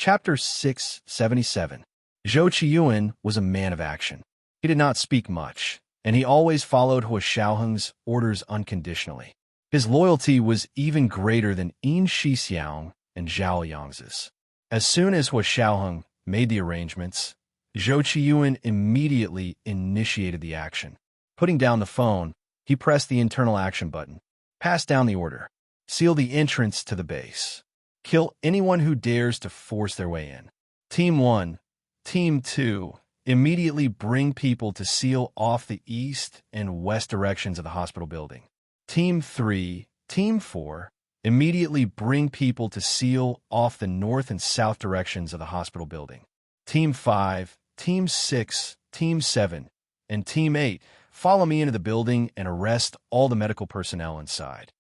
Chapter 677. Zhou Qiyuan was a man of action. He did not speak much, and he always followed Hua Xiaoheng's orders unconditionally. His loyalty was even greater than Yin Shixiang and Zhao Yang's. As soon as Hua Xiaoheng made the arrangements, Zhou Qiyuan immediately initiated the action. Putting down the phone, he pressed the internal action button, passed down the order, seal the entrance to the base, kill anyone who dares to force their way in. Team 1, Team 2, immediately bring people to seal off the east and west directions of the hospital building. Team 3, Team 4, immediately bring people to seal off the north and south directions of the hospital building. Team 5, Team 6, Team 7, and Team 8, follow me into the building and arrest all the medical personnel inside.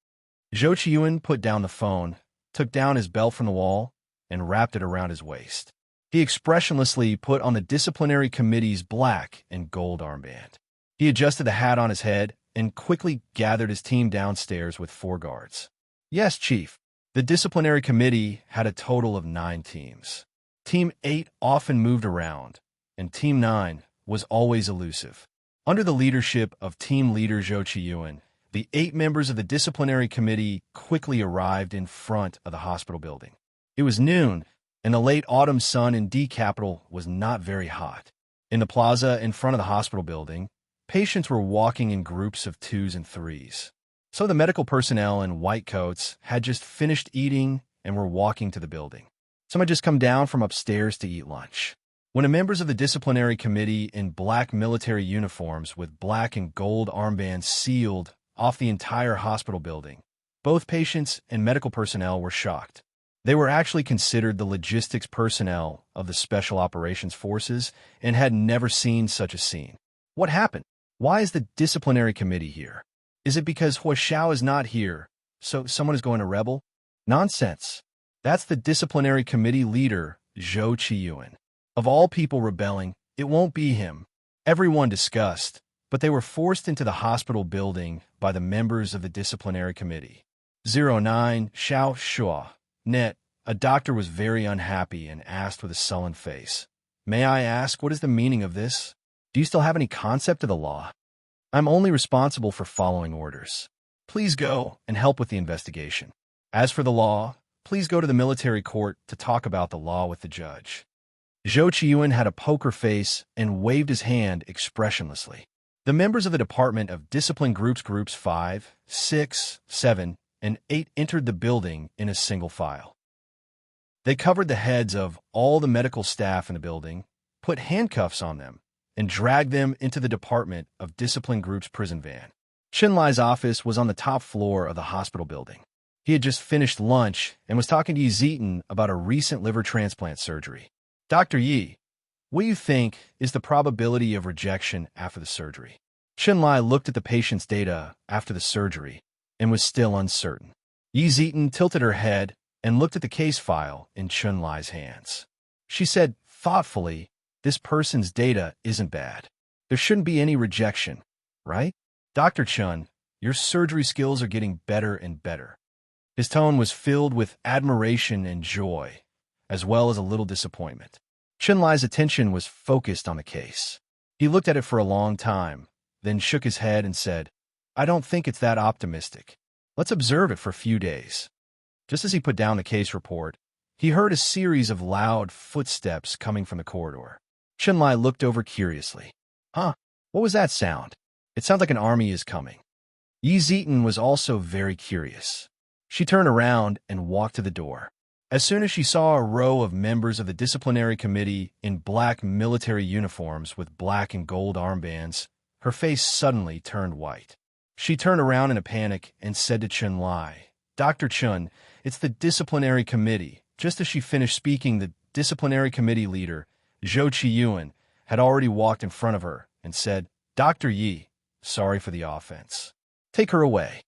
Zhou Qiyuan put down the phone, took down his belt from the wall, and wrapped it around his waist. He expressionlessly put on the disciplinary committee's black and gold armband. He adjusted the hat on his head and quickly gathered his team downstairs with 4 guards. Yes, Chief. The disciplinary committee had a total of 9 teams. Team 8 often moved around, and Team 9 was always elusive. Under the leadership of team leader Zhou Qiyuan, the 8 members of the disciplinary committee quickly arrived in front of the hospital building. It was noon, and the late autumn sun in D capital was not very hot. In the plaza in front of the hospital building, patients were walking in groups of 2s and 3s. So the medical personnel in white coats had just finished eating and were walking to the building. Some had just come down from upstairs to eat lunch. When the members of the disciplinary committee in black military uniforms with black and gold armbands sealed off the entire hospital building, both patients and medical personnel were shocked. They were actually considered the logistics personnel of the Special Operations Forces and had never seen such a scene. What happened? Why is the disciplinary committee here? Is it because Hua Xiao is not here, so someone is going to rebel? Nonsense. That's the disciplinary committee leader, Zhou Qiyuan. Of all people rebelling, it won't be him. Everyone discussed, but they were forced into the hospital building by the members of the disciplinary committee. 09 Xiao Shua. Net, a doctor was very unhappy and asked with a sullen face, "May I ask, what is the meaning of this? Do you still have any concept of the law? I'm only responsible for following orders. Please go and help with the investigation. As for the law, please go to the military court to talk about the law with the judge." Zhou Qiyuan had a poker face and waved his hand expressionlessly. The members of the Department of Discipline Groups 5, 6, 7, and 8 entered the building in a single file. They covered the heads of all the medical staff in the building, put handcuffs on them, and dragged them into the Department of Discipline Group's prison van. Xinlai's office was on the top floor of the hospital building. He had just finished lunch and was talking to Yi Zitan about a recent liver transplant surgery. "Dr. Yi, what do you think is the probability of rejection after the surgery?" Xinlai looked at the patient's data after the surgery and was still uncertain. Yi Zitan tilted her head and looked at the case file in Xinlai's hands. She said thoughtfully, "This person's data isn't bad. There shouldn't be any rejection, right? Dr. Chun, your surgery skills are getting better and better." His tone was filled with admiration and joy, as well as a little disappointment. Xinlai's attention was focused on the case. He looked at it for a long time, then shook his head and said, "I don't think it's that optimistic. Let's observe it for a few days." Just as he put down the case report, he heard a series of loud footsteps coming from the corridor. Xinlai looked over curiously. "Huh? What was that sound? It sounds like an army is coming." Yi Zitan was also very curious. She turned around and walked to the door. As soon as she saw a row of members of the disciplinary committee in black military uniforms with black and gold armbands, her face suddenly turned white. She turned around in a panic and said to Xinlai, "Dr. Chun, it's the disciplinary committee." Just as she finished speaking, the disciplinary committee leader, Zhou Qiyuan, had already walked in front of her and said, "Dr. Yi, sorry for the offense. Take her away."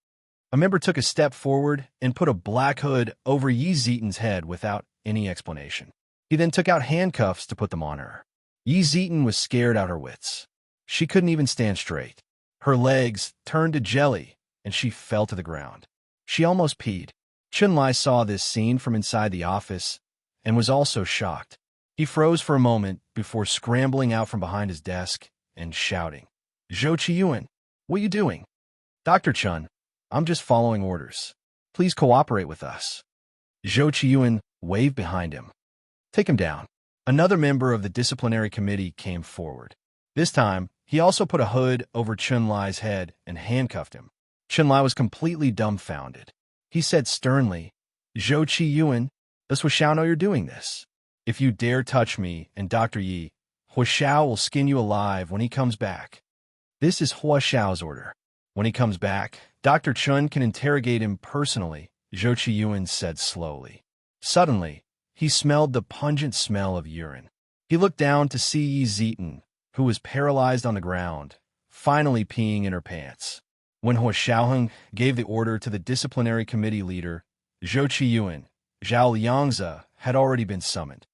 A member took a step forward and put a black hood over Yi Zitan's head without any explanation. He then took out handcuffs to put them on her. Yi Zitan was scared out her wits. She couldn't even stand straight. Her legs turned to jelly, and she fell to the ground. She almost peed. Xinlai saw this scene from inside the office and was also shocked. He froze for a moment before scrambling out from behind his desk and shouting, "Zhou Qiyuan, what are you doing?" "Dr. Chun, I'm just following orders. Please cooperate with us." Zhou Qiyuan waved behind him. "Take him down." Another member of the disciplinary committee came forward. This time, he also put a hood over Chunlai's head and handcuffed him. Chunlai was completely dumbfounded. He said sternly, "Zhou Qiyuan, does Huashao know you're doing this? If you dare touch me and Dr. Yi, Huashao will skin you alive when he comes back." "This is Huashao's order. When he comes back, Dr. Chun can interrogate him personally," Zhou Qiyuan said slowly. Suddenly, he smelled the pungent smell of urine. He looked down to see Yi Zitan, who was paralyzed on the ground, finally peeing in her pants. When Huashaoheng gave the order to the disciplinary committee leader, Zhou Qiyuan, Zhao Liangzi had already been summoned.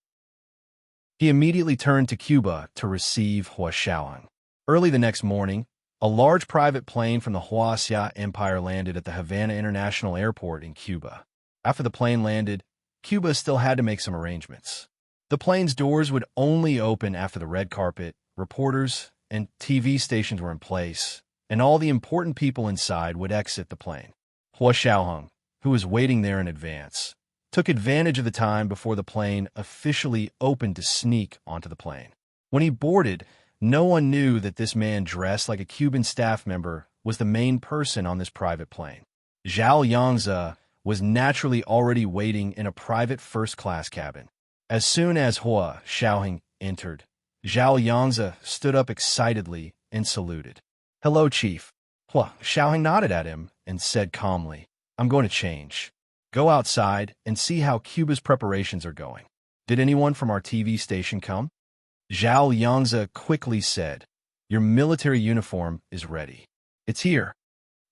He immediately turned to Cuba to receive Huashaoheng. Early the next morning, a large private plane from the Huaxia Empire landed at the Havana International Airport in Cuba. After the plane landed, Cuba still had to make some arrangements. The plane's doors would only open after the red carpet, reporters, and TV stations were in place, and all the important people inside would exit the plane. Huashaoheng, who was waiting there in advance, took advantage of the time before the plane officially opened to sneak onto the plane. When he boarded, no one knew that this man dressed like a Cuban staff member was the main person on this private plane. Zhao Liangzi was naturally already waiting in a private first-class cabin. As soon as Huashaoheng entered, Zhao Liangzi stood up excitedly and saluted. "Hello, Chief." Huashaoheng nodded at him and said calmly, "I'm going to change. Go outside and see how Cuba's preparations are going. Did anyone from our TV station come?" Zhao Liangzi quickly said, "Your military uniform is ready. It's here."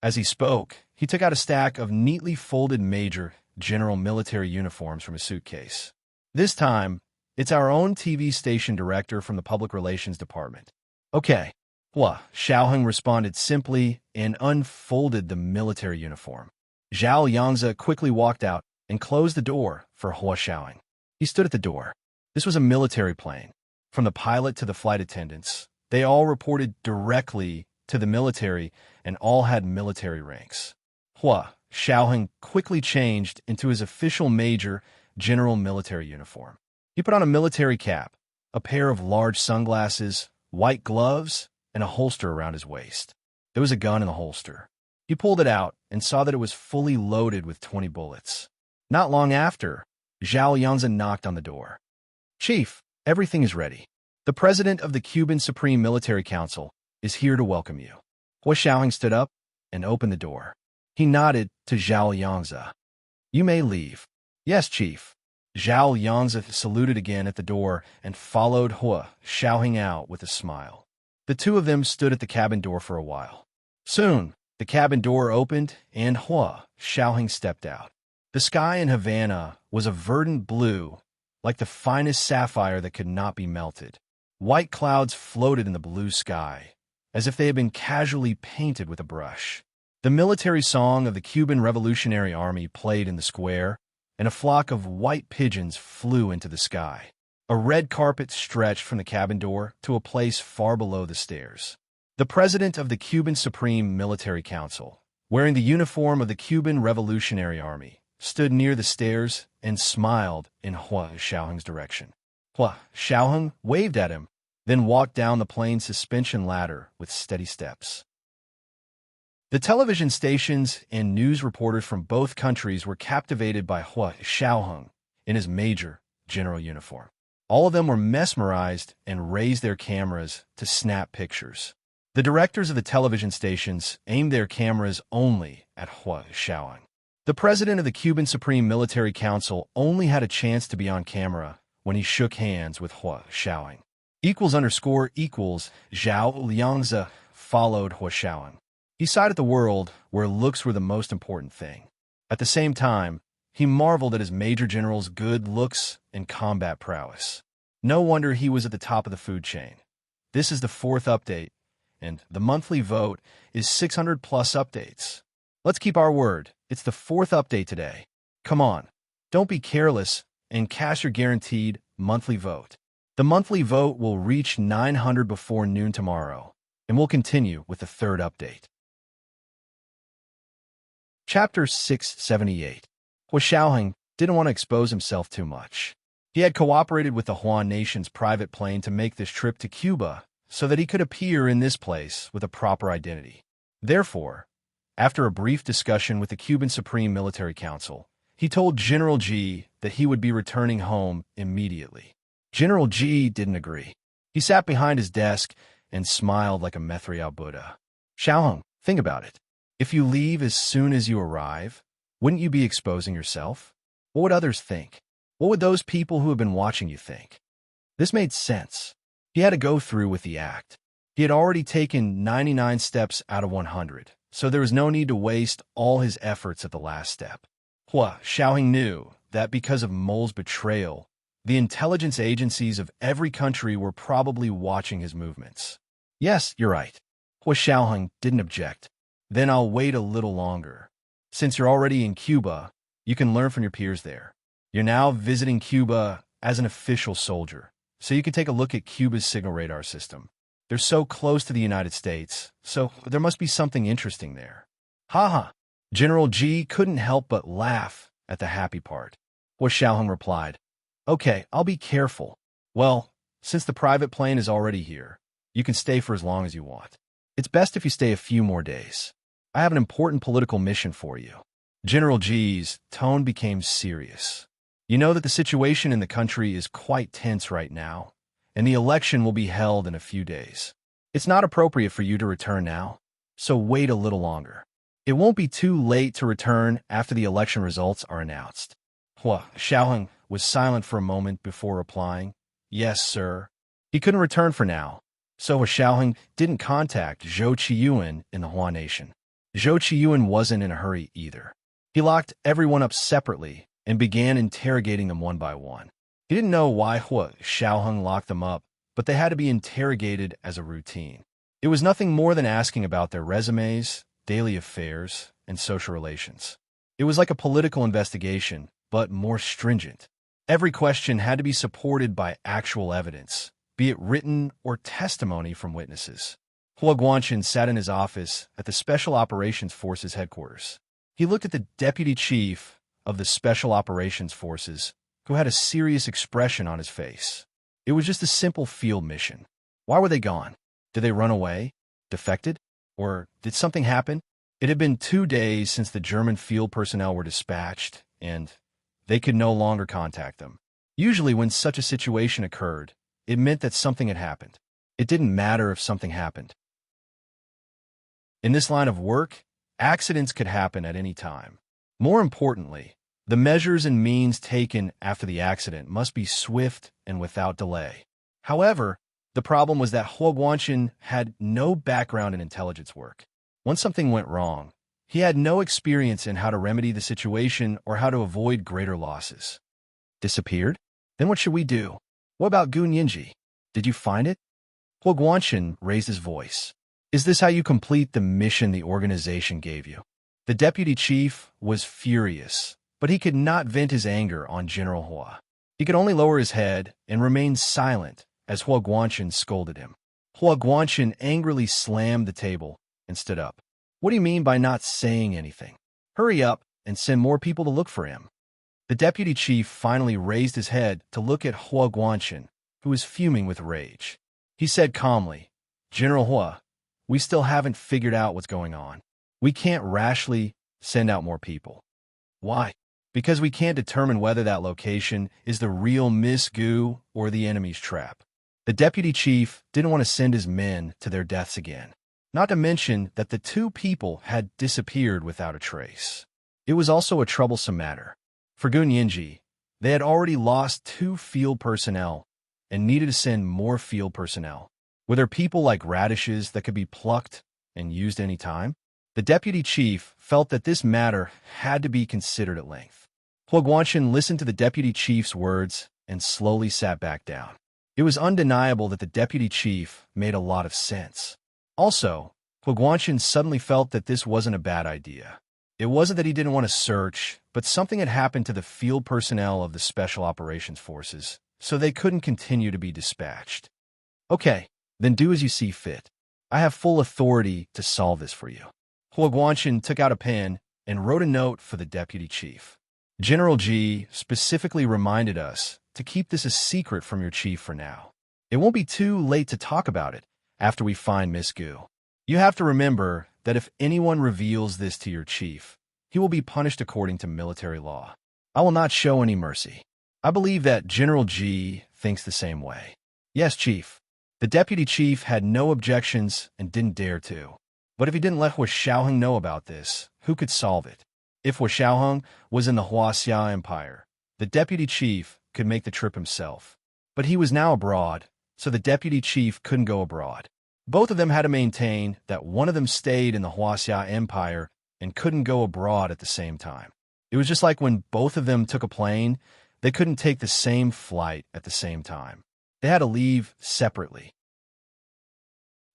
As he spoke, he took out a stack of neatly folded Major General military uniforms from his suitcase. This time, it's our own TV station director from the Public Relations Department. "Okay." Huashaoheng responded simply and unfolded the military uniform. Zhao Liangzi quickly walked out and closed the door for Huashaoheng. He stood at the door. This was a military plane. From the pilot to the flight attendants, they all reported directly to the military and all had military ranks. Huashaoheng quickly changed into his official Major General military uniform. He put on a military cap, a pair of large sunglasses, white gloves, and a holster around his waist. There was a gun in the holster. He pulled it out and saw that it was fully loaded with 20 bullets. Not long after, Zhao Liangzi knocked on the door. "Chief, everything is ready. The president of the Cuban Supreme Military Council is here to welcome you." Huashaoheng stood up and opened the door. He nodded to Zhao Liangzi. "You may leave." "Yes, Chief." Zhao Liangzi saluted again at the door and followed Huashaoheng out with a smile. The two of them stood at the cabin door for a while. Soon, the cabin door opened and Huashaoheng stepped out. The sky in Havana was a verdant blue, like the finest sapphire that could not be melted. White clouds floated in the blue sky, as if they had been casually painted with a brush. The military song of the Cuban Revolutionary Army played in the square, and a flock of white pigeons flew into the sky. A red carpet stretched from the cabin door to a place far below the stairs. The president of the Cuban Supreme Military Council, wearing the uniform of the Cuban Revolutionary Army, stood near the stairs and smiled in Huashaoheng's direction. Huashaoheng waved at him, then walked down the plane's suspension ladder with steady steps. The television stations and news reporters from both countries were captivated by Huashaoheng in his Major General uniform. All of them were mesmerized and raised their cameras to snap pictures. The directors of the television stations aimed their cameras only at Huashaoheng. The president of the Cuban Supreme Military Council only had a chance to be on camera when he shook hands with Huashaoheng. == Zhao Liangzi followed Huashaoheng. He sighed at the world where looks were the most important thing. At the same time, he marveled at his Major General's good looks and combat prowess. No wonder he was at the top of the food chain. This is the 4th update, and the monthly vote is 600 plus updates. Let's keep our word. It's the 4th update today. Come on, don't be careless and cast your guaranteed monthly vote. The monthly vote will reach 900 before noon tomorrow, and we'll continue with the third update. Chapter 678. Hua Xiaoheng didn't want to expose himself too much. He had cooperated with the Huan nation's private plane to make this trip to Cuba so that he could appear in this place with a proper identity. Therefore, after a brief discussion with the Cuban Supreme Military Council, he told General Ji that he would be returning home immediately. General Ji didn't agree. He sat behind his desk and smiled like a Methriao Buddha. Xiaoheng, think about it. If you leave as soon as you arrive, wouldn't you be exposing yourself? What would others think? What would those people who have been watching you think? This made sense. He had to go through with the act. He had already taken 99 steps out of 100, so there was no need to waste all his efforts at the last step. Hua Xiaoheng knew that because of Mole's betrayal, the intelligence agencies of every country were probably watching his movements. Yes, you're right. Hua Xiaoheng didn't object. Then I'll wait a little longer. Since you're already in Cuba, you can learn from your peers there. You're now visiting Cuba as an official soldier, so you can take a look at Cuba's signal radar system. They're so close to the United States, so there must be something interesting there. Haha. General Ji couldn't help but laugh at the happy part. Hua Xiaoheng replied, Okay, I'll be careful. Well, since the private plane is already here, you can stay for as long as you want. It's best if you stay a few more days. I have an important political mission for you. General Ji's tone became serious. You know that the situation in the country is quite tense right now, and the election will be held in a few days. It's not appropriate for you to return now, so wait a little longer. It won't be too late to return after the election results are announced. Hua Xiaoheng was silent for a moment before replying, Yes, sir. He couldn't return for now, so Hua Xiaoheng didn't contact Zhou Qiyuan in the Huan nation. Zhou Qiyuan wasn't in a hurry either. He locked everyone up separately and began interrogating them one by one. He didn't know why Hua Xiaoheng locked them up, but they had to be interrogated as a routine. It was nothing more than asking about their resumes, daily affairs, and social relations. It was like a political investigation, but more stringent. Every question had to be supported by actual evidence, be it written or testimony from witnesses. Hua Guanchen sat in his office at the Special Operations Forces headquarters. He looked at the deputy chief of the Special Operations Forces, who had a serious expression on his face. It was just a simple field mission. Why were they gone? Did they run away? Defected? Or did something happen? It had been 2 days since the German field personnel were dispatched, and they could no longer contact them. Usually when such a situation occurred, it meant that something had happened. It didn't matter if something happened. In this line of work, accidents could happen at any time. More importantly, the measures and means taken after the accident must be swift and without delay. However, the problem was that Hua Guanchen had no background in intelligence work. Once something went wrong, he had no experience in how to remedy the situation or how to avoid greater losses. Disappeared? Then what should we do? What about Gun Yinji? Did you find it? Hua Guanchen raised his voice. Is this how you complete the mission the organization gave you? The deputy chief was furious, but he could not vent his anger on General Hua. He could only lower his head and remain silent as Hua Guanchen scolded him. Hua Guanchen angrily slammed the table and stood up. What do you mean by not saying anything? Hurry up and send more people to look for him. The deputy chief finally raised his head to look at Hua Guanchen, who was fuming with rage. He said calmly, General Hua, we still haven't figured out what's going on. We can't rashly send out more people. Why? Because we can't determine whether that location is the real Miss Gu or the enemy's trap. The deputy chief didn't want to send his men to their deaths again. Not to mention that the 2 people had disappeared without a trace. It was also a troublesome matter. For Gun Yinji, they had already lost 2 field personnel and needed to send more field personnel. Were there people like radishes that could be plucked and used any time? The deputy chief felt that this matter had to be considered at length. Hua Guanchen listened to the deputy chief's words and slowly sat back down. It was undeniable that the deputy chief made a lot of sense. Also, Hua Guanchen suddenly felt that this wasn't a bad idea. It wasn't that he didn't want to search, but something had happened to the field personnel of the Special Operations Forces, so they couldn't continue to be dispatched. Okay, then do as you see fit. I have full authority to solve this for you. Hua Guanchen took out a pen and wrote a note for the deputy chief. General Ji specifically reminded us to keep this a secret from your chief for now. It won't be too late to talk about it after we find Miss Gu. You have to remember that if anyone reveals this to your chief, he will be punished according to military law. I will not show any mercy. I believe that General Ji thinks the same way. Yes, Chief. The deputy chief had no objections and didn't dare to. But if he didn't let Hua Xiaoheng know about this, who could solve it? If Hua Xiaoheng was in the Huaxia Empire, the deputy chief could make the trip himself. But he was now abroad, so the deputy chief couldn't go abroad. Both of them had to maintain that one of them stayed in the Huaxia Empire and couldn't go abroad at the same time. It was just like when both of them took a plane, they couldn't take the same flight at the same time. They had to leave separately.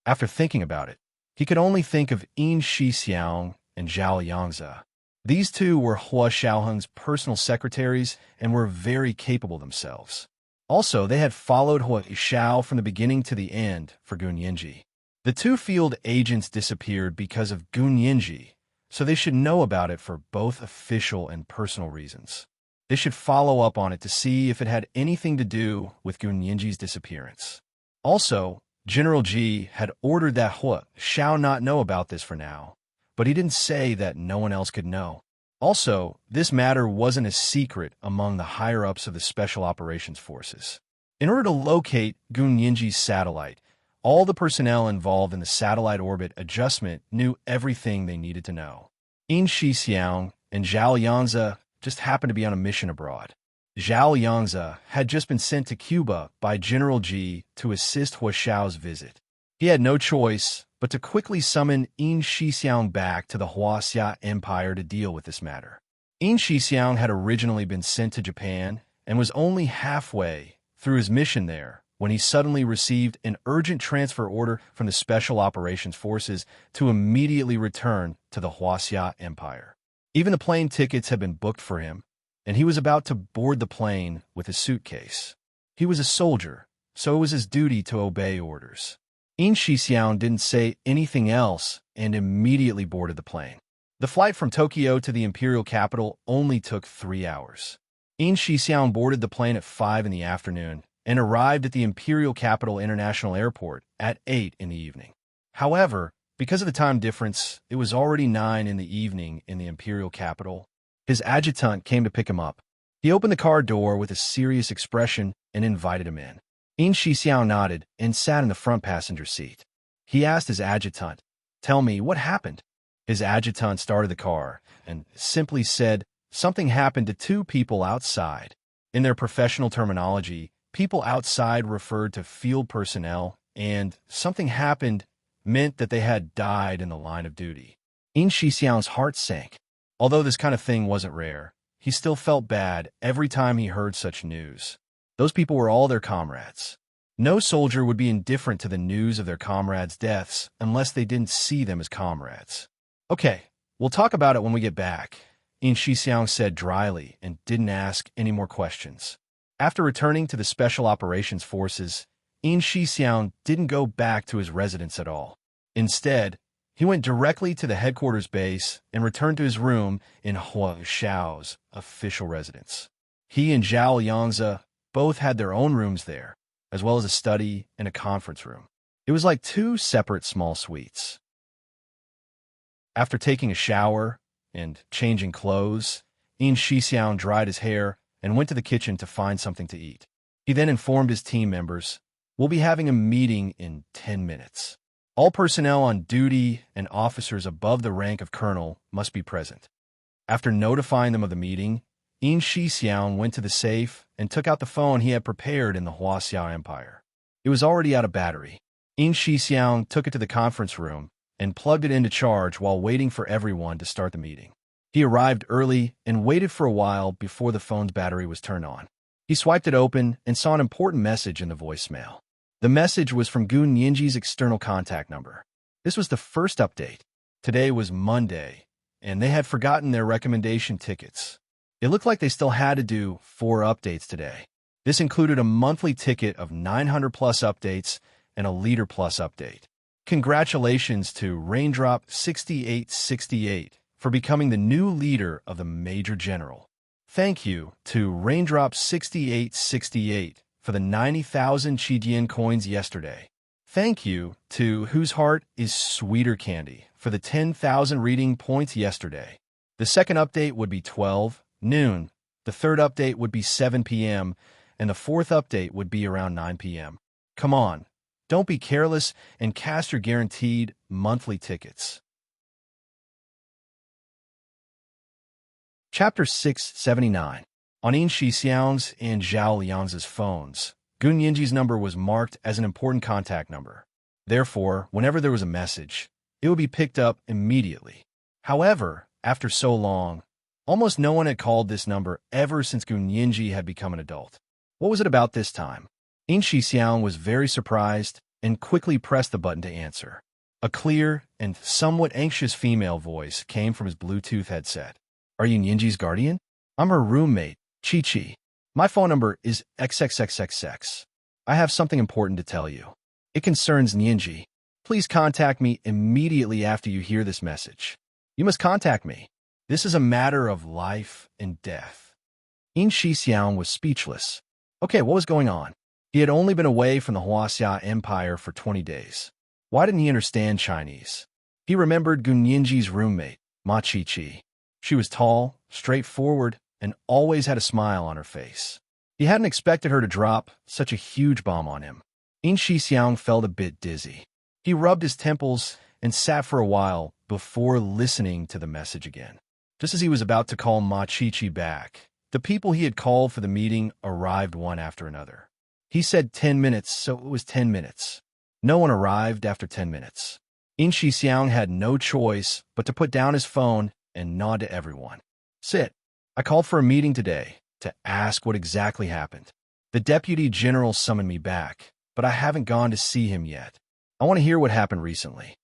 After thinking about it, he could only think of Yin Shixiang and Zhao Yangzi. These two were Hua Xiaoheng's personal secretaries and were very capable themselves. Also, they had followed Hua Xiao from the beginning to the end for Gun Yinji. The two field agents disappeared because of Gun Yinji, so they should know about it for both official and personal reasons. They should follow up on it to see if it had anything to do with Gun Yinji's disappearance. Also, General Ji had ordered that Hua Xiao not know about this for now, but he didn't say that no one else could know. Also, this matter wasn't a secret among the higher-ups of the Special Operations Forces. In order to locate Gun Yinji's satellite, all the personnel involved in the satellite orbit adjustment knew everything they needed to know. Yin Shixiang and Zhao Yangzi just happened to be on a mission abroad. Zhao Yangzi had just been sent to Cuba by General Ji to assist Hua Xiao's visit. He had no choice but to quickly summon Yin Shixiang back to the Huaxia Empire to deal with this matter. Yin Shixiang had originally been sent to Japan and was only halfway through his mission there when he suddenly received an urgent transfer order from the Special Operations Forces to immediately return to the Huaxia Empire. Even the plane tickets had been booked for him, and he was about to board the plane with his suitcase. He was a soldier, so it was his duty to obey orders. Yin Shixiang didn't say anything else and immediately boarded the plane. The flight from Tokyo to the imperial capital only took 3 hours. Yin Shixiang boarded the plane at 5 in the afternoon and arrived at the imperial capital international airport at 8 in the evening. However, because of the time difference, it was already 9 in the evening in the imperial capital. His adjutant came to pick him up. He opened the car door with a serious expression and invited him in. Yin Shixiang nodded and sat in the front passenger seat. He asked his adjutant, "Tell me, what happened?" His adjutant started the car and simply said, "Something happened to two people outside." In their professional terminology, people outside referred to field personnel, and "something happened" meant that they had died in the line of duty. Yin Shixiang's heart sank. Although this kind of thing wasn't rare, he still felt bad every time he heard such news. Those people were all their comrades. No soldier would be indifferent to the news of their comrades' deaths unless they didn't see them as comrades. "Okay, we'll talk about it when we get back," Yin Shixiang said dryly and didn't ask any more questions. After returning to the Special Operations Forces, Yin Shixiang didn't go back to his residence at all. Instead, he went directly to the headquarters base and returned to his room in Hua Xiao's official residence. He and Zhao Yangzi both had their own rooms there, as well as a study and a conference room. It was like two separate small suites. After taking a shower and changing clothes, Yin Shixiang dried his hair and went to the kitchen to find something to eat. He then informed his team members, "We'll be having a meeting in 10 minutes. All personnel on duty and officers above the rank of colonel must be present." After notifying them of the meeting, Yin Shixiang went to the safe and took out the phone he had prepared in the Huaxia Empire. It was already out of battery. Yin Shixiang took it to the conference room and plugged it into charge while waiting for everyone to start the meeting. He arrived early and waited for a while before the phone's battery was turned on. He swiped it open and saw an important message in the voicemail. The message was from Gun Yinji's external contact number. This was the first update. Today was Monday, and they had forgotten their recommendation tickets. It looked like they still had to do 4 updates today. This included a monthly ticket of 900 plus updates and a leader plus update. Congratulations to Raindrop 6868 for becoming the new leader of the Major General. Thank you to Raindrop 6868 for the 90,000 Chidian coins yesterday. Thank you to Whose Heart is Sweeter Candy for the 10,000 reading points yesterday. The second update would be 12 noon, the third update would be 7 p.m., and the fourth update would be around 9 p.m. Come on, don't be careless and cast your guaranteed monthly tickets. Chapter 679. On Yin Shixiang's and Zhao Liang's phones, Gun Yinji's number was marked as an important contact number. Therefore, whenever there was a message, it would be picked up immediately. However, after so long, almost no one had called this number ever since Gun Yinji had become an adult. What was it about this time? Yin Shixiang was very surprised and quickly pressed the button to answer. A clear and somewhat anxious female voice came from his Bluetooth headset. Are you Yinji's guardian? I'm her roommate, Chi-Chi. My phone number is XXXXX. I have something important to tell you. It concerns Yinji. Please contact me immediately after you hear this message. You must contact me. This is a matter of life and death. Yin Shixiang was speechless. Okay, what was going on? He had only been away from the Huaxia Empire for 20 days. Why didn't he understand Chinese? He remembered Gun Yinji's roommate, Ma Chi-Chi. She was tall, straightforward, and always had a smile on her face. He hadn't expected her to drop such a huge bomb on him. Yin Shixiang felt a bit dizzy. He rubbed his temples and sat for a while before listening to the message again. Just as he was about to call Ma Chi-Chi back, the people he had called for the meeting arrived one after another. He said 10 minutes, so it was 10 minutes. No one arrived after 10 minutes. Yin Shixiang had no choice but to put down his phone and nod to everyone. Sit. I called for a meeting today to ask what exactly happened. The deputy general summoned me back, but I haven't gone to see him yet. I want to hear what happened recently.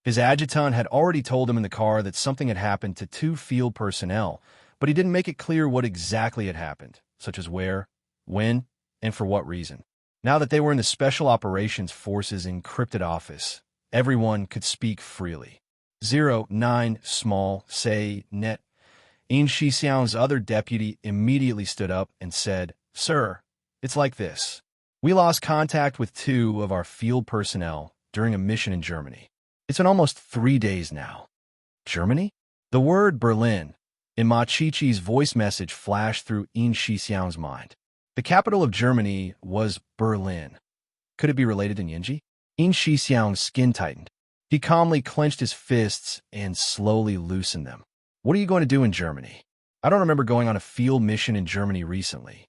His adjutant had already told him in the car that something had happened to 2 field personnel, but he didn't make it clear what exactly had happened, such as where, when, and for what reason. Now that they were in the Special Operations Force's encrypted office, everyone could speak freely. 09 small say net. Yin Shixiang's other deputy immediately stood up and said, Sir, it's like this. We lost contact with 2 of our field personnel during a mission in Germany. It's been almost 3 days now. Germany? The word Berlin in Ma Chi-Chi's voice message flashed through Yin Shixiang's mind. The capital of Germany was Berlin. Could it be related to Yinji? Yin Shixiang's skin tightened. He calmly clenched his fists and slowly loosened them. What are you going to do in Germany? I don't remember going on a field mission in Germany recently.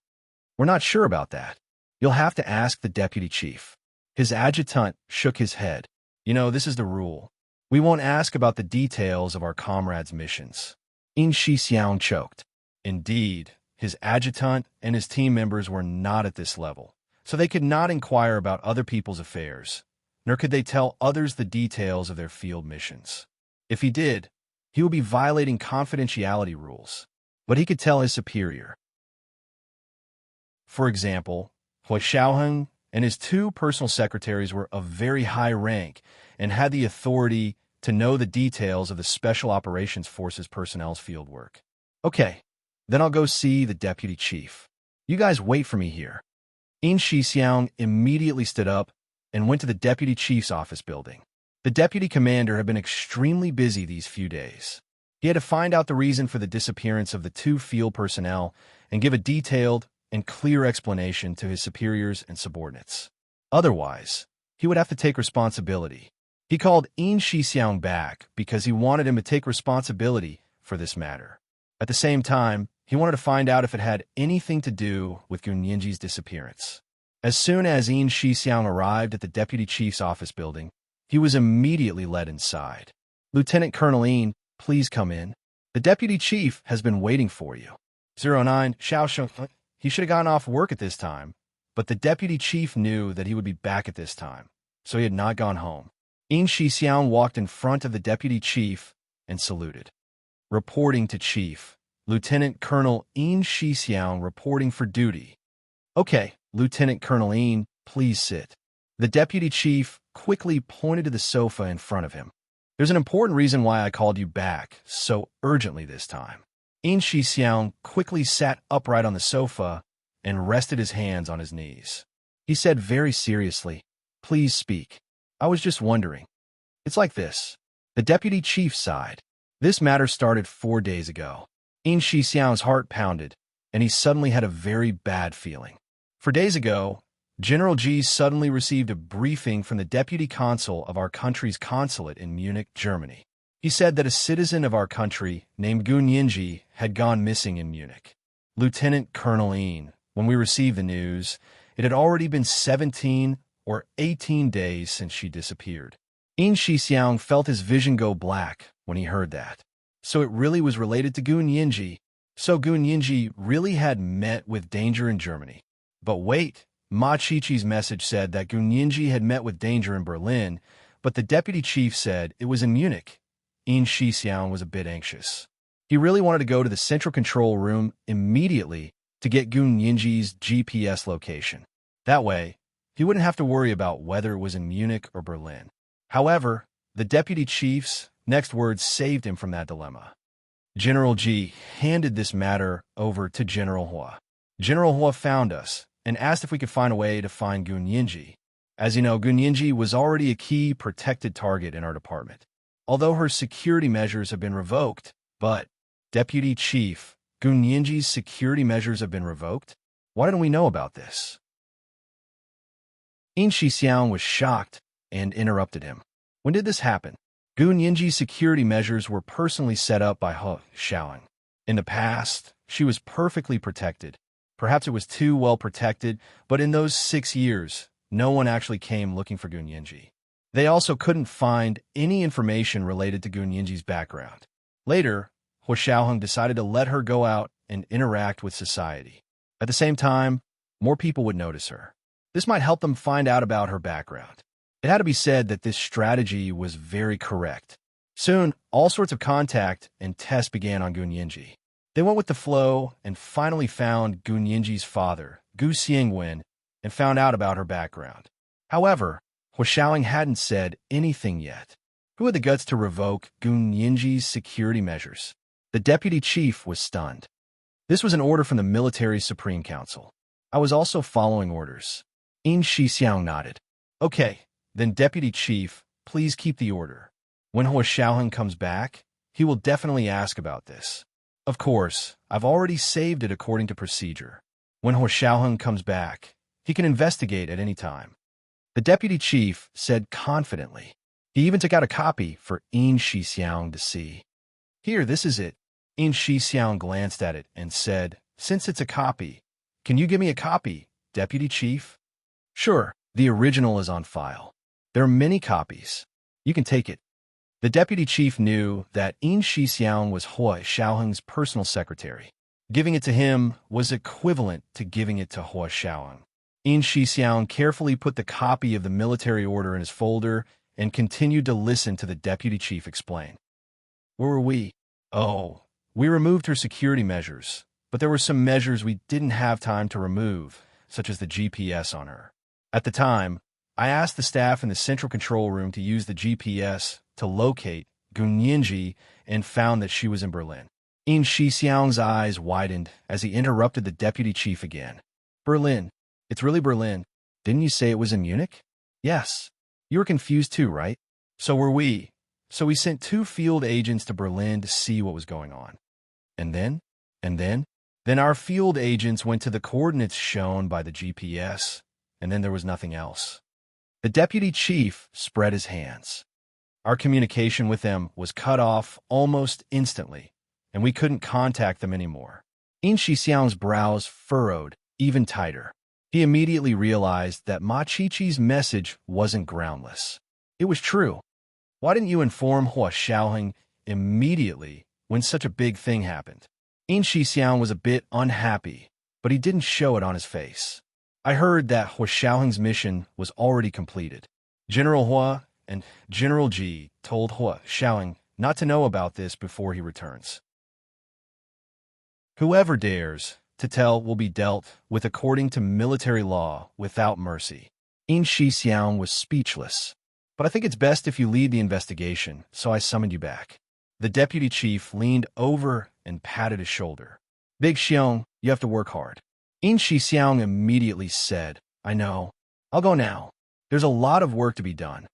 We're not sure about that. You'll have to ask the deputy chief. His adjutant shook his head. You know, this is the rule. We won't ask about the details of our comrades' missions. Yin Shixiang choked. Indeed, his adjutant and his team members were not at this level, so they could not inquire about other people's affairs, nor could they tell others the details of their field missions. If he did, he would be violating confidentiality rules, but he could tell his superior. For example, Hui Xiaoheng and his 2 personal secretaries were of very high rank and had the authority to know the details of the Special Operations Force's personnel's field work. Okay, then I'll go see the deputy chief. You guys wait for me here. Yin Shixiang immediately stood up and went to the deputy chief's office building. The deputy commander had been extremely busy these few days. He had to find out the reason for the disappearance of the 2 field personnel and give a detailed and clear explanation to his superiors and subordinates. Otherwise, he would have to take responsibility. He called Yin Shixiang back because he wanted him to take responsibility for this matter. At the same time, he wanted to find out if it had anything to do with Gun Yinji's disappearance. As soon as Yin Shixiang arrived at the deputy chief's office building, he was immediately led inside. Lieutenant Colonel Yin, please come in. The deputy chief has been waiting for you. 09 Xiaosheng. He should have gotten off work at this time, but the deputy chief knew that he would be back at this time, so he had not gone home. Yin Shixiang walked in front of the deputy chief and saluted. reporting to Chief. Lieutenant Colonel Yin Shixiang reporting for duty. Okay, Lieutenant Colonel Yin, please sit. The deputy chief quickly pointed to the sofa in front of him. There's an important reason why I called you back so urgently this time. Yin Shixiang quickly sat upright on the sofa and rested his hands on his knees. He said very seriously, "Please speak. I was just wondering. It's like this." The deputy chief sighed. This matter started 4 days ago. Yin Shixiang's heart pounded, and he suddenly had a very bad feeling. 4 days ago, General G suddenly received a briefing from the deputy consul of our country's consulate in Munich, Germany. He said that a citizen of our country named Gun Yinji had gone missing in Munich. Lieutenant Colonel Yin, when we received the news, it had already been 17 or 18 days since she disappeared. Yin Shixiang felt his vision go black when he heard that. So it really was related to Gun Yinji. So Gun Yinji really had met with danger in Germany. But wait, Ma Chichi's message said that Gun Yinji had met with danger in Berlin, but the deputy chief said it was in Munich. Yin Shixiang was a bit anxious. He really wanted to go to the central control room immediately to get Gun Yinji's GPS location. That way, he wouldn't have to worry about whether it was in Munich or Berlin. However, the deputy chief's next words saved him from that dilemma. General G handed this matter over to General Hua. General Hua found us and asked if we could find a way to find Gun Yinji. As you know, Gun Yinji was already a key protected target in our department. Although her security measures have been revoked, but, Deputy Chief, Gun Yinji's security measures have been revoked? Why didn't we know about this? Yin Shixiang was shocked and interrupted him. When did this happen? Gun Yinji's security measures were personally set up by He Xiaoying. In the past, she was perfectly protected. Perhaps it was too well protected, but in those 6 years, no one actually came looking for Gun Yinji. They also couldn't find any information related to Gun Yinji's background. Later, He Xiaoying decided to let her go out and interact with society. At the same time, more people would notice her. This might help them find out about her background. It had to be said that this strategy was very correct. Soon, all sorts of contact and tests began on Gun Yinji. They went with the flow and finally found Gun Yinji's father, Gu Xiangwen, and found out about her background. However, He Xiaoying hadn't said anything yet. Who had the guts to revoke Gun Yinji's security measures? The deputy chief was stunned. This was an order from the Military Supreme Council. I was also following orders. Yin Shixiang nodded. Okay, then deputy chief, please keep the order. When He Xiaoying comes back, he will definitely ask about this. Of course, I've already saved it according to procedure. When He Xiaoying comes back, he can investigate at any time. The deputy chief said confidently. He even took out a copy for Yin Shixiang to see. Here, this is it. Yin Shixiang glanced at it and said, "Since it's a copy, can you give me a copy, deputy chief?" "Sure, the original is on file. There are many copies. You can take it." The deputy chief knew that Yin Shixiang was He Xiaoying's personal secretary. Giving it to him was equivalent to giving it to He Xiaoying. Yin Shixiang carefully put the copy of the military order in his folder and continued to listen to the deputy chief explain. Where were we? Oh, we removed her security measures, but there were some measures we didn't have time to remove, such as the GPS on her. At the time, I asked the staff in the central control room to use the GPS to locate Gun Yinji and found that she was in Berlin. Yin Shixiang's eyes widened as he interrupted the deputy chief again. Berlin. It's really Berlin. Didn't you say it was in Munich? Yes. You were confused too, right? So were we. So we sent 2 field agents to Berlin to see what was going on. And then? Then our field agents went to the coordinates shown by the GPS, and then there was nothing else. The deputy chief spread his hands. Our communication with them was cut off almost instantly, and we couldn't contact them anymore. Yin Shixiang's brows furrowed even tighter. He immediately realized that Ma Chichi's message wasn't groundless. It was true. Why didn't you inform He Xiaoying immediately when such a big thing happened? Yin Shixiang was a bit unhappy, but he didn't show it on his face. I heard that He Xiaoying's mission was already completed. General Hua and General Ji told He Xiaoying not to know about this before he returns. Whoever dares to tell will be dealt with according to military law without mercy. In Shixiang was speechless. But I think it's best if you lead the investigation, so I summoned you back. The deputy chief leaned over and patted his shoulder. Big Xiong, you have to work hard. In Shixiang immediately said, I know. I'll go now. There's a lot of work to be done.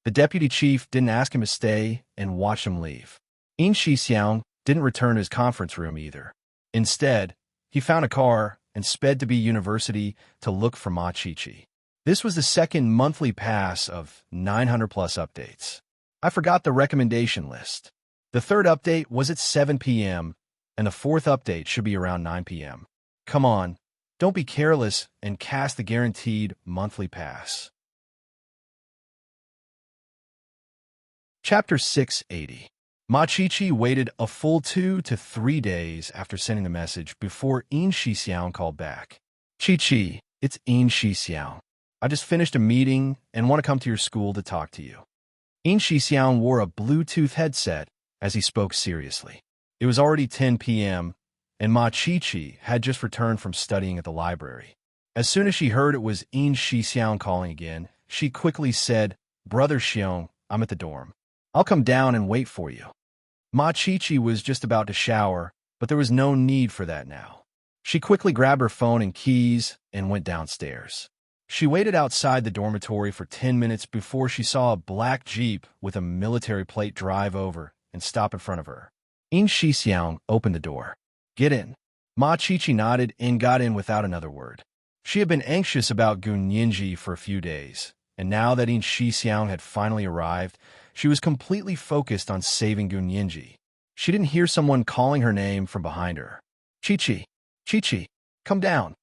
The deputy chief didn't ask him to stay and watch him leave. In Shixiang didn't return to his conference room either. Instead, he found a car and sped to B University to look for Ma Chi-Chi. This was the second monthly pass of 900-plus updates. I forgot the recommendation list. The third update was at 7 p.m., and the fourth update should be around 9 p.m. Come on, don't be careless and cast the guaranteed monthly pass. Chapter 680. Ma Chi-Chi waited a full 2 to 3 days after sending the message before In Shixiang called back. Chi-Chi, it's In Shixiang. I just finished a meeting and want to come to your school to talk to you. In Shixiang wore a Bluetooth headset as he spoke seriously. It was already 10 p.m., and Ma Chi-Chi had just returned from studying at the library. As soon as she heard it was In Shixiang calling again, she quickly said, Brother Xiong, I'm at the dorm. I'll come down and wait for you. Ma Chi-Chi was just about to shower, but there was no need for that now. She quickly grabbed her phone and keys and went downstairs. She waited outside the dormitory for 10 minutes before she saw a black Jeep with a military plate drive over and stop in front of her. In Shixiang opened the door. Get in. Ma Chi-Chi nodded and got in without another word. She had been anxious about Gunyinji for a few days, and now that In Shixiang had finally arrived, she was completely focused on saving Gunyinji. She didn't hear someone calling her name from behind her. Chi-Chi, Chi-Chi, come down.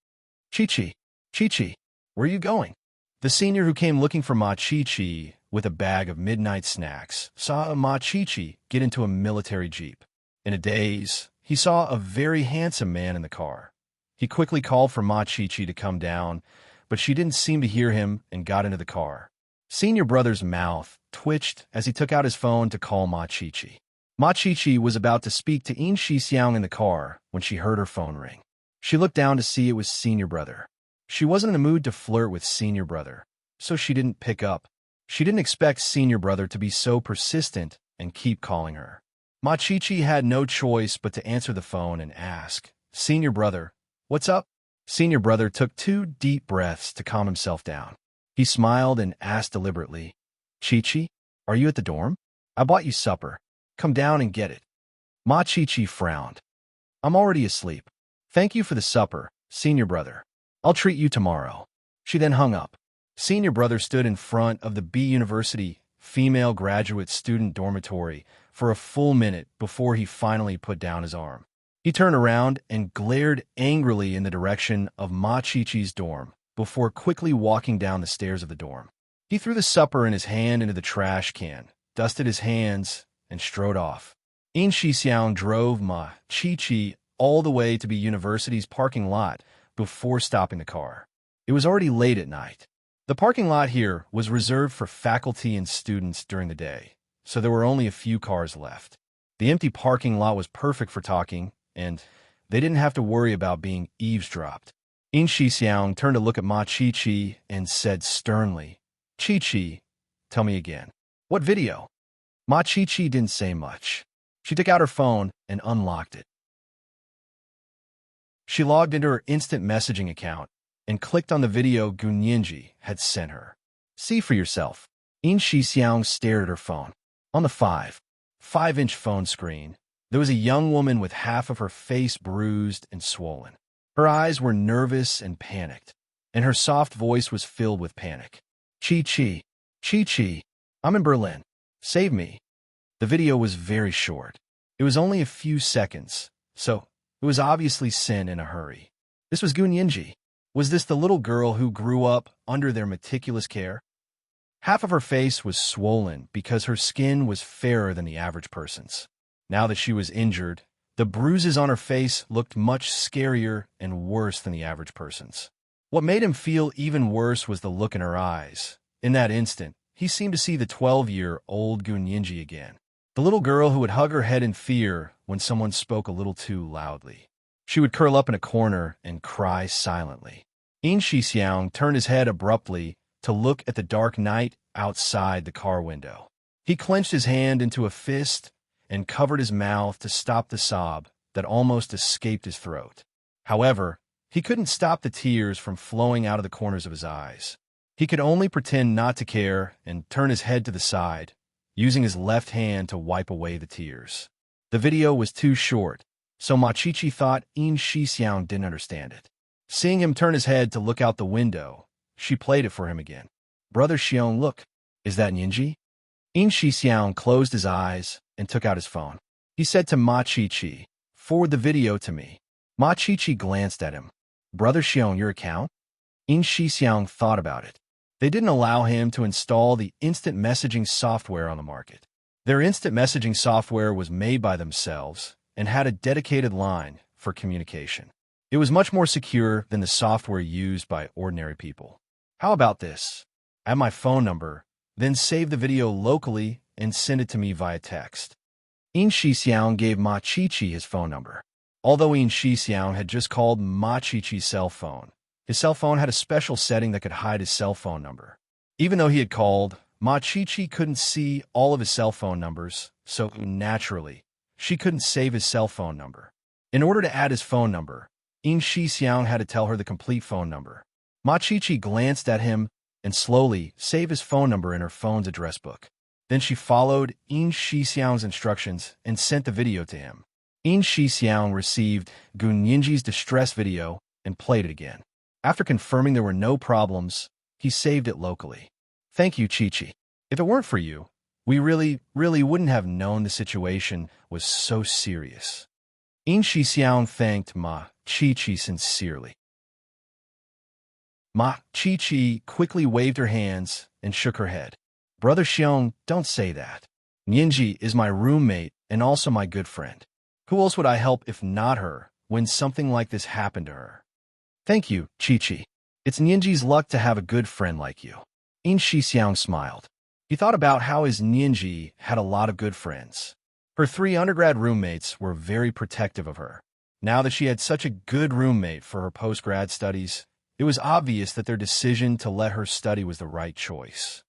Chi-Chi, Chi-Chi, where are you going? The senior who came looking for Ma Chi-Chi with a bag of midnight snacks saw Ma Chi-Chi get into a military jeep. In a daze, he saw a very handsome man in the car. He quickly called for Ma Chi-Chi to come down, but she didn't seem to hear him and got into the car. Senior brother's mouth twitched as he took out his phone to call Ma Chi-Chi. Ma Chi-Chi was about to speak to In Shixiang in the car when she heard her phone ring. She looked down to see it was senior brother. She wasn't in the mood to flirt with senior brother, so she didn't pick up. She didn't expect senior brother to be so persistent and keep calling her. Ma Chi-Chi had no choice but to answer the phone and ask, Senior brother, what's up? Senior brother took 2 deep breaths to calm himself down. He smiled and asked deliberately, Chi-Chi, are you at the dorm? I bought you supper. Come down and get it. Ma Chi-Chi frowned. I'm already asleep. Thank you for the supper, senior brother. I'll treat you tomorrow. She then hung up. Senior brother stood in front of the B University female graduate student dormitory for a full minute before he finally put down his arm. He turned around and glared angrily in the direction of Ma Chi-Chi's dorm before quickly walking down the stairs of the dorm. He threw the supper in his hand into the trash can, dusted his hands, and strode off. In Shixiang drove Ma Chi-Chi all the way to B University's parking lot before stopping the car. It was already late at night. The parking lot here was reserved for faculty and students during the day, so there were only a few cars left. The empty parking lot was perfect for talking, and they didn't have to worry about being eavesdropped. In Shixiang turned to look at Ma Chi-Chi and said sternly, Chi-Chi, tell me again. What video? Ma Chi-Chi didn't say much. She took out her phone and unlocked it. She logged into her instant messaging account and clicked on the video Gunyinji had sent her. See for yourself. In Shixiang stared at her phone. On the 5-inch phone screen, there was a young woman with half of her face bruised and swollen. Her eyes were nervous and panicked, and her soft voice was filled with panic. Chi-Chi, Chi-Chi, I'm in Berlin. Save me. The video was very short. It was only a few seconds, so it was obviously sent in a hurry. This was Gunyinji. Was this the little girl who grew up under their meticulous care? Half of her face was swollen because her skin was fairer than the average person's. Now that she was injured, the bruises on her face looked much scarier and worse than the average person's. What made him feel even worse was the look in her eyes. In that instant, he seemed to see the 12-year-old Gunyinji again. The little girl who would hug her head in fear when someone spoke a little too loudly. She would curl up in a corner and cry silently. In Shixiang turned his head abruptly to look at the dark night outside the car window. He clenched his hand into a fist and covered his mouth to stop the sob that almost escaped his throat. However, he couldn't stop the tears from flowing out of the corners of his eyes. He could only pretend not to care and turn his head to the side, using his left hand to wipe away the tears. The video was too short, so Ma Chichi thought In Shixiang didn't understand it. Seeing him turn his head to look out the window, she played it for him again. Brother Xiong, look, is that Ninji? In Shixiang closed his eyes and took out his phone. He said to Ma Chichi, forward the video to me. Ma Chichi glanced at him. Brother Xiong, your account? In Shixiang thought about it. They didn't allow him to install the instant messaging software on the market. Their instant messaging software was made by themselves and had a dedicated line for communication. It was much more secure than the software used by ordinary people. How about this? Add my phone number, then save the video locally and send it to me via text. In Shixiang gave Ma Chichi his phone number. Although In Shixiang had just called Ma Chichi's cell phone, his cell phone had a special setting that could hide his cell phone number. Even though he had called, Ma Chichi couldn't see all of his cell phone numbers, so naturally, she couldn't save his cell phone number. In order to add his phone number, In Shixiang had to tell her the complete phone number. Ma Chichi glanced at him and slowly saved his phone number in her phone's address book. Then she followed In Shixiang's instructions and sent the video to him. In Shixiang received Gun Yinji's distress video and played it again. After confirming there were no problems, he saved it locally. Thank you, Chichi. If it weren't for you, we really wouldn't have known the situation was so serious. In Shixiang thanked Ma Chichi sincerely. Ma Chichi quickly waved her hands and shook her head. Brother Xiong, don't say that. Ninji is my roommate and also my good friend. Who else would I help if not her when something like this happened to her? Thank you, Chichi. It's Ninji's luck to have a good friend like you. In Shixiang smiled. He thought about how his Ninji had a lot of good friends. Her 3 undergrad roommates were very protective of her. Now that she had such a good roommate for her post-grad studies, it was obvious that their decision to let her study was the right choice.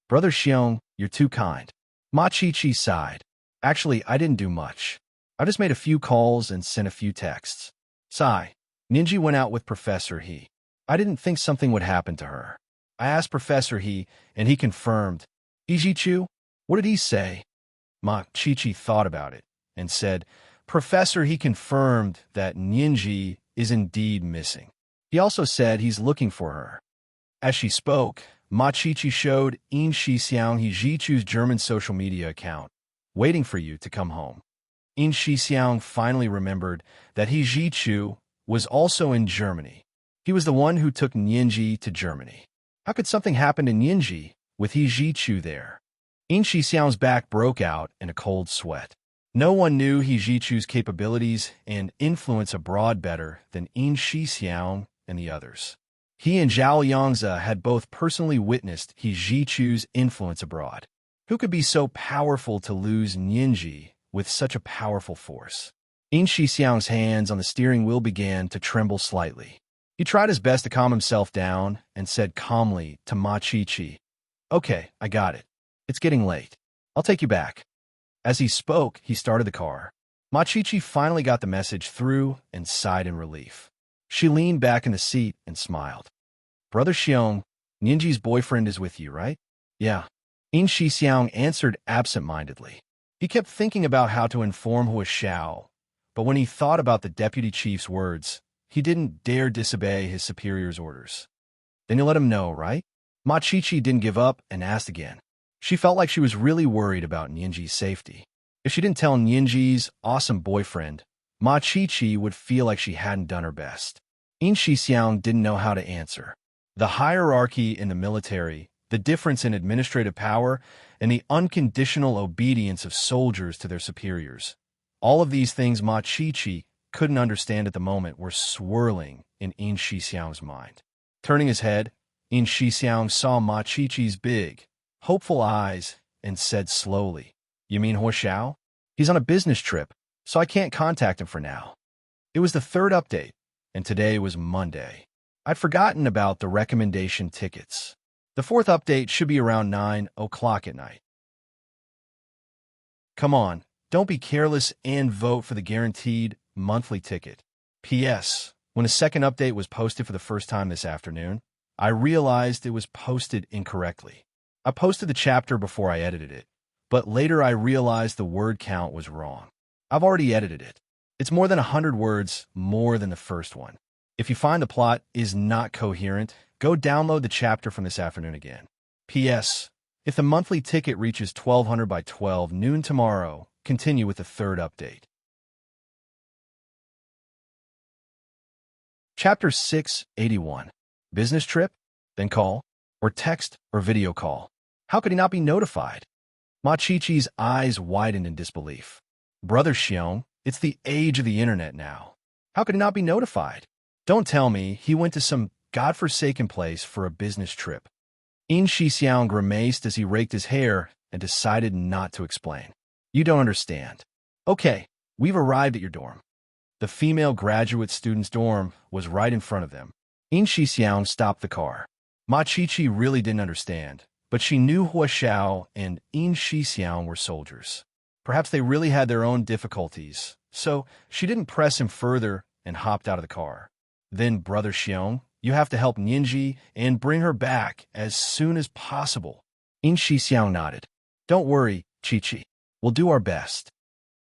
Brother Xiong, you're too kind. Ma Chichi sighed. Actually, I didn't do much. I just made a few calls and sent a few texts. Sigh. Ninji went out with Professor He. I didn't think something would happen to her. I asked Professor He, and he confirmed. Ijichu, what did he say? Ma Chichi thought about it and said, Professor He confirmed that Ninji is indeed missing. He also said he's looking for her. As she spoke, Ma Chichi showed In Shixiang Hijichu's German social media account, waiting for you to come home. In Shixiang finally remembered that Hijichu was also in Germany. He was the one who took Ninji to Germany. How could something happen to Ninji with Hijichu there? In Shixiang's back broke out in a cold sweat. No one knew Hijichu's capabilities and influence abroad better than In Shixiang and the others. He and Zhao Yangzi had both personally witnessed Hijichu's influence abroad. Who could be so powerful to lose Ninji with such a powerful force? In Shixiang's hands on the steering wheel began to tremble slightly. He tried his best to calm himself down and said calmly to Ma Chichi, Okay, I got it. It's getting late. I'll take you back. As he spoke, he started the car. Ma Chichi finally got the message through and sighed in relief. She leaned back in the seat and smiled. Brother Xiong, Ninji's boyfriend is with you, right? Yeah. In Shixiang answered absent-mindedly. He kept thinking about how to inform Hua Xiao, but when he thought about the deputy chief's words, he didn't dare disobey his superior's orders. Then you let him know, right? Ma Chichi didn't give up and asked again. She felt like she was really worried about Ninji's safety. If she didn't tell Ninji's awesome boyfriend, Ma Chichi would feel like she hadn't done her best. In Shixiang didn't know how to answer. The hierarchy in the military, the difference in administrative power, and the unconditional obedience of soldiers to their superiors. All of these things Ma Chichi couldn't understand at the moment were swirling in Shixiang's mind. Turning his head, Shixiang saw Ma Chichi's big, hopeful eyes and said slowly, You mean Hua Xiao? He's on a business trip, so I can't contact him for now. It was the third update, and today was Monday. I'd forgotten about the recommendation tickets. The fourth update should be around 9 o'clock at night. Come on, don't be careless and vote for the guaranteed monthly ticket. P.S. When a second update was posted for the first time this afternoon, I realized it was posted incorrectly. I posted the chapter before I edited it, but later I realized the word count was wrong. I've already edited it. It's more than 100 words more than the first one. If you find the plot is not coherent, go download the chapter from this afternoon again. P.S. If the monthly ticket reaches 1200 by 12 noon tomorrow, continue with the third update. Chapter 681. Business trip? Then call, or text, or video call. How could he not be notified? Ma Chi-Chi's eyes widened in disbelief. Brother Xiong, it's the age of the internet now. How could he not be notified? Don't tell me he went to some godforsaken place for a business trip. In Shixiang grimaced as he raked his hair and decided not to explain. You don't understand. Okay, we've arrived at your dorm. The female graduate student's dorm was right in front of them. In Shixiang stopped the car. Ma Chi-Chi really didn't understand, but she knew Hua Xiao and In Shixiang were soldiers. Perhaps they really had their own difficulties, so she didn't press him further and hopped out of the car. Then, Brother Xiong, you have to help Ninji and bring her back as soon as possible. In Shixiang nodded. Don't worry, Chi-Chi. We'll do our best.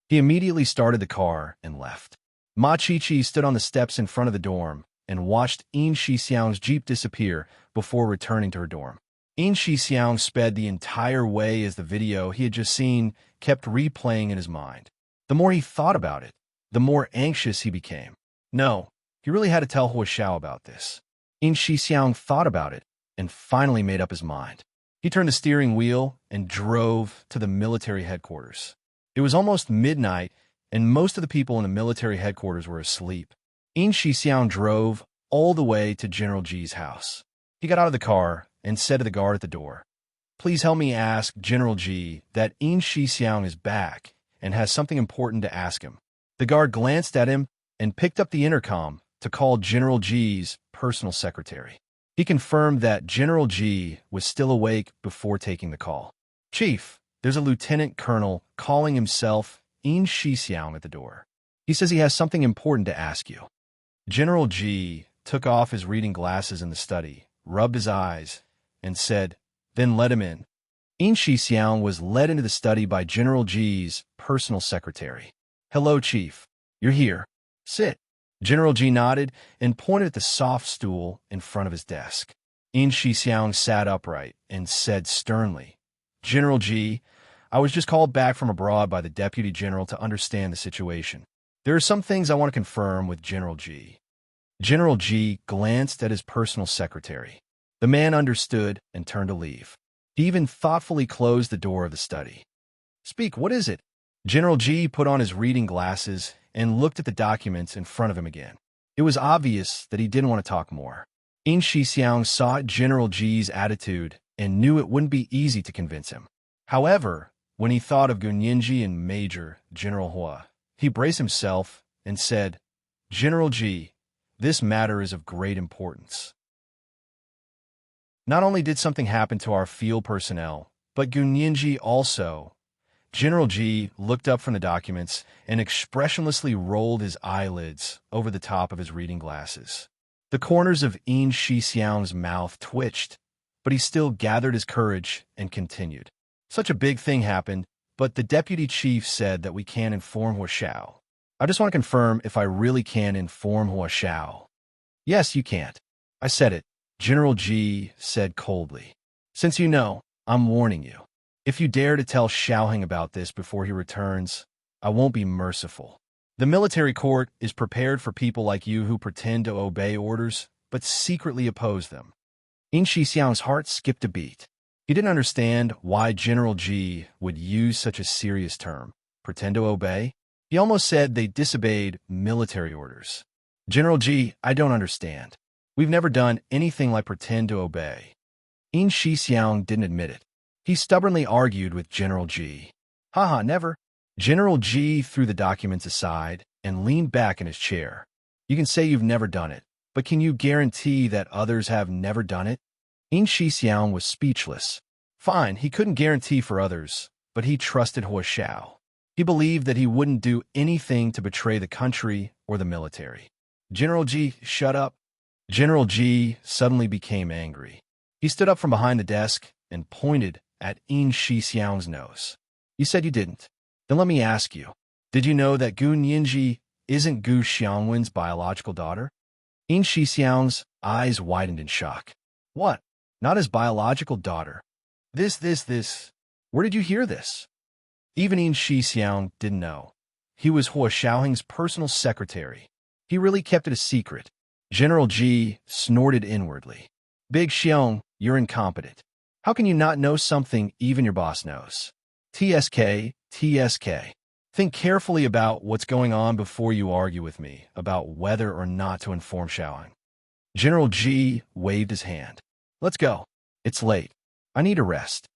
He immediately started the car and left. Ma Chi-Chi stood on the steps in front of the dorm and watched In Shixiang's jeep disappear before returning to her dorm. In Shixiang sped the entire way as the video he had just seen kept replaying in his mind. The more he thought about it, the more anxious he became. No, he really had to tell Hua Xiao about this. In Shixiang thought about it and finally made up his mind. He turned the steering wheel and drove to the military headquarters. It was almost midnight, and most of the people in the military headquarters were asleep. In Shixiang drove all the way to General Ji's house. He got out of the car and said to the guard at the door, "Please help me ask General Ji that In Shixiang is back and has something important to ask him." The guard glanced at him and picked up the intercom to call General Ji's personal secretary. He confirmed that General Ji was still awake before taking the call. "Chief, there's a lieutenant colonel calling himself In Shixiang at the door. He says he has something important to ask you." General Ji took off his reading glasses in the study, rubbed his eyes, and said, "Then let him in." In Shixiang was led into the study by General Ji's personal secretary. "Hello, Chief. You're here. Sit." General Ji nodded and pointed at the soft stool in front of his desk. In Shixiang sat upright and said sternly, "General Ji, I was just called back from abroad by the Deputy General to understand the situation. There are some things I want to confirm with General Ji." General Ji glanced at his personal secretary. The man understood and turned to leave. He even thoughtfully closed the door of the study. "Speak, what is it?" General Ji put on his reading glasses and looked at the documents in front of him again. It was obvious that he didn't want to talk more. In Shixiang saw General Ji's attitude and knew it wouldn't be easy to convince him. However, when he thought of Gunyinji and Major General Hua, he braced himself and said, "General Ji, this matter is of great importance. Not only did something happen to our field personnel, but Gunyinji also." General Ji looked up from the documents and expressionlessly rolled his eyelids over the top of his reading glasses. The corners of In Shixiang's mouth twitched, but he still gathered his courage and continued. "Such a big thing happened, but the deputy chief said that we can't inform Hua Xiao. I just want to confirm if I really can inform Hua Xiao." "Yes, you can't. I said it," General Ji said coldly. "Since you know, I'm warning you. If you dare to tell Xiaoheng about this before he returns, I won't be merciful. The military court is prepared for people like you who pretend to obey orders, but secretly oppose them." In Shixiang's heart skipped a beat. He didn't understand why General Ji would use such a serious term. Pretend to obey? He almost said they disobeyed military orders. "General Ji, I don't understand. We've never done anything like pretend to obey." In Shixiang didn't admit it. He stubbornly argued with General Ji. Haha, never. General G threw the documents aside and leaned back in his chair. You can say you've never done it, but can you guarantee that others have never done it? In Shixiang was speechless. Fine, he couldn't guarantee for others, but he trusted Hua Xiao. He believed that he wouldn't do anything to betray the country or the military. General G, shut up. General G suddenly became angry. He stood up from behind the desk and pointed at In Shixiang's nose. You said you didn't. Then let me ask you, did you know that Gu Nianji isn't Gu Xiangwen's biological daughter? In Shixiang's eyes widened in shock. What? Not his biological daughter? This. Where did you hear this? Even In Shixiang didn't know. He was Hua Xiaoheng's personal secretary. He really kept it a secret. General G snorted inwardly. Big Xiong, you're incompetent. How can you not know something even your boss knows? TSK. Think carefully about what's going on before you argue with me about whether or not to inform Xiaoheng. General G waved his hand. Let's go. It's late. I need a rest.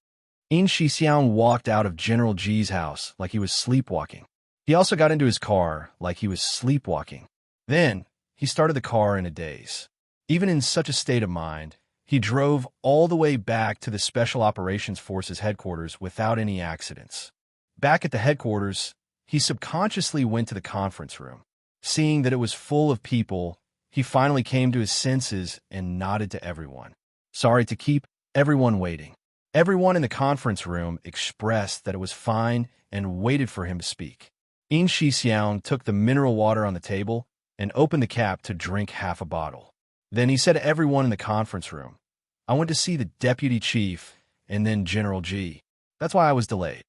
In Shixiang walked out of General G's house like he was sleepwalking. He also got into his car like he was sleepwalking. Then, he started the car in a daze. Even in such a state of mind, he drove all the way back to the Special Operations Forces headquarters without any accidents. Back at the headquarters, he subconsciously went to the conference room. Seeing that it was full of people, he finally came to his senses and nodded to everyone. Sorry to keep everyone waiting. Everyone in the conference room expressed that it was fine and waited for him to speak. In Shixiang took the mineral water on the table and opened the cap to drink half a bottle. Then he said to everyone in the conference room, I went to see the deputy chief and then General G. That's why I was delayed.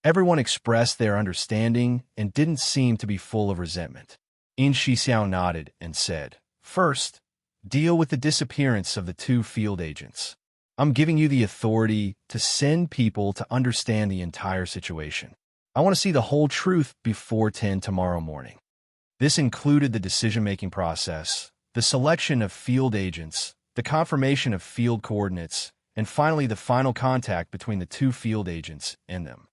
Everyone expressed their understanding and didn't seem to be full of resentment. In Shixiang nodded and said, First, deal with the disappearance of the 2 field agents. I'm giving you the authority to send people to understand the entire situation. I want to see the whole truth before 10 tomorrow morning. This included the decision-making process, the selection of field agents, the confirmation of field coordinates, and finally the final contact between the 2 field agents and them.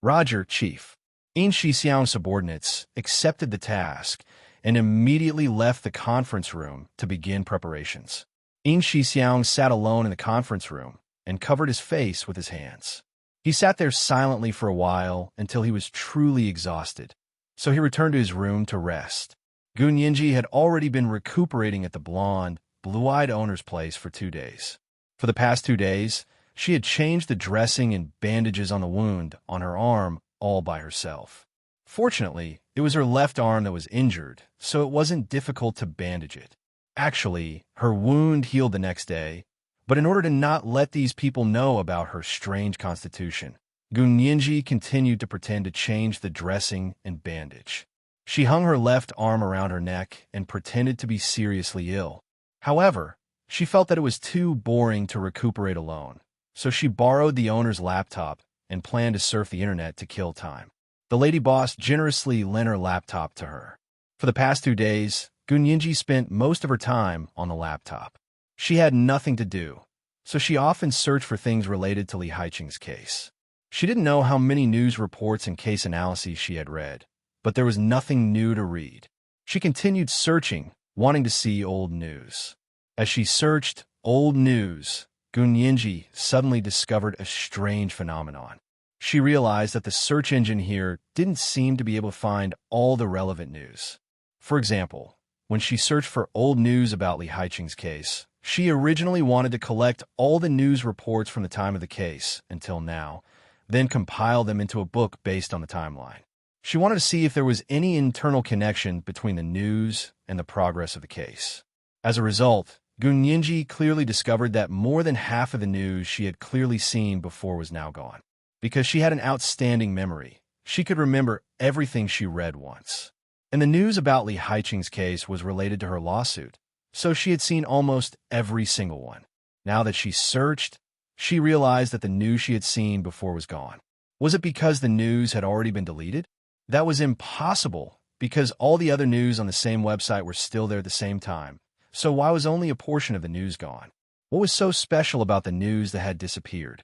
Roger, Chief. In Shixiang's subordinates accepted the task and immediately left the conference room to begin preparations. In Shixiang sat alone in the conference room and covered his face with his hands. He sat there silently for a while until he was truly exhausted, so he returned to his room to rest. Gu Nianji had already been recuperating at the blonde, blue-eyed owner's place for 2 days. For the past 2 days, she had changed the dressing and bandages on the wound on her arm all by herself. Fortunately, it was her left arm that was injured, so it wasn't difficult to bandage it. Actually, her wound healed the next day, but in order to not let these people know about her strange constitution, Gu Nianji continued to pretend to change the dressing and bandage. She hung her left arm around her neck and pretended to be seriously ill. However, she felt that it was too boring to recuperate alone, so she borrowed the owner's laptop and planned to surf the internet to kill time. The lady boss generously lent her laptop to her. For the past 2 days, Gu Nianji spent most of her time on the laptop. She had nothing to do, so she often searched for things related to Li Haiqing's case. She didn't know how many news reports and case analyses she had read, but there was nothing new to read. She continued searching, wanting to see old news. As she searched old news, Gu Nianji suddenly discovered a strange phenomenon. She realized that the search engine here didn't seem to be able to find all the relevant news. For example, when she searched for old news about Li Haiqing's case, she originally wanted to collect all the news reports from the time of the case until now, then compile them into a book based on the timeline. She wanted to see if there was any internal connection between the news and the progress of the case. As a result, Gu Nianji clearly discovered that more than half of the news she had clearly seen before was now gone. Because she had an outstanding memory, she could remember everything she read once. And the news about Li Haiqing's case was related to her lawsuit, so she had seen almost every single one. Now that she searched, she realized that the news she had seen before was gone. Was it because the news had already been deleted? That was impossible, because all the other news on the same website were still there at the same time. So why was only a portion of the news gone? What was so special about the news that had disappeared?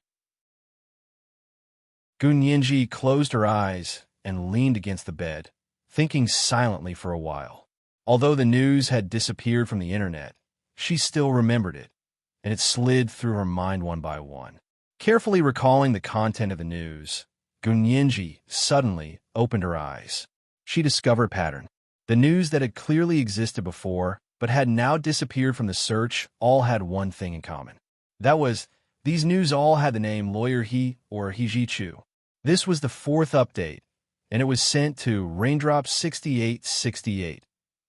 Gunyinji closed her eyes and leaned against the bed, thinking silently for a while. Although the news had disappeared from the internet, she still remembered it, and it slid through her mind one by one. Carefully recalling the content of the news, Gunyinji suddenly opened her eyes. She discovered a pattern. The news that had clearly existed before, but had now disappeared from the search, all had one thing in common. That was, these news all had the name Lawyer He or Hijichu. This was the fourth update, and it was sent to Raindrop 6868,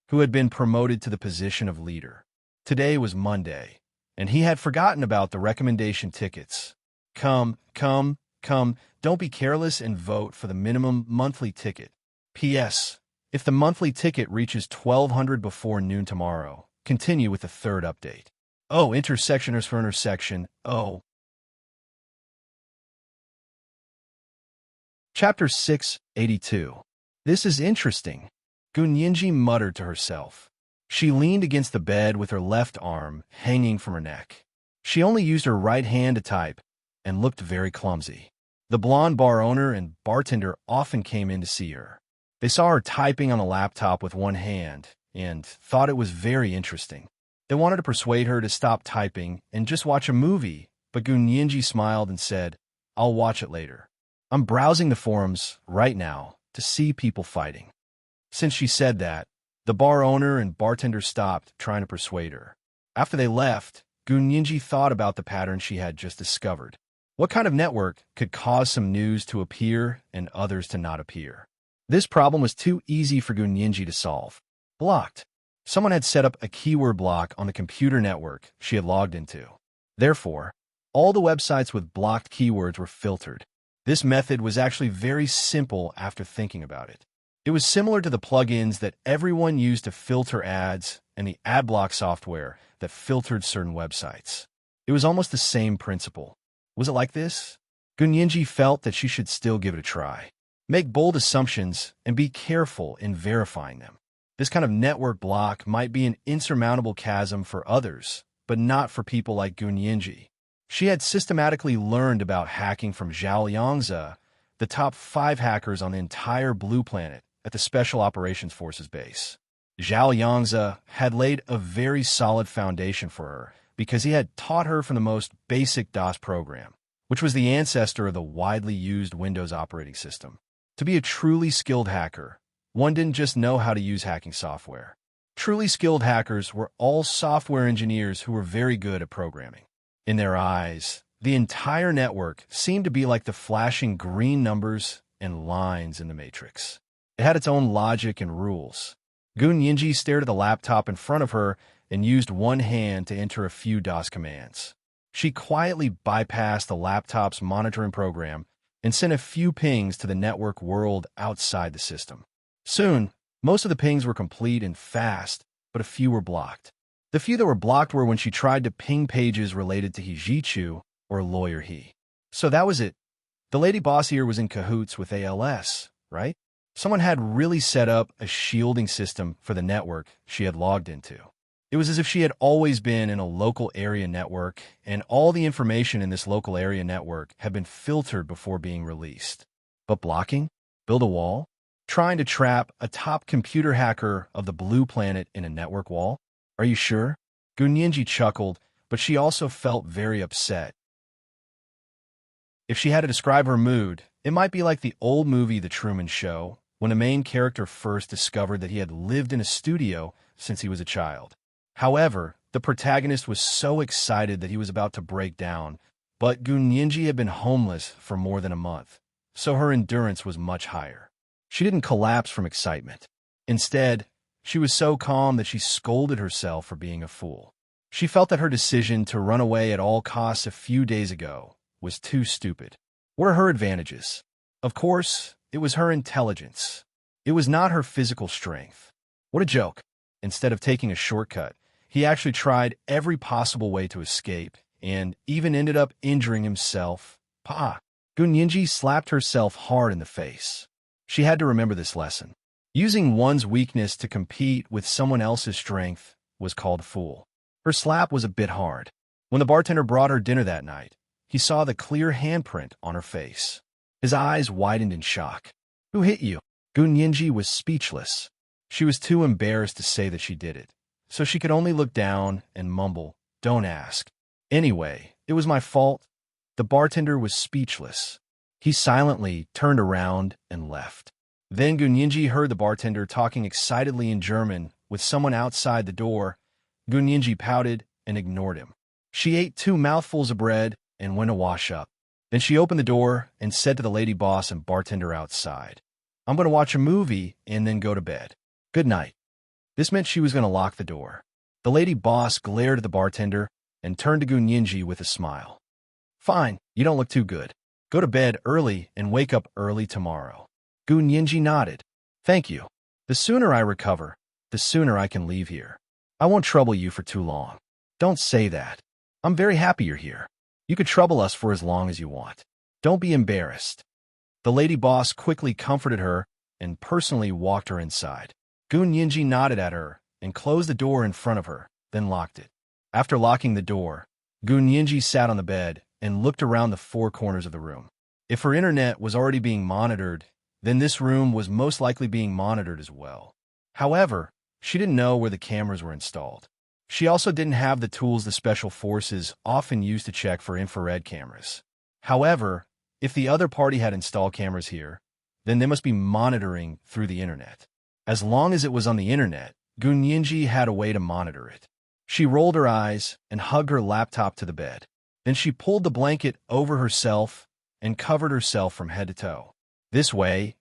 who had been promoted to the position of leader. Today was Monday, and he had forgotten about the recommendation tickets. Come, don't be careless and vote for the minimum monthly ticket. P.S. If the monthly ticket reaches 1,200 before noon tomorrow, continue with the third update. Oh, intersectioners for intersection. Oh. Chapter 682. This is interesting, Gunyinji muttered to herself. She leaned against the bed with her left arm hanging from her neck. She only used her right hand to type and looked very clumsy. The blonde bar owner and bartender often came in to see her. They saw her typing on a laptop with one hand and thought it was very interesting. They wanted to persuade her to stop typing and just watch a movie, but Gunyinji smiled and said, "I'll watch it later. I'm browsing the forums right now to see people fighting." Since she said that, the bar owner and bartender stopped trying to persuade her. After they left, Gunyinji thought about the pattern she had just discovered. What kind of network could cause some news to appear and others to not appear? This problem was too easy for Gunyinji to solve. Blocked. Someone had set up a keyword block on the computer network she had logged into. Therefore, all the websites with blocked keywords were filtered. This method was actually very simple after thinking about it. It was similar to the plugins that everyone used to filter ads and the adblock software that filtered certain websites. It was almost the same principle. Was it like this? Gunyinji felt that she should still give it a try. Make bold assumptions and be careful in verifying them. This kind of network block might be an insurmountable chasm for others, but not for people like Gunyinji. She had systematically learned about hacking from Zhao Yangzi, the top 5 hackers on the entire Blue Planet at the Special Operations Forces base. Zhao Yangzi had laid a very solid foundation for her because he had taught her from the most basic DOS program, which was the ancestor of the widely used Windows operating system. To be a truly skilled hacker, one didn't just know how to use hacking software. Truly skilled hackers were all software engineers who were very good at programming. In their eyes, the entire network seemed to be like the flashing green numbers and lines in the Matrix. It had its own logic and rules. Gunyinji stared at the laptop in front of her and used one hand to enter a few DOS commands. She quietly bypassed the laptop's monitoring program and sent a few pings to the network world outside the system. Soon, most of the pings were complete and fast, but a few were blocked. The few that were blocked were when she tried to ping pages related to Hijichu or Lawyer He. So that was it. The lady boss here was in cahoots with ALS, right? Someone had really set up a shielding system for the network she had logged into. It was as if she had always been in a local area network, and all the information in this local area network had been filtered before being released. But blocking? Build a wall? Trying to trap a top computer hacker of the Blue Planet in a network wall? Are you sure? Gunyinji chuckled, but she also felt very upset. If she had to describe her mood, it might be like the old movie The Truman Show, when the main character first discovered that he had lived in a studio since he was a child. However, the protagonist was so excited that he was about to break down, but Gunyinji had been homeless for more than a month, so her endurance was much higher. She didn't collapse from excitement. Instead, she was so calm that she scolded herself for being a fool. She felt that her decision to run away at all costs a few days ago was too stupid. What are her advantages? Of course, it was her intelligence. It was not her physical strength. What a joke. Instead of taking a shortcut, he actually tried every possible way to escape, and even ended up injuring himself. Pa! Gunyinji slapped herself hard in the face. She had to remember this lesson. Using one's weakness to compete with someone else's strength was called fool. Her slap was a bit hard. When the bartender brought her dinner that night, he saw the clear handprint on her face. His eyes widened in shock. Who hit you? Gunyinji was speechless. She was too embarrassed to say that she did it, so she could only look down and mumble, "Don't ask." Anyway, it was my fault. The bartender was speechless. He silently turned around and left. Then Gunyinji heard the bartender talking excitedly in German with someone outside the door. Gunyinji pouted and ignored him. She ate 2 mouthfuls of bread and went to wash up. Then she opened the door and said to the lady boss and bartender outside, "I'm going to watch a movie and then go to bed. Good night." This meant she was going to lock the door. The lady boss glared at the bartender and turned to Gunyinji with a smile. "Fine, you don't look too good. Go to bed early and wake up early tomorrow." Gunyinji nodded. "Thank you. The sooner I recover, the sooner I can leave here. I won't trouble you for too long." "Don't say that. I'm very happy you're here. You could trouble us for as long as you want. Don't be embarrassed." The lady boss quickly comforted her and personally walked her inside. Gunyinji nodded at her and closed the door in front of her, then locked it. After locking the door, Gunyinji sat on the bed and looked around the 4 corners of the room. If her internet was already being monitored, then this room was most likely being monitored as well. However, she didn't know where the cameras were installed. She also didn't have the tools the special forces often use to check for infrared cameras. However, if the other party had installed cameras here, then they must be monitoring through the internet. As long as it was on the internet, Gunyinji had a way to monitor it. She rolled her eyes and hugged her laptop to the bed. Then she pulled the blanket over herself and covered herself from head to toe. This way,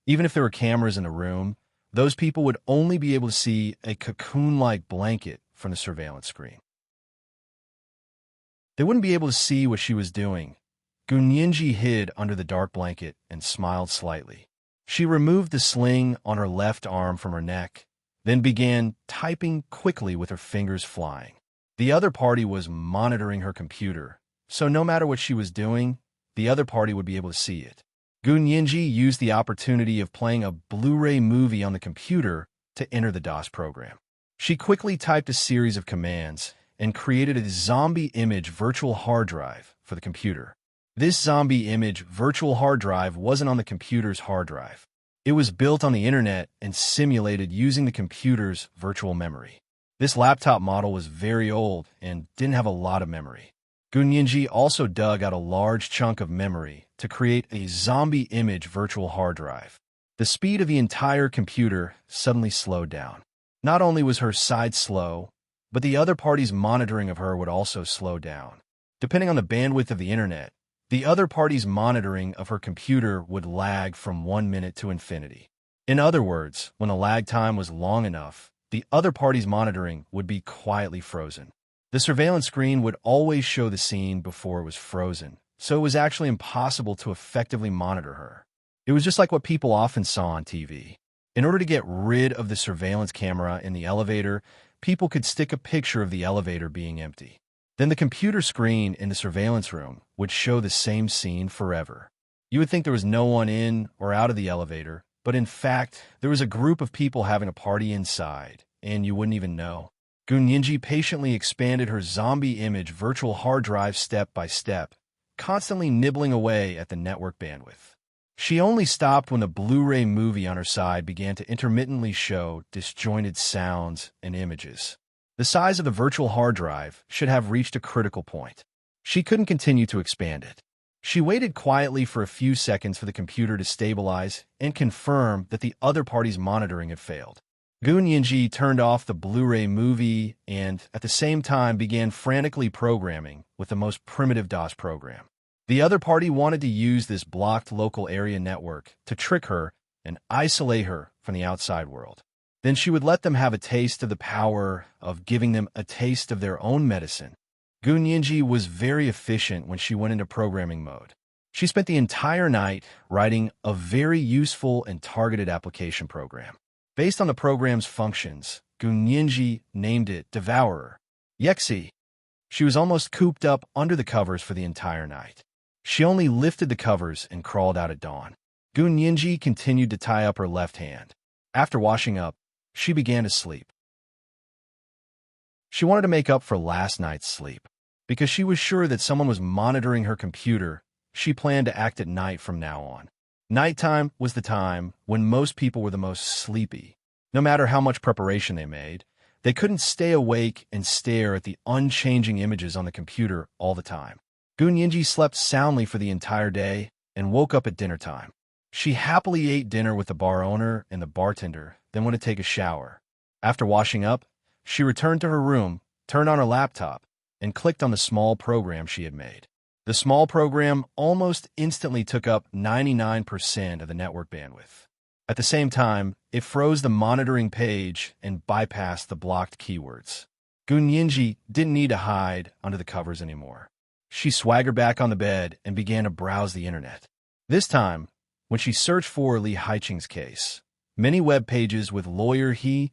even if there were cameras in the room, those people would only be able to see a cocoon-like blanket from the surveillance screen. They wouldn't be able to see what she was doing. Gunyinji hid under the dark blanket and smiled slightly. She removed the sling on her left arm from her neck, then began typing quickly with her fingers flying. The other party was monitoring her computer, so no matter what she was doing, the other party would be able to see it. Gunyinji used the opportunity of playing a Blu-ray movie on the computer to enter the DOS program. She quickly typed a series of commands and created a zombie image virtual hard drive for the computer. This zombie image virtual hard drive wasn't on the computer's hard drive. It was built on the internet and simulated using the computer's virtual memory. This laptop model was very old and didn't have a lot of memory. Gunyinji also dug out a large chunk of memory to create a zombie image virtual hard drive. The speed of the entire computer suddenly slowed down. Not only was her side slow, but the other party's monitoring of her would also slow down. Depending on the bandwidth of the internet, the other party's monitoring of her computer would lag from 1 minute to infinity. In other words, when the lag time was long enough, the other party's monitoring would be quietly frozen. The surveillance screen would always show the scene before it was frozen, so it was actually impossible to effectively monitor her. It was just like what people often saw on TV. In order to get rid of the surveillance camera in the elevator, people could stick a picture of the elevator being empty. Then the computer screen in the surveillance room would show the same scene forever. You would think there was no one in or out of the elevator, but in fact, there was a group of people having a party inside, and you wouldn't even know. Gunyinji patiently expanded her zombie image virtual hard drive step by step, constantly nibbling away at the network bandwidth. She only stopped when the Blu-ray movie on her side began to intermittently show disjointed sounds and images. The size of the virtual hard drive should have reached a critical point. She couldn't continue to expand it. She waited quietly for a few seconds for the computer to stabilize and confirm that the other party's monitoring had failed. Gunyinji turned off the Blu-ray movie and, at the same time, began frantically programming with the most primitive DOS program. The other party wanted to use this blocked local area network to trick her and isolate her from the outside world. Then she would let them have a taste of the power of giving them a taste of their own medicine. Gunyinji was very efficient when she went into programming mode. She spent the entire night writing a very useful and targeted application program. Based on the program's functions, Gunyinji named it Devourer. Yexi. She was almost cooped up under the covers for the entire night. She only lifted the covers and crawled out at dawn. Gunyinji continued to tie up her left hand. After washing up, she began to sleep. She wanted to make up for last night's sleep, because she was sure that someone was monitoring her computer she planned to act at night from now on. Nighttime was the time when most people were the most sleepy. No matter how much preparation they made, they couldn't stay awake and stare at the unchanging images on the computer all the time. Gun Yinji slept soundly for the entire day and woke up at dinner time. She happily ate dinner with the bar owner and the bartender, then went to take a shower. After washing up, she returned to her room, turned on her laptop, and clicked on the small program she had made. The small program almost instantly took up 99% of the network bandwidth. At the same time, it froze the monitoring page and bypassed the blocked keywords. Gun Yinji didn't need to hide under the covers anymore. She swaggered back on the bed and began to browse the internet. This time, when she searched for Li Haiqing's case, many web pages with lawyer He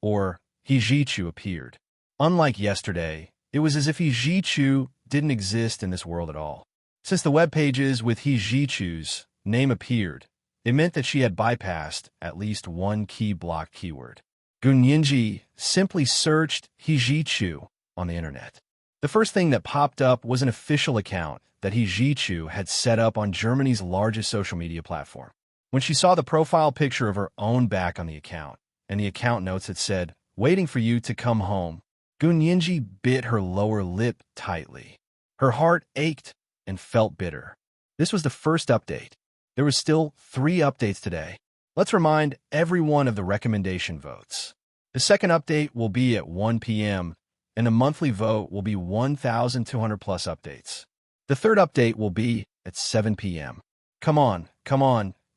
or He Jichu appeared. Unlike yesterday, it was as if He Jichu didn't exist in this world at all. Since the web pages with He Jichu's name appeared, it meant that she had bypassed at least one key block keyword. Gun Yinji simply searched He Jichu on the internet. The first thing that popped up was an official account that He Jichu had set up on Germany's largest social media platform. When she saw the profile picture of her own back on the account, and the account notes that said, "Waiting for you to come home," Gun Yinji bit her lower lip tightly. Her heart ached and felt bitter. This was the first update. There was still 3 updates today. Let's remind everyone of the recommendation votes. The second update will be at 1 p.m., and the monthly vote will be 1,200 plus updates. The third update will be at 7 p.m. Come on,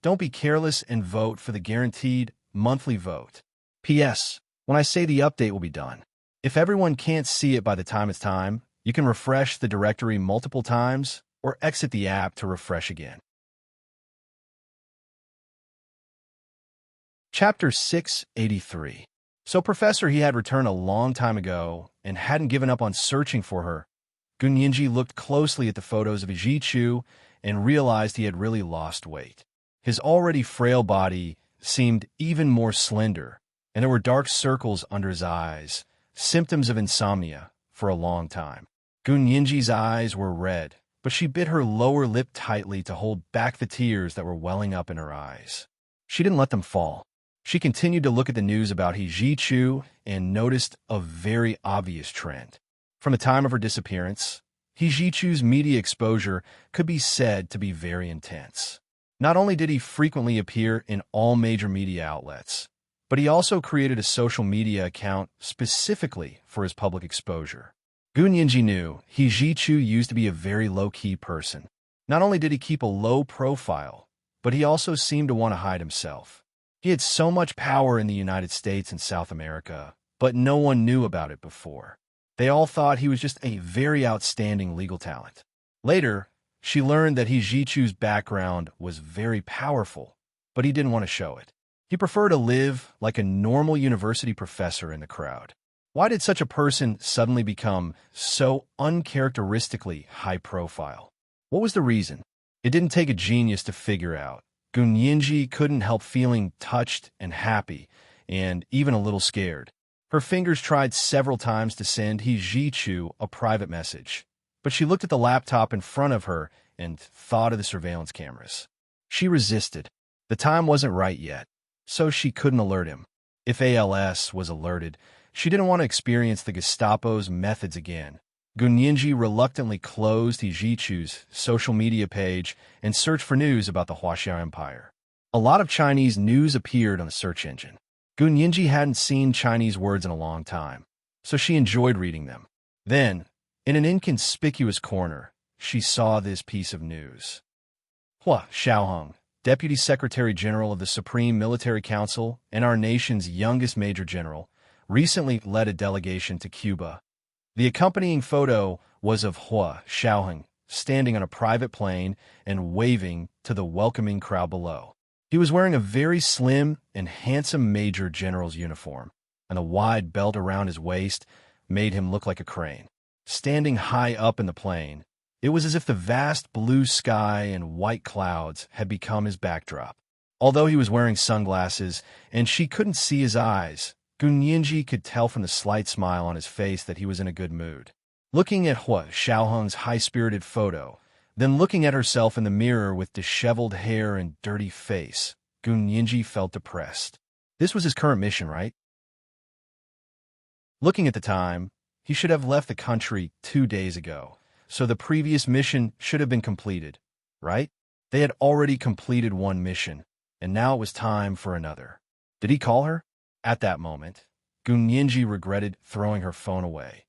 don't be careless and vote for the guaranteed monthly vote. P.S. When I say the update will be done, if everyone can't see it by the time it's time, you can refresh the directory multiple times or exit the app to refresh again. Chapter 683. So Professor He had returned a long time ago and hadn't given up on searching for her. Gun Yinji looked closely at the photos of He Jichu and realized he had really lost weight. His already frail body seemed even more slender, and there were dark circles under his eyes, symptoms of insomnia for a long time. Gun Yinji's eyes were red, but she bit her lower lip tightly to hold back the tears that were welling up in her eyes. She didn't let them fall. She continued to look at the news about He Jichu and noticed a very obvious trend. From the time of her disappearance, He Jichu's media exposure could be said to be very intense. Not only did he frequently appear in all major media outlets, but he also created a social media account specifically for his public exposure. Gun Yinji knew He Jichu used to be a very low-key person. Not only did he keep a low profile, but he also seemed to want to hide himself. He had so much power in the United States and South America, but no one knew about it before. They all thought he was just a very outstanding legal talent. Later, she learned that He Jichu's background was very powerful, but he didn't want to show it. He preferred to live like a normal university professor in the crowd. Why did such a person suddenly become so uncharacteristically high profile? What was the reason? It didn't take a genius to figure out. Gun Yinji couldn't help feeling touched and happy, and even a little scared. Her fingers tried several times to send He Jichu a private message, but she looked at the laptop in front of her and thought of the surveillance cameras. She resisted. The time wasn't right yet, so she couldn't alert him. If ALS was alerted, she didn't want to experience the Gestapo's methods again. Gun Yinji reluctantly closed He Jichu's social media page and searched for news about the Huaxia Empire. A lot of Chinese news appeared on the search engine. Gun Yinji hadn't seen Chinese words in a long time, so she enjoyed reading them. Then, in an inconspicuous corner, she saw this piece of news. Hua Xiaoheng, Deputy Secretary General of the Supreme Military Council and our nation's youngest Major General, recently led a delegation to Cuba. The accompanying photo was of Hua Xiaoheng standing on a private plane and waving to the welcoming crowd below. He was wearing a very slim and handsome Major General's uniform, and the wide belt around his waist made him look like a crane. Standing high up in the plane, it was as if the vast blue sky and white clouds had become his backdrop. Although he was wearing sunglasses and she couldn't see his eyes, Gun Yinji could tell from the slight smile on his face that he was in a good mood. Looking at Hua Xiaoheng's high-spirited photo, Then looking at herself in the mirror with disheveled hair and dirty face, Gun Yinji felt depressed. This was his current mission, right? Looking at the time, he should have left the country 2 days ago, so the previous mission should have been completed, right? They had already completed one mission, and now it was time for another. Did he call her? At that moment, Gun Yinji regretted throwing her phone away.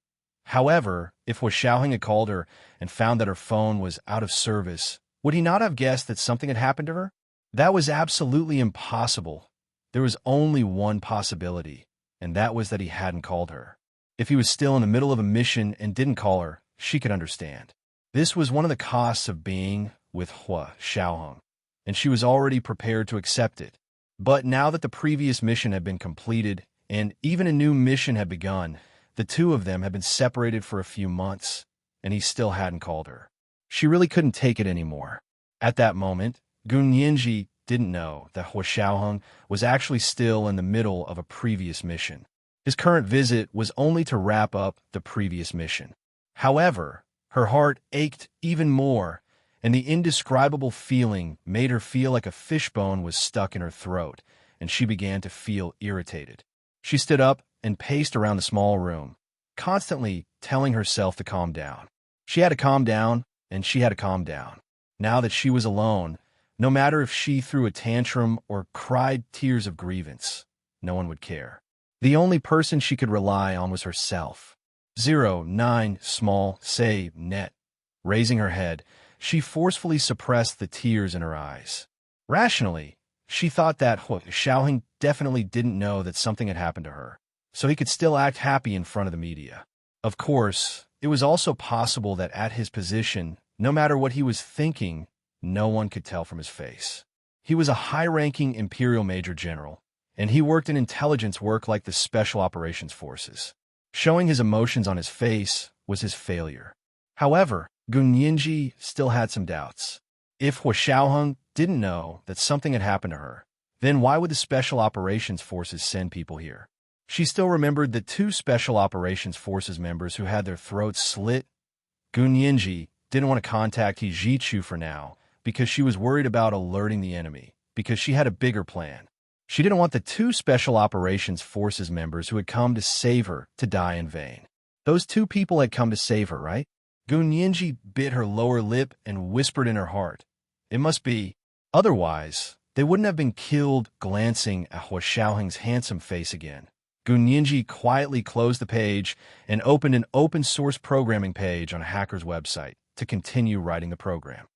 However, if Hua Xiaoheng had called her and found that her phone was out of service, would he not have guessed that something had happened to her? That was absolutely impossible. There was only one possibility, and that was that he hadn't called her. If he was still in the middle of a mission and didn't call her, she could understand. This was one of the costs of being with Hua Xiaoheng, and she was already prepared to accept it. But now that the previous mission had been completed, and even a new mission had begun, the two of them had been separated for a few months, and he still hadn't called her. She really couldn't take it anymore. At that moment, Gun Yinji didn't know that Hua Xiaoheng was actually still in the middle of a previous mission. His current visit was only to wrap up the previous mission. However, her heart ached even more, and the indescribable feeling made her feel like a fishbone was stuck in her throat, and she began to feel irritated. She stood up and paced around the small room, constantly telling herself to calm down. She had to calm down, and she had to calm down. Now that she was alone, no matter if she threw a tantrum or cried tears of grievance, no one would care. The only person she could rely on was herself. 09 small say net. Raising her head, she forcefully suppressed the tears in her eyes. Rationally, she thought that Hua Xiaoheng definitely didn't know that something had happened to her, so he could still act happy in front of the media. Of course, it was also possible that at his position, no matter what he was thinking, no one could tell from his face. He was a high-ranking Imperial Major General, and he worked in intelligence work like the Special Operations Forces. Showing his emotions on his face was his failure. However, Gun Yinji still had some doubts. If Hua Xiaoheng didn't know that something had happened to her, then why would the Special Operations Forces send people here? She still remembered the 2 Special Operations Forces members who had their throats slit. Gun Yinji didn't want to contact He Zichu for now because she was worried about alerting the enemy, because she had a bigger plan. She didn't want the 2 Special Operations Forces members who had come to save her to die in vain. Those 2 people had come to save her, right? Gun Yinji bit her lower lip and whispered in her heart, "It must be. Otherwise, they wouldn't have been killed." Glancing at Hua Xiaoheng's handsome face again, Gun Yinji quietly closed the page and opened an open-source programming page on a hacker's website to continue writing the program.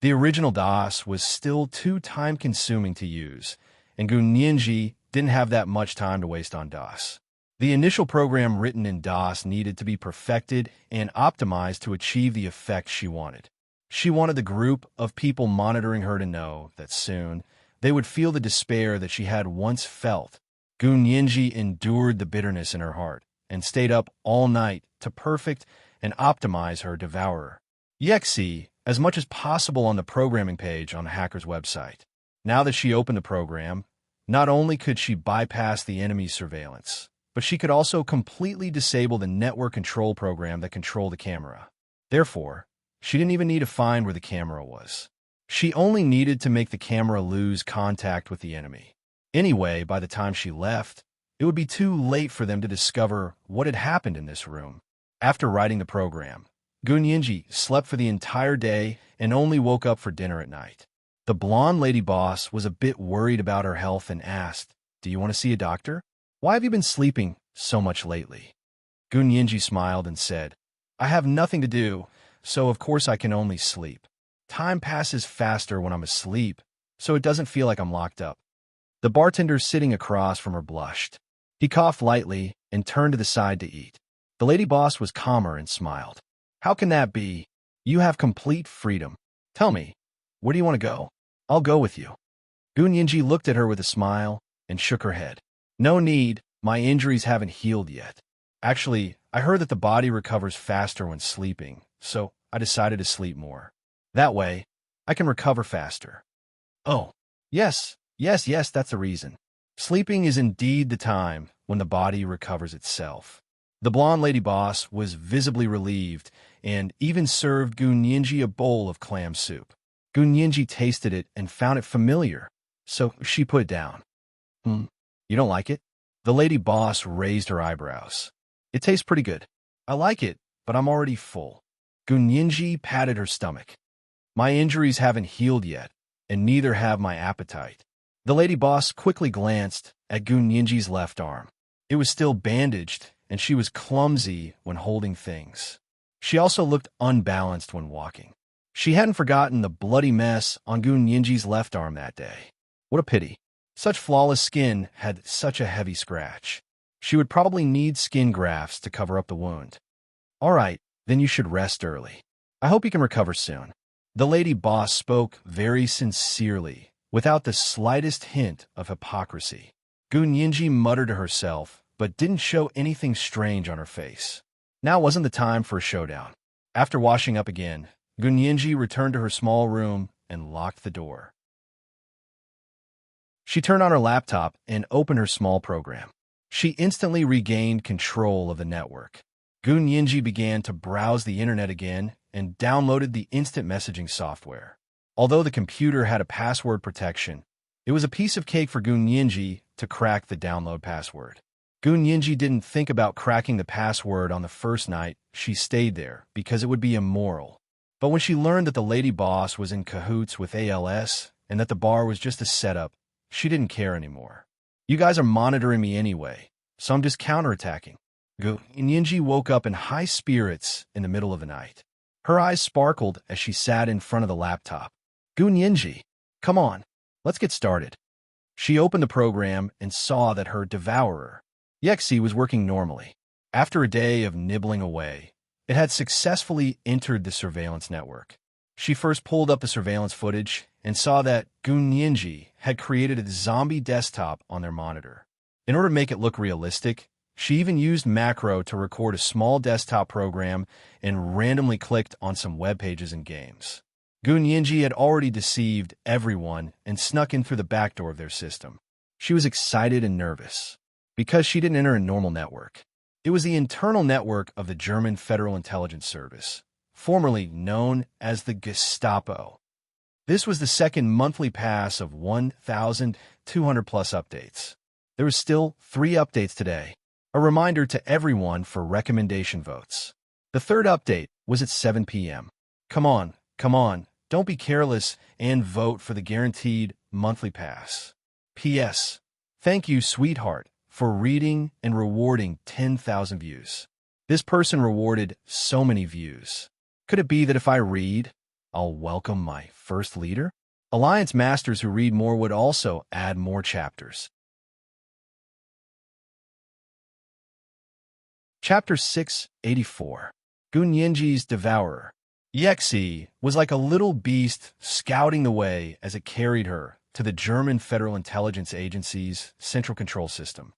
The original DOS was still too time-consuming to use, and Gun Yinji didn't have that much time to waste on DOS. The initial program written in DOS needed to be perfected and optimized to achieve the effect she wanted. She wanted the group of people monitoring her to know that soon they would feel the despair that she had once felt. Gun Yinji endured the bitterness in her heart and stayed up all night to perfect and optimize her devourer. Yexi, as much as possible on the programming page on the hacker's website. Now that she opened the program, not only could she bypass the enemy's surveillance, but she could also completely disable the network control program that controlled the camera. Therefore, she didn't even need to find where the camera was. She only needed to make the camera lose contact with the enemy. Anyway, by the time she left, it would be too late for them to discover what had happened in this room. After writing the program, Gun Yinji slept for the entire day and only woke up for dinner at night. The blonde lady boss was a bit worried about her health and asked, "Do you want to see a doctor? Why have you been sleeping so much lately?" Gun Yinji smiled and said, "I have nothing to do, so of course I can only sleep. Time passes faster when I'm asleep, so it doesn't feel like I'm locked up." The bartender sitting across from her blushed. He coughed lightly and turned to the side to eat. The lady boss was calmer and smiled. "How can that be? You have complete freedom. Tell me, where do you want to go? I'll go with you." Gun Yinji looked at her with a smile and shook her head. "No need, my injuries haven't healed yet. Actually, I heard that the body recovers faster when sleeping, so I decided to sleep more. That way, I can recover faster." "Oh, yes, that's the reason. Sleeping is indeed the time when the body recovers itself. The blonde lady boss was visibly relieved and even served Gun Yinji a bowl of clam soup. Gun Yinji tasted it and found it familiar, so she put it down. You don't like it? The lady boss raised her eyebrows. It tastes pretty good. I like it, but I'm already full. Gun Yinji patted her stomach. My injuries haven't healed yet, and neither have my appetite. The lady boss quickly glanced at Gun Yinji's left arm. It was still bandaged, and she was clumsy when holding things. She also looked unbalanced when walking. She hadn't forgotten the bloody mess on Gun Yinji's left arm that day. What a pity. Such flawless skin had such a heavy scratch. She would probably need skin grafts to cover up the wound. All right, then you should rest early. I hope you can recover soon. The lady boss spoke very sincerely, without the slightest hint of hypocrisy. Gun Yinji muttered to herself, but didn't show anything strange on her face. Now wasn't the time for a showdown. After washing up again, Gun Yinji returned to her small room and locked the door. She turned on her laptop and opened her small program. She instantly regained control of the network. Gun Yinji began to browse the internet again and downloaded the instant messaging software. Although the computer had a password protection, it was a piece of cake for Gun Yinji to crack the download password. Gun Yinji didn't think about cracking the password on the first night she stayed there because it would be immoral. But when she learned that the lady boss was in cahoots with ALS and that the bar was just a setup, she didn't care anymore. You guys are monitoring me anyway, so I'm just counterattacking. Gun Yinji woke up in high spirits in the middle of the night. Her eyes sparkled as she sat in front of the laptop. Gun Yinji, come on, let's get started. She opened the program and saw that her devourer, Yexi, was working normally. After a day of nibbling away, it had successfully entered the surveillance network. She first pulled up the surveillance footage and saw that Gun Yinji had created a zombie desktop on their monitor. In order to make it look realistic, she even used macro to record a small desktop program and randomly clicked on some web pages and games. Gun Yinji had already deceived everyone and snuck in through the back door of their system. She was excited and nervous because she didn't enter a normal network. It was the internal network of the German Federal Intelligence Service, formerly known as the Gestapo. This was the second monthly pass of 1,200 plus updates. There was still 3 updates today, a reminder to everyone for recommendation votes. The third update was at 7 p.m. Come on, don't be careless and vote for the guaranteed monthly pass. P.S. Thank you, sweetheart, for reading and rewarding 10,000 views. This person rewarded so many views. Could it be that if I read, I'll welcome my first leader? Alliance masters who read more would also add more chapters. Chapter 684. Gun Yinji's Devourer. Yexi was like a little beast scouting the way as it carried her to the German Federal Intelligence Agency's central control system.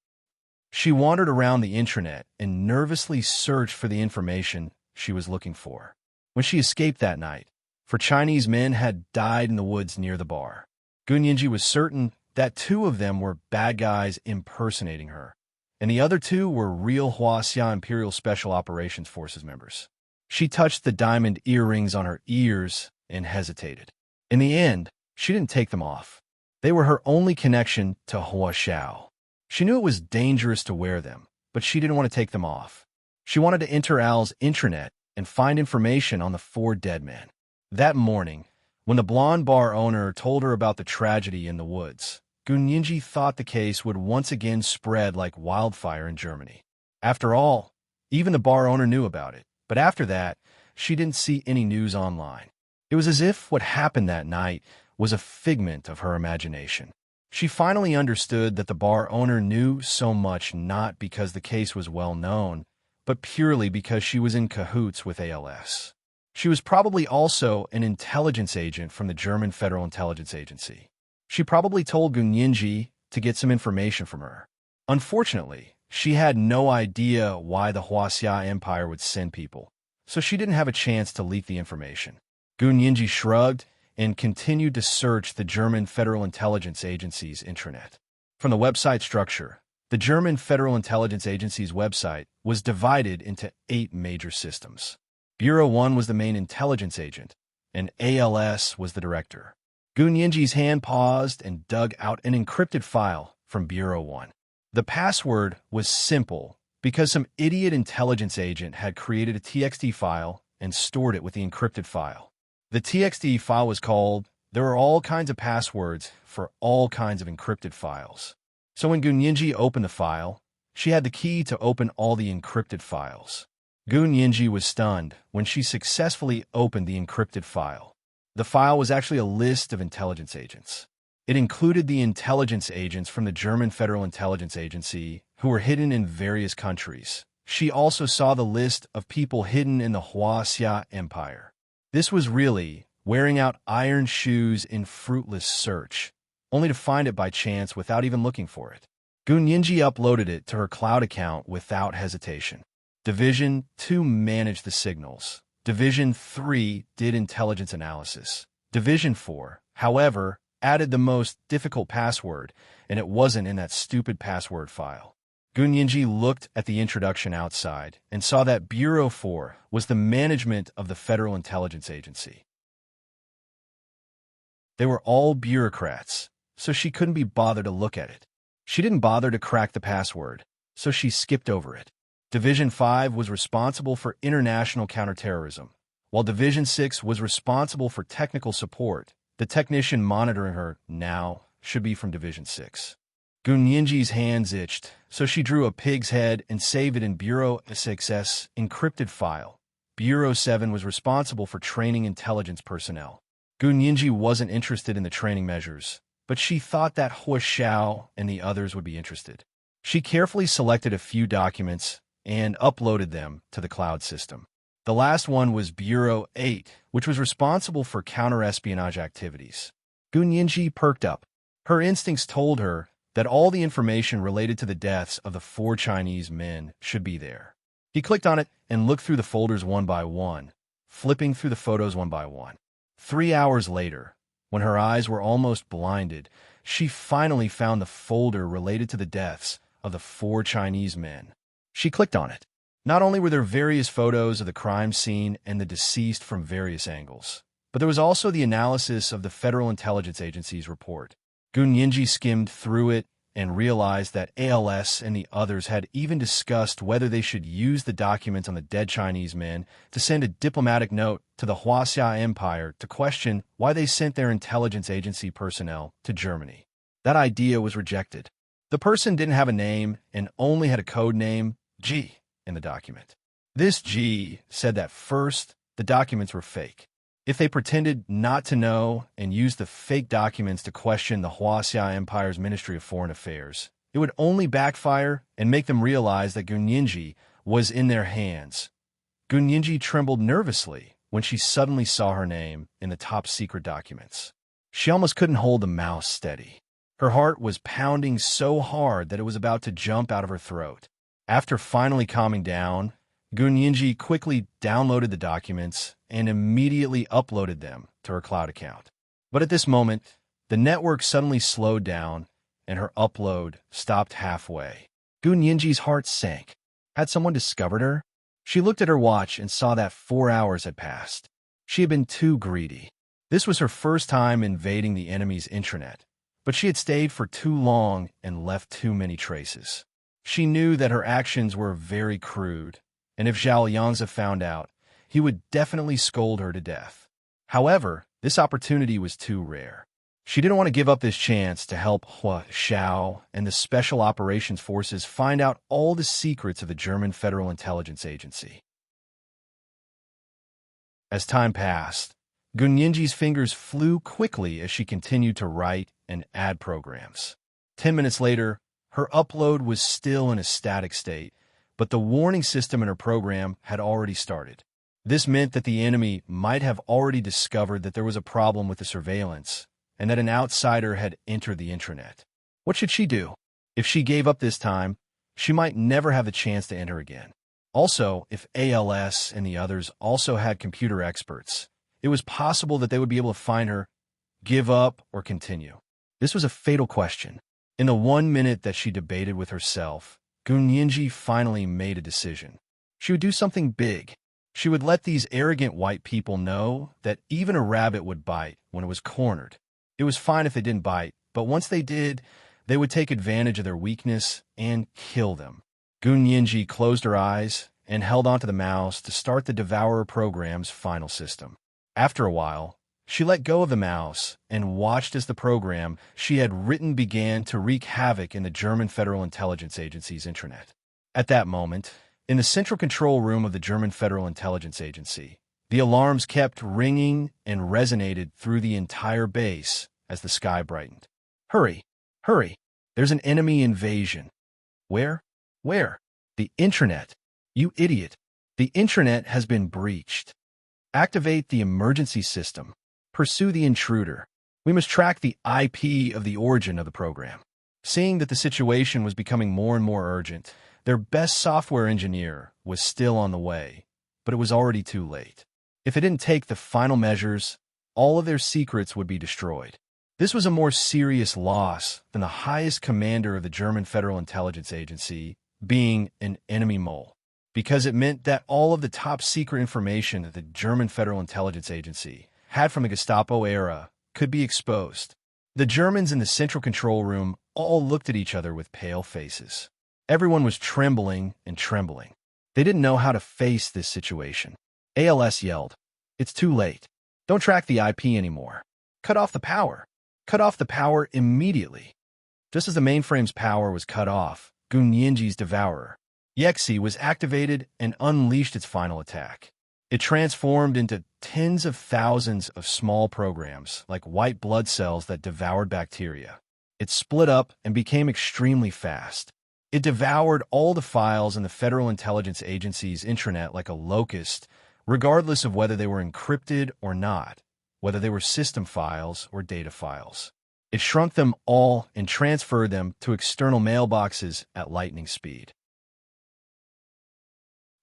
She wandered around the intranet and nervously searched for the information she was looking for. When she escaped that night, 4 Chinese men had died in the woods near the bar. Gun Yinji was certain that 2 of them were bad guys impersonating her, and the other 2 were real Huaxia Imperial Special Operations Forces members. She touched the diamond earrings on her ears and hesitated. In the end, she didn't take them off. They were her only connection to Huaxiao. She knew it was dangerous to wear them, but she didn't want to take them off. She wanted to enter Al's intranet and find information on the 4 dead men. That morning, when the blonde bar owner told her about the tragedy in the woods, Gun Yinji thought the case would once again spread like wildfire in Germany. After all, even the bar owner knew about it, but after that, she didn't see any news online. It was as if what happened that night was a figment of her imagination. She finally understood that the bar owner knew so much not because the case was well known, but purely because she was in cahoots with ALS. She was probably also an intelligence agent from the German Federal Intelligence Agency. She probably told Gun Yinji to get some information from her. Unfortunately, she had no idea why the Huaxia Empire would send people, so she didn't have a chance to leak the information. Gun Yinji shrugged and continued to search the German Federal Intelligence Agency's intranet. From the website structure, The German Federal Intelligence Agency's website was divided into 8 major systems. Bureau 1 was the main intelligence agent, and ALS was the director. Gun Yinji's hand paused and dug out an encrypted file from Bureau 1. The password was simple because some idiot intelligence agent had created a TXT file and stored it with the encrypted file. The TXT file was called "There are all kinds of passwords for all kinds of encrypted files." So when Gun Yinji opened the file, she had the key to open all the encrypted files. Gun Yinji was stunned when she successfully opened the encrypted file. The file was actually a list of intelligence agents. It included the intelligence agents from the German Federal Intelligence Agency who were hidden in various countries. She also saw the list of people hidden in the Huaxia Empire. This was really wearing out iron shoes in fruitless search, only to find it by chance without even looking for it. Gun Yinji uploaded it to her cloud account without hesitation. Division 2 managed the signals. Division 3 did intelligence analysis. Division 4, however, added the most difficult password, and it wasn't in that stupid password file. Gun Yinji looked at the introduction outside and saw that Bureau 4 was the management of the Federal Intelligence Agency. They were all bureaucrats, so she couldn't be bothered to look at it. She didn't bother to crack the password, so she skipped over it. Division 5 was responsible for international counterterrorism, while Division 6 was responsible for technical support. The technician monitoring her now should be from Division 6. Gun Yinji's hands itched, so she drew a pig's head and saved it in Bureau 6's encrypted file. Bureau 7 was responsible for training intelligence personnel. Gun Yinji wasn't interested in the training measures, but she thought that Hua Xiao and the others would be interested. She carefully selected a few documents and uploaded them to the cloud system. The last one was Bureau 8, which was responsible for counter-espionage activities. Gun Yinji perked up. Her instincts told her that all the information related to the deaths of the 4 Chinese men should be there. He clicked on it and looked through the folders one by one, flipping through the photos one by one. 3 hours later, when her eyes were almost blinded, she finally found the folder related to the deaths of the 4 Chinese men. She clicked on it. Not only were there various photos of the crime scene and the deceased from various angles, but there was also the analysis of the Federal Intelligence Agency's report. Gun Yinji skimmed through it and realized that ALS and the others had even discussed whether they should use the documents on the dead Chinese men to send a diplomatic note to the Huaxia Empire to question why they sent their intelligence agency personnel to Germany. That idea was rejected. The person didn't have a name and only had a code name, G, in the document. This G said that first, the documents were fake. If they pretended not to know and used the fake documents to question the Huaxia Empire's Ministry of Foreign Affairs, it would only backfire and make them realize that Gun Yinji was in their hands. Gun Yinji trembled nervously when she suddenly saw her name in the top-secret documents. She almost couldn't hold the mouse steady. Her heart was pounding so hard that it was about to jump out of her throat. After finally calming down, Gun Yinji quickly downloaded the documents and immediately uploaded them to her cloud account. But at this moment, the network suddenly slowed down and her upload stopped halfway. Gun Yinji's heart sank. Had someone discovered her? She looked at her watch and saw that 4 hours had passed. She had been too greedy. This was her first time invading the enemy's intranet, but she had stayed for too long and left too many traces. She knew that her actions were very crude, and if Zhao Liangzi found out, he would definitely scold her to death. However, this opportunity was too rare. She didn't want to give up this chance to help Hua Xiao and the Special Operations Forces find out all the secrets of the German Federal Intelligence Agency. As time passed, Gun Yinji's fingers flew quickly as she continued to write and add programs. 10 minutes later, her upload was still in a static state, but the warning system in her program had already started. This meant that the enemy might have already discovered that there was a problem with the surveillance and that an outsider had entered the intranet. What should she do? If she gave up this time, she might never have the chance to enter again. Also, if ALS and the others also had computer experts, it was possible that they would be able to find her, give up, or continue. This was a fatal question. In the 1 minute that she debated with herself, Gunyinji finally made a decision. She would do something big. She would let these arrogant white people know that even a rabbit would bite when it was cornered. It was fine if they didn't bite, but once they did, they would take advantage of their weakness and kill them. Gunyinji closed her eyes and held onto the mouse to start the Devourer program's final system. After a while, she let go of the mouse and watched as the program she had written began to wreak havoc in the German Federal Intelligence Agency's intranet. At that moment, in the central control room of the German Federal Intelligence Agency, the alarms kept ringing and resonated through the entire base as the sky brightened. Hurry! Hurry! There's an enemy invasion. Where? Where? The intranet. You idiot! The intranet has been breached. Activate the emergency system. Pursue the intruder. We must track the IP of the origin of the program. Seeing that the situation was becoming more and more urgent, their best software engineer was still on the way, but it was already too late. If they didn't take the final measures, all of their secrets would be destroyed. This was a more serious loss than the highest commander of the German Federal Intelligence Agency being an enemy mole, because it meant that all of the top secret information that the German Federal Intelligence Agency had from the Gestapo era could be exposed. The Germans in the central control room all looked at each other with pale faces. Everyone was trembling and trembling. They didn't know how to face this situation. ALS yelled, "It's too late. Don't track the IP anymore. Cut off the power. Cut off the power immediately." Just as the mainframe's power was cut off, Gunyinji's Devourer, Yexi, was activated and unleashed its final attack. It transformed into tens of thousands of small programs like white blood cells that devoured bacteria. It split up and became extremely fast. It devoured all the files in the Federal Intelligence Agency's intranet like a locust, regardless of whether they were encrypted or not, whether they were system files or data files. It shrunk them all and transferred them to external mailboxes at lightning speed.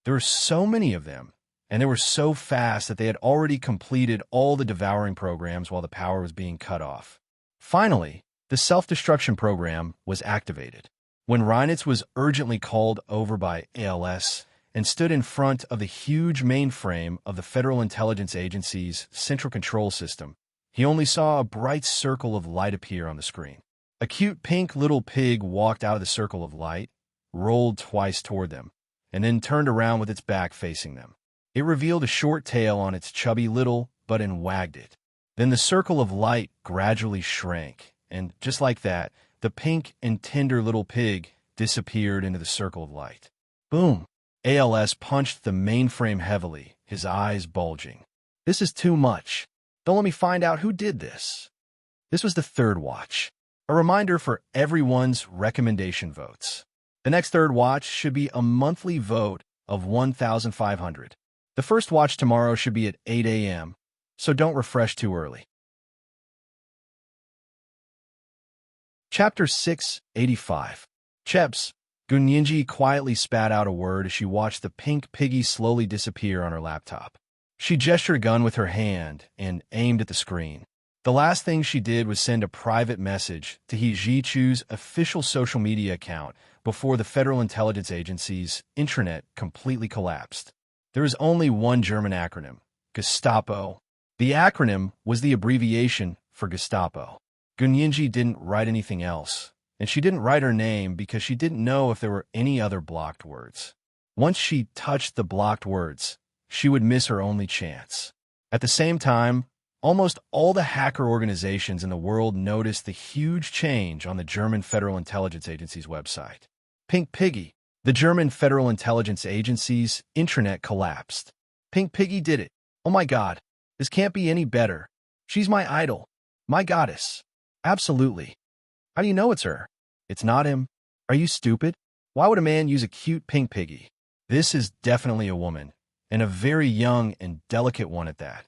There were so many of them, and they were so fast that they had already completed all the devouring programs while the power was being cut off. Finally, the self-destruction program was activated. When Reinitz was urgently called over by ALS and stood in front of the huge mainframe of the Federal Intelligence Agency's central control system, he only saw a bright circle of light appear on the screen. A cute pink little pig walked out of the circle of light, rolled twice toward them, and then turned around with its back facing them. It revealed a short tail on its chubby little butt and wagged it. Then the circle of light gradually shrank, and just like that, the pink and tender little pig disappeared into the circle of light. Boom! ALS punched the mainframe heavily, his eyes bulging. This is too much. Don't let me find out who did this. This was the third watch. A reminder for everyone's recommendation votes. The next third watch should be a monthly vote of 1,500. The first watch tomorrow should be at 8 a.m., so don't refresh too early. Chapter 685. Cheps. Gunyinji quietly spat out a word as she watched the pink piggy slowly disappear on her laptop. She gestured a gun with her hand and aimed at the screen. The last thing she did was send a private message to He Jichu's official social media account before the Federal Intelligence Agency's intranet completely collapsed. There is only one German acronym, Gestapo. The acronym was the abbreviation for Gestapo. Gunyinji didn't write anything else, and she didn't write her name because she didn't know if there were any other blocked words. Once she touched the blocked words, she would miss her only chance. At the same time, almost all the hacker organizations in the world noticed the huge change on the German Federal Intelligence Agency's website. Pink Piggy, the German Federal Intelligence Agency's intranet collapsed. Pink Piggy did it. Oh my God, this can't be any better. She's my idol. My goddess. Absolutely. How do you know it's her? It's not him. Are you stupid? Why would a man use a cute pink piggy? This is definitely a woman, and a very young and delicate one at that.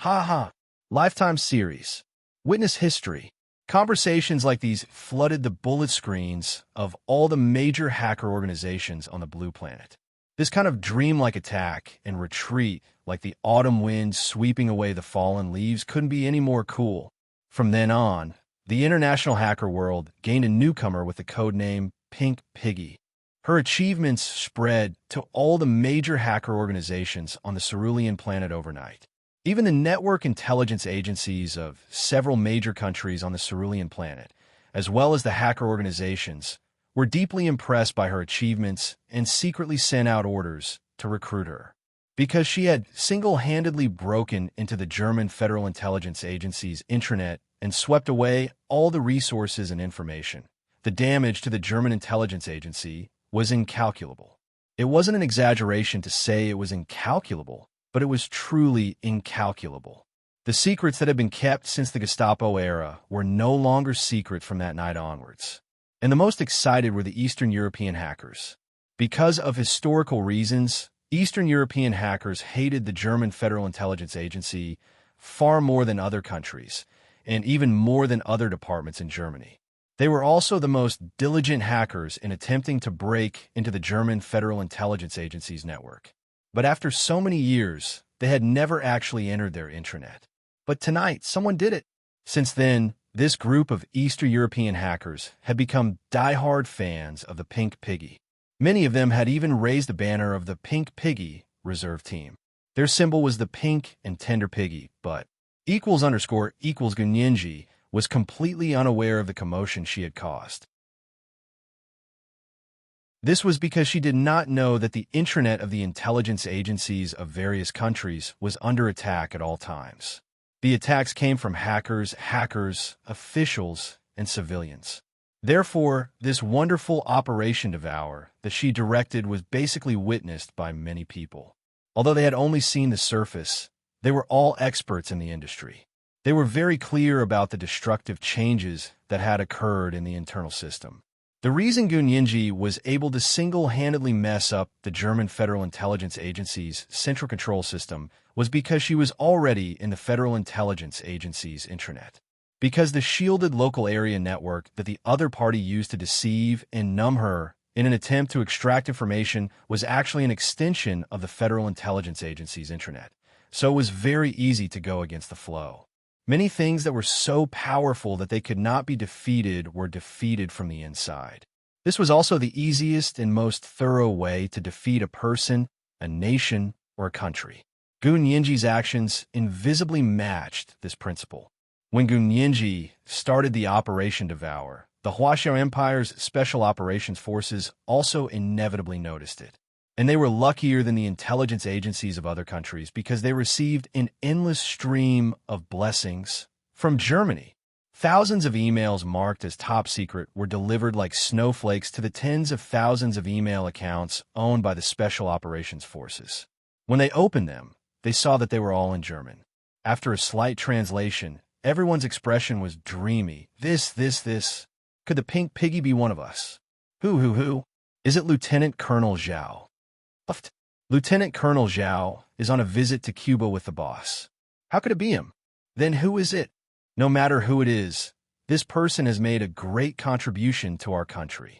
Ha ha. Lifetime series. Witness history. Conversations like these flooded the bullet screens of all the major hacker organizations on the Blue Planet. This kind of dreamlike attack and retreat, like the autumn wind sweeping away the fallen leaves, couldn't be any more cool. From then on, the international hacker world gained a newcomer with the codename Pink Piggy. Her achievements spread to all the major hacker organizations on the Cerulean planet overnight. Even the network intelligence agencies of several major countries on the Cerulean planet, as well as the hacker organizations, were deeply impressed by her achievements and secretly sent out orders to recruit her. Because she had single-handedly broken into the German Federal Intelligence Agency's intranet and swept away all the resources and information, the damage to the German intelligence agency was incalculable. It wasn't an exaggeration to say it was incalculable, but it was truly incalculable. The secrets that had been kept since the Gestapo era were no longer secret from that night onwards. And the most excited were the Eastern European hackers. Because of historical reasons, Eastern European hackers hated the German Federal Intelligence Agency far more than other countries, and even more than other departments in Germany. They were also the most diligent hackers in attempting to break into the German Federal Intelligence Agency's network. But after so many years, they had never actually entered their intranet. But tonight, someone did it. Since then, this group of Eastern European hackers had become die-hard fans of the Pink Piggy. Many of them had even raised the banner of the Pink Piggy reserve team. Their symbol was the pink and tender piggy, but ==Gunyenji was completely unaware of the commotion she had caused. This was because she did not know that the intranet of the intelligence agencies of various countries was under attack at all times. The attacks came from hackers, officials, and civilians. Therefore, this wonderful Operation Devour that she directed was basically witnessed by many people. Although they had only seen the surface, they were all experts in the industry. They were very clear about the destructive changes that had occurred in the internal system. The reason Gunyenji was able to single-handedly mess up the German Federal Intelligence Agency's central control system was because she was already in the Federal Intelligence Agency's intranet. Because the shielded local area network that the other party used to deceive and numb her in an attempt to extract information was actually an extension of the Federal Intelligence Agency's intranet, so it was very easy to go against the flow. Many things that were so powerful that they could not be defeated were defeated from the inside. This was also the easiest and most thorough way to defeat a person, a nation, or a country. Gunyenji's actions invisibly matched this principle. When Gunyenji started the Operation Devour, the Huaxiao Empire's Special Operations Forces also inevitably noticed it. And they were luckier than the intelligence agencies of other countries because they received an endless stream of blessings from Germany. Thousands of emails marked as top secret were delivered like snowflakes to the tens of thousands of email accounts owned by the Special Operations Forces. When they opened them, they saw that they were all in German. After a slight translation, everyone's expression was dreamy. This. Could the Pink Piggy be one of us? Who? Is it Lieutenant Colonel Zhao? Lieutenant Colonel Zhao is on a visit to Cuba with the boss. How could it be him? Then who is it? No matter who it is, this person has made a great contribution to our country.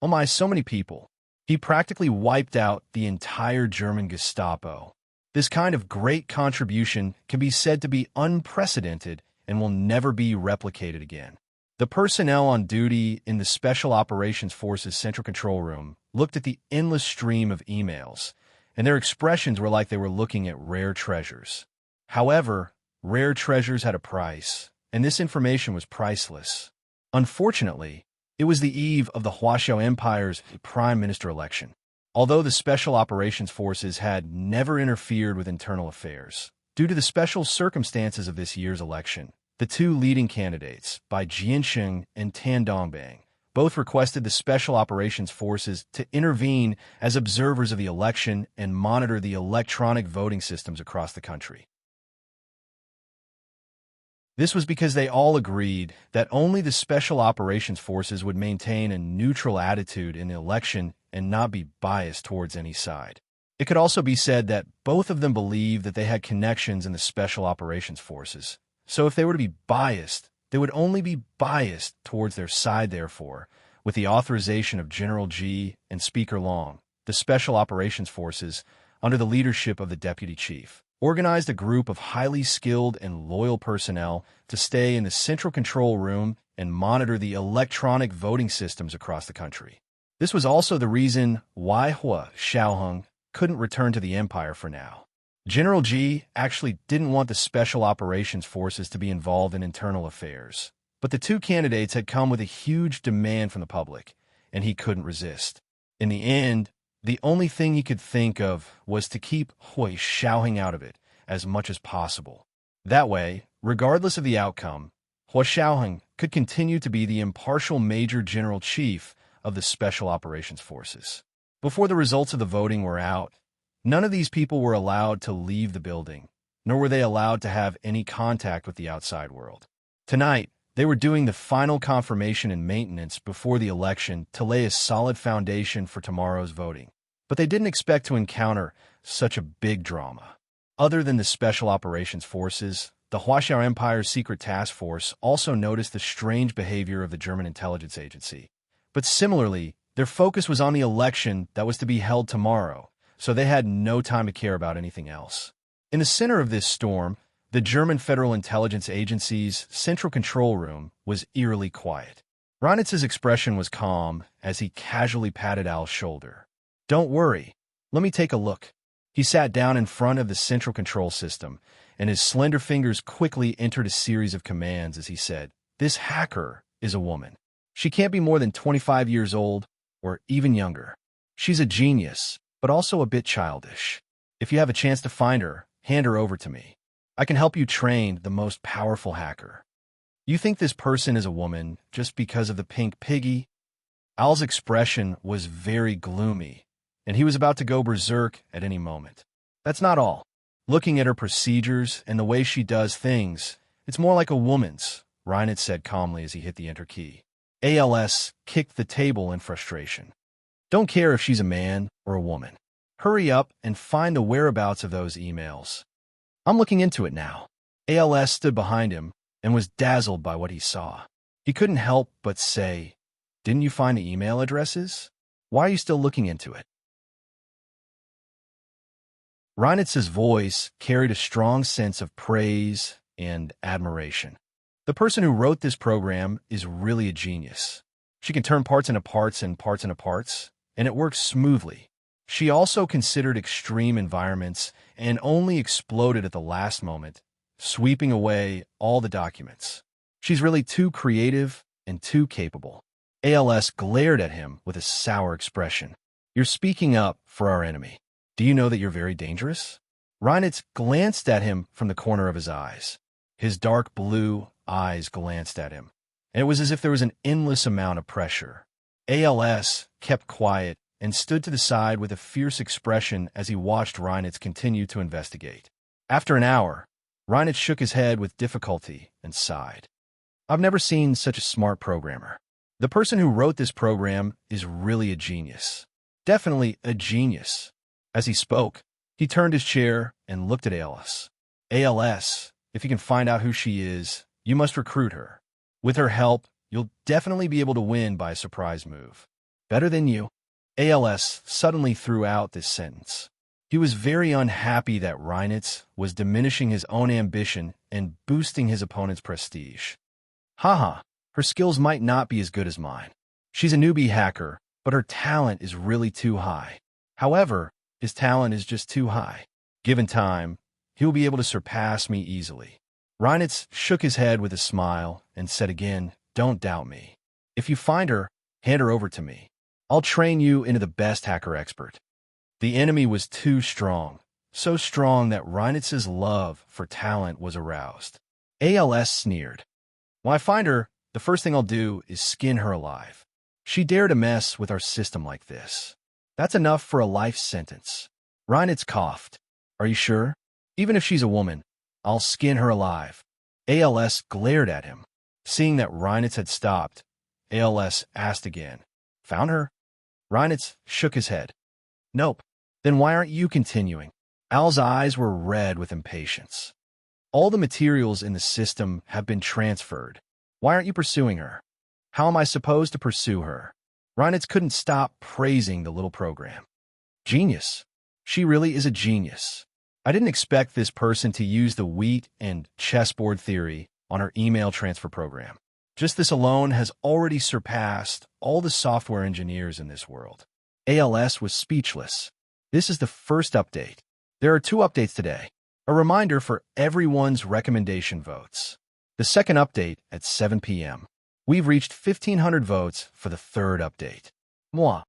Oh my, so many people. He practically wiped out the entire German Gestapo. This kind of great contribution can be said to be unprecedented and will never be replicated again. The personnel on duty in the Special Operations Forces Central Control Room looked at the endless stream of emails, and their expressions were like they were looking at rare treasures. However, rare treasures had a price, and this information was priceless. Unfortunately, it was the eve of the Huaxiao Empire's prime minister election. Although the Special Operations Forces had never interfered with internal affairs, due to the special circumstances of this year's election, the two leading candidates, Bai Jiansheng and Tan Dongbang, both requested the Special Operations Forces to intervene as observers of the election and monitor the electronic voting systems across the country. This was because they all agreed that only the Special Operations Forces would maintain a neutral attitude in the election and not be biased towards any side. It could also be said that both of them believed that they had connections in the Special Operations Forces. So if they were to be biased, they would only be biased towards their side. Therefore, with the authorization of General Ji and Speaker Long, the Special Operations Forces, under the leadership of the Deputy Chief, organized a group of highly skilled and loyal personnel to stay in the central control room and monitor the electronic voting systems across the country. This was also the reason why Hua Xiaoheng couldn't return to the empire for now. General Ji actually didn't want the Special Operations Forces to be involved in internal affairs, but the two candidates had come with a huge demand from the public, and he couldn't resist. In the end, the only thing he could think of was to keep Hui Xiaoheng out of it as much as possible. That way, regardless of the outcome, Hua Xiaoheng could continue to be the impartial Major General Chief of the Special Operations Forces. Before the results of the voting were out, none of these people were allowed to leave the building, nor were they allowed to have any contact with the outside world. Tonight, they were doing the final confirmation and maintenance before the election to lay a solid foundation for tomorrow's voting. But they didn't expect to encounter such a big drama. Other than the Special Operations Forces, the Huaxiao Empire's Secret Task Force also noticed the strange behavior of the German intelligence agency. But similarly, their focus was on the election that was to be held tomorrow, so they had no time to care about anything else. In the center of this storm, the German Federal Intelligence Agency's central control room was eerily quiet. Reinitz's expression was calm as he casually patted Al's shoulder. "Don't worry. Let me take a look." He sat down in front of the central control system, and his slender fingers quickly entered a series of commands as he said, "This hacker is a woman. She can't be more than 25 years old, or even younger. She's a genius, but also a bit childish. If you have a chance to find her, hand her over to me. I can help you train the most powerful hacker." "You think this person is a woman just because of the pink piggy?" Al's expression was very gloomy, and he was about to go berserk at any moment. "That's not all. Looking at her procedures and the way she does things, it's more like a woman's," Reinitz said calmly as he hit the enter key. ALS kicked the table in frustration. "Don't care if she's a man or a woman. Hurry up and find the whereabouts of those emails. I'm looking into it now." ALS stood behind him and was dazzled by what he saw. He couldn't help but say, "Didn't you find the email addresses? Why are you still looking into it?" Reinitz's voice carried a strong sense of praise and admiration. "The person who wrote this program is really a genius. She can turn parts into parts and parts into parts, and it works smoothly. She also considered extreme environments and only exploded at the last moment, sweeping away all the documents. She's really too creative and too capable." ALS glared at him with a sour expression. "You're speaking up for our enemy. Do you know that you're very dangerous?" Reinitz glanced at him from the corner of his eyes. His dark blue eyes glanced at him, and it was as if there was an endless amount of pressure. ALS kept quiet and stood to the side with a fierce expression as he watched Reinitz continue to investigate. After an hour, Reinitz shook his head with difficulty and sighed. "I've never seen such a smart programmer. The person who wrote this program is really a genius. Definitely a genius." As he spoke, he turned his chair and looked at ALS. "ALS, if you can find out who she is, you must recruit her. With her help, you'll definitely be able to win by a surprise move. Better than you." ALS suddenly threw out this sentence. He was very unhappy that Reinitz was diminishing his own ambition and boosting his opponent's prestige. "Haha, her skills might not be as good as mine. She's a newbie hacker, but her talent is really too high. However, his talent is just too high. Given time, he will be able to surpass me easily." Reinitz shook his head with a smile and said again, "Don't doubt me. If you find her, hand her over to me. I'll train you into the best hacker expert." The enemy was too strong, so strong that Reinitz's love for talent was aroused. ALS sneered. "When I find her, the first thing I'll do is skin her alive. She dared to mess with our system like this. That's enough for a life sentence." Reinitz coughed. "Are you sure? Even if she's a woman, I'll skin her alive." ALS glared at him. Seeing that Reinitz had stopped, ALS asked again, "Found her?" Reinitz shook his head. "Nope. Then why aren't you continuing?" Al's eyes were red with impatience. "All the materials in the system have been transferred. Why aren't you pursuing her?" "How am I supposed to pursue her?" Reinitz couldn't stop praising the little program. "Genius. She really is a genius." I didn't expect this person to use the wheat and chessboard theory on our email transfer program. Just this alone has already surpassed all the software engineers in this world. ALS was speechless. This is the first update. There are 2 updates today. A reminder for everyone's recommendation votes. The second update at 7 p.m. We've reached 1,500 votes for the third update. Moi.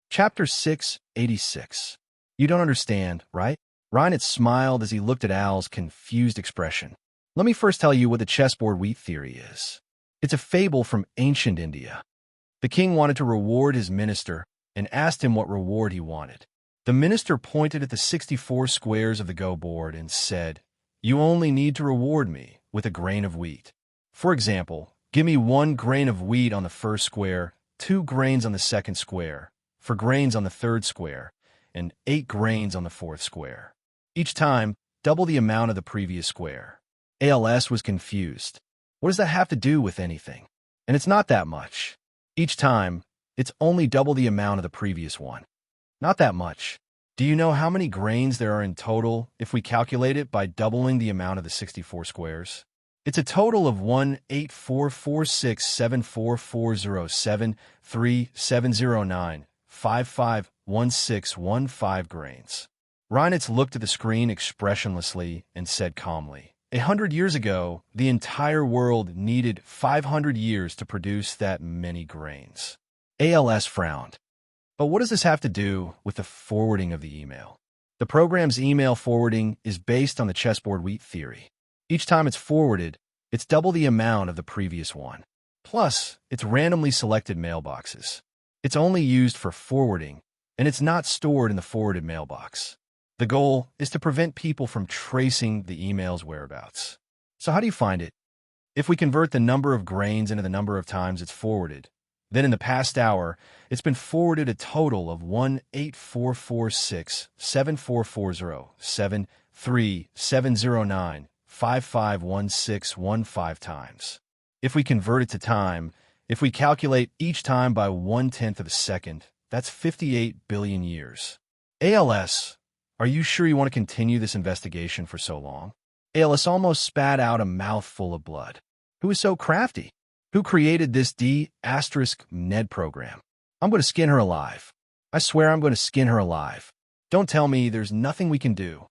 Chapter 686. You don't understand, right? Reinert smiled as he looked at Al's confused expression. Let me first tell you what the chessboard wheat theory is. It's a fable from ancient India. The king wanted to reward his minister and asked him what reward he wanted. The minister pointed at the 64 squares of the Go board and said, "You only need to reward me with a grain of wheat. For example, give me 1 grain of wheat on the first square, 2 grains on the second square, 4 grains on the third square, and 8 grains on the fourth square. Each time, double the amount of the previous square." ALS was confused. What does that have to do with anything? And it's not that much. Each time, it's only double the amount of the previous one. Not that much. Do you know how many grains there are in total if we calculate it by doubling the amount of the 64 squares? It's a total of 184467440737095516115 grains. Reinitz looked at the screen expressionlessly and said calmly, 100 years ago, the entire world needed 500 years to produce that many grains. ALS frowned. But what does this have to do with the forwarding of the email? The program's email forwarding is based on the chessboard wheat theory. Each time it's forwarded, it's double the amount of the previous one. Plus, it's randomly selected mailboxes. It's only used for forwarding, and it's not stored in the forwarded mailbox. The goal is to prevent people from tracing the email's whereabouts. So how do you find it? If we convert the number of grains into the number of times it's forwarded, then in the past hour, it's been forwarded a total of 184467440737095516115 times. If we convert it to time, if we calculate each time by 1/10 of a second, that's 58 billion years. ALS, are you sure you want to continue this investigation for so long? ALS almost spat out a mouthful of blood. Who is so crafty? Who created this D*Ned program? I'm going to skin her alive. I swear I'm going to skin her alive. Don't tell me there's nothing we can do.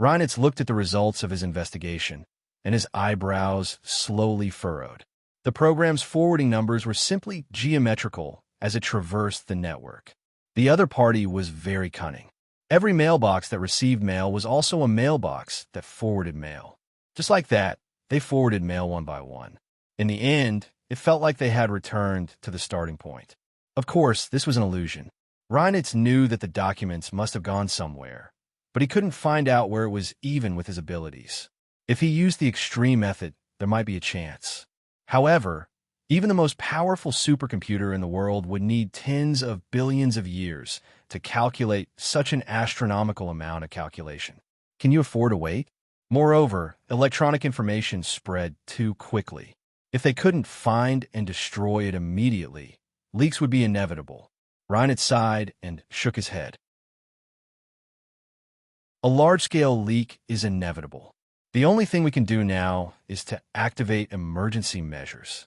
Reinitz looked at the results of his investigation, and his eyebrows slowly furrowed. The program's forwarding numbers were simply geometrical as it traversed the network. The other party was very cunning. Every mailbox that received mail was also a mailbox that forwarded mail. Just like that, they forwarded mail one by one. In the end, it felt like they had returned to the starting point. Of course, this was an illusion. Reinitz knew that the documents must have gone somewhere, but he couldn't find out where it was even with his abilities. If he used the extreme method, there might be a chance. However, even the most powerful supercomputer in the world would need tens of billions of years to calculate such an astronomical amount of calculation. Can you afford to wait? Moreover, electronic information spread too quickly. If they couldn't find and destroy it immediately, leaks would be inevitable. Reinitz sighed and shook his head. A large-scale leak is inevitable. The only thing we can do now is to activate emergency measures.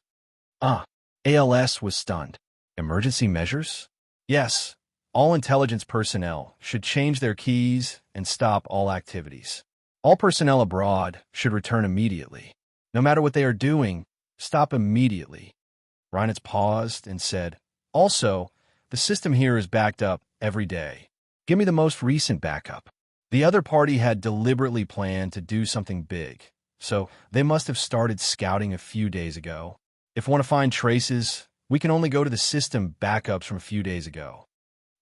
ALS was stunned. Emergency measures? Yes, all intelligence personnel should change their keys and stop all activities. All personnel abroad should return immediately. No matter what they are doing, stop immediately. Reinitz paused and said, Also, the system here is backed up every day. Give me the most recent backup. The other party had deliberately planned to do something big, so they must have started scouting a few days ago. If we want to find traces, we can only go to the system backups from a few days ago.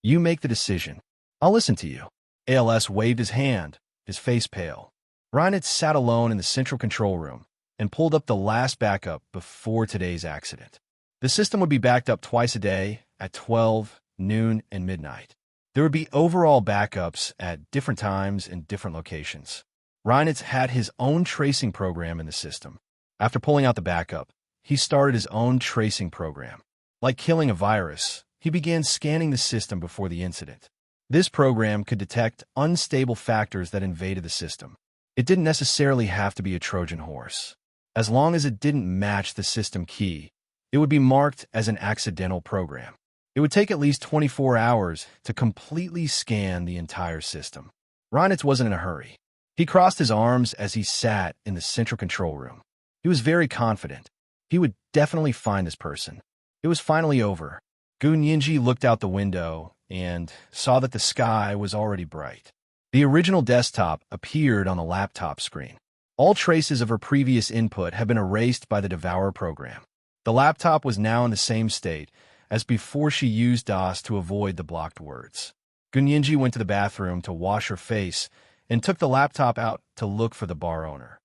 You make the decision. I'll listen to you. ALS waved his hand, his face pale. Reinitz sat alone in the central control room and pulled up the last backup before today's accident. The system would be backed up twice a day at 12, noon, and midnight. There would be overall backups at different times and different locations. Reinitz had his own tracing program in the system. After pulling out the backup, he started his own tracing program. Like killing a virus, he began scanning the system before the incident. This program could detect unstable factors that invaded the system. It didn't necessarily have to be a Trojan horse. As long as it didn't match the system key, it would be marked as an accidental program. It would take at least 24 hours to completely scan the entire system. Reinitz wasn't in a hurry. He crossed his arms as he sat in the central control room. He was very confident. He would definitely find this person. It was finally over. Gu Nianji looked out the window and saw that the sky was already bright. The original desktop appeared on the laptop screen. All traces of her previous input had been erased by the Devourer program. The laptop was now in the same state as before she used DOS to avoid the blocked words. Gu Nianji went to the bathroom to wash her face and took the laptop out to look for the bar owner.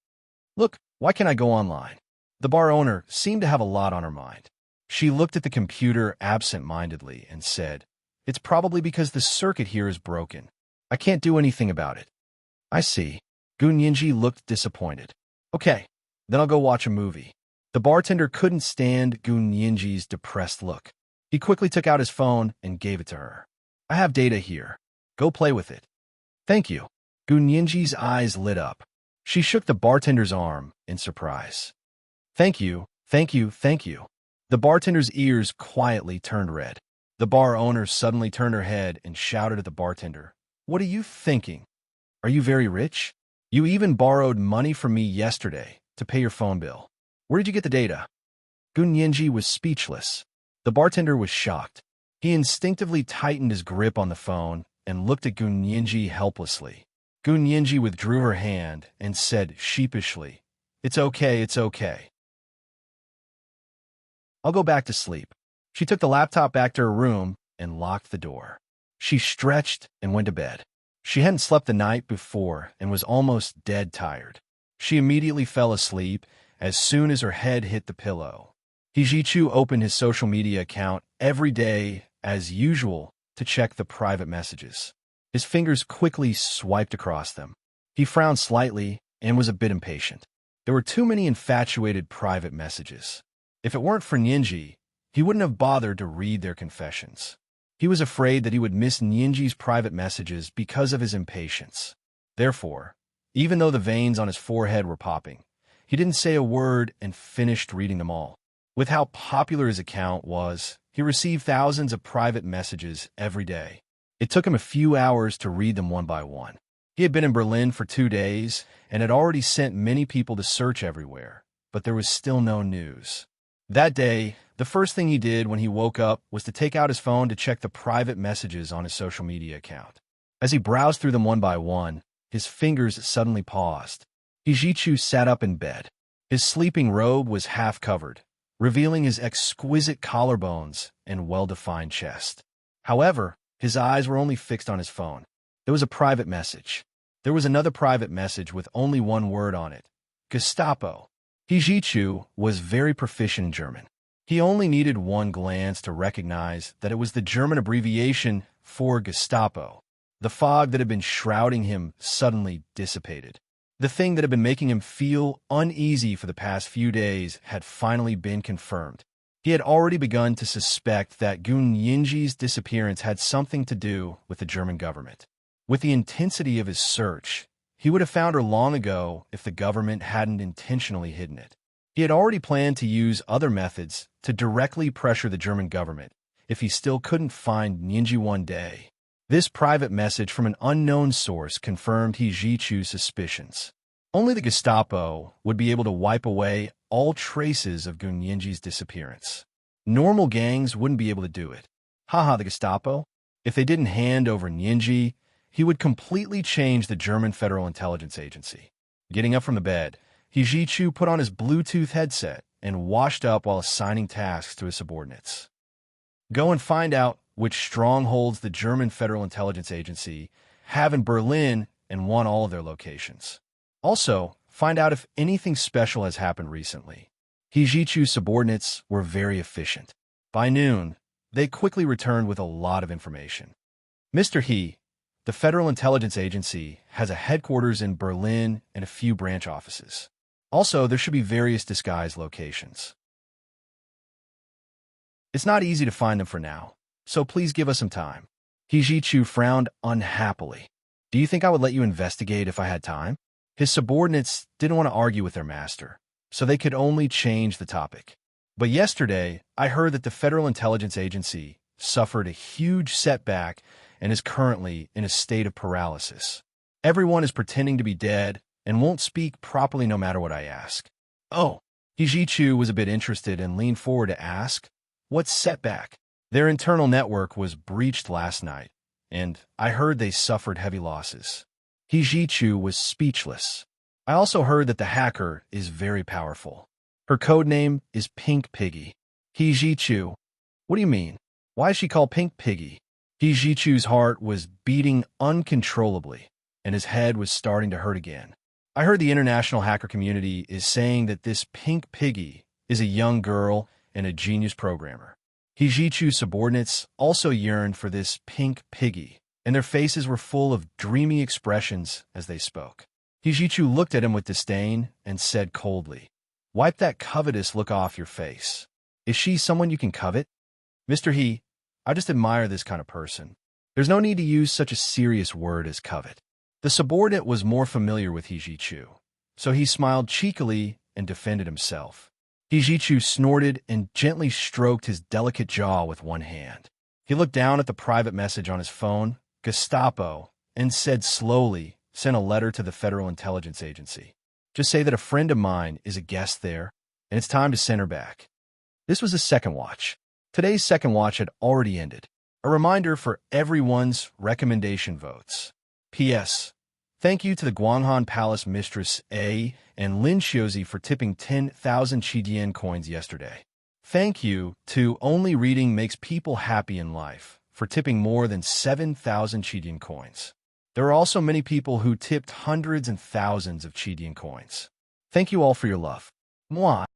"Look, why can't I go online?" The bar owner seemed to have a lot on her mind. She looked at the computer absent-mindedly and said, "It's probably because the circuit here is broken. I can't do anything about it." "I see." Gu Nianji looked disappointed. "Okay, then I'll go watch a movie." The bartender couldn't stand Gu Nianji's depressed look. He quickly took out his phone and gave it to her. "I have data here. Go play with it." "Thank you." Gu Nianji's eyes lit up. She shook the bartender's arm in surprise. "Thank you, thank you, thank you." The bartender's ears quietly turned red. The bar owner suddenly turned her head and shouted at the bartender, "What are you thinking? Are you very rich? You even borrowed money from me yesterday to pay your phone bill. Where did you get the data?" Gu Nianji was speechless. The bartender was shocked. He instinctively tightened his grip on the phone and looked at Gu Nianji helplessly. Gu Nianji withdrew her hand and said sheepishly, "It's okay, it's okay. I'll go back to sleep." She took the laptop back to her room and locked the door. She stretched and went to bed. She hadn't slept the night before and was almost dead tired. She immediately fell asleep as soon as her head hit the pillow. Hijichu opened his social media account every day as usual to check the private messages. His fingers quickly swiped across them. He frowned slightly and was a bit impatient. There were too many infatuated private messages. If it weren't for Nianji, he wouldn't have bothered to read their confessions. He was afraid that he would miss Nianji's private messages because of his impatience. Therefore, even though the veins on his forehead were popping, he didn't say a word and finished reading them all. With how popular his account was, he received thousands of private messages every day. It took him a few hours to read them one by one. He had been in Berlin for 2 days and had already sent many people to search everywhere, but there was still no news. That day, the first thing he did when he woke up was to take out his phone to check the private messages on his social media account. As he browsed through them one by one, his fingers suddenly paused. Hijichu sat up in bed. His sleeping robe was half covered, revealing his exquisite collarbones and well-defined chest. However, his eyes were only fixed on his phone. There was a private message. There was another private message with only one word on it: Gestapo. Hijichu was very proficient in German. He only needed one glance to recognize that it was the German abbreviation for Gestapo. The fog that had been shrouding him suddenly dissipated. The thing that had been making him feel uneasy for the past few days had finally been confirmed. He had already begun to suspect that Gu Nianji's disappearance had something to do with the German government. With the intensity of his search, he would have found her long ago if the government hadn't intentionally hidden it. He had already planned to use other methods to directly pressure the German government if he still couldn't find Nianji one day. This private message from an unknown source confirmed Hijichu's suspicions. Only the Gestapo would be able to wipe away all traces of Gu Nianji's disappearance. Normal gangs wouldn't be able to do it. Haha, the Gestapo? If they didn't hand over Nianji, he would completely change the German Federal Intelligence Agency. Getting up from the bed, Hijichu put on his Bluetooth headset and washed up while assigning tasks to his subordinates. Go and find out which strongholds the German Federal Intelligence Agency have in Berlin and won all of their locations. Also, find out if anything special has happened recently. Hijichu's subordinates were very efficient. By noon, they quickly returned with a lot of information. Mr. He, the Federal Intelligence Agency has a headquarters in Berlin and a few branch offices. Also, there should be various disguised locations. It's not easy to find them for now, so please give us some time. Hijichu frowned unhappily. Do you think I would let you investigate if I had time? His subordinates didn't want to argue with their master, so they could only change the topic. But yesterday, I heard that the Federal Intelligence Agency suffered a huge setback and is currently in a state of paralysis. Everyone is pretending to be dead and won't speak properly no matter what I ask. Oh, Hijichu was a bit interested and leaned forward to ask, "What setback?" Their internal network was breached last night, and I heard they suffered heavy losses. Hijichu was speechless. I also heard that the hacker is very powerful. Her codename is Pink Piggy. Hijichu, what do you mean? Why is she called Pink Piggy? Hijichu's heart was beating uncontrollably, and his head was starting to hurt again. I heard the international hacker community is saying that this Pink Piggy is a young girl and a genius programmer. Hijichu's subordinates also yearned for this Pink Piggy, and their faces were full of dreamy expressions as they spoke. Hijichu looked at him with disdain and said coldly, "Wipe that covetous look off your face. Is she someone you can covet?" "Mr. He, I just admire this kind of person. There's no need to use such a serious word as covet." The subordinate was more familiar with Hijichu, so he smiled cheekily and defended himself. Hijichu snorted and gently stroked his delicate jaw with one hand. He looked down at the private message on his phone, Gestapo, and said slowly, "Sent a letter to the Federal Intelligence Agency. Just say that a friend of mine is a guest there, and it's time to send her back." This was the second watch. Today's second watch had already ended. A reminder for everyone's recommendation votes. P.S. Thank you to the Guanghan Palace Mistress A and Lin Xiuzi for tipping 10,000 Qidian coins yesterday. Thank you to Only Reading Makes People Happy in Life for tipping more than 7,000 Qidian coins. There are also many people who tipped hundreds and thousands of Qidian coins. Thank you all for your love. Mwah.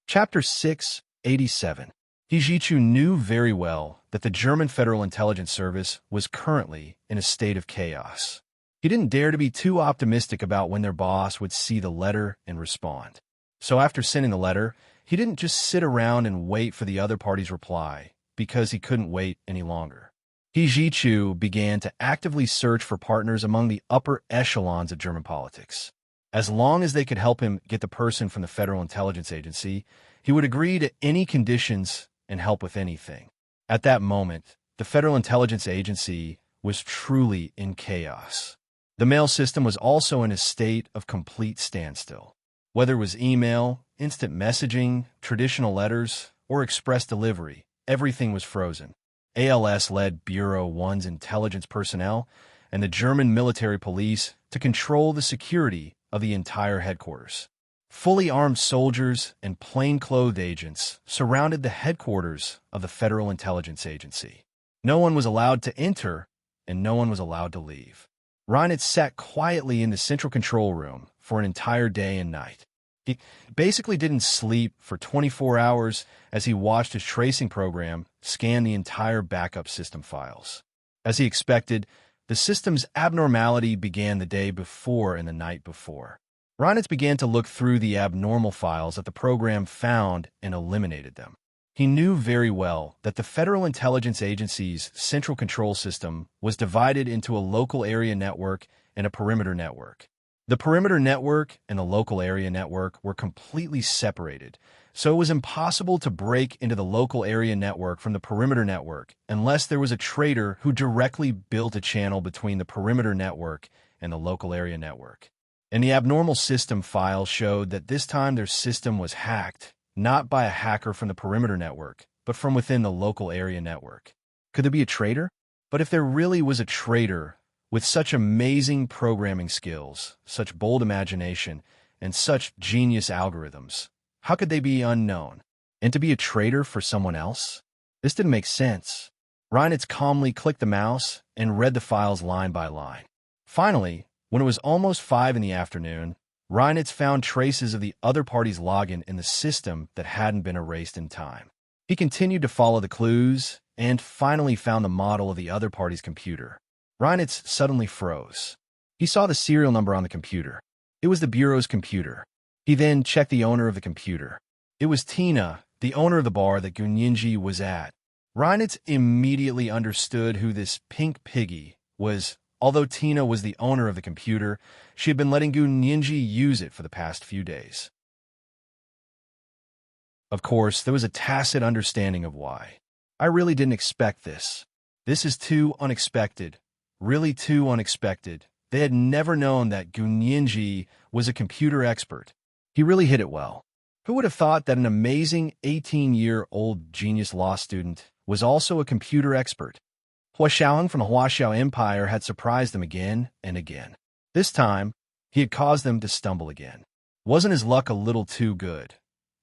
Chapter 687. Hijichu knew very well that the German Federal Intelligence Service was currently in a state of chaos. He didn't dare to be too optimistic about when their boss would see the letter and respond. So after sending the letter, he didn't just sit around and wait for the other party's reply, because he couldn't wait any longer. Hijichu began to actively search for partners among the upper echelons of German politics. As long as they could help him get the person from the Federal Intelligence Agency, he would agree to any conditions and help with anything. At that moment, the Federal Intelligence Agency was truly in chaos. The mail system was also in a state of complete standstill. Whether it was email, instant messaging, traditional letters, or express delivery, everything was frozen. ALS led Bureau 1's intelligence personnel and the German military police to control the security of the entire headquarters. Fully armed soldiers and plainclothed agents surrounded the headquarters of the Federal Intelligence Agency. No one was allowed to enter, and no one was allowed to leave. Reinitz sat quietly in the central control room for an entire day and night. He basically didn't sleep for 24 hours as he watched his tracing program scan the entire backup system files. As he expected, the system's abnormality began the day before and the night before. Reinitz began to look through the abnormal files that the program found and eliminated them. He knew very well that the Federal Intelligence Agency's central control system was divided into a local area network and a perimeter network. The perimeter network and the local area network were completely separated, so it was impossible to break into the local area network from the perimeter network unless there was a traitor who directly built a channel between the perimeter network and the local area network. And the abnormal system file showed that this time their system was hacked, not by a hacker from the perimeter network, but from within the local area network. Could there be a traitor? But if there really was a traitor with such amazing programming skills, such bold imagination, and such genius algorithms, how could they be unknown? And to be a traitor for someone else? This didn't make sense. Reinitz calmly clicked the mouse and read the files line by line. Finally, when it was almost 5 in the afternoon, Reinitz found traces of the other party's login in the system that hadn't been erased in time. He continued to follow the clues and finally found the model of the other party's computer. Reinitz suddenly froze. He saw the serial number on the computer. It was the Bureau's computer. He then checked the owner of the computer. It was Tina, the owner of the bar that Gunyinji was at. Reinitz immediately understood who this pink piggy was. Although Tina was the owner of the computer, she had been letting Gunyinji use it for the past few days. Of course, there was a tacit understanding of why. I really didn't expect this. This is too unexpected. Really too unexpected. They had never known that Gunyinji was a computer expert. He really hit it well. Who would have thought that an amazing 18-year-old genius law student was also a computer expert? Hua Xiaoheng from the Huaxiao Empire had surprised them again and again. This time, he had caused them to stumble again. Wasn't his luck a little too good?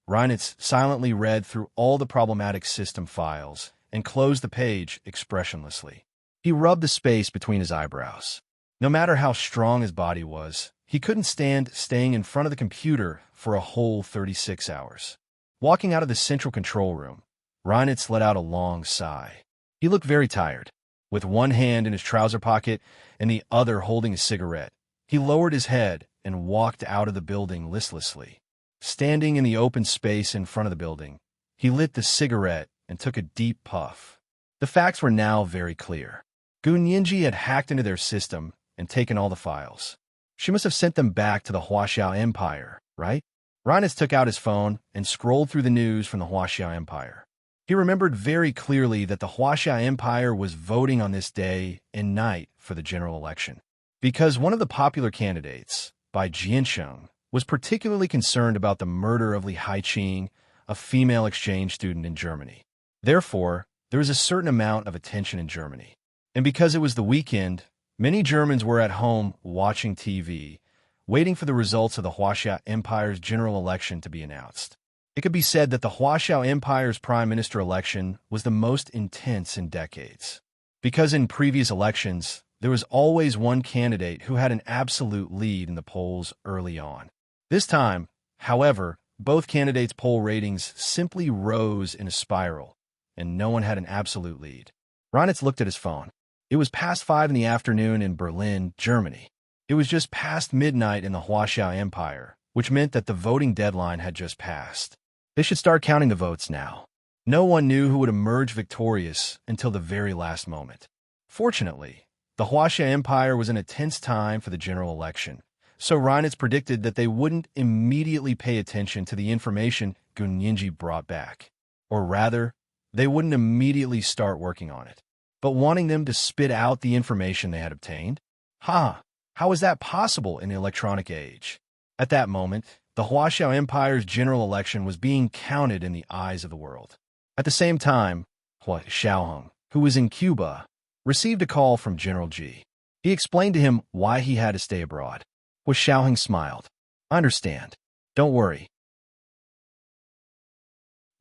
Reinitz silently read through all the problematic system files and closed the page expressionlessly. He rubbed the space between his eyebrows. No matter how strong his body was, he couldn't stand staying in front of the computer for a whole 36 hours. Walking out of the central control room, Reinitz let out a long sigh. He looked very tired. With one hand in his trouser pocket and the other holding a cigarette, he lowered his head and walked out of the building listlessly. Standing in the open space in front of the building, he lit the cigarette and took a deep puff. The facts were now very clear. Gunyinji had hacked into their system and taken all the files. She must have sent them back to the Huaxiao Empire, right? Reinitz took out his phone and scrolled through the news from the Huaxiao Empire. He remembered very clearly that the Huaxiao Empire was voting on this day and night for the general election, because one of the popular candidates, Bai Jiansheng, was particularly concerned about the murder of Li Haiqing, a female exchange student in Germany. Therefore, there was a certain amount of attention in Germany. And because it was the weekend, many Germans were at home watching TV, waiting for the results of the Huaxiao Empire's general election to be announced. It could be said that the Huaxiao Empire's prime minister election was the most intense in decades. Because in previous elections, there was always one candidate who had an absolute lead in the polls early on. This time, however, both candidates' poll ratings simply rose in a spiral, and no one had an absolute lead. Reinitz looked at his phone. It was past 5 in the afternoon in Berlin, Germany. It was just past midnight in the Huaxiao Empire, which meant that the voting deadline had just passed. They should start counting the votes now. No one knew who would emerge victorious until the very last moment. Fortunately, the Huaxiao Empire was in a tense time for the general election, so Reinitz predicted that they wouldn't immediately pay attention to the information Gunyinji brought back. Or rather, they wouldn't immediately start working on it, but wanting them to spit out the information they had obtained? How is that possible in the electronic age? At that moment, the Huaxiao Empire's general election was being counted in the eyes of the world. At the same time, Hua Xiaoheng, who was in Cuba, received a call from General Ji. He explained to him why he had to stay abroad. Hua Xiaoheng smiled. I understand. Don't worry.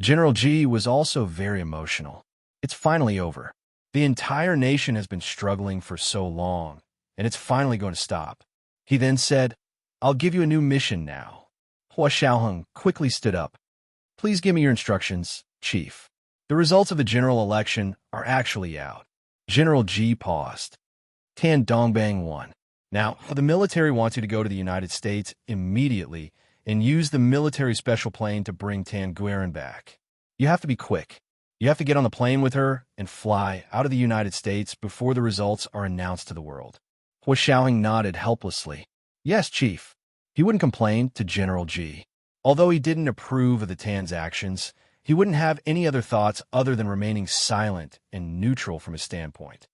General Ji was also very emotional. It's finally over. The entire nation has been struggling for so long, and it's finally going to stop. He then said, I'll give you a new mission now. Hua Xiaoheng quickly stood up. Please give me your instructions, Chief. The results of the general election are actually out. General Ji paused. Tan Dongbang won. Now, the military wants you to go to the United States immediately and use the military special plane to bring Tan Guerin back. You have to be quick. You have to get on the plane with her and fly out of the United States before the results are announced to the world. Hua Xiaoheng nodded helplessly. Yes, Chief. He wouldn't complain to General Ji. Although he didn't approve of the Tan's actions, he wouldn't have any other thoughts other than remaining silent and neutral from his standpoint.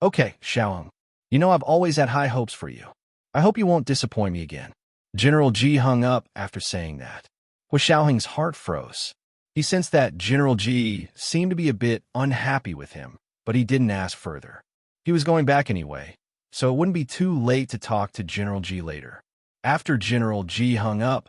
Okay, Xiaoheng. You know I've always had high hopes for you. I hope you won't disappoint me again. General Ji hung up after saying that. Hua Xiaoheng's heart froze. He sensed that General Ji seemed to be a bit unhappy with him, but he didn't ask further. He was going back anyway, so it wouldn't be too late to talk to General Ji later. After General Ji hung up,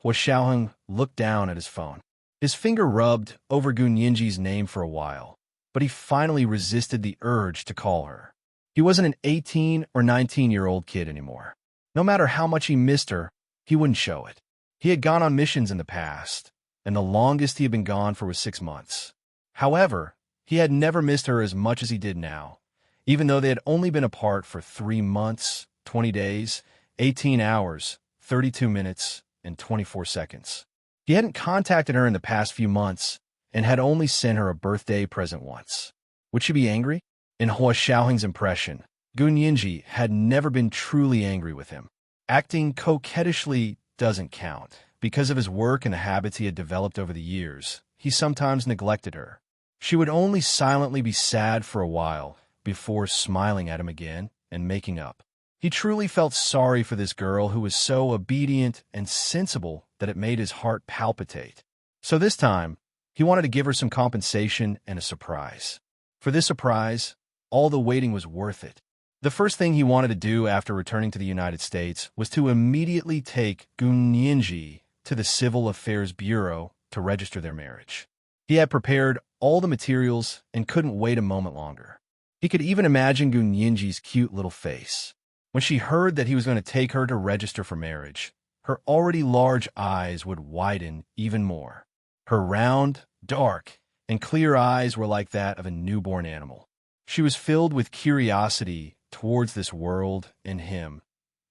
Hua Xiaoheng looked down at his phone. His finger rubbed over Gunyinji's name for a while, but he finally resisted the urge to call her. He wasn't an 18 or 19-year-old kid anymore. No matter how much he missed her, he wouldn't show it. He had gone on missions in the past, and the longest he had been gone for was 6 months. However, he had never missed her as much as he did now, even though they had only been apart for 3 months, 20 days, 18 hours, 32 minutes, and 24 seconds. He hadn't contacted her in the past few months and had only sent her a birthday present once. Would she be angry? In Hua Xiaoheng's impression, Gun Yinji had never been truly angry with him. Acting coquettishly doesn't count. Because of his work and the habits he had developed over the years, he sometimes neglected her. She would only silently be sad for a while before smiling at him again and making up. He truly felt sorry for this girl who was so obedient and sensible that it made his heart palpitate. So this time, he wanted to give her some compensation and a surprise. For this surprise, all the waiting was worth it. The first thing he wanted to do after returning to the United States was to immediately take Gun Yinji to the Civil Affairs Bureau to register their marriage. He had prepared all the materials and couldn't wait a moment longer. He could even imagine Gun Yinji's cute little face. When she heard that he was going to take her to register for marriage, her already large eyes would widen even more. Her round, dark, and clear eyes were like that of a newborn animal. She was filled with curiosity towards this world and him.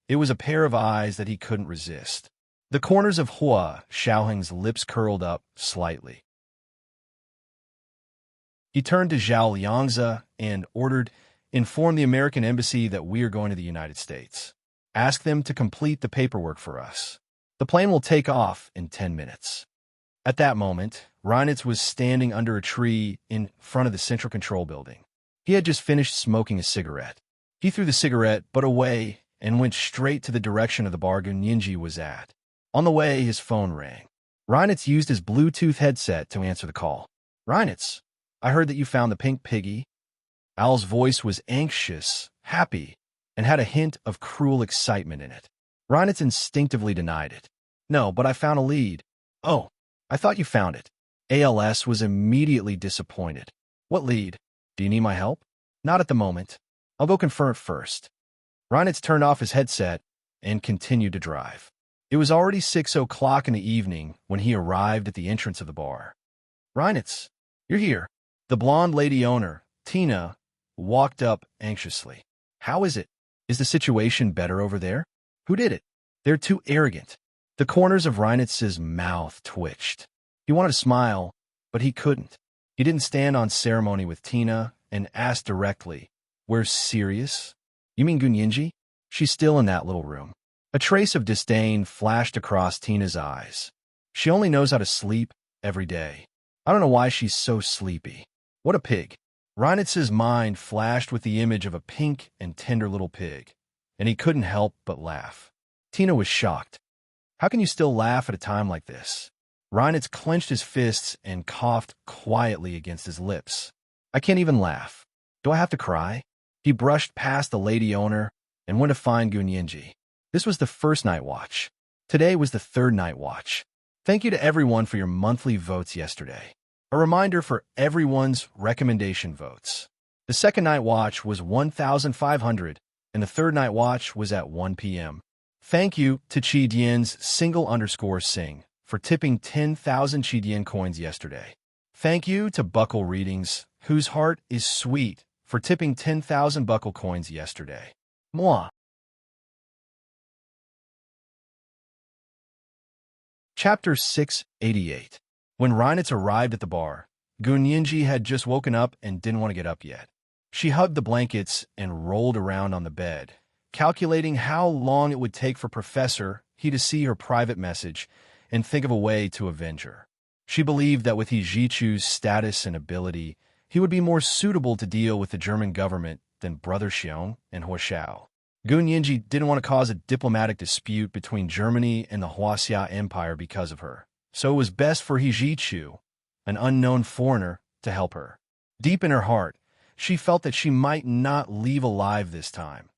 It was a pair of eyes that he couldn't resist. The corners of Hua Xiaoheng's lips curled up slightly. He turned to Zhao Liangzi and ordered, "Inform the American embassy that we are going to the United States. Ask them to complete the paperwork for us. The plane will take off in 10 minutes." At that moment, Reinitz was standing under a tree in front of the Central Control Building. He had just finished smoking a cigarette. He threw the cigarette butt away and went straight to the direction of the bar Gun Yinji was at. On the way, his phone rang. Reinitz used his Bluetooth headset to answer the call. "Reinitz, I heard that you found the pink piggy." Al's voice was anxious, happy, and had a hint of cruel excitement in it. Reinitz instinctively denied it. "No, but I found a lead." "Oh, I thought you found it." ALS was immediately disappointed. "What lead? Do you need my help?" "Not at the moment. I'll go confirm it first." Reinitz turned off his headset and continued to drive. It was already 6 o'clock in the evening when he arrived at the entrance of the bar. "Reinitz, you're here." The blonde lady owner, Tina, walked up anxiously. "How is it? Is the situation better over there? Who did it?" "They're too arrogant." The corners of Reinitz's mouth twitched. He wanted to smile, but he couldn't. He didn't stand on ceremony with Tina and asked directly, "Where's Sirius? You mean Gun Yinji? She's still in that little room." A trace of disdain flashed across Tina's eyes. "She only knows how to sleep every day. I don't know why she's so sleepy. What a pig." Reinitz's mind flashed with the image of a pink and tender little pig, and he couldn't help but laugh. Tina was shocked. "How can you still laugh at a time like this?" Reinitz clenched his fists and coughed quietly against his lips. "I can't even laugh. Do I have to cry?" He brushed past the lady owner and went to find Gun Yinji. This was the first night watch. Today was the third night watch. Thank you to everyone for your monthly votes yesterday. A reminder for everyone's recommendation votes. The second night watch was 1,500, and the third night watch was at 1 p.m. Thank you to Chi Dian's _Sing for tipping 10,000 Chi Dian coins yesterday. Thank you to Buckle Readings, whose heart is sweet, for tipping 10,000 buckle coins yesterday. Moi. Chapter 688. When Reinitz arrived at the bar, Gun Yinji had just woken up and didn't want to get up yet. She hugged the blankets and rolled around on the bed, calculating how long it would take for Professor He to see her private message and think of a way to avenge her. She believed that with He Jichu's status and ability, he would be more suitable to deal with the German government than Brother Xiong and Huashao. Gun Yinji didn't want to cause a diplomatic dispute between Germany and the Huaxia Empire because of her, so it was best for He Jichu, an unknown foreigner, to help her. Deep in her heart, she felt that she might not leave alive this time.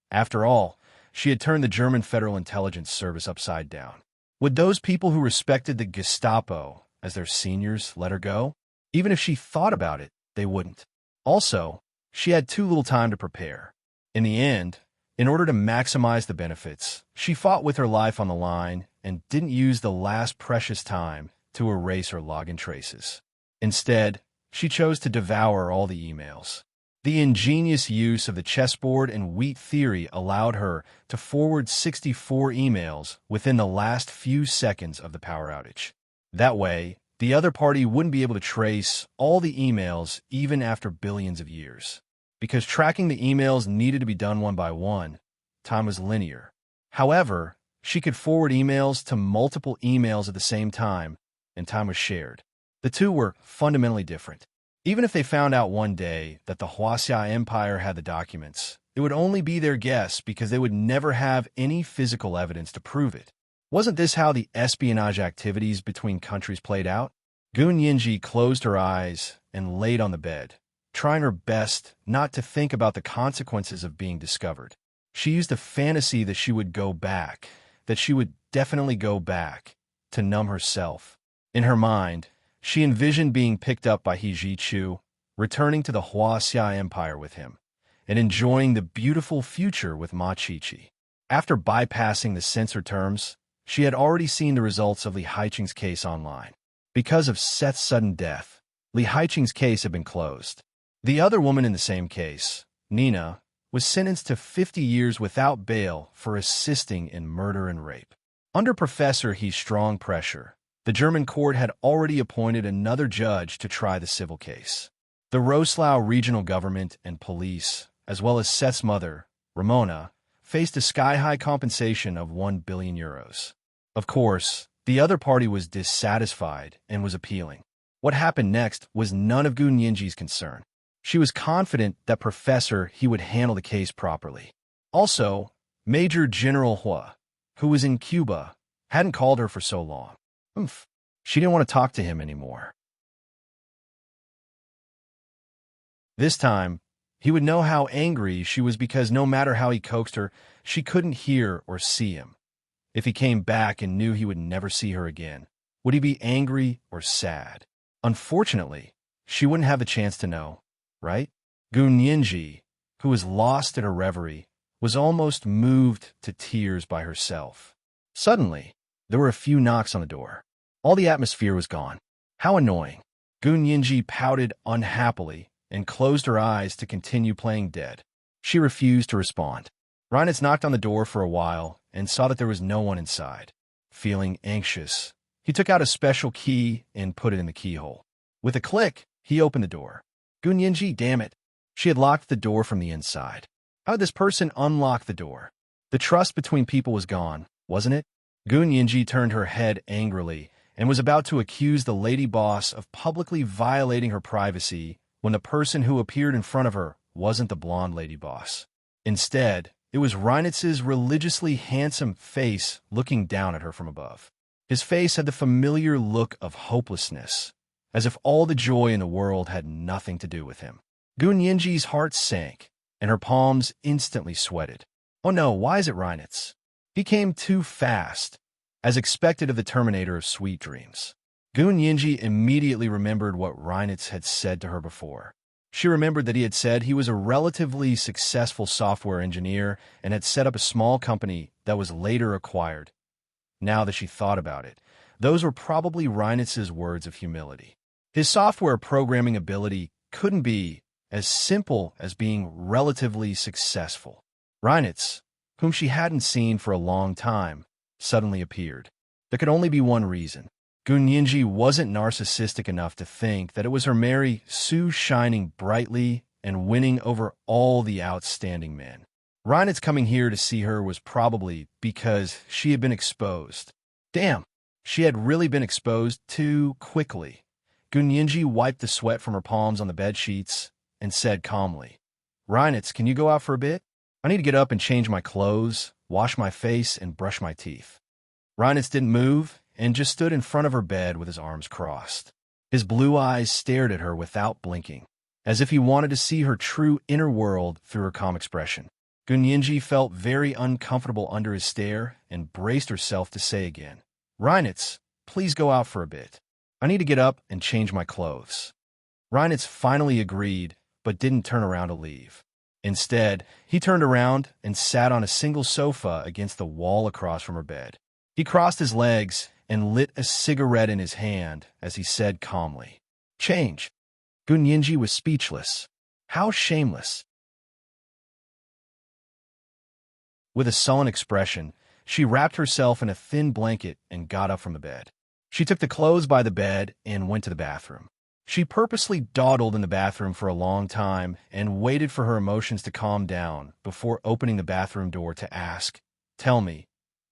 After all, she had turned the German Federal Intelligence Service upside down. Would those people who respected the Gestapo as their seniors let her go? Even if she thought about it, they wouldn't. Also, she had too little time to prepare. In the end, in order to maximize the benefits, she fought with her life on the line and didn't use the last precious time to erase her login traces. Instead, she chose to devour all the emails. The ingenious use of the chessboard and wheat theory allowed her to forward 64 emails within the last few seconds of the power outage. That way, the other party wouldn't be able to trace all the emails even after billions of years. Because tracking the emails needed to be done one by one, time was linear. However, she could forward emails to multiple emails at the same time, and time was shared. The two were fundamentally different. Even if they found out one day that the Huaxia Empire had the documents, it would only be their guess because they would never have any physical evidence to prove it. Wasn't this how the espionage activities between countries played out? Gun Yinji closed her eyes and laid on the bed, trying her best not to think about the consequences of being discovered. She used a fantasy that she would go back, that she would definitely go back, to numb herself. In her mind, she envisioned being picked up by He Ji-chu, returning to the Huaxia Empire with him, and enjoying the beautiful future with Ma Chi-chi. After bypassing the censor terms, she had already seen the results of Li Haiqing's case online. Because of Seth's sudden death, Li Haiqing's case had been closed. The other woman in the same case, Nina, was sentenced to 50 years without bail for assisting in murder and rape. Under Professor He's strong pressure, the German court had already appointed another judge to try the civil case. The Roslaw regional government and police, as well as Seth's mother, Ramona, faced a sky-high compensation of 1 billion euros. Of course, the other party was dissatisfied and was appealing. What happened next was none of Gun Yinji's concern. She was confident that Professor He would handle the case properly. Also, Major General Hua, who was in Cuba, hadn't called her for so long. She didn't want to talk to him anymore. This time, he would know how angry she was because no matter how he coaxed her, she couldn't hear or see him. If he came back and knew he would never see her again, would he be angry or sad? Unfortunately, she wouldn't have the chance to know, right? Gun Yinji, who was lost in her reverie, was almost moved to tears by herself. Suddenly, there were a few knocks on the door. All the atmosphere was gone. How annoying. Gun Yinji pouted unhappily and closed her eyes to continue playing dead. She refused to respond. Reinitz knocked on the door for a while and saw that there was no one inside. Feeling anxious, he took out a special key and put it in the keyhole. With a click, he opened the door. Gun Yinji, damn it. She had locked the door from the inside. How did this person unlock the door? The trust between people was gone, wasn't it? Gun Yinji turned her head angrily and was about to accuse the lady boss of publicly violating her privacy when the person who appeared in front of her wasn't the blonde lady boss. Instead, it was Reinitz's religiously handsome face looking down at her from above. His face had the familiar look of hopelessness, as if all the joy in the world had nothing to do with him. Gun Yinji's heart sank, and her palms instantly sweated. Oh no, why is it Reinitz? He came too fast, as expected of the Terminator of Sweet Dreams. Gun Yinji immediately remembered what Reinitz had said to her before. She remembered that he had said he was a relatively successful software engineer and had set up a small company that was later acquired. Now that she thought about it, those were probably Reinitz's words of humility. His software programming ability couldn't be as simple as being relatively successful. Reinitz, whom she hadn't seen for a long time, suddenly appeared. There could only be one reason. Gun Yinji wasn't narcissistic enough to think that it was her Mary Sue shining brightly and winning over all the outstanding men. Reinitz coming here to see her was probably because she had been exposed. Damn, she had really been exposed too quickly. Gun Yinji wiped the sweat from her palms on the bed sheets and said calmly, Reinitz, can you go out for a bit? I need to get up and change my clothes, wash my face, and brush my teeth. Reinitz didn't move and just stood in front of her bed with his arms crossed. His blue eyes stared at her without blinking, as if he wanted to see her true inner world through her calm expression. Gun Yinji felt very uncomfortable under his stare and braced herself to say again, Reinitz, please go out for a bit. I need to get up and change my clothes. Reinitz finally agreed, but didn't turn around to leave. Instead, he turned around and sat on a single sofa against the wall across from her bed. He crossed his legs and lit a cigarette in his hand as he said calmly, Change. Gun Yinji was speechless. How shameless. With a sullen expression, she wrapped herself in a thin blanket and got up from the bed. She took the clothes by the bed and went to the bathroom. She purposely dawdled in the bathroom for a long time and waited for her emotions to calm down before opening the bathroom door to ask, "Tell me,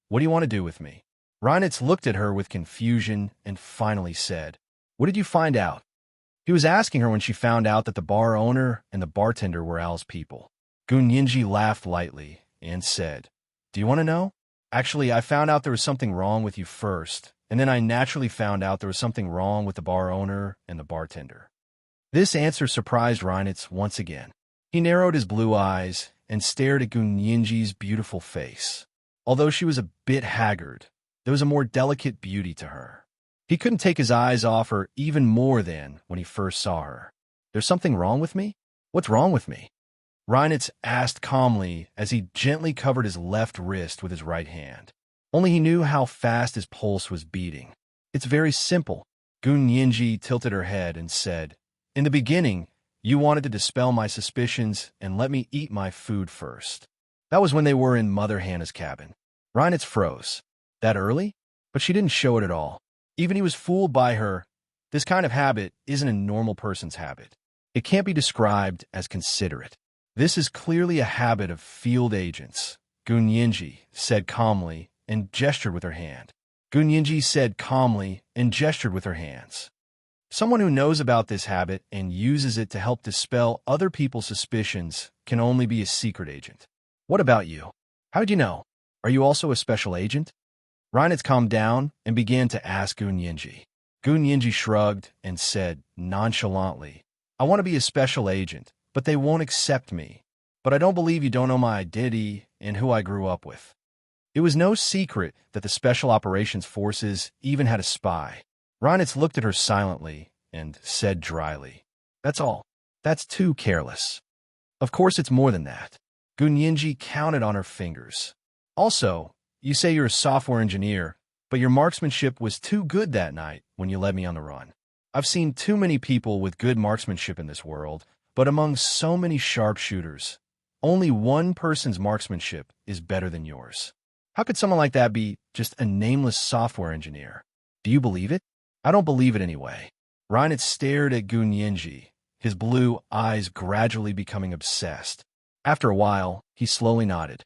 what do you want to do with me?" Reinitz looked at her with confusion and finally said, "What did you find out?" He was asking her when she found out that the bar owner and the bartender were Al's people. Gunyinji laughed lightly and said, "Do you want to know? Actually, I found out there was something wrong with you first, and then I naturally found out there was something wrong with the bar owner and the bartender." This answer surprised Reinitz once again. He narrowed his blue eyes and stared at Gunyinji's beautiful face. Although she was a bit haggard, there was a more delicate beauty to her. He couldn't take his eyes off her even more than when he first saw her. "There's something wrong with me? What's wrong with me?" Reinitz asked calmly as he gently covered his left wrist with his right hand. Only he knew how fast his pulse was beating. "It's very simple." Gunyinji tilted her head and said, "In the beginning, you wanted to dispel my suspicions and let me eat my food first. That was when they were in Mother Hannah's cabin." Reinitz froze. That early? But she didn't show it at all. Even he was fooled by her. This kind of habit isn't a normal person's habit. It can't be described as considerate. This is clearly a habit of field agents, Gunyinji said calmly and gestured with her hand. Gunyinji said calmly and gestured with her hands. Someone who knows about this habit and uses it to help dispel other people's suspicions can only be a secret agent. "What about you? How'd you know? Are you also a special agent?" Reinitz calmed down and began to ask Gunyinji. Gunyinji shrugged and said nonchalantly, "I want to be a special agent, but they won't accept me. But I don't believe you don't know my identity and who I grew up with." It was no secret that the Special Operations Forces even had a spy. Reinitz looked at her silently and said dryly, "That's all. That's too careless. Of course it's more than that." Gunyinji counted on her fingers. "Also, you say you're a software engineer, but your marksmanship was too good that night when you led me on the run. I've seen too many people with good marksmanship in this world, but among so many sharpshooters, only one person's marksmanship is better than yours. How could someone like that be just a nameless software engineer? Do you believe it?" "I don't believe it anyway." Reinitz stared at Gunyinji, his blue eyes gradually becoming obsessed. After a while, he slowly nodded.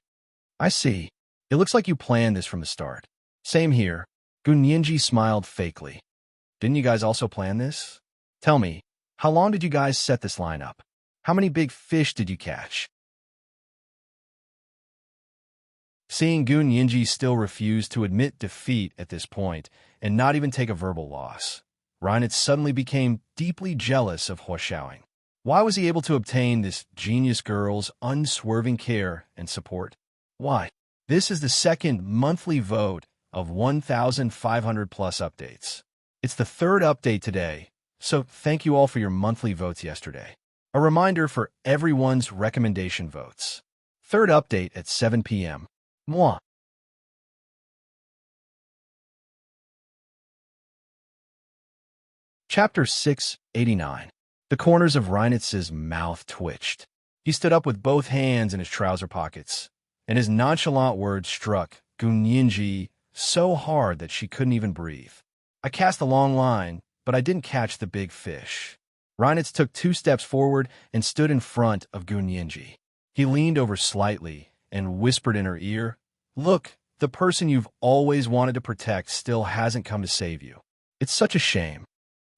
"I see. It looks like you planned this from the start." "Same here." Gunyinji smiled fakely. "Didn't you guys also plan this? Tell me, how long did you guys set this line up? How many big fish did you catch?" Seeing Gunyinji still refuse to admit defeat at this point and not even take a verbal loss, Reinitz suddenly became deeply jealous of Huashaoing. Why was he able to obtain this genius girl's unswerving care and support? Why? This is the second monthly vote of 1,500 plus updates. It's the third update today, so thank you all for your monthly votes yesterday. A reminder for everyone's recommendation votes. Third update at 7 p.m. Moi. Chapter 689. The corners of Reinitz's mouth twitched. He stood up with both hands in his trouser pockets, and his nonchalant words struck Gunyinji so hard that she couldn't even breathe. "I cast a long line, but I didn't catch the big fish." Reinitz took 2 steps forward and stood in front of Gunyinji. He leaned over slightly and whispered in her ear, "Look, the person you've always wanted to protect still hasn't come to save you. It's such a shame."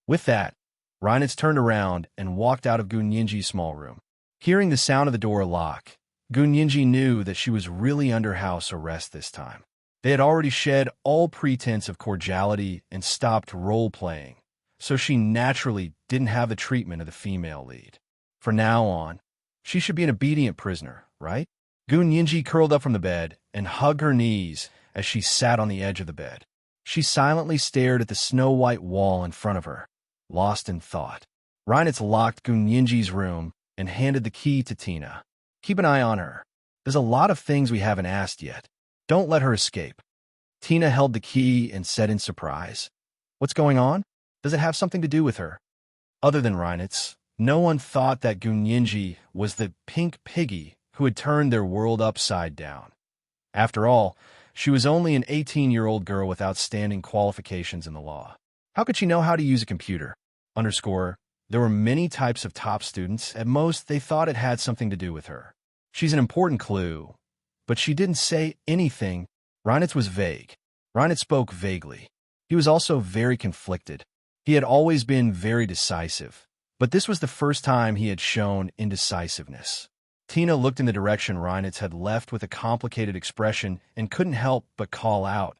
With that, Reinitz turned around and walked out of Gunyinji's small room. Hearing the sound of the door lock, Gunyinji knew that she was really under house arrest this time. They had already shed all pretense of cordiality and stopped role-playing, so she naturally didn't have the treatment of the female lead. From now on, she should be an obedient prisoner, right? Gunyinji curled up from the bed and hugged her knees as she sat on the edge of the bed. She silently stared at the snow-white wall in front of her, lost in thought. Reinitz locked Gunyinji's room and handed the key to Tina. "Keep an eye on her. There's a lot of things we haven't asked yet. Don't let her escape." Tina held the key and said in surprise, "What's going on? Does it have something to do with her?" Other than Reinitz, no one thought that Gunyinji was the pink piggy who had turned their world upside down. After all, She was only an 18-year-old girl with outstanding qualifications in the law. How could she know how to use a computer? Underscore, there were many types of top students. At most, they thought it had something to do with her. She's an important clue. But she didn't say anything. Reinitz was vague. Reinitz spoke vaguely. He was also very conflicted. He had always been very decisive, but this was the first time he had shown indecisiveness. Tina looked in the direction Reinitz had left with a complicated expression and couldn't help but call out,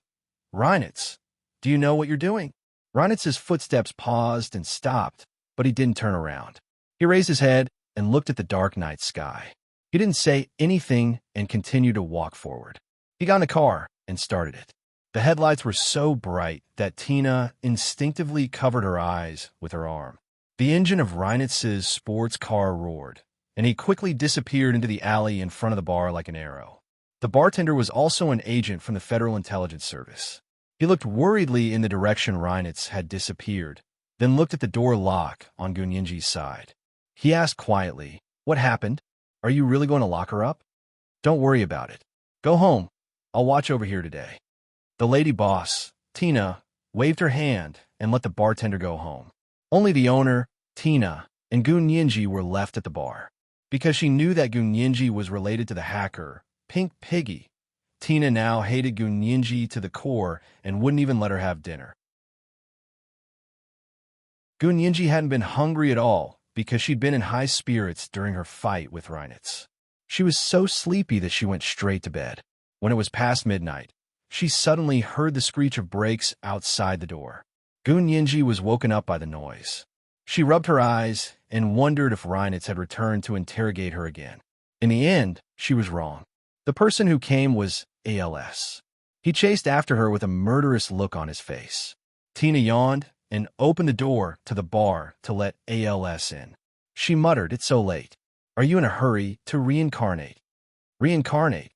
"Reinitz, do you know what you're doing?" Reinitz's footsteps paused and stopped, but he didn't turn around. He raised his head and looked at the dark night sky. He didn't say anything and continued to walk forward. He got in the car and started it. The headlights were so bright that Tina instinctively covered her eyes with her arm. The engine of Reinitz's sports car roared, and he quickly disappeared into the alley in front of the bar like an arrow. The bartender was also an agent from the Federal Intelligence Service. He looked worriedly in the direction Reinitz had disappeared, then looked at the door lock on Gunyinji's side. He asked quietly, "What happened? Are you really going to lock her up?" "Don't worry about it. Go home. I'll watch over here today." The lady boss, Tina, waved her hand and let the bartender go home. Only the owner, Tina, and Gunyinji were left at the bar. Because she knew that Gunyinji was related to the hacker, Pink Piggy, Tina now hated Gunyinji to the core and wouldn't even let her have dinner. Gunyinji hadn't been hungry at all because she'd been in high spirits during her fight with Reinitz. She was so sleepy that she went straight to bed. When it was past midnight, she suddenly heard the screech of brakes outside the door. Gunyinji was woken up by the noise. She rubbed her eyes and wondered if Reinitz had returned to interrogate her again. In the end, she was wrong. The person who came was ALS. He chased after her with a murderous look on his face. Tina yawned and opened the door to the bar to let ALS in. She muttered, "It's so late. Are you in a hurry to reincarnate?" "Reincarnate?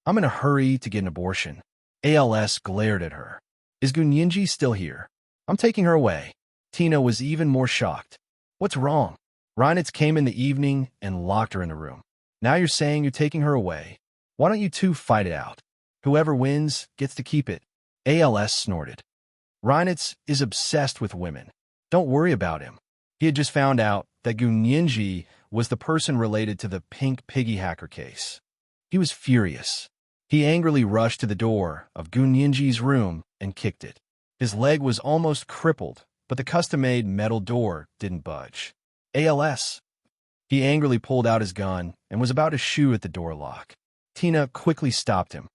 I'm in a hurry to get an abortion." ALS glared at her. "Is Gunyinji still here? I'm taking her away." Tina was even more shocked. "What's wrong?" "Reinitz came in the evening and locked her in the room. Now you're saying you're taking her away. Why don't you two fight it out? Whoever wins gets to keep it." ALS snorted. "Reinitz is obsessed with women. Don't worry about him." He had just found out that Gunyinji was the person related to the Pink Piggy hacker case. He was furious. He angrily rushed to the door of Gunyinji's room and kicked it. His leg was almost crippled, but the custom-made metal door didn't budge. "ALS." He angrily pulled out his gun and was about to shoot at the door lock. Tina quickly stopped him.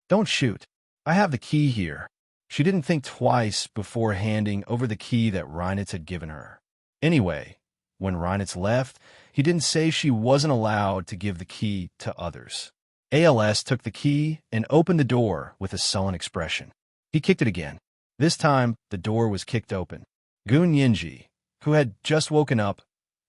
"Don't shoot. I have the key here." She didn't think twice before handing over the key that Reinitz had given her. Anyway, when Reinitz left, he didn't say she wasn't allowed to give the key to others. ALS took the key and opened the door with a sullen expression. He kicked it again. This time, the door was kicked open. Gunyinji, who had just woken up,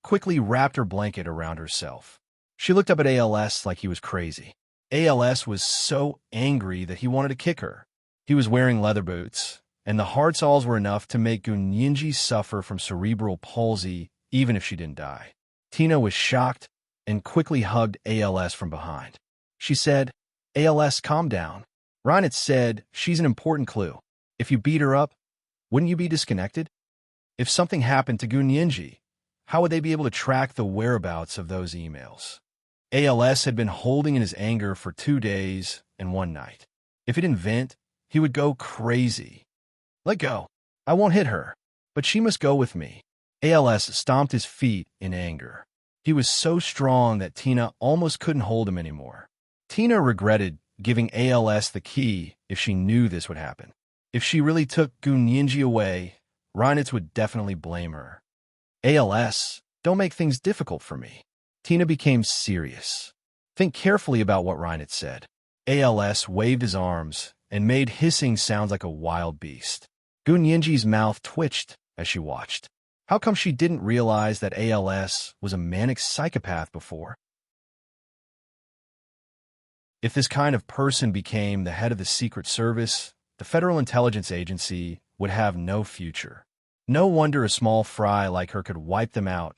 quickly wrapped her blanket around herself. She looked up at ALS like he was crazy. ALS was so angry that he wanted to kick her. He was wearing leather boots, and the hard soles were enough to make Gunyinji suffer from cerebral palsy even if she didn't die. Tina was shocked and quickly hugged ALS from behind. She said, "ALS, calm down. Reinitz said she's an important clue. If you beat her up, wouldn't you be disconnected? If something happened to Gunyinji, how would they be able to track the whereabouts of those emails?" ALS had been holding in his anger for 2 days and 1 night. If he didn't vent, he would go crazy. "Let go. I won't hit her, but she must go with me." ALS stomped his feet in anger. He was so strong that Tina almost couldn't hold him anymore. Tina regretted giving ALS the key if she knew this would happen. If she really took Gunyinji away, Reinitz would definitely blame her. "ALS, don't make things difficult for me." Tina became serious. "Think carefully about what Reinitz said." ALS waved his arms and made hissing sounds like a wild beast. Gunyinji's mouth twitched as she watched. How come she didn't realize that ALS was a manic psychopath before? If this kind of person became the head of the Secret Service, the Federal Intelligence Agency would have no future. No wonder a small fry like her could wipe them out.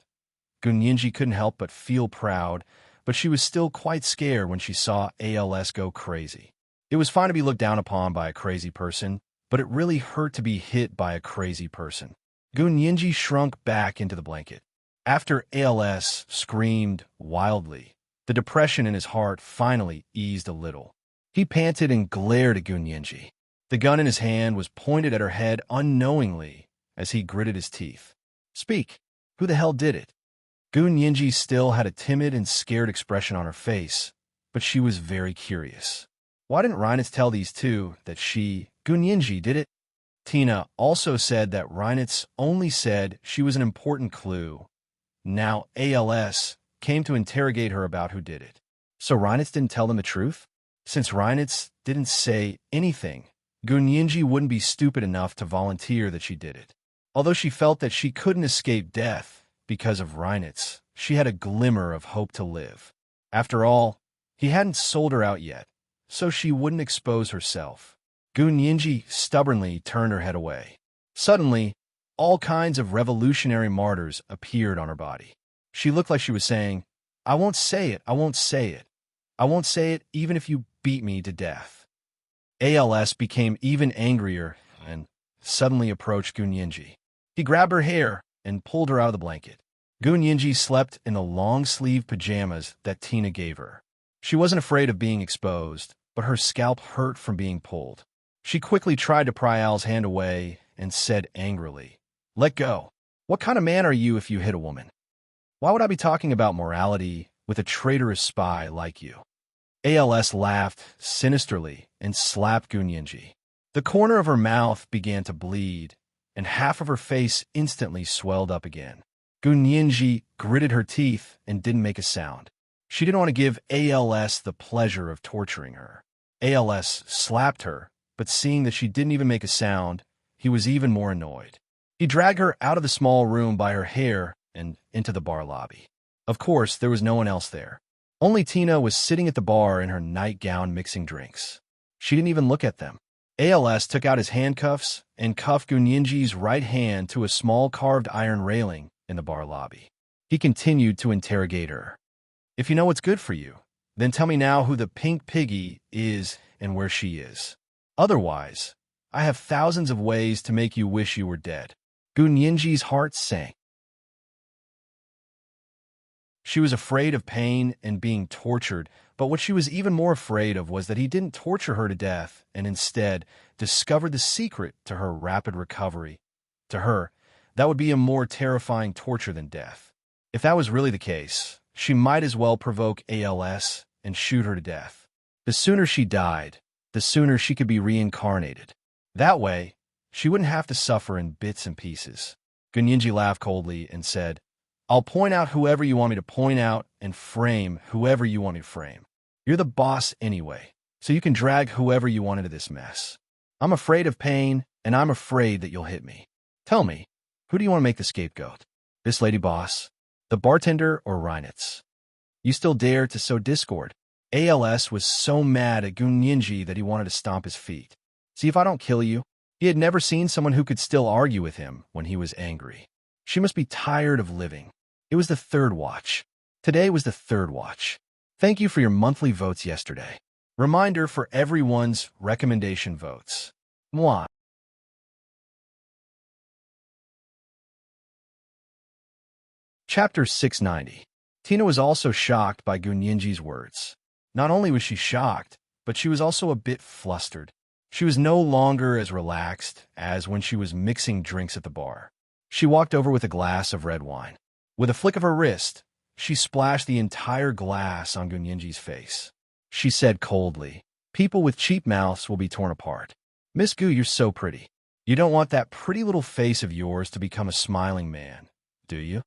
Gunyinji couldn't help but feel proud, but she was still quite scared when she saw ALS go crazy. It was fine to be looked down upon by a crazy person, but it really hurt to be hit by a crazy person. Gunyinji shrunk back into the blanket. After ALS screamed wildly, the depression in his heart finally eased a little. He panted and glared at Gunyinji. The gun in his hand was pointed at her head unknowingly as he gritted his teeth. "Speak. Who the hell did it?" Gunyinji still had a timid and scared expression on her face, but she was very curious. Why didn't Reinitz tell these two that Gunyinji, did it? Tina also said that Reinitz only said she was an important clue. Now ALS came to interrogate her about who did it. So Reinitz didn't tell them the truth? Since Reinitz didn't say anything, Gunyinji wouldn't be stupid enough to volunteer that she did it. Although she felt that she couldn't escape death because of Reinitz, she had a glimmer of hope to live. After all, he hadn't sold her out yet, so she wouldn't expose herself. Gunyinji stubbornly turned her head away. Suddenly, all kinds of revolutionary martyrs appeared on her body. She looked like she was saying, "I won't say it, I won't say it. I won't say it even if you beat me to death." ALS became even angrier and suddenly approached Gunyinji. He grabbed her hair and pulled her out of the blanket. Gunyinji slept in the long-sleeved pajamas that Tina gave her. She wasn't afraid of being exposed, but her scalp hurt from being pulled. She quickly tried to pry Al's hand away and said angrily, "Let go. What kind of man are you if you hit a woman? Why would I be talking about morality with a traitorous spy like you?" ALS laughed sinisterly and slapped Gunyinji. The corner of her mouth began to bleed, and half of her face instantly swelled up again. Gunyinji gritted her teeth and didn't make a sound. She didn't want to give ALS the pleasure of torturing her. ALS slapped her, but seeing that she didn't even make a sound, he was even more annoyed. He dragged her out of the small room by her hair and into the bar lobby. Of course, there was no one else there. Only Tina was sitting at the bar in her nightgown mixing drinks. She didn't even look at them. ALS took out his handcuffs and cuffed Gunyinji's right hand to a small carved iron railing in the bar lobby. He continued to interrogate her. "If you know what's good for you, then tell me now who the pink piggy is and where she is. Otherwise, I have thousands of ways to make you wish you were dead." Gunyinji's heart sank. She was afraid of pain and being tortured, but what she was even more afraid of was that he didn't torture her to death and instead discovered the secret to her rapid recovery. To her, that would be a more terrifying torture than death. If that was really the case, she might as well provoke ALS and shoot her to death. The sooner she died, the sooner she could be reincarnated. That way, she wouldn't have to suffer in bits and pieces. Gunyinji laughed coldly and said, "I'll point out whoever you want me to point out and frame whoever you want me to frame. You're the boss anyway, so you can drag whoever you want into this mess. I'm afraid of pain, and I'm afraid that you'll hit me. Tell me, who do you want to make the scapegoat? This lady boss, the bartender, or Reinitz? You still dare to sow discord?" ALS was so mad at Gunyinji that he wanted to stomp his feet. "See if I don't kill you?" He had never seen someone who could still argue with him when he was angry. She must be tired of living. It was the third watch. Today was the third watch. Thank you for your monthly votes yesterday. Reminder for everyone's recommendation votes. Moi. Chapter 690. Tina was also shocked by Gunyinji's words. Not only was she shocked, but she was also a bit flustered. She was no longer as relaxed as when she was mixing drinks at the bar. She walked over with a glass of red wine. With a flick of her wrist, she splashed the entire glass on Gunyinji's face. She said coldly, "People with cheap mouths will be torn apart. Miss Gu, you're so pretty. You don't want that pretty little face of yours to become a smiling man, do you?"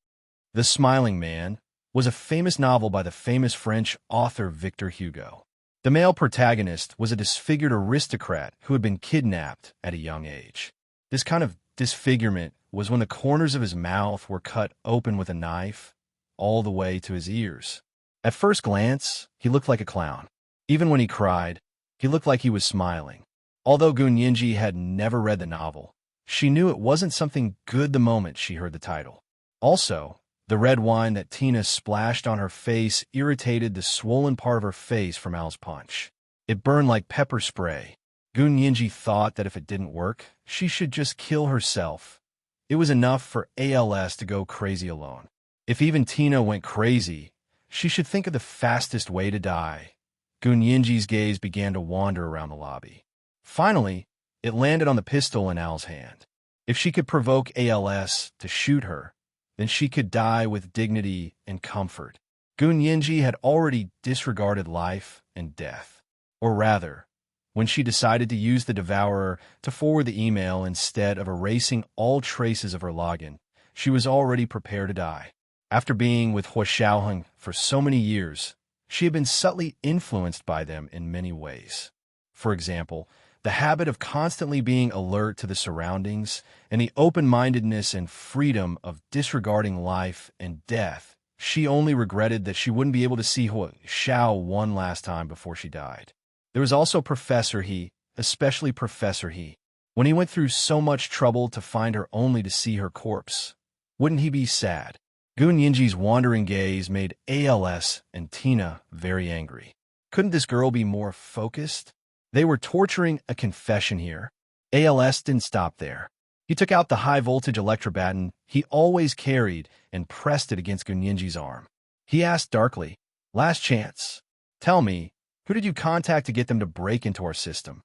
The Smiling Man was a famous novel by the famous French author Victor Hugo. The male protagonist was a disfigured aristocrat who had been kidnapped at a young age. This kind of disfigurement was when the corners of his mouth were cut open with a knife, all the way to his ears. At first glance, he looked like a clown. Even when he cried, he looked like he was smiling. Although Gunyinji had never read the novel, she knew it wasn't something good the moment she heard the title. Also, the red wine that Tina splashed on her face irritated the swollen part of her face from Al's punch. It burned like pepper spray. Gun Yinji thought that if it didn't work, she should just kill herself. It was enough for ALS to go crazy alone. If even Tina went crazy, she should think of the fastest way to die. Gun Yinji's gaze began to wander around the lobby. Finally, it landed on the pistol in Al's hand. If she could provoke ALS to shoot her, then she could die with dignity and comfort. Gun Yinji had already disregarded life and death. Or rather, when she decided to use the Devourer to forward the email instead of erasing all traces of her login, she was already prepared to die. After being with Hua Xiaoheng for so many years, she had been subtly influenced by them in many ways. For example, the habit of constantly being alert to the surroundings and the open-mindedness and freedom of disregarding life and death. She only regretted that she wouldn't be able to see Hua Xiao one last time before she died. There was also Professor He, especially Professor He. When he went through so much trouble to find her only to see her corpse, wouldn't he be sad? Gun Yinji's wandering gaze made ALS and Tina very angry. Couldn't this girl be more focused? They were torturing a confession here. ALS didn't stop there. He took out the high-voltage electrobaton he always carried and pressed it against Gun Yinji's arm. He asked darkly, "Last chance. Tell me, who did you contact to get them to break into our system?"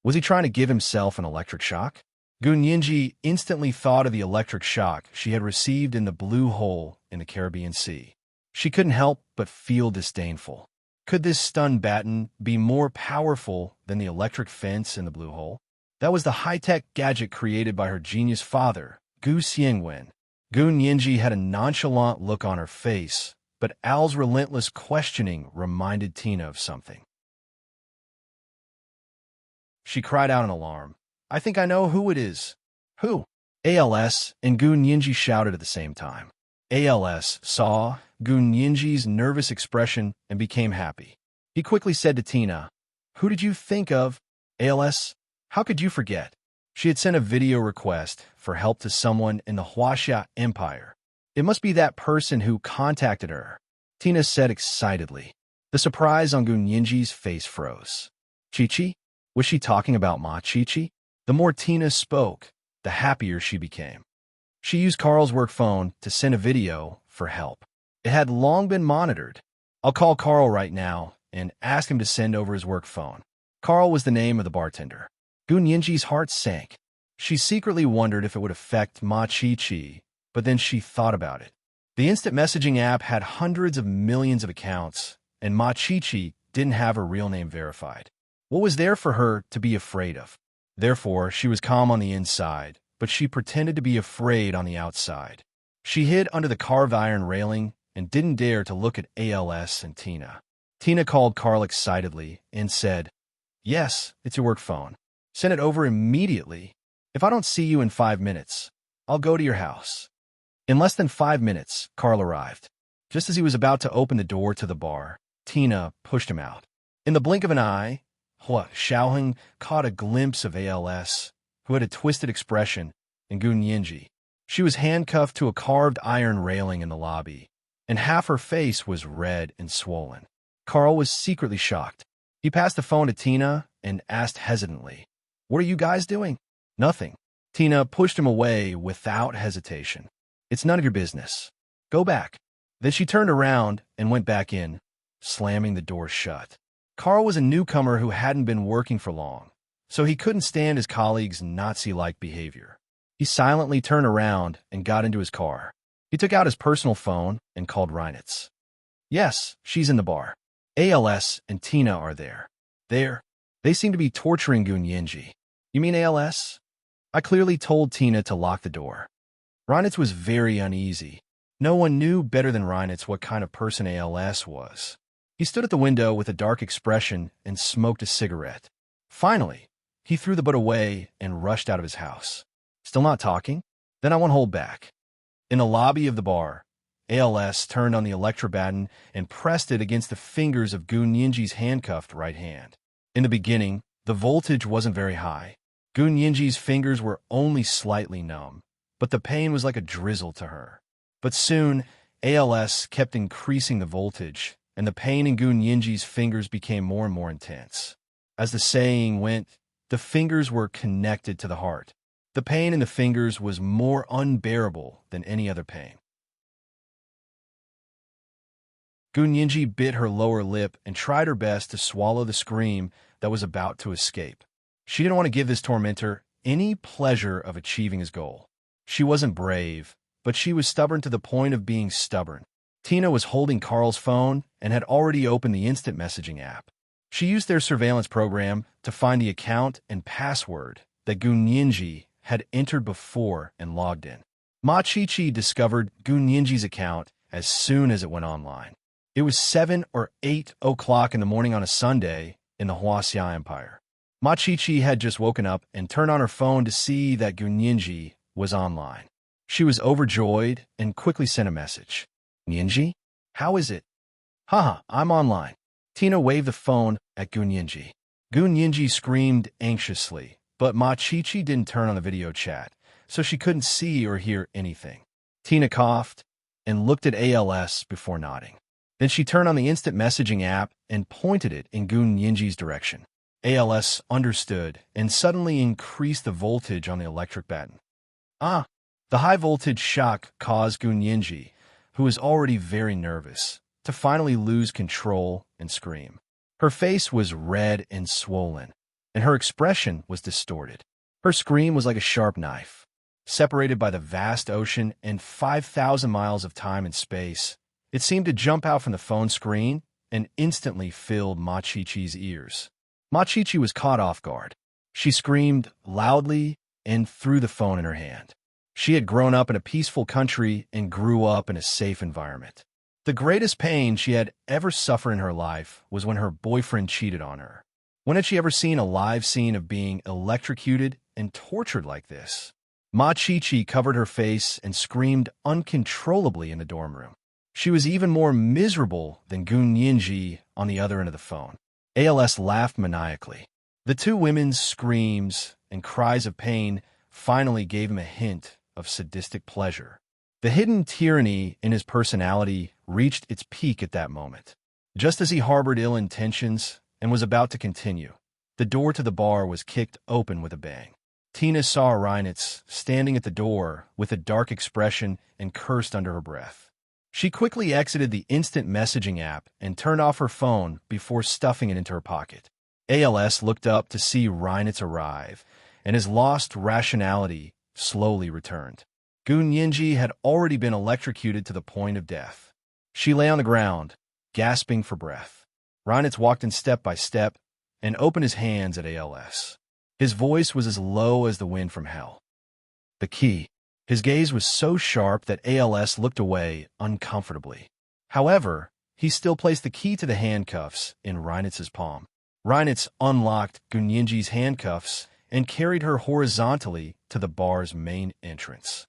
Was he trying to give himself an electric shock? Gun Yinji instantly thought of the electric shock she had received in the blue hole in the Caribbean Sea. She couldn't help but feel disdainful. Could this stun baton be more powerful than the electric fence in the blue hole? That was the high-tech gadget created by her genius father, Gu Xiangwen. Gun Yinji had a nonchalant look on her face, but Al's relentless questioning reminded Tina of something. She cried out in alarm. "I think I know who it is." "Who?" ALS and Gun Yinji shouted at the same time. ALS saw Gun Yinji's nervous expression and became happy. He quickly said to Tina, "Who did you think of?" "ALS, how could you forget?" She had sent a video request for help to someone in the Huaxia Empire. "It must be that person who contacted her," Tina said excitedly. The surprise on Gun Yinji's face froze. "Chi-Chi? Was she talking about Ma Chi-Chi?" The more Tina spoke, the happier she became. She used Carl's work phone to send a video for help. It had long been monitored. "I'll call Carl right now and ask him to send over his work phone." Carl was the name of the bartender. Gun Yinji's heart sank. She secretly wondered if it would affect Ma Chi-Chi, but then she thought about it. The instant messaging app had hundreds of millions of accounts, and Ma Chi-Chi didn't have her real name verified. What was there for her to be afraid of? Therefore, she was calm on the inside, but she pretended to be afraid on the outside. She hid under the carved iron railing and didn't dare to look at ALS and Tina. Tina called Carl excitedly and said, "Yes, it's your work phone. Send it over immediately. If I don't see you in 5 minutes, I'll go to your house." In less than 5 minutes, Carl arrived. Just as he was about to open the door to the bar, Tina pushed him out. In the blink of an eye, Hua Xiaoheng caught a glimpse of ALS, who had a twisted expression, and Gun Yinji. She was handcuffed to a carved iron railing in the lobby, and half her face was red and swollen. Carl was secretly shocked. He passed the phone to Tina and asked hesitantly, "What are you guys doing?" "Nothing." Tina pushed him away without hesitation. "It's none of your business. Go back." Then she turned around and went back in, slamming the door shut. Carl was a newcomer who hadn't been working for long, so he couldn't stand his colleagues' Nazi-like behavior. He silently turned around and got into his car. He took out his personal phone and called Reinitz. "Yes, she's in the bar. ALS and Tina are there." "There? They seem to be torturing Gun Yinji." "You mean ALS?" "I clearly told Tina to lock the door." Reinitz was very uneasy. No one knew better than Reinitz what kind of person ALS was. He stood at the window with a dark expression and smoked a cigarette. Finally, he threw the butt away and rushed out of his house. "Still not talking? Then I won't hold back." In the lobby of the bar, ALS turned on the electrobaton and pressed it against the fingers of Gun Yinji's handcuffed right hand. In the beginning, the voltage wasn't very high. Gun Yinji's fingers were only slightly numb, but the pain was like a drizzle to her. But soon, ALS kept increasing the voltage, and the pain in Gun Yinji's fingers became more and more intense. As the saying went, the fingers were connected to the heart. The pain in the fingers was more unbearable than any other pain. Gunyinji bit her lower lip and tried her best to swallow the scream that was about to escape. She didn't want to give this tormentor any pleasure of achieving his goal. She wasn't brave, but she was stubborn to the point of being stubborn. Tina was holding Carl's phone and had already opened the instant messaging app. She used their surveillance program to find the account and password that Gunyinji had entered before and logged in. Ma Chi-Chi discovered Gunyinji's account as soon as it went online. It was 7 or 8 o'clock in the morning on a Sunday in the Huaxia Empire. Ma Chi-Chi had just woken up and turned on her phone to see that Gunyinji was online. She was overjoyed and quickly sent a message. Gunyinji? How is it? Haha, I'm online. Tina waved the phone at Gunyinji. Gunyinji screamed anxiously, but Ma Chi-Chi didn't turn on the video chat, so she couldn't see or hear anything. Tina coughed and looked at ALS before nodding. Then she turned on the instant messaging app and pointed it in Gunyinji's direction. ALS understood and suddenly increased the voltage on the electric batten. The high voltage shock caused Gunyinji, who was already very nervous, to finally lose control and scream. Her face was red and swollen, and her expression was distorted. Her scream was like a sharp knife. Separated by the vast ocean and 5,000 miles of time and space, it seemed to jump out from the phone screen and instantly filled Ma Chi-Chi's ears. Ma Chi-Chi was caught off guard. She screamed loudly and threw the phone in her hand. She had grown up in a peaceful country and grew up in a safe environment. The greatest pain she had ever suffered in her life was when her boyfriend cheated on her. When had she ever seen a live scene of being electrocuted and tortured like this? Ma Chi-Chi covered her face and screamed uncontrollably in the dorm room. She was even more miserable than Gunyinji on the other end of the phone. ALS laughed maniacally. The two women's screams and cries of pain finally gave him a hint of sadistic pleasure. The hidden tyranny in his personality reached its peak at that moment. Just as he harbored ill intentions and was about to continue, the door to the bar was kicked open with a bang. Tina saw Reinitz standing at the door with a dark expression and cursed under her breath. She quickly exited the instant messaging app and turned off her phone before stuffing it into her pocket. ALS looked up to see Reinitz arrive, and his lost rationality slowly returned. Gunyinji had already been electrocuted to the point of death. She lay on the ground, gasping for breath. Reinitz walked in step by step and opened his hands at ALS. His voice was as low as the wind from hell. The key. His gaze was so sharp that ALS looked away uncomfortably. However, he still placed the key to the handcuffs in Reinitz's palm. Reinitz unlocked Gunyinji's handcuffs and carried her horizontally to the bar's main entrance.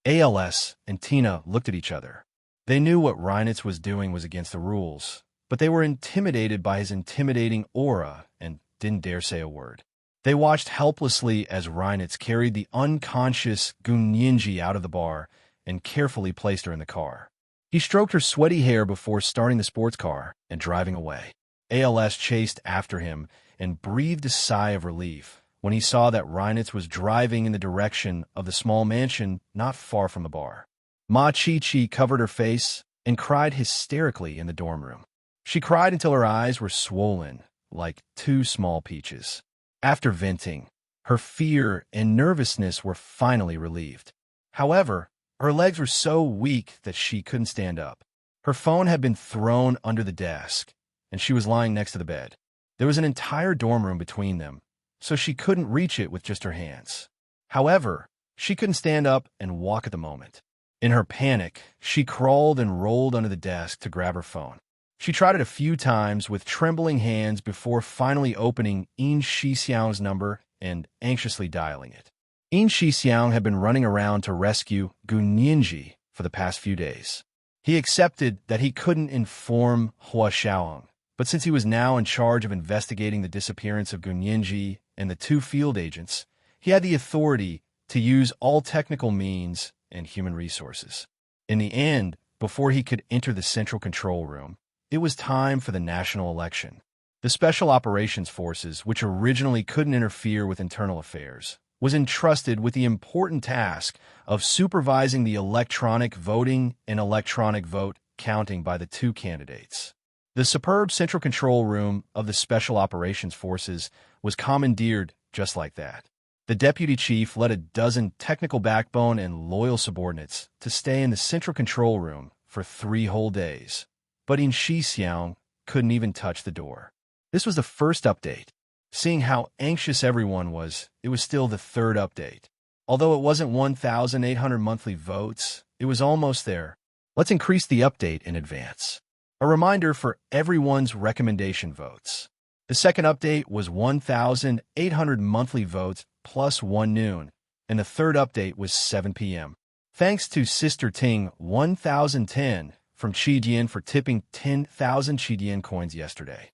ALS and Tina looked at each other. They knew what Reinitz was doing was against the rules, but they were intimidated by his intimidating aura and didn't dare say a word. They watched helplessly as Reinitz carried the unconscious Gunyinji out of the bar and carefully placed her in the car. He stroked her sweaty hair before starting the sports car and driving away. ALS chased after him and breathed a sigh of relief when he saw that Reinitz was driving in the direction of the small mansion not far from the bar. Ma Chi-Chi covered her face and cried hysterically in the dorm room. She cried until her eyes were swollen like two small peaches. After venting, her fear and nervousness were finally relieved. However, her legs were so weak that she couldn't stand up. Her phone had been thrown under the desk, and she was lying next to the bed. There was an entire dorm room between them, so she couldn't reach it with just her hands. However, she couldn't stand up and walk at the moment. In her panic, she crawled and rolled under the desk to grab her phone. She tried it a few times with trembling hands before finally opening Yin Shixiang's number and anxiously dialing it. Yin Shixiang had been running around to rescue Gunyinji for the past few days. He accepted that he couldn't inform Hua Xiaoheng, but since he was now in charge of investigating the disappearance of Gunyinji and the two field agents, he had the authority to use all technical means and human resources. In the end, before he could enter the central control room, it was time for the national election. The Special Operations Forces, which originally couldn't interfere with internal affairs, was entrusted with the important task of supervising the electronic voting and electronic vote counting by the two candidates. The superb central control room of the Special Operations Forces was commandeered just like that. The deputy chief led a dozen technical backbone and loyal subordinates to stay in the central control room for 3 whole days. But In Xixiang couldn't even touch the door. This was the first update. Seeing how anxious everyone was, it was still the 3rd update. Although it wasn't 1,800 monthly votes, it was almost there. Let's increase the update in advance. A reminder for everyone's recommendation votes. The 2nd update was 1,800 monthly votes plus 1 noon, and the 3rd update was 7 p.m. Thanks to Sister Ting 1010 from Qidian for tipping 10,000 Qidian coins yesterday.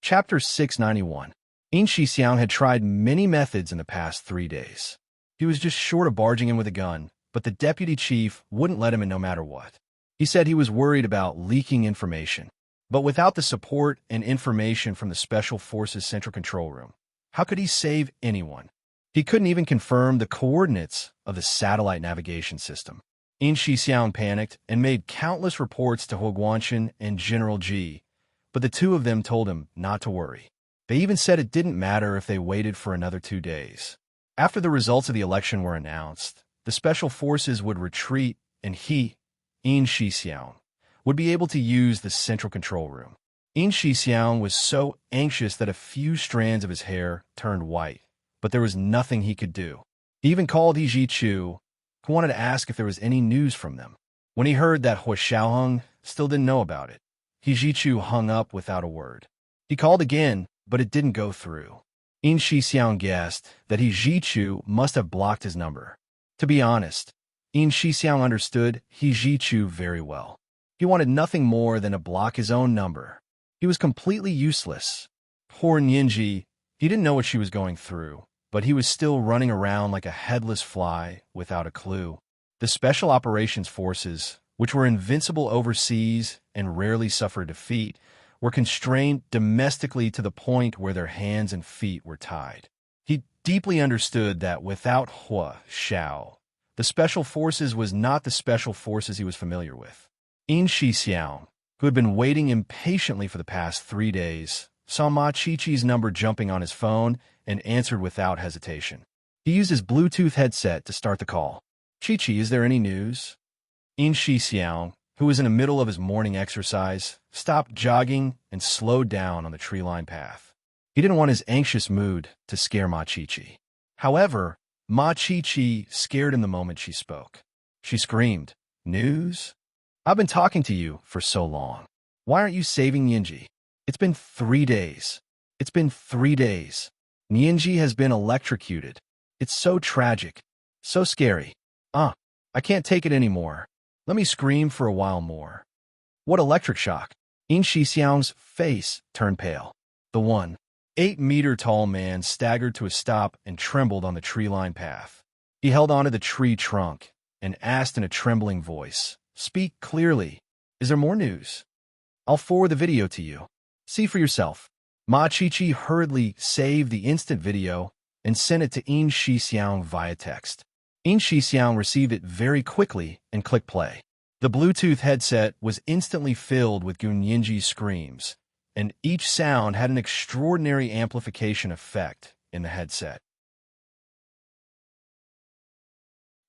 Chapter 691. In Xixiang had tried many methods in the past 3 days. He was just short of barging in with a gun, but the deputy chief wouldn't let him in no matter what. He said he was worried about leaking information. But without the support and information from the Special Forces Central Control Room, how could he save anyone? He couldn't even confirm the coordinates of the satellite navigation system. In Xixiang panicked and made countless reports to Huoguanshan and General Ji, but the two of them told him not to worry. They even said it didn't matter if they waited for another 2 days. After the results of the election were announced, the Special Forces would retreat and he, In Xixiang, would be able to use the central control room. In Xixiang was so anxious that a few strands of his hair turned white, but there was nothing he could do. He even called He Jichu, who wanted to ask if there was any news from them. When he heard that Hua Xiaoheng still didn't know about it, He Jichu hung up without a word. He called again, but it didn't go through. In Xixiang guessed that He Jichu must have blocked his number. To be honest, In Xixiang understood He Jichu very well. He wanted nothing more than to block his own number. He was completely useless. Poor Nianji, he didn't know what she was going through, but he was still running around like a headless fly without a clue. The Special Operations Forces, which were invincible overseas and rarely suffered defeat, were constrained domestically to the point where their hands and feet were tied. He deeply understood that without Hua Xiao, the Special Forces was not the Special Forces he was familiar with. In Xixiang, who had been waiting impatiently for the past 3 days, saw Ma Chi-Chi's number jumping on his phone and answered without hesitation. He used his Bluetooth headset to start the call. Chi-Chi, is there any news? In Xixiang, who was in the middle of his morning exercise, stopped jogging and slowed down on the tree-lined path. He didn't want his anxious mood to scare Ma Chi-Chi. However, Ma Chi-Chi scared him the moment she spoke. She screamed, "News? I've been talking to you for so long. Why aren't you saving Nianji? It's been 3 days. It's been 3 days. Nianji has been electrocuted. It's so tragic. So scary. I can't take it anymore. Let me scream for a while more." What electric shock? In Xixiang's face turned pale. The 1.8-meter-tall man staggered to a stop and trembled on the tree-lined path. He held onto the tree trunk and asked in a trembling voice, "Speak clearly. Is there more news? I'll forward the video to you. See for yourself." Ma Chi-Chi hurriedly saved the instant video and sent it to In Xixiang via text. In Xixiang received it very quickly and clicked play. The Bluetooth headset was instantly filled with Gun Yinji's screams, and each sound had an extraordinary amplification effect in the headset.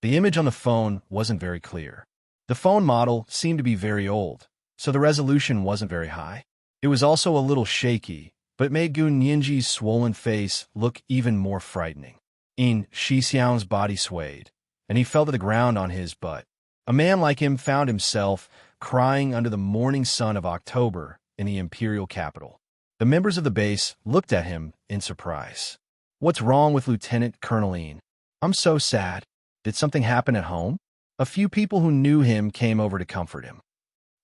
The image on the phone wasn't very clear. The phone model seemed to be very old, so the resolution wasn't very high. It was also a little shaky, but it made Gun Yinji's swollen face look even more frightening. In Xixiang's body swayed, and he fell to the ground on his butt. A man like him found himself crying under the morning sun of October in the imperial capital. The members of the base looked at him in surprise. "What's wrong with Lieutenant Colonel In? I'm so sad. Did something happen at home?" A few people who knew him came over to comfort him.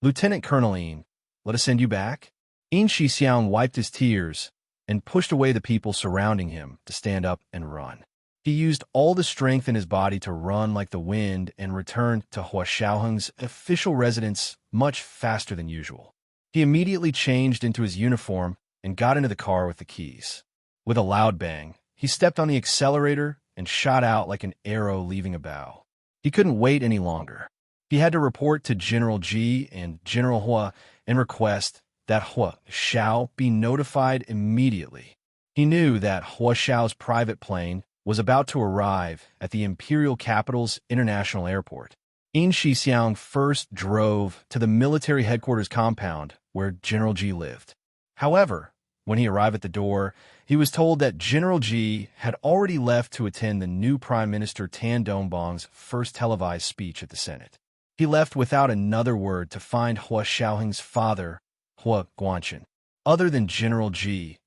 "Lieutenant Colonel In, let us send you back?" In Xixiang wiped his tears and pushed away the people surrounding him to stand up and run. He used all the strength in his body to run like the wind and return to Hua Xiaoheng's official residence much faster than usual. He immediately changed into his uniform and got into the car with the keys. With a loud bang, he stepped on the accelerator and shot out like an arrow leaving a bow. He couldn't wait any longer. He had to report to General Ji and General Hua and request that Hua Xiao be notified immediately. He knew that Hua Xiao's private plane was about to arrive at the imperial capital's international airport. Yin Shixiang first drove to the military headquarters compound where General Ji lived. However, when he arrived at the door, he was told that General Ji had already left to attend the new Prime Minister Tan Dongbang's first televised speech at the Senate. He left without another word to find Hua Xiaoheng's father, Hua Guanchen. Other than General Ji,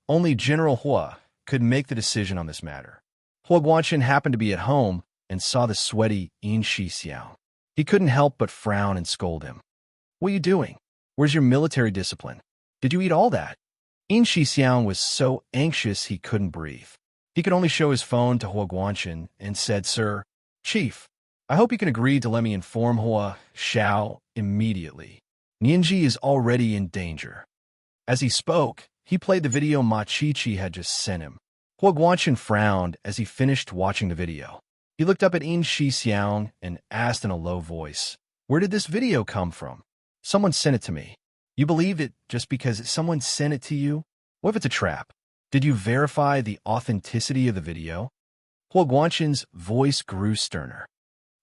only General Hua could make the decision on this matter. Hua Guanchen happened to be at home and saw the sweaty Yin Shixiang. He couldn't help but frown and scold him. "What are you doing? Where's your military discipline? Did you eat all that?" Yin Shixiang was so anxious he couldn't breathe. He could only show his phone to Hua Guanchen and said, "Sir, Chief, I hope you can agree to let me inform Hua Xiao immediately. Nianji is already in danger." As he spoke, he played the video Ma Chi-Chi had just sent him. Hua Guanchen frowned as he finished watching the video. He looked up at Yin Shixiang and asked in a low voice, "Where did this video come from?" "Someone sent it to me." "You believed it just because someone sent it to you? What if it's a trap? Did you verify the authenticity of the video?" Hua Guanchen's voice grew sterner.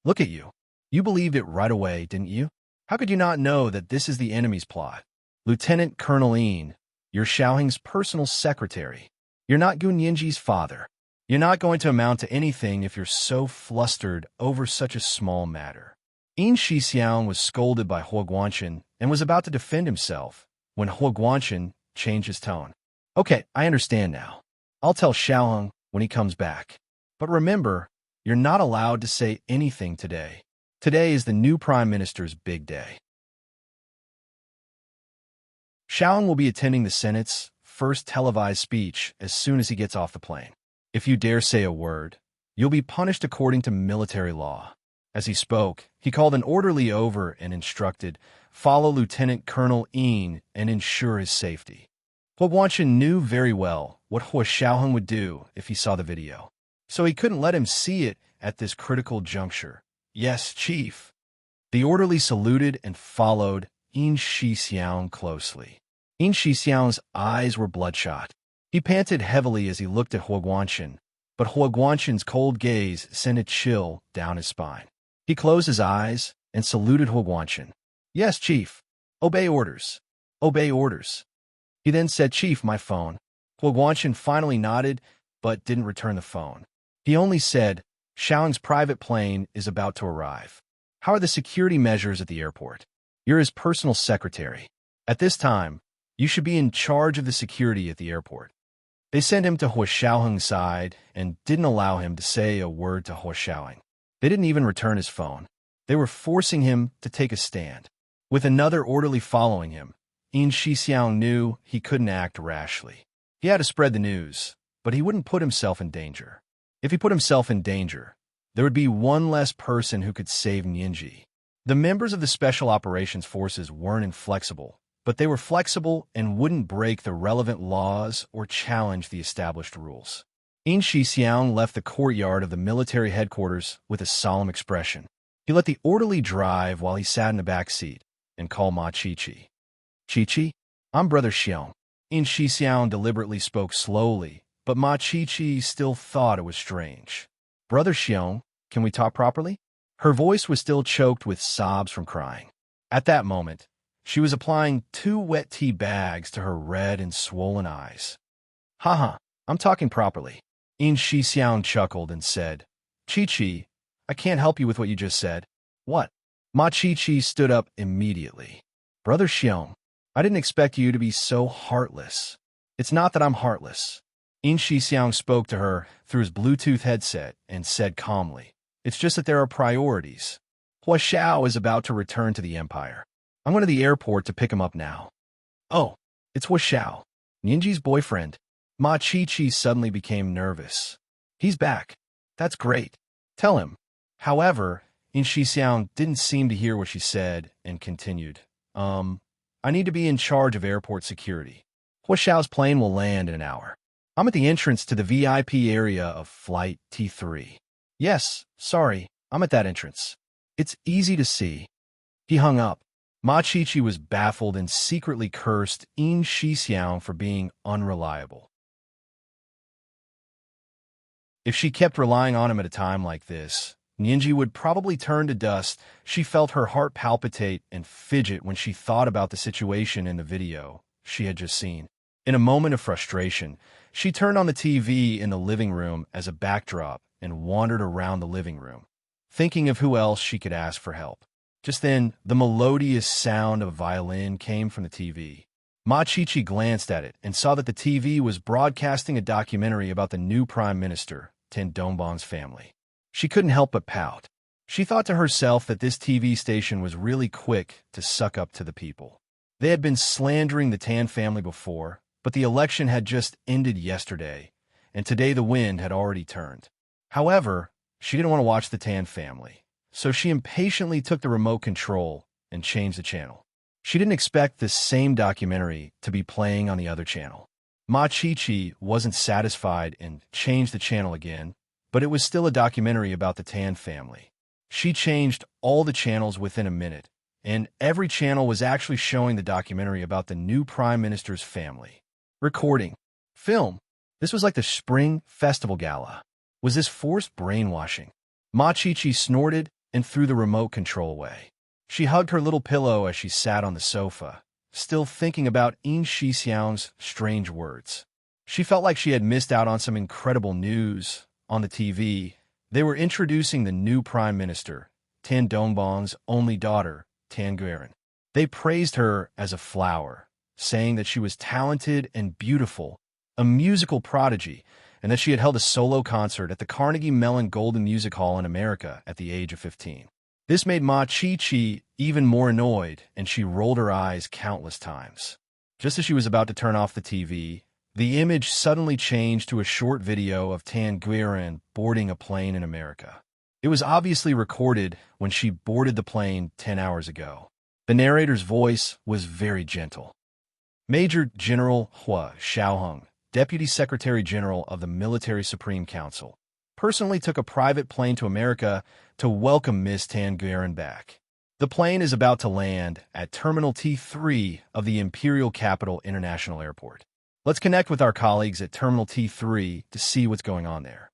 "Look at you. You believed it right away, didn't you? How could you not know that this is the enemy's plot? Lieutenant Colonel Yin, you're Xiaoheng's personal secretary. You're not Gun Yinji's father. You're not going to amount to anything if you're so flustered over such a small matter." Yin Shixiang was scolded by Hua Guanchen and was about to defend himself when Hua Guanchen changed his tone. "Okay, I understand now. I'll tell Xiaoheng when he comes back. But remember, you're not allowed to say anything today. Today is the new Prime Minister's big day." Xiaoheng will be attending the Senate's first televised speech as soon as he gets off the plane. If you dare say a word, you'll be punished according to military law. As he spoke, he called an orderly over and instructed, "Follow Lieutenant Colonel Yin and ensure his safety." Hua Guanchen knew very well what Hua Xiaoheng would do if he saw the video, so he couldn't let him see it at this critical juncture. "Yes, Chief." The orderly saluted and followed Yin Shixiang closely. Yin Shixiang's eyes were bloodshot. He panted heavily as he looked at Hua Guanchen, but Hua Guanchen's cold gaze sent a chill down his spine. He closed his eyes and saluted Hua Guanchen. "Yes, Chief. Obey orders. Obey orders." He then said, "Chief, my phone." Hua Guanchen finally nodded, but didn't return the phone. He only said, "Xiaoheng's private plane is about to arrive. How are the security measures at the airport? You're his personal secretary. At this time, you should be in charge of the security at the airport." They sent him to Hua Xiaoheng's side and didn't allow him to say a word to Hua Xiaoheng. They didn't even return his phone. They were forcing him to take a stand. With another orderly following him, Yin Shixiang knew he couldn't act rashly. He had to spread the news, but he wouldn't put himself in danger. If he put himself in danger, there would be one less person who could save Nianji. The members of the Special Operations Forces weren't inflexible, but they were flexible and wouldn't break the relevant laws or challenge the established rules. Yin Shixiang left the courtyard of the military headquarters with a solemn expression. He let the orderly drive while he sat in the back seat and called Ma Chi-Chi. "Chi-Chi, I'm Brother Xiong." Yin Shixiang deliberately spoke slowly, but Ma Chi-Chi still thought it was strange. "Brother Xiong, can we talk properly?" Her voice was still choked with sobs from crying. At that moment, she was applying 2 wet tea bags to her red and swollen eyes. "Haha, I'm talking properly." Yin Shixiang chuckled and said, "Chi-Chi, I can't help you with what you just said." "What?" Ma Chi-Chi stood up immediately. "Brother Xiong, I didn't expect you to be so heartless." "It's not that I'm heartless." Yin Shixiang spoke to her through his Bluetooth headset and said calmly, "It's just that there are priorities. Hua Xiao is about to return to the Empire. I'm going to the airport to pick him up now." "Oh, it's Hua Xiao, Ninji's boyfriend." Ma Chi-Chi suddenly became nervous. "He's back. That's great. Tell him. However, In Xixiang didn't seem to hear what she said and continued. I need to be in charge of airport security. Hua Xiao's plane will land in an hour. I'm at the entrance to the VIP area of Flight T3. Yes, sorry, I'm at that entrance. It's easy to see. He hung up. Ma Qiqi was baffled and secretly cursed In Xixiang for being unreliable. If she kept relying on him at a time like this, Nianji would probably turn to dust. She felt her heart palpitate and fidget when she thought about the situation in the video she had just seen. In a moment of frustration, she turned on the TV in the living room as a backdrop and wandered around the living room, thinking of who else she could ask for help. Just then, the melodious sound of a violin came from the TV. Ma Qiqi glanced at it and saw that the TV was broadcasting a documentary about the new Prime Minister, Tan Dongbang's family. She couldn't help but pout. She thought to herself that this TV station was really quick to suck up to the people. They had been slandering the Tan family before, but the election had just ended yesterday, and today the wind had already turned. However, she didn't want to watch the Tan family, so she impatiently took the remote control and changed the channel. She didn't expect this same documentary to be playing on the other channel. Ma Qiqi wasn't satisfied and changed the channel again, but it was still a documentary about the Tan family. She changed all the channels within a minute, and every channel was actually showing the documentary about the new Prime Minister's family. Recording. Film. This was like the Spring Festival Gala. Was this forced brainwashing? Ma Qiqi snorted and threw the remote control away. She hugged her little pillow as she sat on the sofa, still thinking about In Xixiang's strange words. She felt like she had missed out on some incredible news. On the TV, they were introducing the new Prime Minister, Tan Dongbang's only daughter, Tan Guiran. They praised her as a flower, saying that she was talented and beautiful, a musical prodigy, and that she had held a solo concert at the Carnegie Mellon Golden Music Hall in America at the age of 15. This made Ma Qiqi even more annoyed, and she rolled her eyes countless times. Just as she was about to turn off the TV, the image suddenly changed to a short video of Tan Guiran boarding a plane in America. It was obviously recorded when she boarded the plane 10 hours ago. The narrator's voice was very gentle. Major General Hua Xiaoheng, Deputy Secretary General of the Military Supreme Council, personally took a private plane to America to welcome Miss Tan Guiran back. The plane is about to land at Terminal T3 of the Imperial Capital International Airport. Let's connect with our colleagues at Terminal T3 to see what's going on there.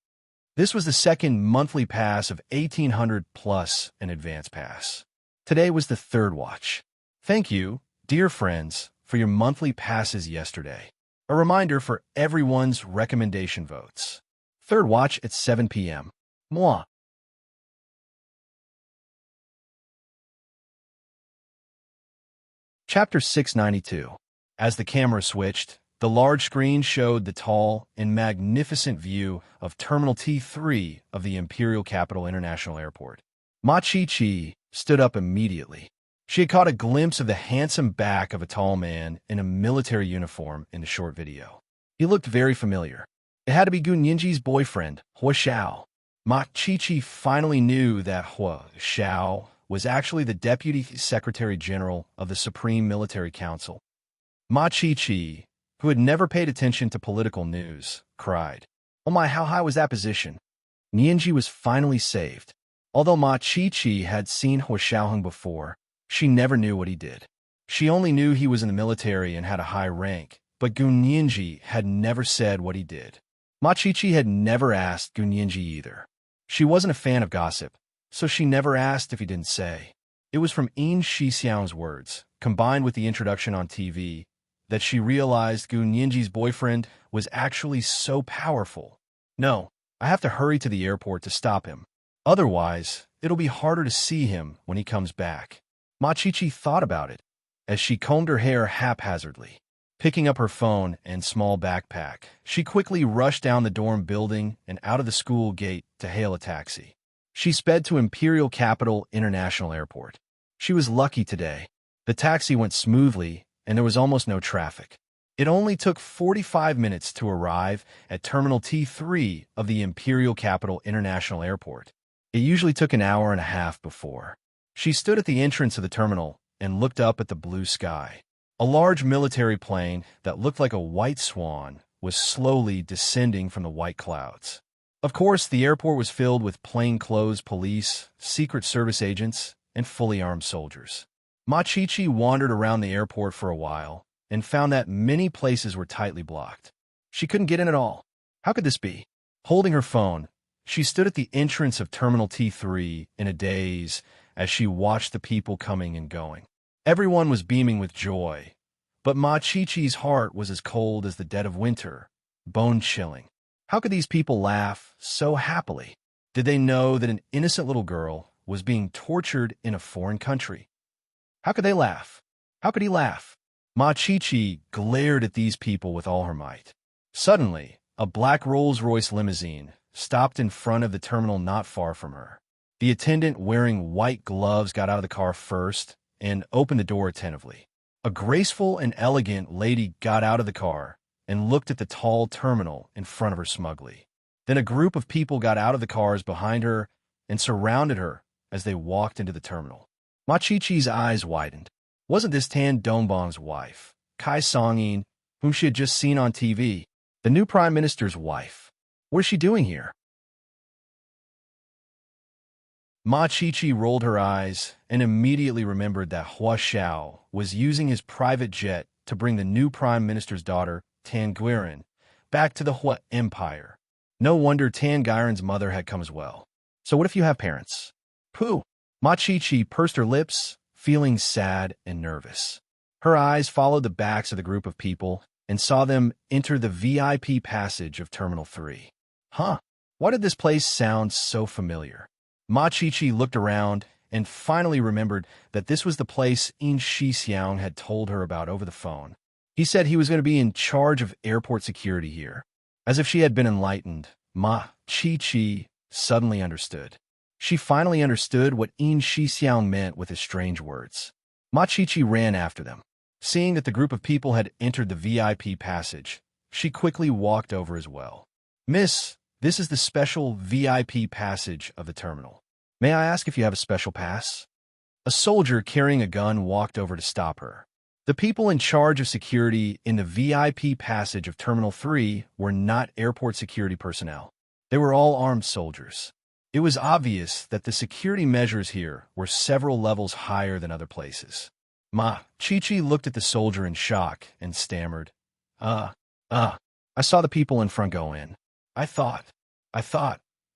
This was the second monthly pass of 1,800 plus an advance pass. Today was the third watch. Thank you, dear friends, for your monthly passes yesterday. A reminder for everyone's recommendation votes. Third watch at 7 p.m. Moi. Chapter 692. As the camera switched, the large screen showed the tall and magnificent view of Terminal T3 of the Imperial Capital International Airport. Ma Qiqi stood up immediately. She had caught a glimpse of the handsome back of a tall man in a military uniform in the short video. He looked very familiar. It had to be Gu Ninji's boyfriend, Hua Xiao. Ma Qiqi finally knew that Hua Xiao was actually the Deputy Secretary General of the Supreme Military Council. Ma Qiqi, who had never paid attention to political news, cried, "Oh my, how high was that position?" Nianji was finally saved. Although Ma Qiqi had seen Hua Xiaoheng before, she never knew what he did. She only knew he was in the military and had a high rank, but Gu Nianji had never said what he did. Ma Qiqi had never asked Gu Nianji either. She wasn't a fan of gossip, so she never asked if he didn't say. It was from In Xixiang's words, combined with the introduction on TV, that she realized Gu Nianji's boyfriend was actually so powerful. No, I have to hurry to the airport to stop him. Otherwise, it'll be harder to see him when he comes back. Ma Qiqi thought about it as she combed her hair haphazardly. Picking up her phone and small backpack, she quickly rushed down the dorm building and out of the school gate to hail a taxi. She sped to Imperial Capital International Airport. She was lucky today. The taxi went smoothly, and there was almost no traffic. It only took 45 minutes to arrive at Terminal T3 of the Imperial Capital International Airport. It usually took an hour and a half before. She stood at the entrance of the terminal and looked up at the blue sky. A large military plane that looked like a white swan was slowly descending from the white clouds. Of course, the airport was filled with plainclothes police, Secret Service agents, and fully armed soldiers. Machichi wandered around the airport for a while and found that many places were tightly blocked. She couldn't get in at all. How could this be? Holding her phone, she stood at the entrance of Terminal T3 in a daze as she watched the people coming and going. Everyone was beaming with joy, but Machichi's heart was as cold as the dead of winter, bone-chilling. How could these people laugh so happily? Did they know that an innocent little girl was being tortured in a foreign country? How could they laugh? How could he laugh? Machichi glared at these people with all her might. Suddenly, a black Rolls-Royce limousine stopped in front of the terminal not far from her. The attendant wearing white gloves got out of the car first and opened the door attentively. A graceful and elegant lady got out of the car and looked at the tall terminal in front of her smugly. Then a group of people got out of the cars behind her and surrounded her as they walked into the terminal. Machichi's eyes widened. Wasn't this Tan Dongbang's wife, Kai Song-in, whom she had just seen on TV, the new prime minister's wife? What is she doing here? Machichi rolled her eyes and immediately remembered that Hua Xiao was using his private jet to bring the new prime minister's daughter, Tan Guiran, back to the Hua Empire. No wonder Tan Guiran's mother had come as well. So what if you have parents? Pooh! Machichi pursed her lips, feeling sad and nervous. Her eyes followed the backs of the group of people and saw them enter the VIP passage of Terminal 3. Huh, why did this place sound so familiar? Machichi looked around and finally remembered that this was the place In Shixiang had told her about over the phone. He said he was going to be in charge of airport security here. As if she had been enlightened, Machichi suddenly understood. She finally understood what In Shixiang meant with his strange words. Machichi ran after them. Seeing that the group of people had entered the VIP passage, she quickly walked over as well. Miss, this is the special VIP passage of the terminal. May I ask if you have a special pass? A soldier carrying a gun walked over to stop her. The people in charge of security in the VIP passage of Terminal 3 were not airport security personnel. They were all armed soldiers. It was obvious that the security measures here were several levels higher than other places. Machichi looked at the soldier in shock and stammered, I saw the people in front go in. I thought,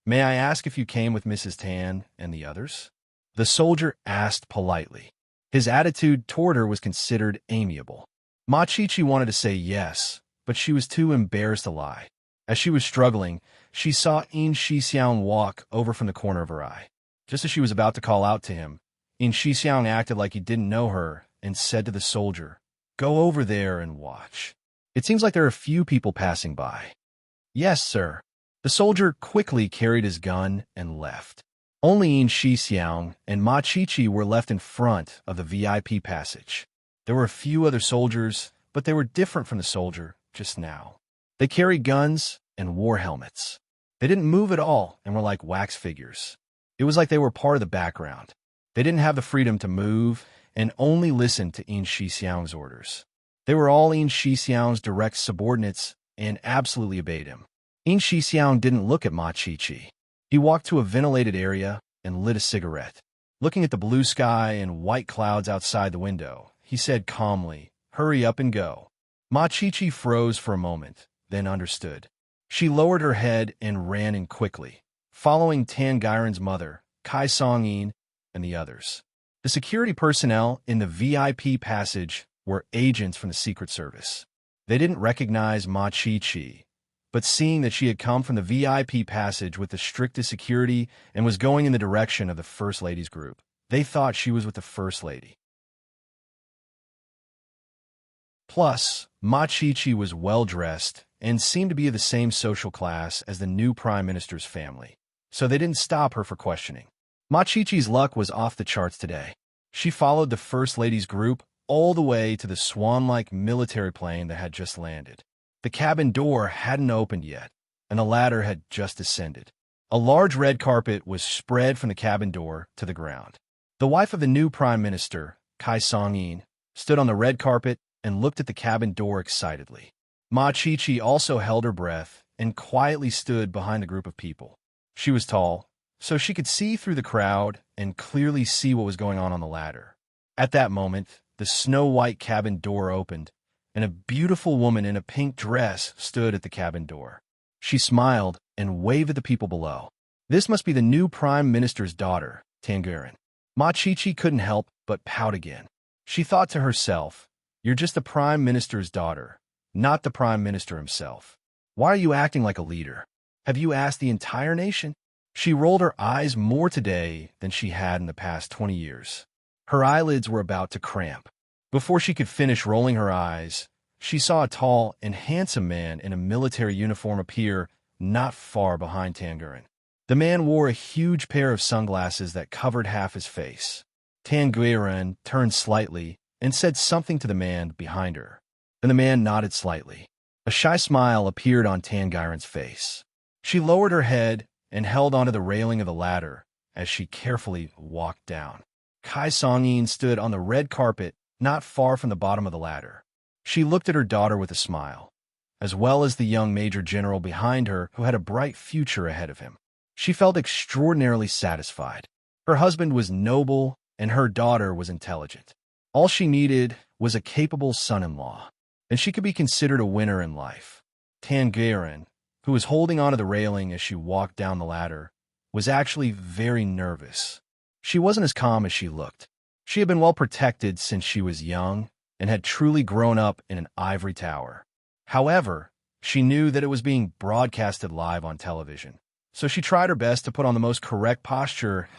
may I ask if you came with Mrs. Tan and the others? The soldier asked politely. His attitude toward her was considered amiable. Machichi wanted to say yes, but she was too embarrassed to lie. As she was struggling, she saw In Shixiang walk over from the corner of her eye. Just as she was about to call out to him, In Shixiang acted like he didn't know her and said to the soldier, "Go over there and watch. It seems like there are a few people passing by." "Yes, sir." The soldier quickly carried his gun and left. Only In Shixiang and Machichi were left in front of the VIP passage. There were a few other soldiers, but they were different from the soldier just now. They carried guns and wore helmets. They didn't move at all and were like wax figures. It was like they were part of the background. They didn't have the freedom to move and only listened to In Shixiang's orders. They were all In Shixiang's direct subordinates and absolutely obeyed him. In Shixiang didn't look at Machichi. He walked to a ventilated area and lit a cigarette. Looking at the blue sky and white clouds outside the window, he said calmly, "Hurry up and go." Machichi froze for a moment, then understood. She lowered her head and ran in quickly, following Tan Guiran's mother, Kai Song-in, and the others. The security personnel in the VIP passage were agents from the Secret Service. They didn't recognize Machichi, but seeing that she had come from the VIP passage with the strictest security and was going in the direction of the First Lady's group, they thought she was with the First Lady. Plus, Machichi was well-dressed and seemed to be of the same social class as the new Prime Minister's family, so they didn't stop her for questioning. Machichi's luck was off the charts today. She followed the First Lady's group all the way to the swan-like military plane that had just landed. The cabin door hadn't opened yet, and the ladder had just descended. A large red carpet was spread from the cabin door to the ground. The wife of the new prime minister, Kai Song-in, stood on the red carpet and looked at the cabin door excitedly. Ma Chi-Chi also held her breath and quietly stood behind the group of people. She was tall, so she could see through the crowd and clearly see what was going on the ladder. At that moment, the snow-white cabin door opened, and a beautiful woman in a pink dress stood at the cabin door. She smiled and waved at the people below. This must be the new prime minister's daughter, Tanguran. Ma Chi-Chi couldn't help but pout again. She thought to herself, "You're just the prime minister's daughter, not the prime minister himself. Why are you acting like a leader? Have you asked the entire nation?" She rolled her eyes more today than she had in the past 20 years. Her eyelids were about to cramp. Before she could finish rolling her eyes, she saw a tall and handsome man in a military uniform appear not far behind Tanguran. The man wore a huge pair of sunglasses that covered half his face. Tanguran turned slightly and said something to the man behind her, and the man nodded slightly. A shy smile appeared on Tanguran's face. She lowered her head and held onto the railing of the ladder as she carefully walked down. Kai Song-in stood on the red carpet not far from the bottom of the ladder. She looked at her daughter with a smile, as well as the young major general behind her who had a bright future ahead of him. She felt extraordinarily satisfied. Her husband was noble and her daughter was intelligent. All she needed was a capable son-in-law, and she could be considered a winner in life. Tanguran, who was holding onto the railing as she walked down the ladder, was actually very nervous. She wasn't as calm as she looked. She had been well protected since she was young and had truly grown up in an ivory tower. However, she knew that it was being broadcasted live on television, so she tried her best to put on the most correct posture,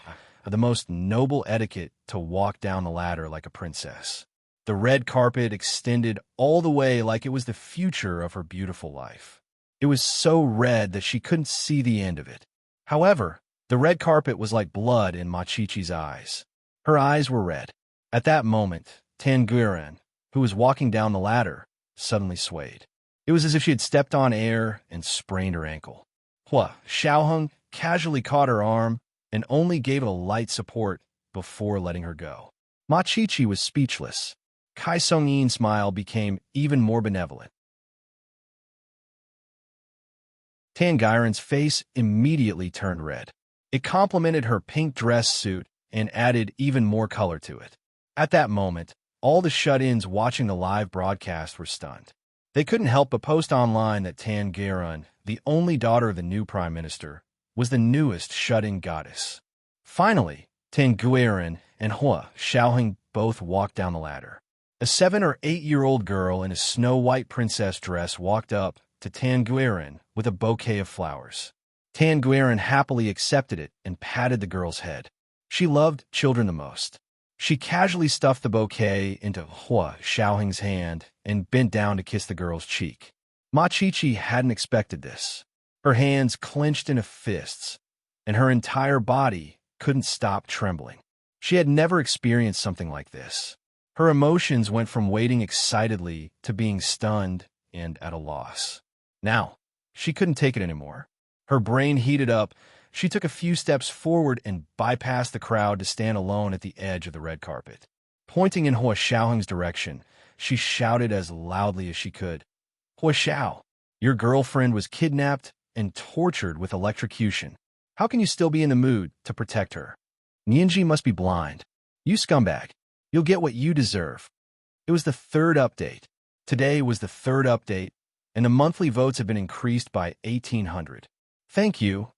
the most noble etiquette to walk down the ladder like a princess. The red carpet extended all the way like it was the future of her beautiful life. It was so red that she couldn't see the end of it. However, the red carpet was like blood in Ma Chi-Chi's eyes. Her eyes were red. At that moment, Tanguran, who was walking down the ladder, suddenly swayed. It was as if she had stepped on air and sprained her ankle. Hua Xiaoheng casually caught her arm and only gave it a light support before letting her go. Ma Chi-Chi was speechless. Kai Song-in's smile became even more benevolent. Tanguran's face immediately turned red. It complemented her pink dress suit and added even more color to it. At that moment, all the shut-ins watching the live broadcast were stunned. They couldn't help but post online that Tanguran, the only daughter of the new prime minister, was the newest shut-in goddess. Finally, Tanguran and Hua Xiaoheng both walked down the ladder. A 7 or 8-year-old girl in a snow-white princess dress walked up to Tanguran with a bouquet of flowers. Tanguran happily accepted it and patted the girl's head. She loved children the most. She casually stuffed the bouquet into Hua Xiaoheng's hand and bent down to kiss the girl's cheek. Ma Chi-Chi hadn't expected this. Her hands clenched into fists, and her entire body couldn't stop trembling. She had never experienced something like this. Her emotions went from waiting excitedly to being stunned and at a loss. Now, she couldn't take it anymore. Her brain heated up. She took a few steps forward and bypassed the crowd to stand alone at the edge of the red carpet. Pointing in Hua Xiaoheng's direction, she shouted as loudly as she could, "Hua Xiao, your girlfriend was kidnapped and tortured with electrocution. How can you still be in the mood to protect her? Nianji must be blind. You scumbag. You'll get what you deserve." It was the third update. Today was the third update, and the monthly votes have been increased by 1,800. Thank you,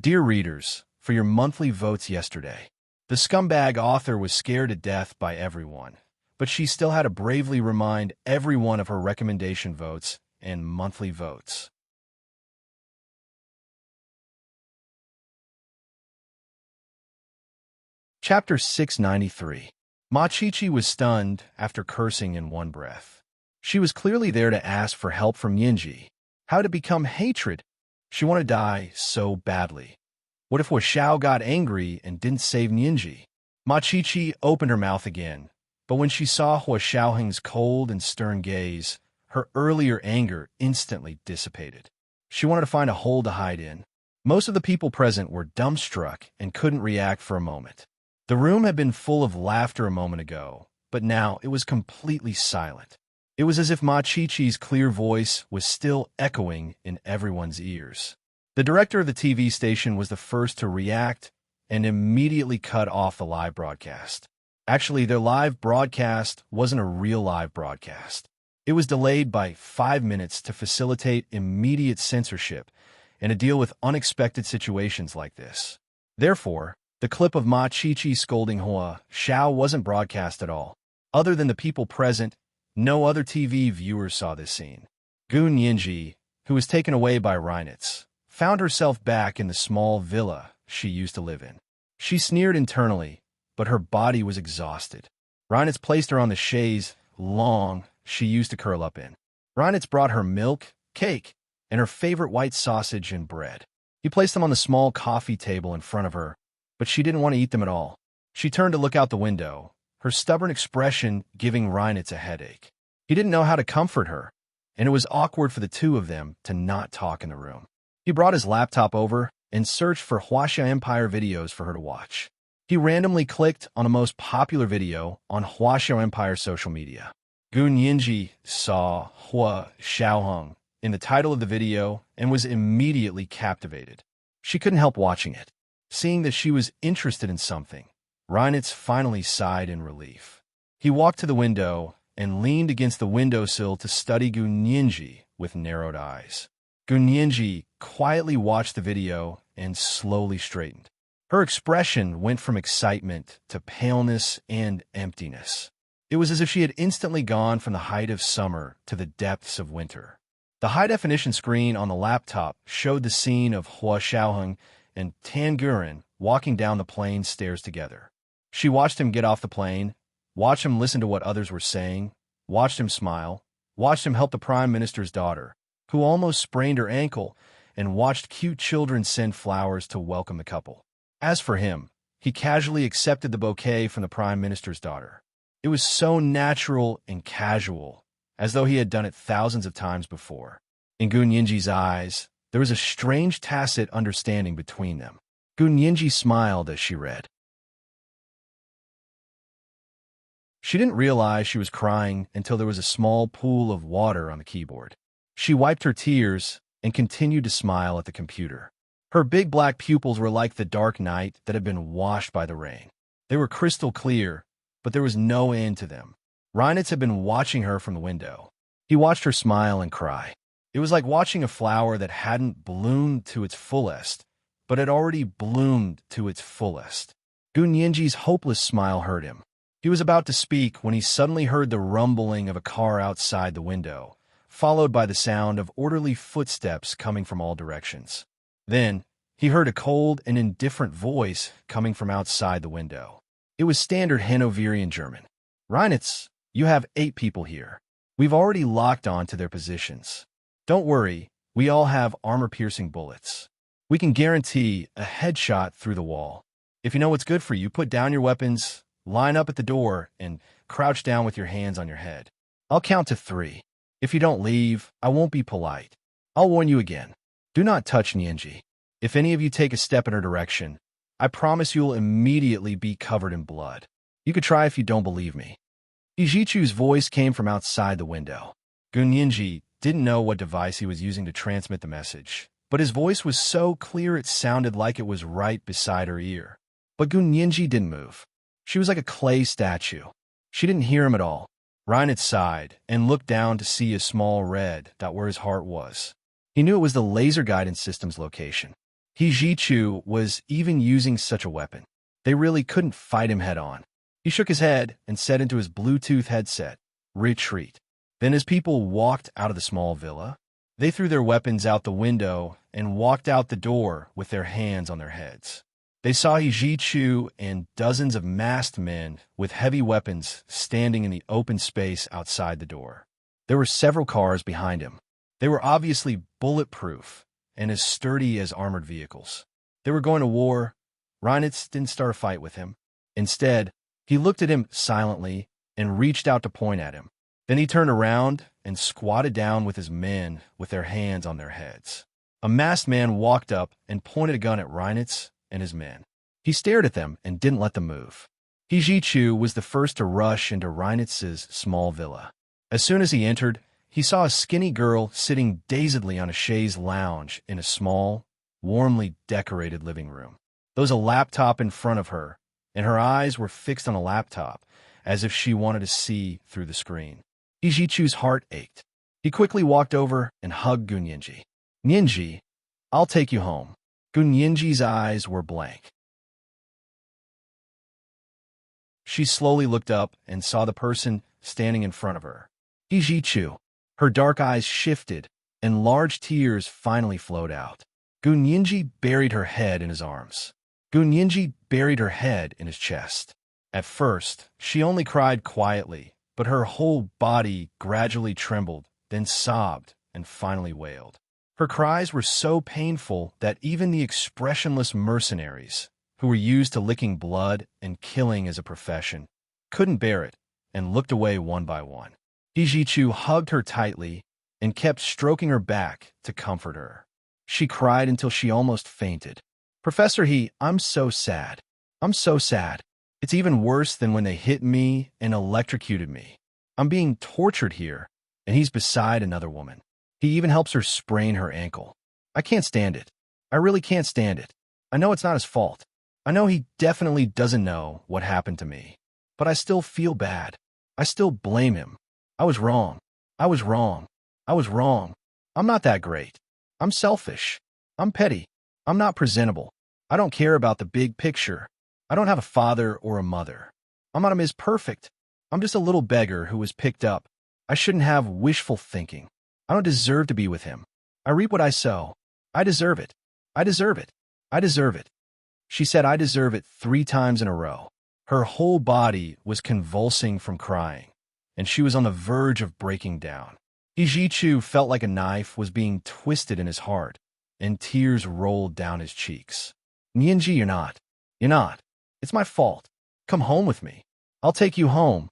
dear readers, for your monthly votes yesterday. The scumbag author was scared to death by everyone, but she still had to bravely remind everyone of her recommendation votes and monthly votes. Chapter 693. Ma Chi-Chi was stunned after cursing in one breath. She was clearly there to ask for help from Yinji. How to become hatred? She wanted to die so badly. What if Hua Xiao got angry and didn't save Nianji? Ma Chi-Chi opened her mouth again, But when she saw Hua Xiaoheng's cold and stern gaze, her earlier anger instantly dissipated. She wanted to find a hole to hide in. Most of the people present were dumbstruck and couldn't react for a moment. The room had been full of laughter a moment ago, but now it was completely silent. It was as if Ma Chi-Chi's clear voice was still echoing in everyone's ears. The director of the TV station was the first to react and immediately cut off the live broadcast. Actually, their live broadcast wasn't a real live broadcast. It was delayed by 5 minutes to facilitate immediate censorship and to deal with unexpected situations like this. Therefore, the clip of Ma Chi-Chi scolding Hua Xiao wasn't broadcast at all. Other than the people present, no other TV viewers saw this scene. Gu Nianji, who was taken away by Reinitz, found herself back in the small villa she used to live in. She sneered internally, but her body was exhausted. Reinitz placed her on the chaise longue she used to curl up in. Reinitz brought her milk, cake, and her favorite white sausage and bread. He placed them on the small coffee table in front of her, but she didn't want to eat them at all. She turned to look out the window, her stubborn expression giving Reinitz a headache. He didn't know how to comfort her, and it was awkward for the two of them to not talk in the room. He brought his laptop over and searched for Huaxia Empire videos for her to watch. He randomly clicked on a most popular video on Huaxia Empire social media. Gu Nianji saw Hua Xiaoheng in the title of the video and was immediately captivated. She couldn't help watching it. Seeing that she was interested in something, Reinitz finally sighed in relief. He walked to the window and leaned against the windowsill to study Gu Nianji with narrowed eyes. Gu Nianji quietly watched the video and slowly straightened. Her expression went from excitement to paleness and emptiness. It was as if she had instantly gone from the height of summer to the depths of winter. The high-definition screen on the laptop showed the scene of Hua Xiaoheng and Tan Guren walking down the plane stairs together. She watched him get off the plane, watched him listen to what others were saying, watched him smile, watched him help the Prime Minister's daughter, who almost sprained her ankle, and watched cute children send flowers to welcome the couple. As for him, he casually accepted the bouquet from the Prime Minister's daughter. It was so natural and casual, as though he had done it thousands of times before. In Gu Nianji's eyes, there was a strange tacit understanding between them. Gu Nianji smiled as she read. She didn't realize she was crying until there was a small pool of water on the keyboard. She wiped her tears and continued to smile at the computer. Her big black pupils were like the dark night that had been washed by the rain. They were crystal clear, but there was no end to them. Reinitz had been watching her from the window. He watched her smile and cry. It was like watching a flower that hadn't bloomed to its fullest, but had already bloomed to its fullest. Gu Nianji's hopeless smile hurt him. He was about to speak when he suddenly heard the rumbling of a car outside the window, followed by the sound of orderly footsteps coming from all directions. Then, he heard a cold and indifferent voice coming from outside the window. It was standard Hanoverian German. "Reinitz, you have 8 people here. We've already locked on to their positions. Don't worry, we all have armor-piercing bullets. We can guarantee a headshot through the wall. If you know what's good for you, put down your weapons, line up at the door, and crouch down with your hands on your head. I'll count to 3. If you don't leave, I won't be polite. I'll warn you again. Do not touch Nianji. If any of you take a step in her direction, I promise you will immediately be covered in blood. You could try if you don't believe me." Ijichu's voice came from outside the window. Gu Nianji didn't know what device he was using to transmit the message, but his voice was so clear it sounded like it was right beside her ear. But Gu Nianji didn't move. She was like a clay statue. She didn't hear him at all. Reinitz sighed and looked down to see a small red dot where his heart was. He knew it was the laser guidance system's location. Ijichu was even using such a weapon. They really couldn't fight him head-on. He shook his head and said into his Bluetooth headset, "Retreat." Then as people walked out of the small villa, they threw their weapons out the window and walked out the door with their hands on their heads. They saw Ijichu and dozens of masked men with heavy weapons standing in the open space outside the door. There were several cars behind him. They were obviously bulletproof and as sturdy as armored vehicles. They were going to war. Reinitz didn't start a fight with him. Instead, he looked at him silently and reached out to point at him. Then he turned around and squatted down with his men with their hands on their heads. A masked man walked up and pointed a gun at Reinitz and his men. He stared at them and didn't let them move. Hijichu was the first to rush into Reinitz's small villa. As soon as he entered, he saw a skinny girl sitting dazedly on a chaise lounge in a small, warmly decorated living room. There was a laptop in front of her, and her eyes were fixed on a laptop, as if she wanted to see through the screen. Hijichu's heart ached. He quickly walked over and hugged Gunyinji. "Ninji, I'll take you home." Gunyinji's eyes were blank. She slowly looked up and saw the person standing in front of her. Hijichu. Her dark eyes shifted, and large tears finally flowed out. Gunyinji buried her head in his arms. Gunyinji buried her head in his chest. At first, she only cried quietly, but her whole body gradually trembled, then sobbed, and finally wailed. Her cries were so painful that even the expressionless mercenaries, who were used to licking blood and killing as a profession, couldn't bear it and looked away one by one. Hijichu hugged her tightly and kept stroking her back to comfort her. She cried until she almost fainted. "Professor He, I'm so sad. I'm so sad. It's even worse than when they hit me and electrocuted me. I'm being tortured here, and he's beside another woman. He even helps her sprain her ankle. I can't stand it. I really can't stand it. I know it's not his fault. I know he definitely doesn't know what happened to me. But I still feel bad. I still blame him. I was wrong. I was wrong. I was wrong. I'm not that great. I'm selfish. I'm petty. I'm not presentable. I don't care about the big picture. I don't have a father or a mother. I'm not as perfect. I'm just a little beggar who was picked up. I shouldn't have wishful thinking. I don't deserve to be with him. I reap what I sow. I deserve it. I deserve it. I deserve it." She said "I deserve it" 3 times in a row. Her whole body was convulsing from crying, and she was on the verge of breaking down. Hijichu felt like a knife was being twisted in his heart, and tears rolled down his cheeks. "Ninji, you're not. You're not. It's my fault. Come home with me. I'll take you home."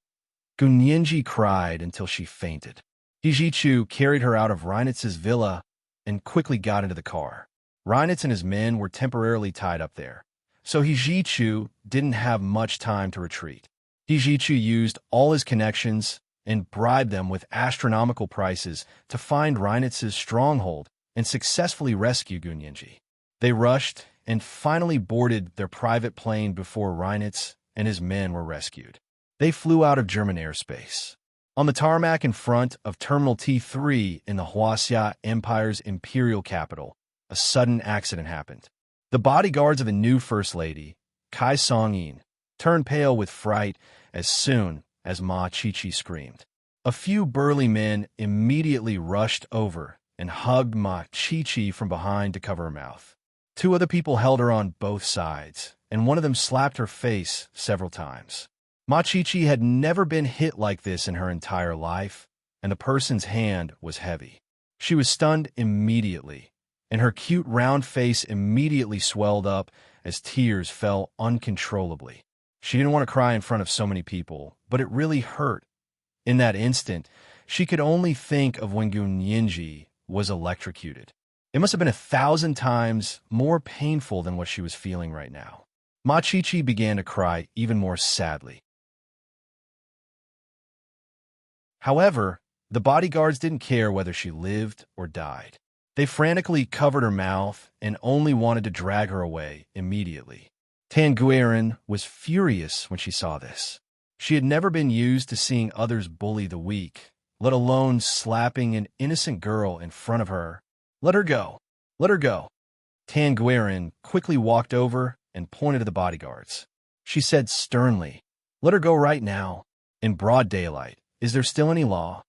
Gunyinji cried until she fainted. Hijichu carried her out of Reinitz's villa and quickly got into the car. Reinitz and his men were temporarily tied up there, so Hijichu didn't have much time to retreat. Hijichu used all his connections and bribed them with astronomical prices to find Reinitz's stronghold and successfully rescue Gunyinji. They rushed and finally boarded their private plane before Reinitz and his men were rescued. They flew out of German airspace. On the tarmac in front of Terminal T3 in the Huaxia Empire's imperial capital, a sudden accident happened. The bodyguards of the new First Lady, Kai Songyin, turned pale with fright as soon as Ma Chichi screamed. A few burly men immediately rushed over and hugged Ma Chichi from behind to cover her mouth. 2 other people held her on both sides, and one of them slapped her face several times. Ma Chichi had never been hit like this in her entire life, and the person's hand was heavy. She was stunned immediately, and her cute round face immediately swelled up as tears fell uncontrollably. She didn't want to cry in front of so many people, but it really hurt. In that instant, she could only think of when Gunyinji was electrocuted. It must have been 1,000 times more painful than what she was feeling right now. Ma Chichi began to cry even more sadly. However, the bodyguards didn't care whether she lived or died. They frantically covered her mouth and only wanted to drag her away immediately. Tanguerin was furious when she saw this. She had never been used to seeing others bully the weak, let alone slapping an innocent girl in front of her. "Let her go. Let her go." Tanguerin quickly walked over and pointed to the bodyguards. She said sternly, "Let her go right now, in broad daylight. Is there still any law?"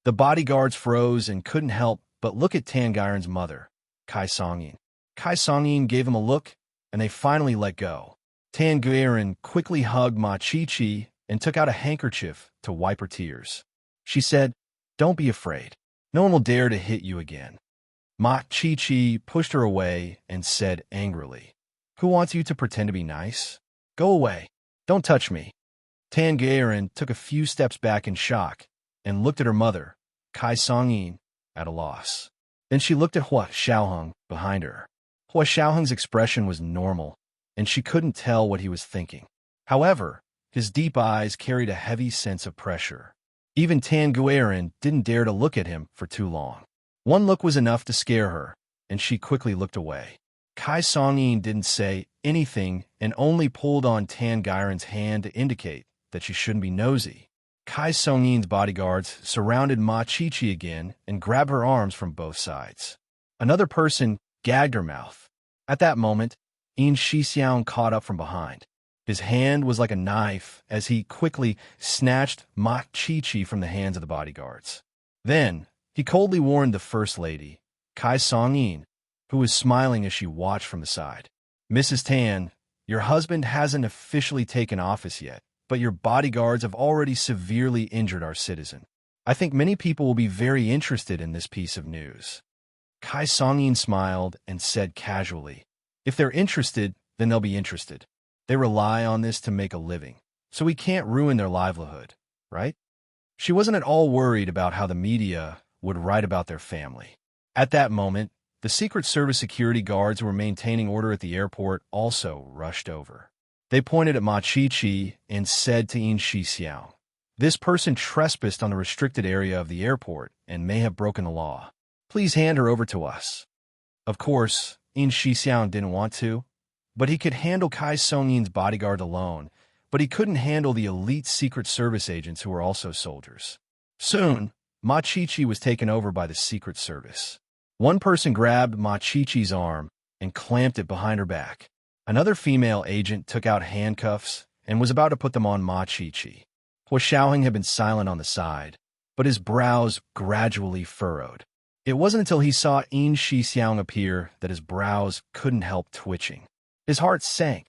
The bodyguards froze and couldn't help but look at Tanguerin's mother, Kai Songyin. Kai Songyin gave him a look, and they finally let go. Tanguerin quickly hugged Ma Chichi and took out a handkerchief to wipe her tears. She said, "Don't be afraid. No one will dare to hit you again." Ma Chichi pushed her away and said angrily, "Who wants you to pretend to be nice? Go away. Don't touch me." Tan Gaoren took a few steps back in shock and looked at her mother, Kai Songyin, at a loss. Then she looked at Hua Xiaoheng behind her. Hua Xiaoheng's expression was normal, and she couldn't tell what he was thinking. However, his deep eyes carried a heavy sense of pressure. Even Tan Gaoren didn't dare to look at him for too long. One look was enough to scare her, and she quickly looked away. Kai Songyin didn't say anything and only pulled on Tan Gaoren's hand to indicate that she shouldn't be nosy. Kai Songyin's bodyguards surrounded Ma Qiqi again and grabbed her arms from both sides. Another person gagged her mouth. At that moment, Yin Shixiang caught up from behind. His hand was like a knife as he quickly snatched Ma Qiqi from the hands of the bodyguards. Then, he coldly warned the First Lady, Kai Songyin, who was smiling as she watched from the side. "Mrs. Tan, your husband hasn't officially taken office yet, but your bodyguards have already severely injured our citizen. I think many people will be very interested in this piece of news." Kai Songyin smiled and said casually, "If they're interested, then they'll be interested. They rely on this to make a living, so we can't ruin their livelihood, right?" She wasn't at all worried about how the media would write about their family. At that moment, the Secret Service security guards who were maintaining order at the airport also rushed over. They pointed at Ma Qiqi and said to Yin Shixiang, "This person trespassed on the restricted area of the airport and may have broken the law. Please hand her over to us." Of course, Yin Shixiang didn't want to, but he could handle Kai Songyin's bodyguard alone, but he couldn't handle the elite Secret Service agents who were also soldiers. Soon, Ma Qiqi was taken over by the Secret Service. One person grabbed Ma Qiqi's arm and clamped it behind her back. Another female agent took out handcuffs and was about to put them on Ma Qiqi. Hua Xiaoheng had been silent on the side, but his brows gradually furrowed. It wasn't until he saw Yin Shixiang appear that his brows couldn't help twitching. His heart sank.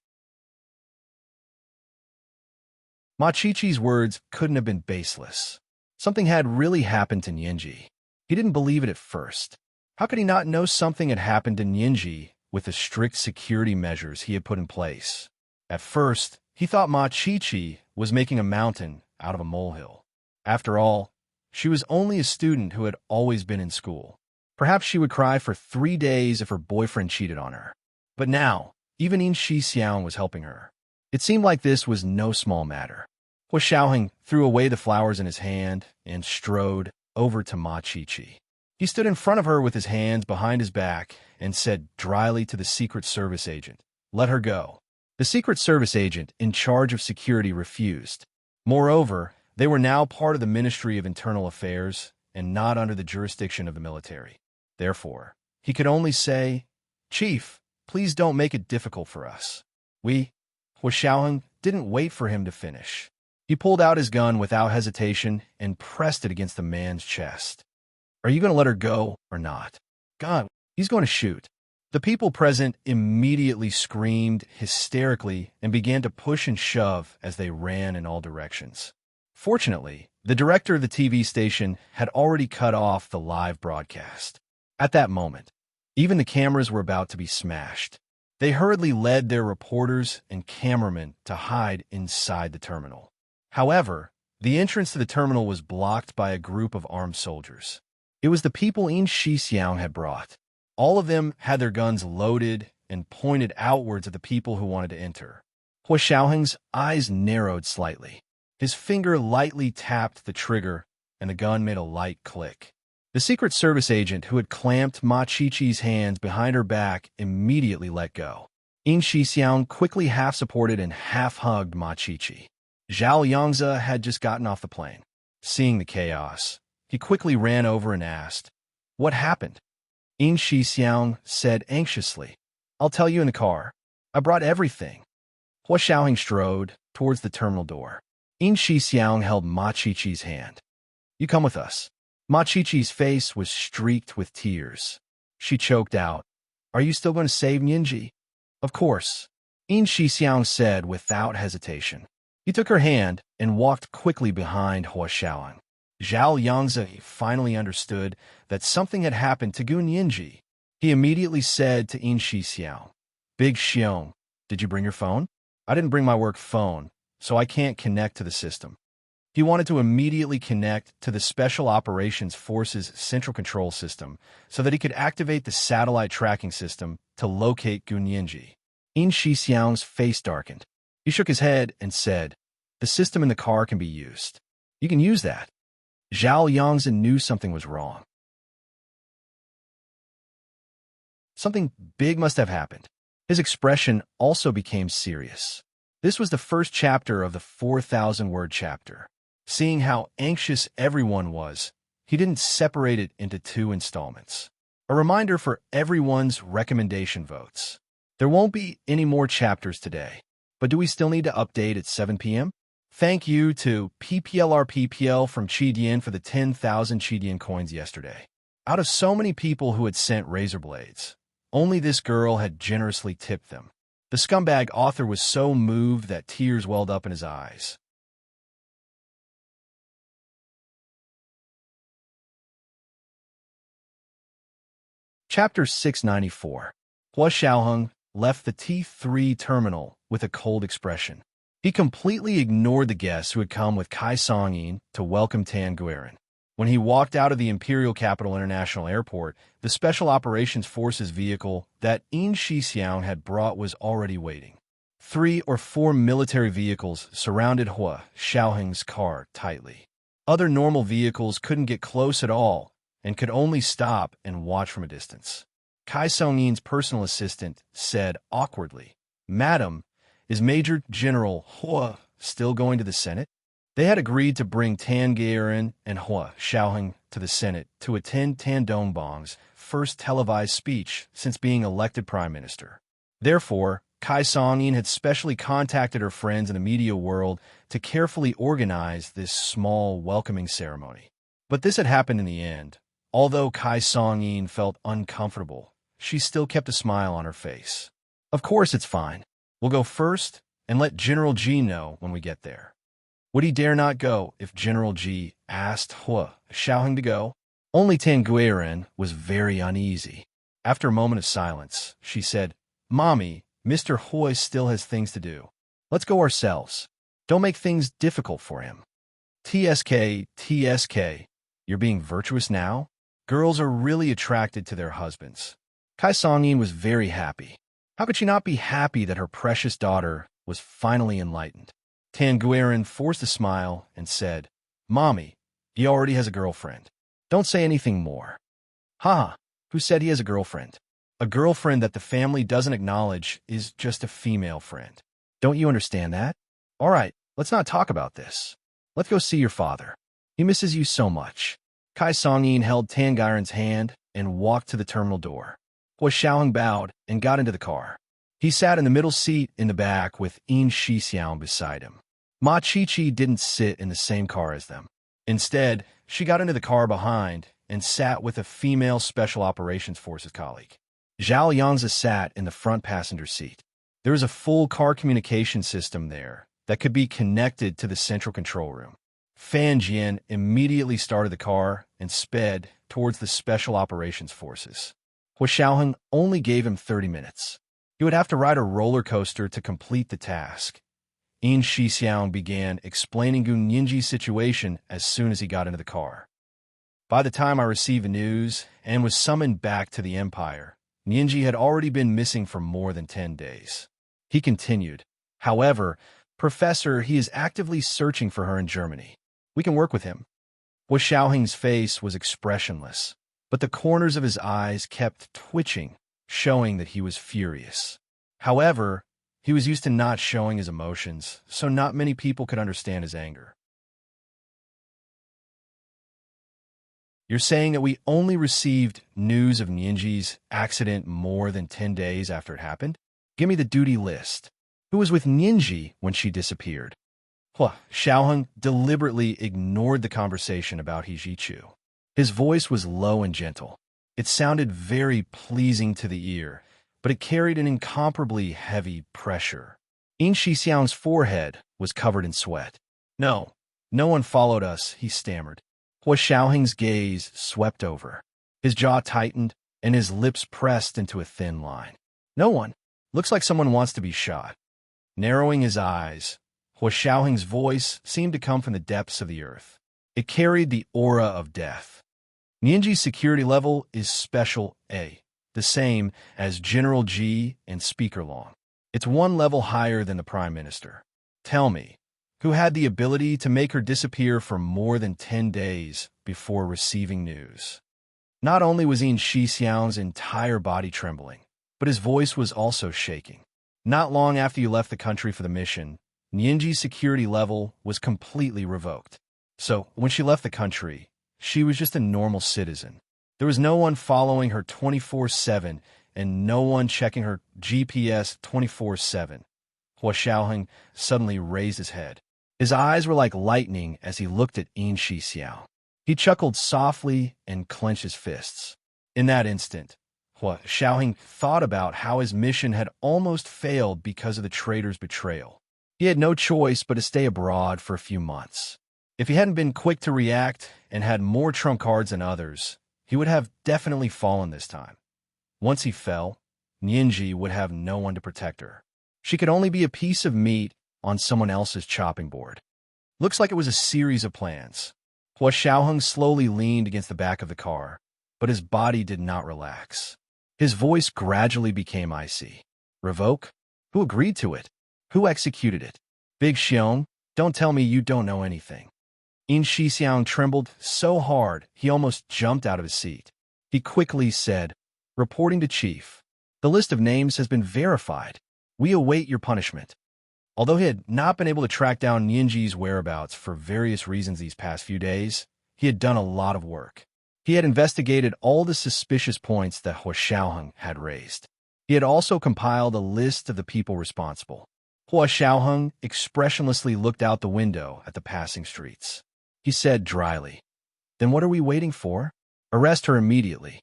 Ma Qiqi's words couldn't have been baseless. Something had really happened to Nianji. He didn't believe it at first. How could he not know something had happened to Nianji with the strict security measures he had put in place? At first, he thought Ma Qiqi was making a mountain out of a molehill. After all, she was only a student who had always been in school. Perhaps she would cry for 3 days if her boyfriend cheated on her. But now, even Yin Shixiang was helping her. It seemed like this was no small matter. Hua Xiaoheng threw away the flowers in his hand and strode over to Ma Qiqi. He stood in front of her with his hands behind his back and said dryly to the Secret Service agent, "Let her go." The Secret Service agent in charge of security refused. Moreover, they were now part of the Ministry of Internal Affairs and not under the jurisdiction of the military. Therefore, he could only say, "Chief, please don't make it difficult for us." Hua Xiaoheng didn't wait for him to finish. He pulled out his gun without hesitation and pressed it against the man's chest. "Are you going to let her go or not?" "God, he's going to shoot." The people present immediately screamed hysterically and began to push and shove as they ran in all directions. Fortunately, the director of the TV station had already cut off the live broadcast. At that moment, even the cameras were about to be smashed. They hurriedly led their reporters and cameramen to hide inside the terminal. However, the entrance to the terminal was blocked by a group of armed soldiers. It was the people Yin Shixiang had brought. All of them had their guns loaded and pointed outwards at the people who wanted to enter. Hua Xiaoheng's eyes narrowed slightly. His finger lightly tapped the trigger, and the gun made a light click. The Secret Service agent who had clamped Ma Qiqi's hands behind her back immediately let go. Yin Shixiang quickly half-supported and half-hugged Ma Qiqi. Zhao Yangzi had just gotten off the plane. Seeing the chaos, he quickly ran over and asked, "What happened?" Yin Shixiang said anxiously, "I'll tell you in the car. I brought everything." Hua Xiaoheng strode towards the terminal door. Yin Shixiang held Ma Qiqi's hand. "You come with us." Ma Qiqi's face was streaked with tears. She choked out, "Are you still going to save Nianji?" "Of course," Yin Shixiang said without hesitation. He took her hand and walked quickly behind Hua Xiaoheng. Zhao Yangzi finally understood that something had happened to Gun Nianji. He immediately said to Yin Shixiang, "Big Xiong, did you bring your phone?" "I didn't bring my work phone, so I can't connect to the system. He wanted to immediately connect to the Special Operations Forces Central Control System so that he could activate the satellite tracking system to locate Gu Nianji. In Shixiang's face darkened. He shook his head and said, "The system in the car can be used. You can use that." Zhao Yangzhen knew something was wrong. Something big must have happened. His expression also became serious. This was the first chapter of the 4,000-word chapter. Seeing how anxious everyone was, he didn't separate it into 2 installments. A reminder for everyone's recommendation votes. There won't be any more chapters today, but do we still need to update at 7 p.m.? Thank you to PPLRPPL from Chidian for the 10,000 Chidian coins yesterday. Out of so many people who had sent razor blades, only this girl had generously tipped them. The scumbag author was so moved that tears welled up in his eyes. Chapter 694. Hua Xiaoheng left the T3 terminal with a cold expression. He completely ignored the guests who had come with Kai Songyin to welcome Tan Guiran. When he walked out of the Imperial Capital International Airport, the Special Operations Forces vehicle that In Shixiang had brought was already waiting. 3 or 4 military vehicles surrounded Hua Xiaoheng's car tightly. Other normal vehicles couldn't get close at all and could only stop and watch from a distance. Kai Songyin's personal assistant said awkwardly, "Madam, is Major General Hua still going to the Senate?" They had agreed to bring Tan Guiran and Hua Xiaoheng to the Senate to attend Tan Dongbang's first televised speech since being elected prime minister. Therefore, Kai Songyin had specially contacted her friends in the media world to carefully organize this small welcoming ceremony. But this had happened in the end. Although Kai Songyin felt uncomfortable, she still kept a smile on her face. "Of course it's fine. We'll go first and let General Ji know when we get there." Would he dare not go if General Ji asked Hua Xiaoheng to go? Only Tan Guiran was very uneasy. After a moment of silence, she said, "Mommy, Mr. Hua still has things to do. Let's go ourselves. Don't make things difficult for him." TSK, you're being virtuous now? Girls are really attracted to their husbands. Kai Songyin was very happy. How could she not be happy that her precious daughter was finally enlightened? Tan Guiran forced a smile and said, "Mommy, he already has a girlfriend. Don't say anything more." "Haha, who said he has a girlfriend? A girlfriend that the family doesn't acknowledge is just a female friend. Don't you understand that? All right, let's not talk about this. Let's go see your father. He misses you so much." Kai Songyin held Tan Guiran's hand and walked to the terminal door. Hua Xiaoheng bowed and got into the car. He sat in the middle seat in the back with In Shixiang beside him. Ma Qiqi didn't sit in the same car as them. Instead, she got into the car behind and sat with a female Special Operations Forces colleague. Zhao Yangzi sat in the front passenger seat. There was a full car communication system there that could be connected to the central control room. Fan Jian immediately started the car and sped towards the Special Operations Forces. Hua Xiaoheng only gave him 30 minutes. He would have to ride a roller coaster to complete the task. In Shixiang began explaining Gu Nianji's situation as soon as he got into the car. "By the time I received the news and was summoned back to the Empire, Nianji had already been missing for more than 10 days. He continued, "However, Professor, he is actively searching for her in Germany. We can work with him." Hua Xiaoheng's face was expressionless, but the corners of his eyes kept twitching, showing that he was furious. However, he was used to not showing his emotions, so not many people could understand his anger. "You're saying that we only received news of Nianji's accident more than 10 days after it happened? Give me the duty list. Who was with Nianji when she disappeared?" Hua Xiaoheng deliberately ignored the conversation about Hijichu. His voice was low and gentle. It sounded very pleasing to the ear, but it carried an incomparably heavy pressure. In Shixiang's forehead was covered in sweat. No one followed us," he stammered. Hua Xiaoheng's gaze swept over. His jaw tightened, and his lips pressed into a thin line. "No one. Looks like someone wants to be shot." Narrowing his eyes, Hua Xiaoheng's voice seemed to come from the depths of the earth. It carried the aura of death. Nianji's security level is Special A, the same as General G and Speaker Long. It's one level higher than the Prime Minister. Tell me, who had the ability to make her disappear for more than 10 days before receiving news? Not only was Yin Shixiang's entire body trembling, but his voice was also shaking. Not long after you left the country for the mission, Nianji's security level was completely revoked. So, when she left the country, she was just a normal citizen. There was no one following her 24/7 and no one checking her GPS 24/7. Hua Xiaoheng suddenly raised his head. His eyes were like lightning as he looked at Yin Shixiao. He chuckled softly and clenched his fists. In that instant, Hua Xiaoheng thought about how his mission had almost failed because of the traitor's betrayal. He had no choice but to stay abroad for a few months. If he hadn't been quick to react and had more trump cards than others, he would have definitely fallen this time. Once he fell, Nianji would have no one to protect her. She could only be a piece of meat on someone else's chopping board. Looks like it was a series of plans. Hua Xiaoheng slowly leaned against the back of the car, but his body did not relax. His voice gradually became icy. Revoke? Who agreed to it? Who executed it? Big Xiong, don't tell me you don't know anything. Yin Shixiang trembled so hard he almost jumped out of his seat. He quickly said, "Reporting to Chief. The list of names has been verified. We await your punishment." Although he had not been able to track down Nianji's whereabouts for various reasons these past few days, he had done a lot of work. He had investigated all the suspicious points that Hua Xiaoheng had raised. He had also compiled a list of the people responsible. Hua Xiaoheng expressionlessly looked out the window at the passing streets. He said dryly, "Then what are we waiting for? Arrest her immediately."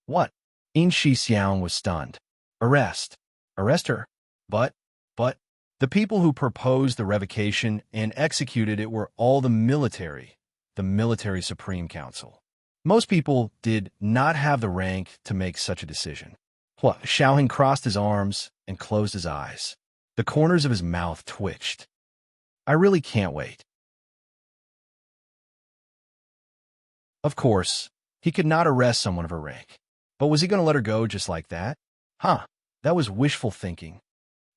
"What?" Yin Shixiang was stunned. "Arrest. Arrest her? But, the people who proposed the revocation and executed it were all the military Supreme Council. Most people did not have the rank to make such a decision." Hua Xiaoheng crossed his arms and closed his eyes. The corners of his mouth twitched. "I really can't wait." Of course, he could not arrest someone of her rank. But was he going to let her go just like that? That was wishful thinking.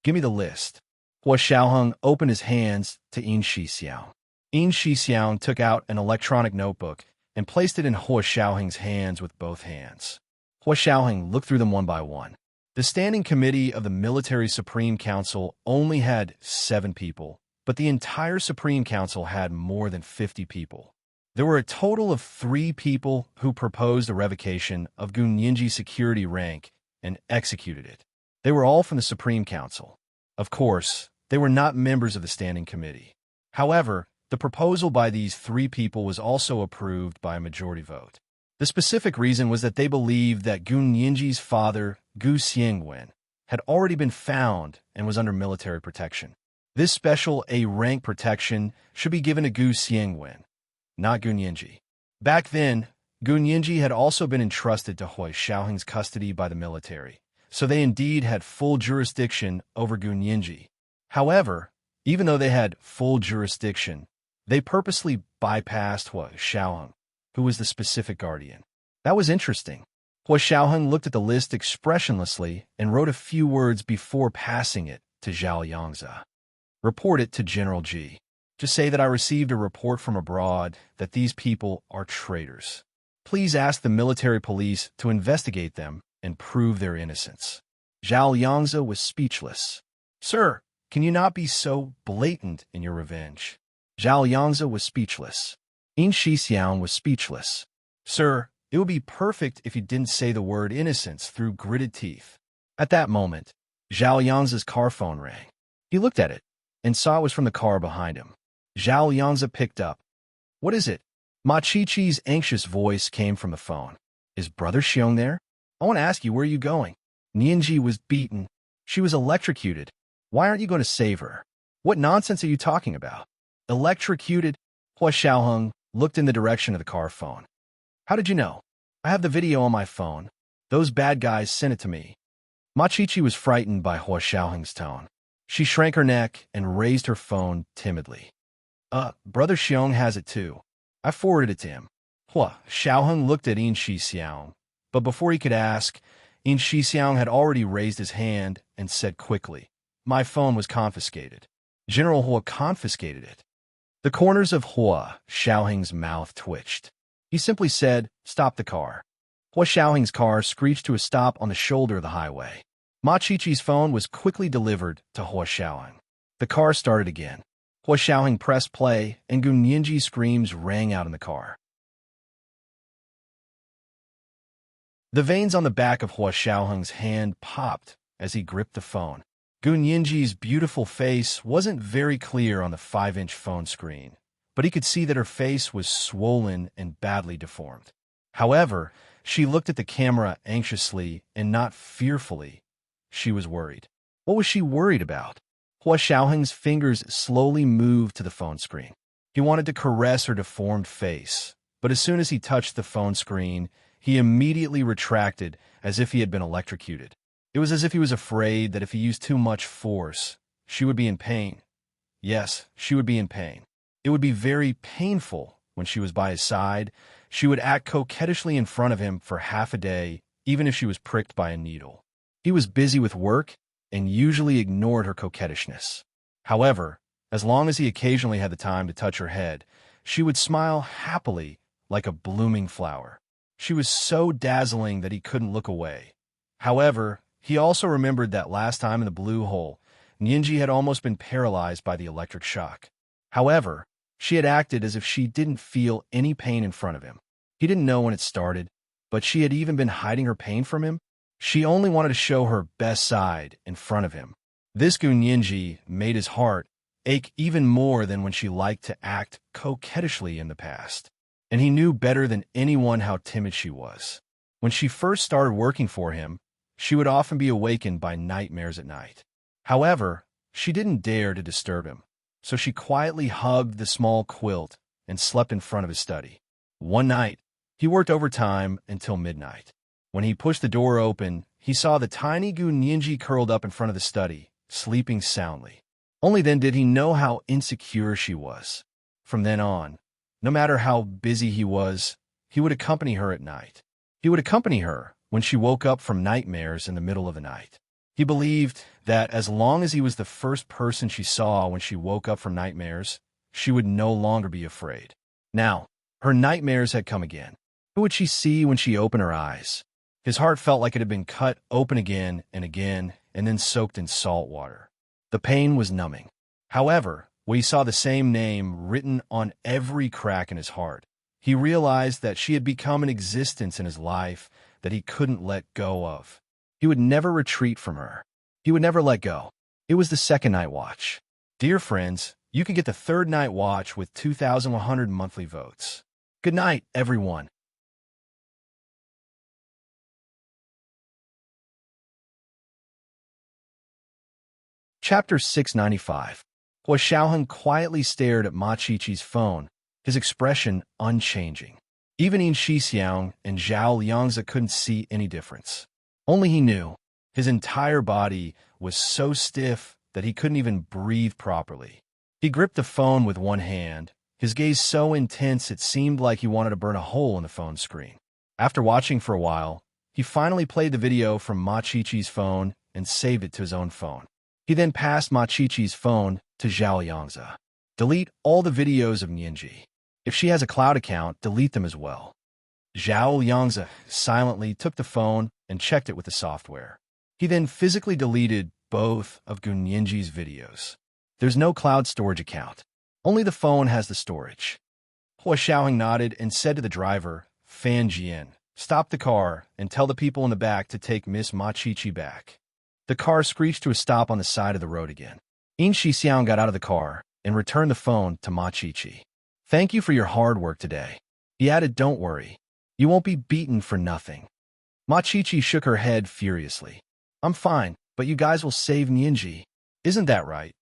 "Give me the list." Hua Xiaoheng opened his hands to Yin Shixiao. Yin Shixiao took out an electronic notebook and placed it in Hua Xiaoheng's hands with both hands. Hua Xiaoheng looked through them one by one. The Standing Committee of the Military Supreme Council only had 7 people, but the entire Supreme Council had more than 50 people. There were a total of 3 people who proposed a revocation of Gun Yinji's security rank and executed it. They were all from the Supreme Council. Of course, they were not members of the Standing Committee. However, the proposal by these 3 people was also approved by a majority vote. The specific reason was that they believed that Gun Yinji's father, Gu Xiangwen, had already been found and was under military protection. This special A-rank protection should be given to Gu Xiangwen, not Gun Yinji. Back then, Gun Yinji had also been entrusted to Hua Xiaoheng's custody by the military, so they indeed had full jurisdiction over Gun Yinji. However, even though they had full jurisdiction, they purposely bypassed Hua Xiaoheng, who was the specific guardian. That was interesting. Hua Xiaoheng looked at the list expressionlessly and wrote a few words before passing it to Zhao Yangzi. "Report it to General G. Just say that I received a report from abroad that these people are traitors. Please ask the military police to investigate them and prove their innocence." Zhao Yangzi was speechless. "Sir, can you not be so blatant in your revenge?" Zhao Yangzi was speechless. Yin Shixiang was speechless. "Sir, it would be perfect if you didn't say the word innocence through gritted teeth." At that moment, Zhao Yangzi's car phone rang. He looked at it and saw it was from the car behind him. Zhao Yangzi picked up. "What is it?" Ma Qiqi's anxious voice came from the phone. "Is Brother Xiong there? I want to ask you, where are you going?" Nianji was beaten. She was electrocuted. Why aren't you going to save her? What nonsense are you talking about? Electrocuted? Hua Xiaoheng looked in the direction of the car phone. "How did you know?" "I have the video on my phone. Those bad guys sent it to me." Ma Qiqi was frightened by Hua Xiaoheng's tone. She shrank her neck and raised her phone timidly. Brother Xiong has it too. I forwarded it to him. Hua Xiaoheng looked at In Xixiang, but before he could ask, In Xixiang had already raised his hand and said quickly, "My phone was confiscated." General Hua confiscated it. The corners of Hua Xiaoheng's mouth twitched. He simply said, "Stop the car." Hua Xiaoheng's car screeched to a stop on the shoulder of the highway. Ma Qiqi's phone was quickly delivered to Hua Xiaoheng. The car started again. Hua Xiaoheng pressed play, and Gun Yinji's screams rang out in the car. The veins on the back of Hua Xiaoheng's hand popped as he gripped the phone. Gun Yinji's beautiful face wasn't very clear on the 5-inch phone screen, but he could see that her face was swollen and badly deformed. However, she looked at the camera anxiously and not fearfully. She was worried. What was she worried about? Hua Xiaoheng's fingers slowly moved to the phone screen. He wanted to caress her deformed face, but as soon as he touched the phone screen, he immediately retracted as if he had been electrocuted. It was as if he was afraid that if he used too much force, she would be in pain. Yes, she would be in pain. It would be very painful when she was by his side. She would act coquettishly in front of him for half a day, even if she was pricked by a needle. He was busy with work and usually ignored her coquettishness. However, as long as he occasionally had the time to touch her head, she would smile happily like a blooming flower. She was so dazzling that he couldn't look away. However, he also remembered that last time in the blue hole, Ninji had almost been paralyzed by the electric shock. However, she had acted as if she didn't feel any pain in front of him. He didn't know when it started, but she had even been hiding her pain from him. She only wanted to show her best side in front of him. This Gunninji made his heart ache even more than when she liked to act coquettishly in the past. And he knew better than anyone how timid she was. When she first started working for him, she would often be awakened by nightmares at night. However, she didn't dare to disturb him, so she quietly hugged the small quilt and slept in front of his study. One night, he worked overtime until midnight. When he pushed the door open, he saw the tiny Gunninji curled up in front of the study, sleeping soundly. Only then did he know how insecure she was. From then on, no matter how busy he was, he would accompany her at night. He would accompany her when she woke up from nightmares in the middle of the night. He believed that as long as he was the first person she saw when she woke up from nightmares, she would no longer be afraid. Now, her nightmares had come again. Who would she see when she opened her eyes? His heart felt like it had been cut open again, and then soaked in salt water. The pain was numbing. However, when he saw the same name written on every crack in his heart, he realized that she had become an existence in his life that he couldn't let go of. He would never retreat from her. He would never let go. It was the second night watch. Dear friends, you can get the third night watch with 2,100 monthly votes. Good night, everyone. Chapter 695. Hua Xiaoheng quietly stared at Ma Qiqi's phone, his expression unchanging. Even In Shixiang and Zhao Liangzi couldn't see any difference. Only he knew. His entire body was so stiff that he couldn't even breathe properly. He gripped the phone with one hand, his gaze so intense it seemed like he wanted to burn a hole in the phone screen. After watching for a while, he finally played the video from Ma Qiqi's phone and saved it to his own phone. He then passed Ma Qiqi's phone to Zhao Liangzi. Delete all the videos of Ninji. If she has a cloud account, delete them as well. Zhao Liangzi silently took the phone and checked it with the software. He then physically deleted both of Gunninji's videos. There's no cloud storage account. Only the phone has the storage. Hua Xiaoheng nodded and said to the driver, Fan Jian, stop the car and tell the people in the back to take Miss Ma Qiqi back. The car screeched to a stop on the side of the road again. In Shixiang got out of the car and returned the phone to Ma Qiqi. Thank you for your hard work today. He added, don't worry. You won't be beaten for nothing. Ma Qiqi shook her head furiously. I'm fine, but you guys will save Ninji. Isn't that right?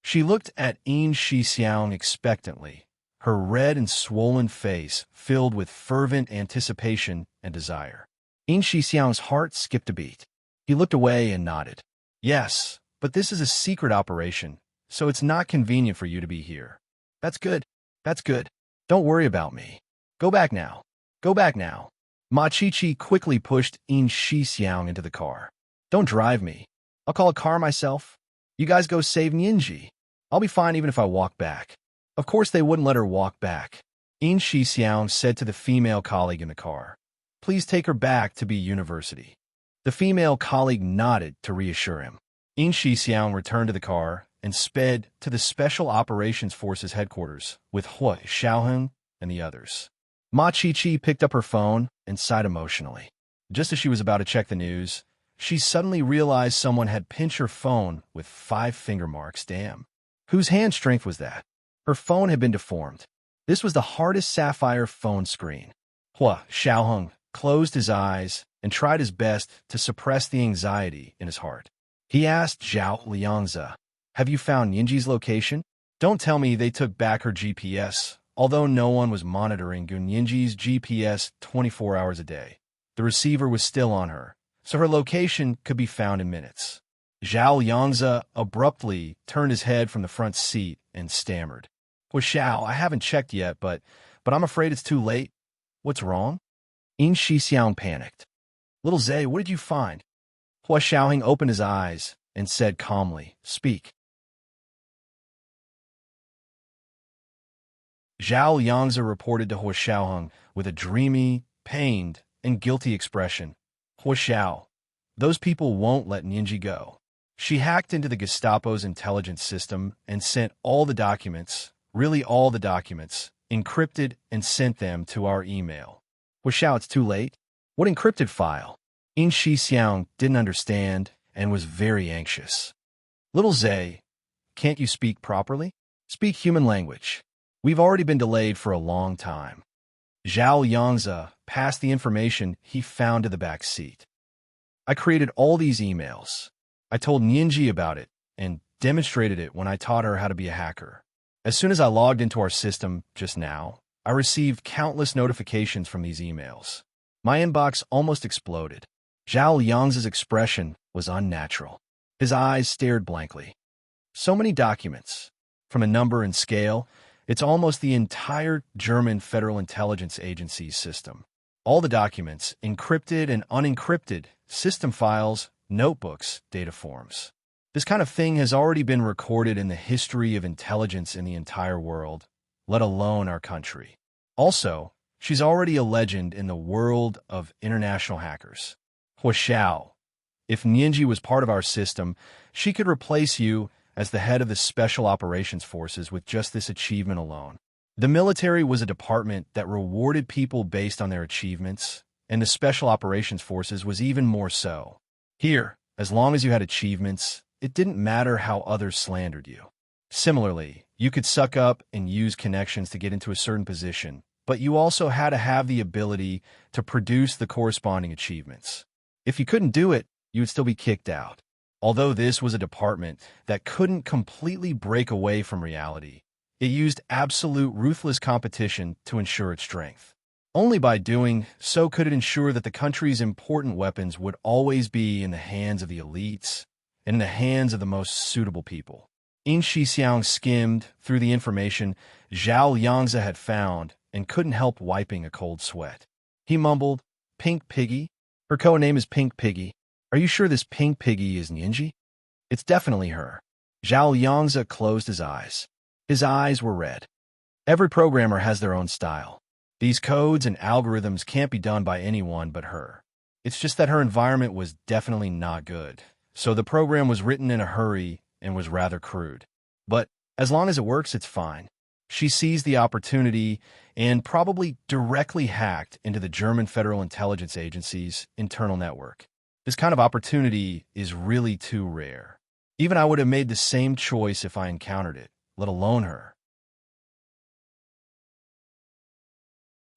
She looked at In Shixiang expectantly, her red and swollen face filled with fervent anticipation and desire. In Shixiang's heart skipped a beat. He looked away and nodded. Yes, But this is a secret operation, so it's not convenient for you to be here. That's good. That's good. Don't worry about me. Go back now. Go back now. Ma Chichi quickly pushed In Shixiang into the car. Don't drive me. I'll call a car myself. You guys go save Nianji. I'll be fine even if I walk back. Of course they wouldn't let her walk back. In Shixiang said to the female colleague in the car, please take her back to B University. The female colleague nodded to reassure him. In Shixiang returned to the car and sped to the Special Operations Forces headquarters with Hua Xiaoheng and the others. Ma Chichi picked up her phone and sighed emotionally. Just as she was about to check the news, she suddenly realized someone had pinched her phone with 5 finger marks. Damn. Whose hand strength was that? Her phone had been deformed. This was the hardest sapphire phone screen. Hua Xiaoheng closed his eyes and tried his best to suppress the anxiety in his heart. He asked Zhao Liangzi, have you found Nianji's location? Don't tell me they took back her GPS. Although no one was monitoring Nianji's GPS 24 hours a day, the receiver was still on her, so her location could be found in minutes. Zhao Liangzi abruptly turned his head from the front seat and stammered. Well, Xiao, I haven't checked yet, but I'm afraid it's too late. What's wrong? In Shixiang panicked. Little Zay, what did you find? Hua Xiaoheng opened his eyes and said calmly, speak. Zhao Liangzi reported to Hua Xiaoheng with a dreamy, pained, and guilty expression. Hua Xiao, those people won't let Nianji go. She hacked into the Gestapo's intelligence system and sent all the documents, really all the documents, encrypted and sent them to our email. Hua Xiao, it's too late. What encrypted file? In Shixiang didn't understand and was very anxious. Little Zay, can't you speak properly? Speak human language. We've already been delayed for a long time. Zhao Liangzi passed the information he found to the back seat. I created all these emails. I told Nianji about it and demonstrated it when I taught her how to be a hacker. As soon as I logged into our system just now, I received countless notifications from these emails. My inbox almost exploded. Zhao Liangzi's expression was unnatural. His eyes stared blankly. So many documents. From a number and scale, it's almost the entire German Federal Intelligence Agency's system. All the documents, encrypted and unencrypted, system files, notebooks, data forms. This kind of thing has already been recorded in the history of intelligence in the entire world, let alone our country. Also, she's already a legend in the world of international hackers. Hua Xiao, if Nianji was part of our system, she could replace you as the head of the Special Operations Forces with just this achievement alone. The military was a department that rewarded people based on their achievements, and the Special Operations Forces was even more so. Here, as long as you had achievements, it didn't matter how others slandered you. Similarly, you could suck up and use connections to get into a certain position, but you also had to have the ability to produce the corresponding achievements. If you couldn't do it, you would still be kicked out. Although this was a department that couldn't completely break away from reality, it used absolute ruthless competition to ensure its strength. Only by doing so could it ensure that the country's important weapons would always be in the hands of the elites and in the hands of the most suitable people. In Shixiang skimmed through the information Zhao Liangzi had found and couldn't help wiping a cold sweat. He mumbled, Pink Piggy? Her code name is Pink Piggy. Are you sure this Pink Piggy is Nianji? It's definitely her. Zhao Liangzi closed his eyes. His eyes were red. Every programmer has their own style. These codes and algorithms can't be done by anyone but her. It's just that her environment was definitely not good, so the program was written in a hurry and was rather crude. But as long as it works, it's fine. She seized the opportunity and probably directly hacked into the German Federal Intelligence Agency's internal network. This kind of opportunity is really too rare. Even I would have made the same choice if I encountered it, let alone her.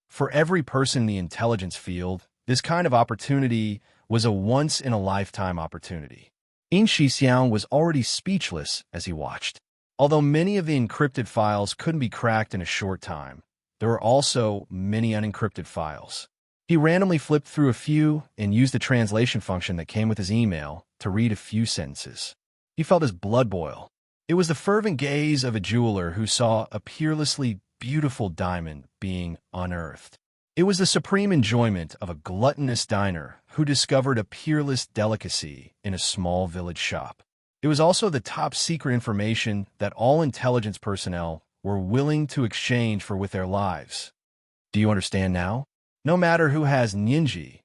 For every person in the intelligence field, this kind of opportunity was a once-in-a-lifetime opportunity. In Shixiang was already speechless as he watched. Although many of the encrypted files couldn't be cracked in a short time, there were also many unencrypted files. He randomly flipped through a few and used the translation function that came with his email to read a few sentences. He felt his blood boil. It was the fervent gaze of a jeweler who saw a peerlessly beautiful diamond being unearthed. It was the supreme enjoyment of a gluttonous diner who discovered a peerless delicacy in a small village shop. It was also the top-secret information that all intelligence personnel were willing to exchange with their lives. Do you understand now? No matter who has Ninji,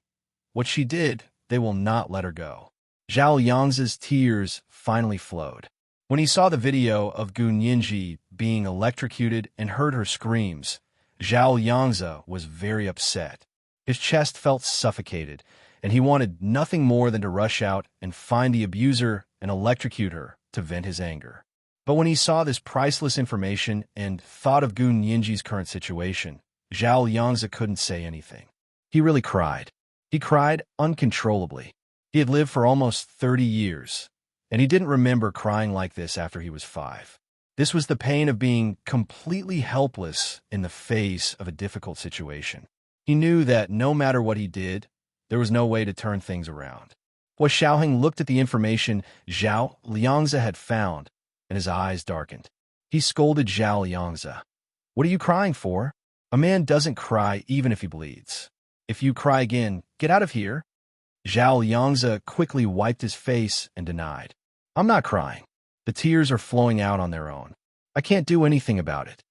what she did, they will not let her go. Zhao Yangzi's tears finally flowed. When he saw the video of Gu Ninji being electrocuted and heard her screams, Zhao Yangzi was very upset. His chest felt suffocated, and he wanted nothing more than to rush out and find the abuser and electrocute her to vent his anger. But when he saw this priceless information and thought of Gu Ninji's current situation, Zhao Yangzi couldn't say anything. He really cried. He cried uncontrollably. He had lived for almost 30 years, and he didn't remember crying like this after he was 5. This was the pain of being completely helpless in the face of a difficult situation. He knew that no matter what he did, there was no way to turn things around. Hua Xiaoheng looked at the information Zhao Liangzi had found, and his eyes darkened. He scolded Zhao Liangzi. "What are you crying for? A man doesn't cry even if he bleeds. If you cry again, get out of here." Zhao Yangzi quickly wiped his face and denied. "I'm not crying. The tears are flowing out on their own. I can't do anything about it.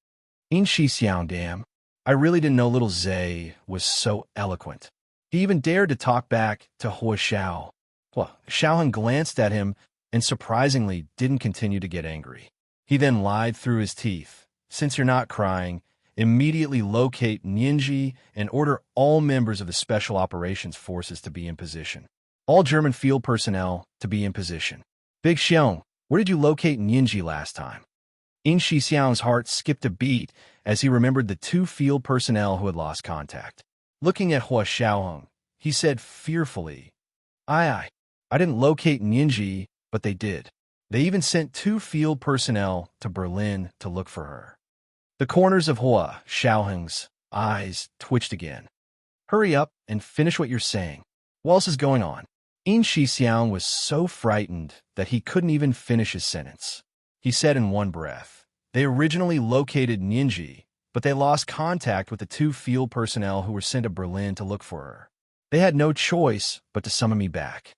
In Xixiang Dam, I really didn't know little Zay was so eloquent. He even dared to talk back to Hua Xiao." Hua Xiaoheng glanced at him and surprisingly didn't continue to get angry. He then lied through his teeth. "Since you're not crying, immediately locate Ninji and order all members of the Special Operations Forces to be in position. All German field personnel to be in position." "Big Xiong, where did you locate Ninji last time?" In Xixiang's heart skipped a beat as he remembered the 2 field personnel who had lost contact. Looking at Hua Xiaoheng, he said fearfully, I didn't locate Ninji, but they did. They even sent 2 field personnel to Berlin to look for her." The corners of Hua Xiaoheng's eyes twitched again. "Hurry up and finish what you're saying. What else is going on?" In Xixiang was so frightened that he couldn't even finish his sentence. He said in one breath, "They originally located Ninji, but they lost contact with the 2 field personnel who were sent to Berlin to look for her. They had no choice but to summon me back.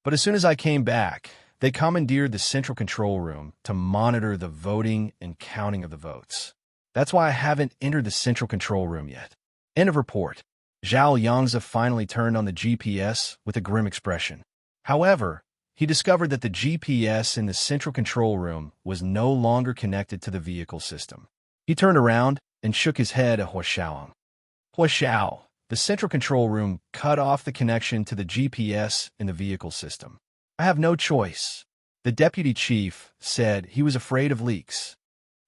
But as soon as I came back, they commandeered the central control room to monitor the voting and counting of the votes. That's why I haven't entered the central control room yet." End of report. Zhao Yangzi finally turned on the GPS with a grim expression. However, he discovered that the GPS in the central control room was no longer connected to the vehicle system. He turned around and shook his head at Hua Xiaoheng. "Hua Xiao, the central control room cut off the connection to the GPS in the vehicle system. I have no choice." The deputy chief said he was afraid of leaks.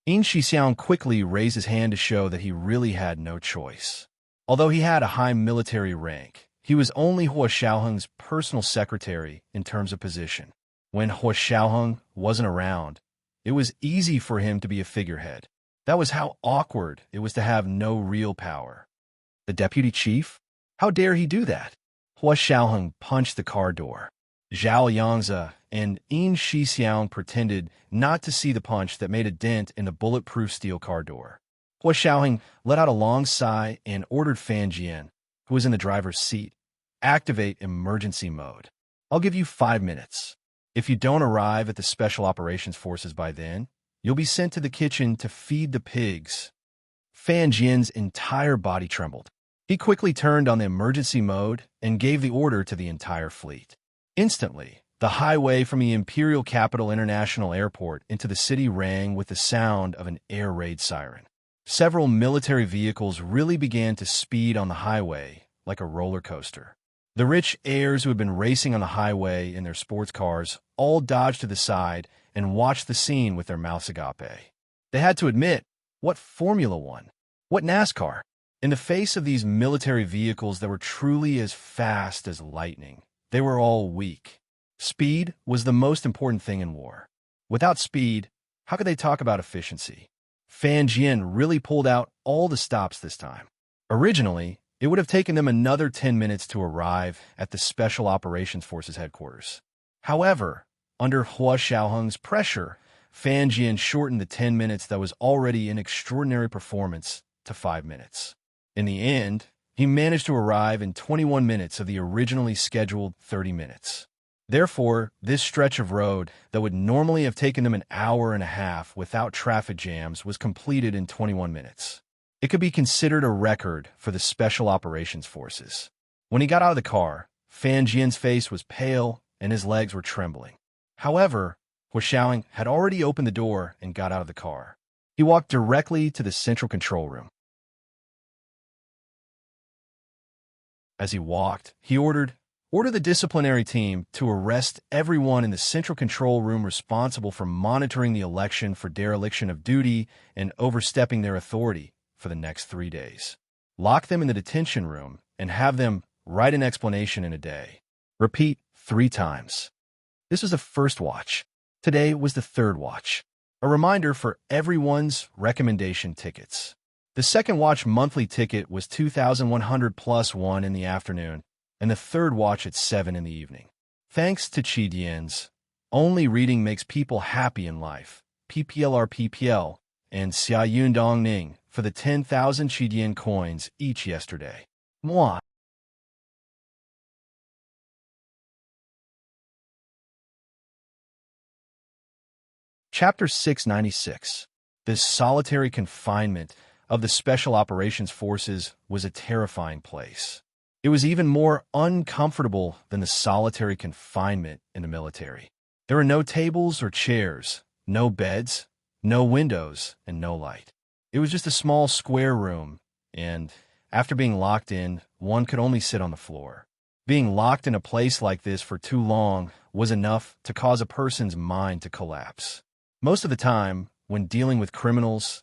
In Xixiang quickly raised his hand to show that he really had no choice. Although he had a high military rank, he was only Hua Xiaoheng's personal secretary in terms of position. When Hua Xiaoheng wasn't around, it was easy for him to be a figurehead. That was how awkward it was to have no real power. The deputy chief? How dare he do that? Hua Xiaoheng punched the car door. Zhao Yangzi and In Xixiang pretended not to see the punch that made a dent in the bulletproof steel car door. Hua Xiaoheng let out a long sigh and ordered Fan Jian, who was in the driver's seat, activate emergency mode. "I'll give you 5 minutes. If you don't arrive at the Special Operations Forces by then, you'll be sent to the kitchen to feed the pigs." Fan Jian's entire body trembled. He quickly turned on the emergency mode and gave the order to the entire fleet. Instantly, the highway from the Imperial Capital International Airport into the city rang with the sound of an air raid siren. Several military vehicles really began to speed on the highway like a roller coaster. The rich heirs who had been racing on the highway in their sports cars all dodged to the side and watched the scene with their mouths agape. They had to admit, what Formula One? What NASCAR? In the face of these military vehicles that were truly as fast as lightning, they were all weak. Speed was the most important thing in war. Without speed, how could they talk about efficiency? Fan Jian really pulled out all the stops this time. Originally, It would have taken them another 10 minutes to arrive at the Special Operations Forces headquarters. However, under Hua Xiaoheng's pressure, Fan Jian shortened the 10 minutes that was already an extraordinary performance to 5 minutes. In the end, he managed to arrive in 21 minutes of the originally scheduled 30 minutes. Therefore, this stretch of road that would normally have taken them an hour and a half without traffic jams was completed in 21 minutes. It could be considered a record for the Special Operations Forces. When he got out of the car, Fan Jian's face was pale and his legs were trembling. However, Hua Xiaoheng had already opened the door and got out of the car. He walked directly to the central control room. As he walked, he ordered the disciplinary team to arrest everyone in the central control room responsible for monitoring the election for dereliction of duty and overstepping their authority for the next 3 days. Lock them in the detention room and have them write an explanation in a day. Repeat 3 times. This was the first watch. Today was the third watch. A reminder for everyone's recommendation tickets. The second watch monthly ticket was 2,100 plus 1 in the afternoon, and the third watch at 7 in the evening. Thanks to Qi Dian's Only Reading Makes People Happy in Life, PPLR and Xia Yun Dong Ning for the 10,000 Qi Dian coins each yesterday. Moi. Chapter 696. This solitary confinement of the Special Operations Forces was a terrifying place. It was even more uncomfortable than the solitary confinement in the military. There were no tables or chairs, no beds, no windows, and no light. It was just a small square room, and after being locked in, one could only sit on the floor. Being locked in a place like this for too long was enough to cause a person's mind to collapse. Most of the time, when dealing with criminals,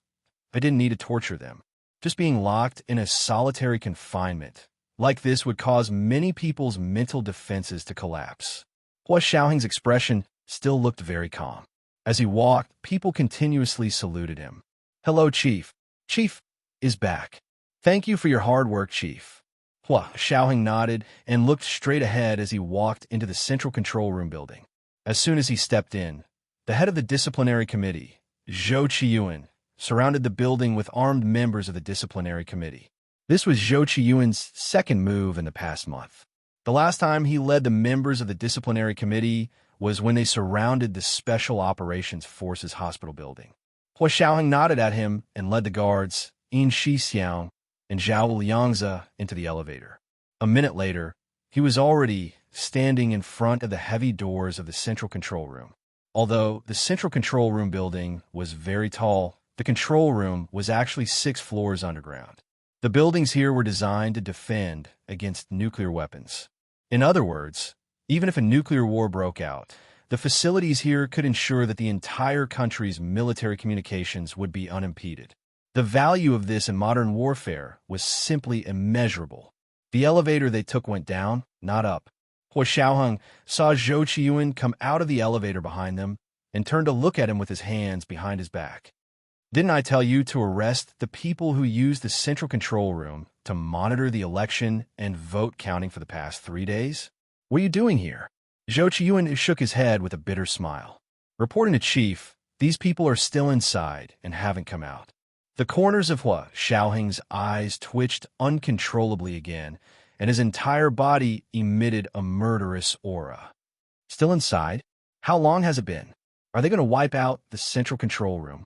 I didn't need to torture them. Just being locked in a solitary confinement like this would cause many people's mental defenses to collapse. Hua Xiaoheng's expression still looked very calm. As he walked, people continuously saluted him. "Hello, Chief. Chief is back. Thank you for your hard work, Chief." Hua Xiaoheng nodded and looked straight ahead as he walked into the central control room building. As soon as he stepped in, the head of the disciplinary committee, Zhou Qiyuan, surrounded the building with armed members of the disciplinary committee. This was Zhou Qiyuan's second move in the past month. The last time he led the members of the disciplinary committee was when they surrounded the Special Operations Forces hospital building. Hua Xiaoheng nodded at him and led the guards, Yin Shixiang and Zhao Liangzi, into the elevator. A minute later, he was already standing in front of the heavy doors of the central control room. Although the central control room building was very tall, the control room was actually 6 floors underground. The buildings here were designed to defend against nuclear weapons. In other words, even if a nuclear war broke out, the facilities here could ensure that the entire country's military communications would be unimpeded. The value of this in modern warfare was simply immeasurable. The elevator they took went down, not up. Hua Xiaoheng saw Zhou Qiyuan come out of the elevator behind them and turned to look at him with his hands behind his back. "Didn't I tell you to arrest the people who used the central control room to monitor the election and vote counting for the past 3 days? What are you doing here?" Zhou Qiyuan shook his head with a bitter smile. Reporting to Chief, these people are still inside and haven't come out. The corners of Hua Xiaoheng's eyes twitched uncontrollably again, and his entire body emitted a murderous aura. "Still inside? How long has it been? Are they going to wipe out the central control room?"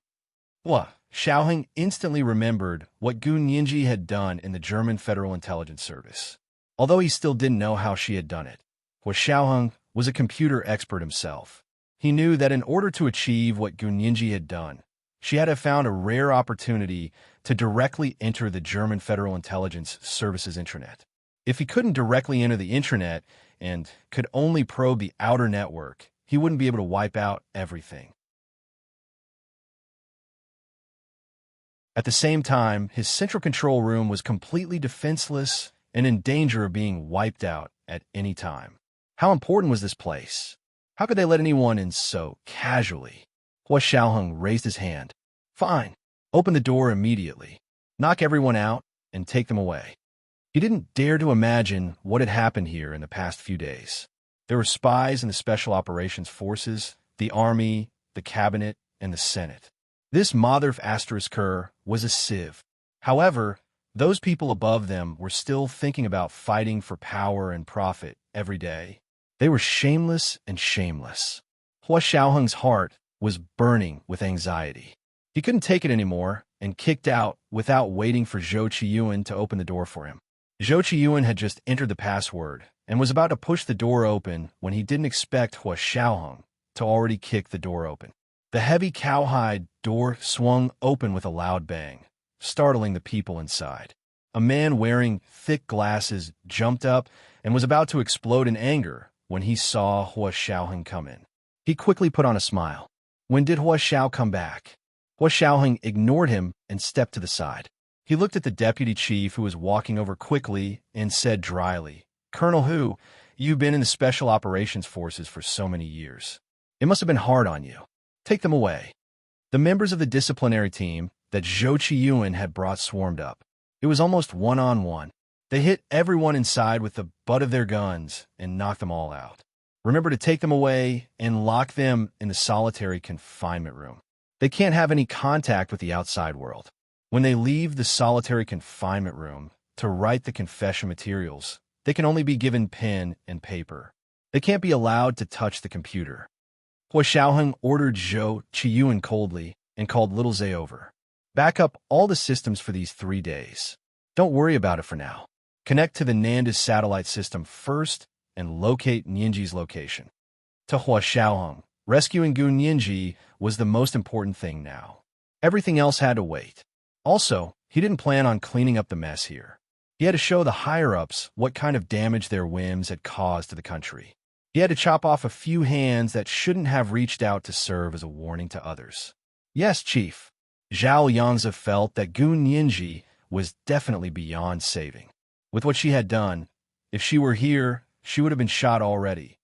Hua Xiaoheng instantly remembered what Gu Nianji had done in the German Federal Intelligence Service. Although he still didn't know how she had done it, Hua Xiaoheng was a computer expert himself. He knew that in order to achieve what Gu Nianji had done, she had to have found a rare opportunity to directly enter the German Federal Intelligence Service's intranet. If he couldn't directly enter the intranet and could only probe the outer network, he wouldn't be able to wipe out everything. At the same time, his central control room was completely defenseless and in danger of being wiped out at any time. How important was this place? How could they let anyone in so casually? Hua Xiaoheng raised his hand. "Fine. Open the door immediately. Knock everyone out and take them away." He didn't dare to imagine what had happened here in the past few days. There were spies in the Special Operations Forces, the Army, the Cabinet, and the Senate. This Motherf Asterisker was a sieve. However, those people above them were still thinking about fighting for power and profit every day. They were shameless and shameless. Hua Xiaoheng's heart was burning with anxiety. He couldn't take it anymore and kicked out without waiting for Zhou Qiyuan to open the door for him. Zhou Qiyuan had just entered the password and was about to push the door open when he didn't expect Hua Xiaoheng to already kick the door open. The heavy cowhide door swung open with a loud bang, startling the people inside. A man wearing thick glasses jumped up and was about to explode in anger when he saw Hua Xiaoheng come in. He quickly put on a smile. When did Hua Xiao come back? Hua Xiaoheng ignored him and stepped to the side. He looked at the deputy chief who was walking over quickly and said dryly, "Colonel Hu, you've been in the Special Operations Forces for so many years. It must have been hard on you. Take them away." The members of the disciplinary team that Zhou Qiyuan had brought swarmed up. It was almost one-on-one. They hit everyone inside with the butt of their guns and knocked them all out. Remember to take them away and lock them in the solitary confinement room. They can't have any contact with the outside world. When they leave the solitary confinement room to write the confession materials, they can only be given pen and paper. They can't be allowed to touch the computer. Hua Xiaoheng ordered Zhou Qiyuan coldly and called Little Zhe over. Back up all the systems for these 3 days. Don't worry about it for now. Connect to the Nandis satellite system first and locate Nianji's location. To Hua Xiaoheng, rescuing Gu Nianji was the most important thing now. Everything else had to wait. Also, he didn't plan on cleaning up the mess here. He had to show the higher-ups what kind of damage their whims had caused to the country. He had to chop off a few hands that shouldn't have reached out to serve as a warning to others. Yes, Chief. Zhao Yangzi felt that Gu Nianji was definitely beyond saving. With what she had done, if she were here, she would have been shot already.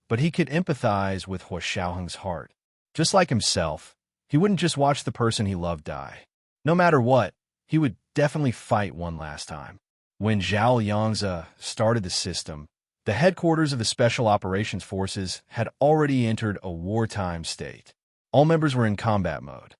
But he could empathize with Hua Xiaoheng's heart. Just like himself, he wouldn't just watch the person he loved die. No matter what, he would definitely fight one last time. When Zhao Yangzi started the system, the headquarters of the Special Operations Forces had already entered a wartime state. All members were in combat mode.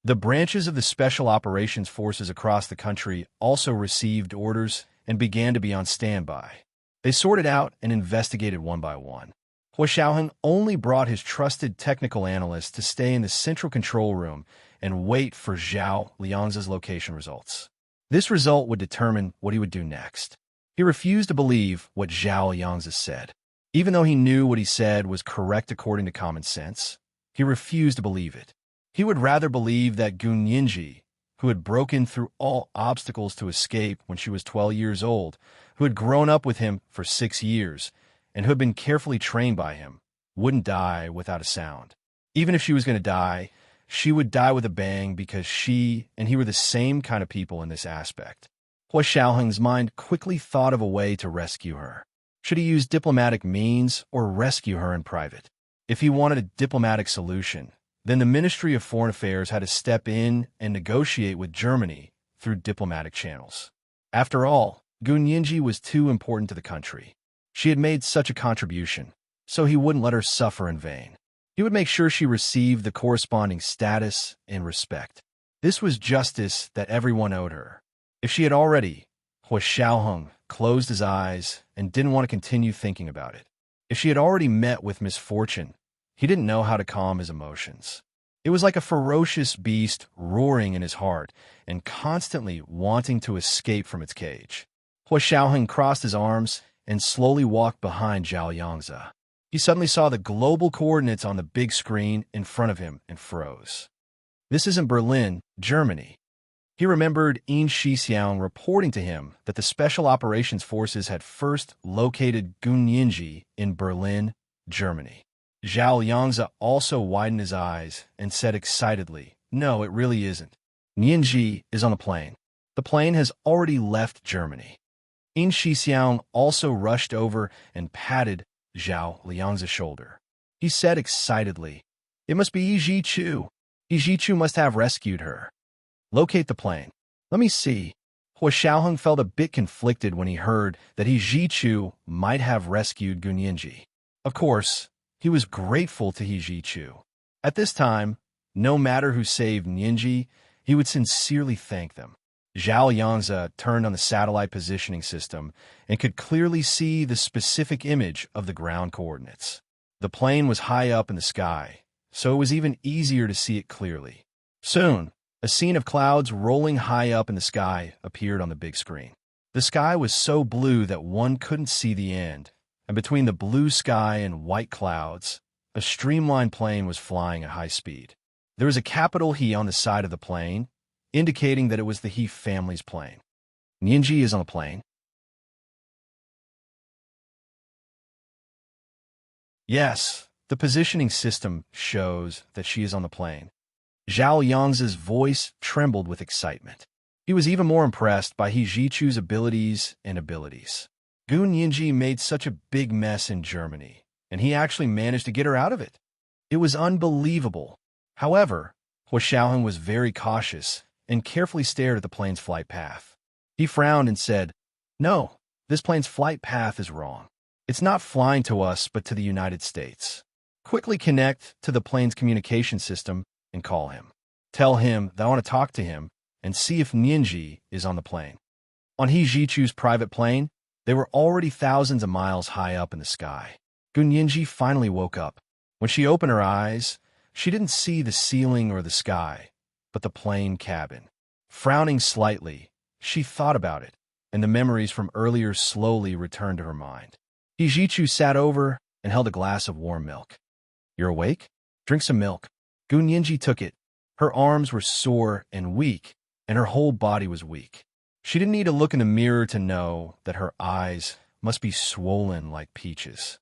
The branches of the Special Operations Forces across the country also received orders and began to be on standby. They sorted out and investigated one by one. Hua Xiaoheng only brought his trusted technical analysts to stay in the central control room and wait for Zhao Liangzi's location results. This result would determine what he would do next. He refused to believe what Zhao Liangzi said. Even though he knew what he said was correct according to common sense, he refused to believe it. He would rather believe that Gu Nianji, who had broken through all obstacles to escape when she was 12 years old, who had grown up with him for 6 years, and who had been carefully trained by him, wouldn't die without a sound. Even if she was going to die, she would die with a bang because she and he were the same kind of people in this aspect. Hua Xiaoheng's mind quickly thought of a way to rescue her. Should he use diplomatic means or rescue her in private? If he wanted a diplomatic solution, then the Ministry of Foreign Affairs had to step in and negotiate with Germany through diplomatic channels. After all, Gu Nianji was too important to the country. She had made such a contribution, so he wouldn't let her suffer in vain. He would make sure she received the corresponding status and respect. This was justice that everyone owed her. If she had already, Hua Xiaoheng closed his eyes and didn't want to continue thinking about it. If she had already met with misfortune, he didn't know how to calm his emotions. It was like a ferocious beast roaring in his heart and constantly wanting to escape from its cage. Hua Xiaoheng crossed his arms and slowly walked behind Zhao Yangzi. He suddenly saw the global coordinates on the big screen in front of him and froze. This isn't Berlin, Germany. He remembered Yin Shixiang reporting to him that the Special Operations Forces had first located Gu Nianji in Berlin, Germany. Zhao Yangzi also widened his eyes and said excitedly, "No, it really isn't. Nianji is on the plane. The plane has already left Germany." Yin Shixiang also rushed over and patted Zhao Liangzi's shoulder. He said excitedly, "It must be Yi Chu. Yi Chu must have rescued her." Locate the plane. Let me see. Hua Xiaoheng felt a bit conflicted when he heard that He Zhichu might have rescued Gun Yinji. Of course, he was grateful to He Zhichu. At this time, no matter who saved Yinji, he would sincerely thank them. Zhao Yangzi turned on the satellite positioning system and could clearly see the specific image of the ground coordinates. The plane was high up in the sky, so it was even easier to see it clearly. Soon, a scene of clouds rolling high up in the sky appeared on the big screen. The sky was so blue that one couldn't see the end, and between the blue sky and white clouds, a streamlined plane was flying at high speed. There was a capital He on the side of the plane, indicating that it was the He family's plane. Yinji is on the plane. Yes, the positioning system shows that she is on the plane. Zhao Yangzi's voice trembled with excitement. He was even more impressed by He Zhichu's abilities. Gun Yinji made such a big mess in Germany, and he actually managed to get her out of it. It was unbelievable. However, Hua Xiaoheng was very cautious and carefully stared at the plane's flight path. He frowned and said, "No, this plane's flight path is wrong. It's not flying to us but to the United States. Quickly connect to the plane's communication system and call him. Tell him that I want to talk to him and see if Yinji is on the plane." On He Zhichu's private plane, they were already thousands of miles high up in the sky. Gun Yinji finally woke up. When she opened her eyes, she didn't see the ceiling or the sky, but the plane cabin. Frowning slightly, she thought about it, and the memories from earlier slowly returned to her mind. He Zhichu sat over and held a glass of warm milk. "You're awake? Drink some milk." Gun Yinji took it. Her arms were sore and weak, and her whole body was weak. She didn't need to look in the mirror to know that her eyes must be swollen like peaches.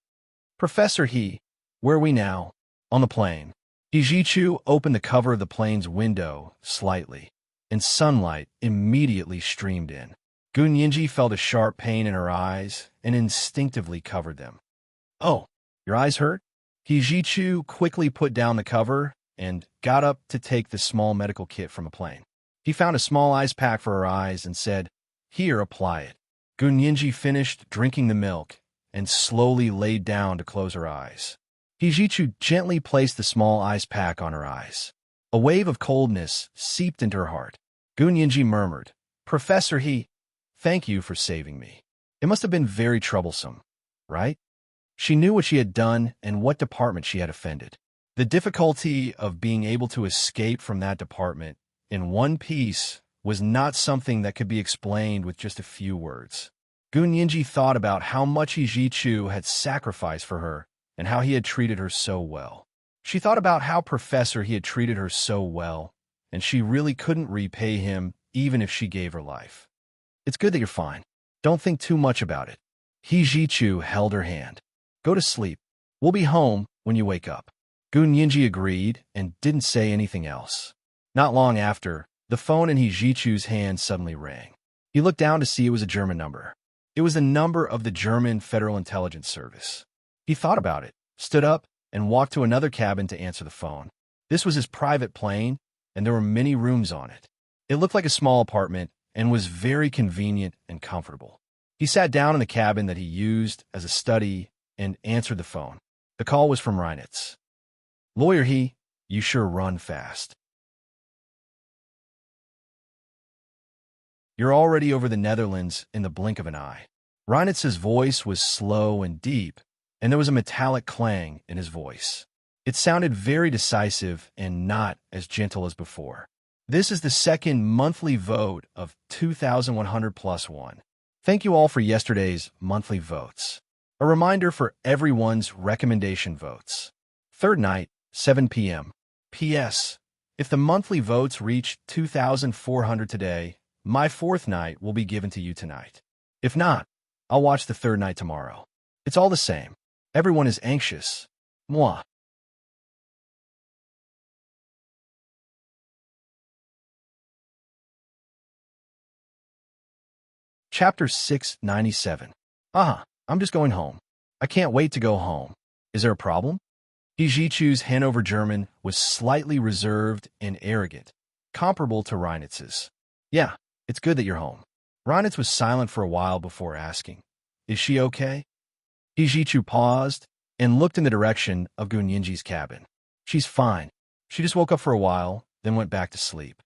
"Professor He, where are we now?" "On the plane." He Zhichu opened the cover of the plane's window slightly, and sunlight immediately streamed in. Gun Yinji felt a sharp pain in her eyes and instinctively covered them. "Oh, your eyes hurt?" He Zhichu quickly put down the cover and got up to take the small medical kit from a plane. He found a small ice pack for her eyes and said, "Here, apply it." Gun Yinji finished drinking the milk and slowly laid down to close her eyes. He Zhichu gently placed the small ice pack on her eyes. A wave of coldness seeped into her heart. Gun Yinji murmured, "Professor He, thank you for saving me. It must have been very troublesome, right?" She knew what she had done and what department she had offended. The difficulty of being able to escape from that department in one piece was not something that could be explained with just a few words. Gun Yinji thought about how much He Zhichu had sacrificed for her and how he had treated her so well. She thought about how Professor He had treated her so well, and she really couldn't repay him even if she gave her life. "It's good that you're fine. Don't think too much about it." He Zhichu held her hand. "Go to sleep. We'll be home when you wake up." Gun Yinji agreed and didn't say anything else. Not long after, the phone in He Zhichu's hand suddenly rang. He looked down to see it was a German number. It was the number of the German Federal Intelligence Service. He thought about it, stood up, and walked to another cabin to answer the phone. This was his private plane, and there were many rooms on it. It looked like a small apartment and was very convenient and comfortable. He sat down in the cabin that he used as a study and answered the phone. The call was from Reinitz. "Lawyer He, you sure run fast. You're already over the Netherlands in the blink of an eye." Reinitz's voice was slow and deep, and there was a metallic clang in his voice. It sounded very decisive and not as gentle as before. "This is the second monthly vote of 2,100 plus 1. Thank you all for yesterday's monthly votes. A reminder for everyone's recommendation votes. Third night, 7 p.m. P.S. If the monthly votes reach 2,400 today, my fourth night will be given to you tonight. If not, I'll watch the third night tomorrow. It's all the same. Everyone is anxious. Moi." Chapter 697. I'm just going home. I can't wait to go home. Is there a problem?" He Zhichu's Hanover German was slightly reserved and arrogant, comparable to Reinitz's. Yeah, it's good that you're home. Reinitz was silent for a while before asking, "Is she okay?" Hijichu paused and looked in the direction of Gunyinji's cabin. "She's fine. She just woke up for a while, then went back to sleep."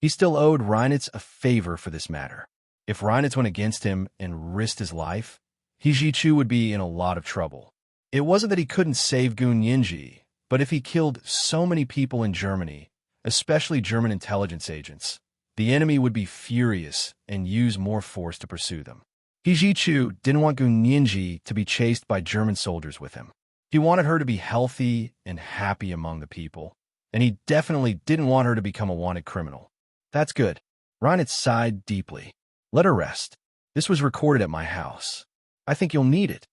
He still owed Reinitz a favor for this matter. If Reinitz went against him and risked his life, Hijichu would be in a lot of trouble. It wasn't that he couldn't save Gunyinji, but if he killed so many people in Germany, especially German intelligence agents, the enemy would be furious and use more force to pursue them. Hijichu didn't want Gunyinji to be chased by German soldiers with him. He wanted her to be healthy and happy among the people, and he definitely didn't want her to become a wanted criminal. "That's good." Reinitz sighed deeply. "Let her rest. This was recorded at my house. I think you'll need it."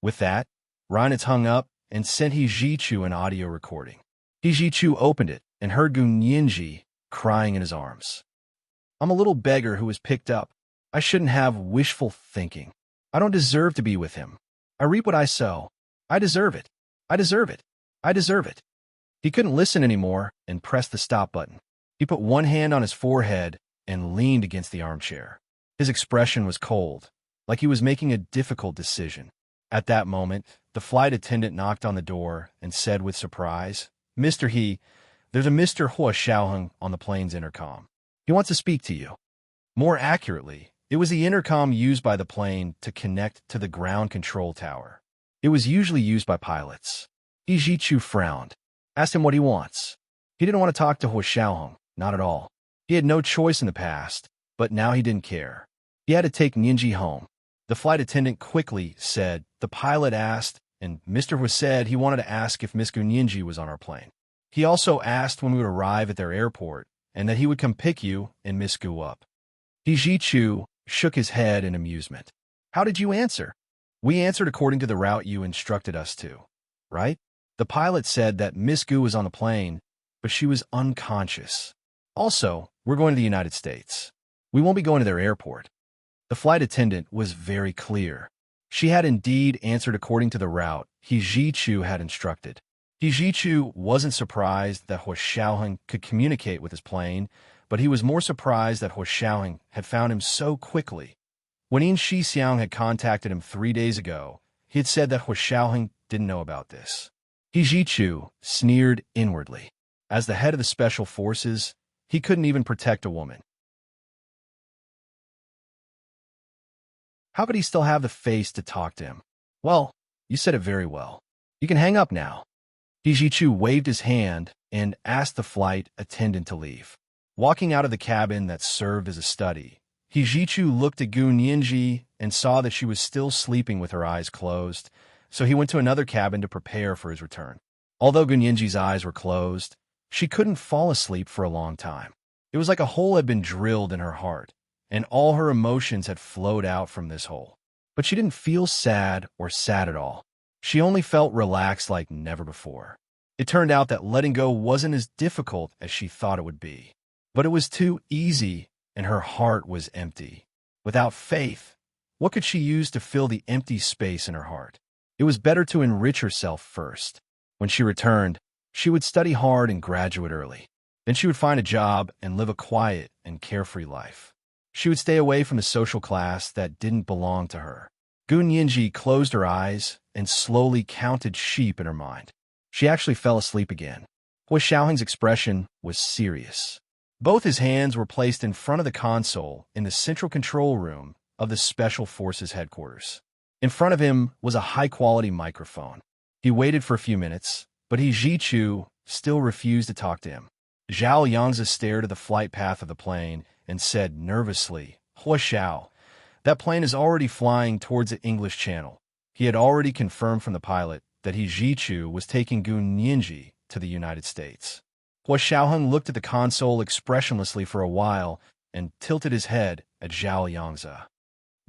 With that, Reinitz hung up and sent Hijichu an audio recording. Hijichu opened it and heard Gunyinji crying in his arms. "I'm a little beggar who was picked up. I shouldn't have wishful thinking. I don't deserve to be with him. I reap what I sow. I deserve it. I deserve it. I deserve it." He couldn't listen anymore and pressed the stop button. He put one hand on his forehead and leaned against the armchair. His expression was cold, like he was making a difficult decision. At that moment, the flight attendant knocked on the door and said with surprise, "Mr. He, there's a Mr. Hua Xiaoheng on the plane's intercom. He wants to speak to you." More accurately, it was the intercom used by the plane to connect to the ground control tower. It was usually used by pilots. Hijichu frowned, asked him what he wants. He didn't want to talk to Hua Xiaoheng, not at all. He had no choice in the past, but now he didn't care. He had to take Ninji home. The flight attendant quickly said, "The pilot asked," and Mr. Hua said he wanted to ask if Miss Gunyinji was on our plane. He also asked when we would arrive at their airport, and that he would come pick you and Miss Gu up. Hijichu shook his head in amusement. "How did you answer?" "We answered according to the route you instructed us to, right?" The pilot said that Miss Gu was on the plane, but she was unconscious. "Also, we're going to the United States. We won't be going to their airport." The flight attendant was very clear. She had indeed answered according to the route Hijichu had instructed. Hijichu wasn't surprised that Hua Xiaoheng could communicate with his plane, but he was more surprised that Hua Xiaoheng had found him so quickly. When Yin Shixiang had contacted him 3 days ago, he had said that Hua Xiaoheng didn't know about this. Hijichu sneered inwardly. As the head of the special forces, he couldn't even protect a woman. How could he still have the face to talk to him? "Well, you said it very well. You can hang up now." Hijichu waved his hand and asked the flight attendant to leave. Walking out of the cabin that served as a study, Hijichu looked at Gunyinji and saw that she was still sleeping with her eyes closed, so he went to another cabin to prepare for his return. Although Gunyinji's eyes were closed, she couldn't fall asleep for a long time. It was like a hole had been drilled in her heart, and all her emotions had flowed out from this hole. But she didn't feel sad or sad at all. She only felt relaxed like never before. It turned out that letting go wasn't as difficult as she thought it would be. But it was too easy, and her heart was empty. Without faith, what could she use to fill the empty space in her heart? It was better to enrich herself first. When she returned, she would study hard and graduate early. Then she would find a job and live a quiet and carefree life. She would stay away from the social class that didn't belong to her. Gunyinji closed her eyes and slowly counted sheep in her mind. She actually fell asleep again. Hua Xiaoheng's expression was serious. Both his hands were placed in front of the console in the central control room of the Special Forces headquarters. In front of him was a high-quality microphone. He waited for a few minutes, but Hijichu still refused to talk to him. Zhao Yangzi stared at the flight path of the plane and said nervously, "Hua Xiao, that plane is already flying towards the English Channel." He had already confirmed from the pilot that Hijichu was taking Gunyinji to the United States. Hua Xiaoheng looked at the console expressionlessly for a while and tilted his head at Zhao Yangzi.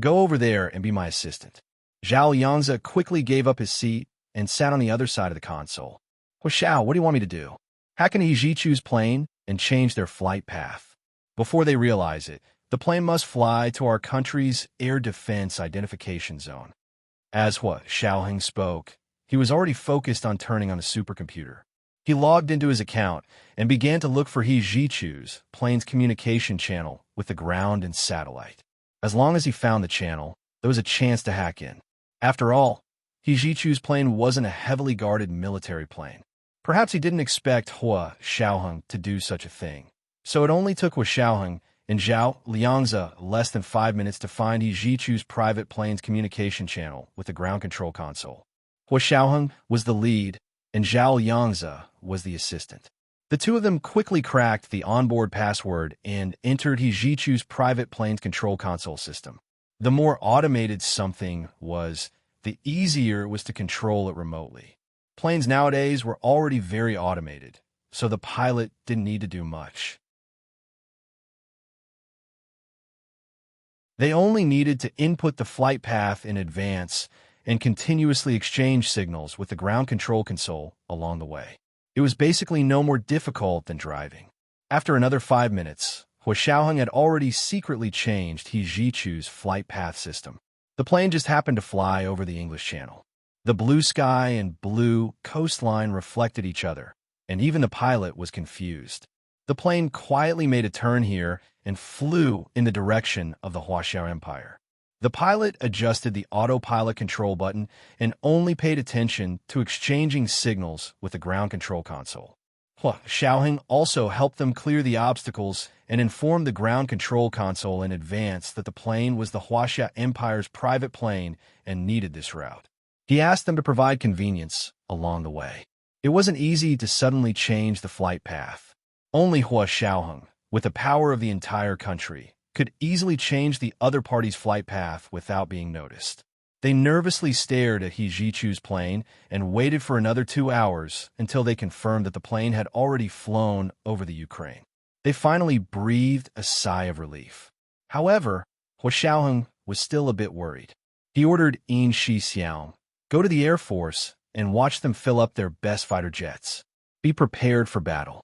"Go over there and be my assistant." Zhao Yangzi quickly gave up his seat and sat on the other side of the console. "Hua Xiao, what do you want me to do?" Hack in Hijichu's plane and change their flight path. Before they realize it, the plane must fly to our country's air defense identification zone. As Hua Xiaoheng spoke, he was already focused on turning on the supercomputer. He logged into his account and began to look for He Jichu's plane's communication channel with the ground and satellite. As long as he found the channel, there was a chance to hack in. After all, He Jichu's plane wasn't a heavily guarded military plane. Perhaps he didn't expect Hua Xiaoheng to do such a thing. So it only took Hua Xiaoheng and Zhao Liangzi less than 5 minutes to find He Jichu's private plane's communication channel with the ground control console. Hua Xiaoheng was the lead, and Zhao Liangzi was the assistant. The two of them quickly cracked the onboard password and entered He Jichu's private plane's control console system. The more automated something was, the easier it was to control it remotely. Planes nowadays were already very automated, so the pilot didn't need to do much. They only needed to input the flight path in advance and continuously exchange signals with the ground control console along the way. It was basically no more difficult than driving. After another 5 minutes, Hua Xiaoheng had already secretly changed He Jichu's flight path system. The plane just happened to fly over the English Channel. The blue sky and blue coastline reflected each other, and even the pilot was confused. The plane quietly made a turn here and flew in the direction of the Huaxiao Empire. The pilot adjusted the autopilot control button and only paid attention to exchanging signals with the ground control console. Hua Xiaoheng also helped them clear the obstacles and informed the ground control console in advance that the plane was the Huaxia Empire's private plane and needed this route. He asked them to provide convenience along the way. It wasn't easy to suddenly change the flight path. Only Hua Xiaoheng, with the power of the entire country, could easily change the other party's flight path without being noticed. They nervously stared at He Jichu's plane and waited for another 2 hours until they confirmed that the plane had already flown over the Ukraine. They finally breathed a sigh of relief. However, Hua Xiaoheng was still a bit worried. He ordered Yin Shixiao, go to the Air Force and watch them fill up their best fighter jets. Be prepared for battle.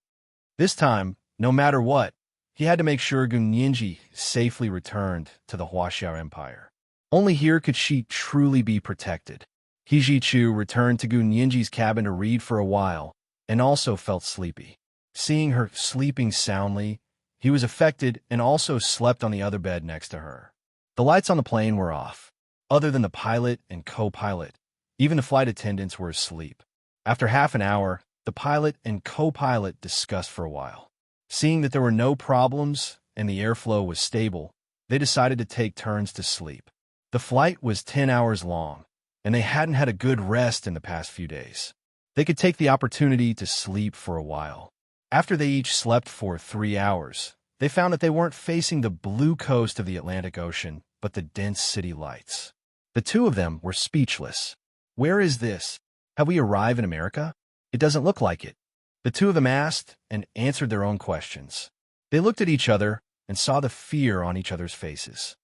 This time, no matter what, he had to make sure Gunyinji safely returned to the Huaxiao Empire. Only here could she truly be protected. He Jichu returned to Gunyinji's cabin to read for a while, and also felt sleepy. Seeing her sleeping soundly, he was affected and also slept on the other bed next to her. The lights on the plane were off. Other than the pilot and co-pilot, even the flight attendants were asleep. After half an hour, the pilot and co-pilot discussed for a while. Seeing that there were no problems and the airflow was stable, they decided to take turns to sleep. The flight was 10 hours long, and they hadn't had a good rest in the past few days. They could take the opportunity to sleep for a while. After they each slept for 3 hours, they found that they weren't facing the blue coast of the Atlantic Ocean, but the dense city lights. The two of them were speechless. Where is this? Have we arrived in America? It doesn't look like it. The two of them asked and answered their own questions. They looked at each other and saw the fear on each other's faces.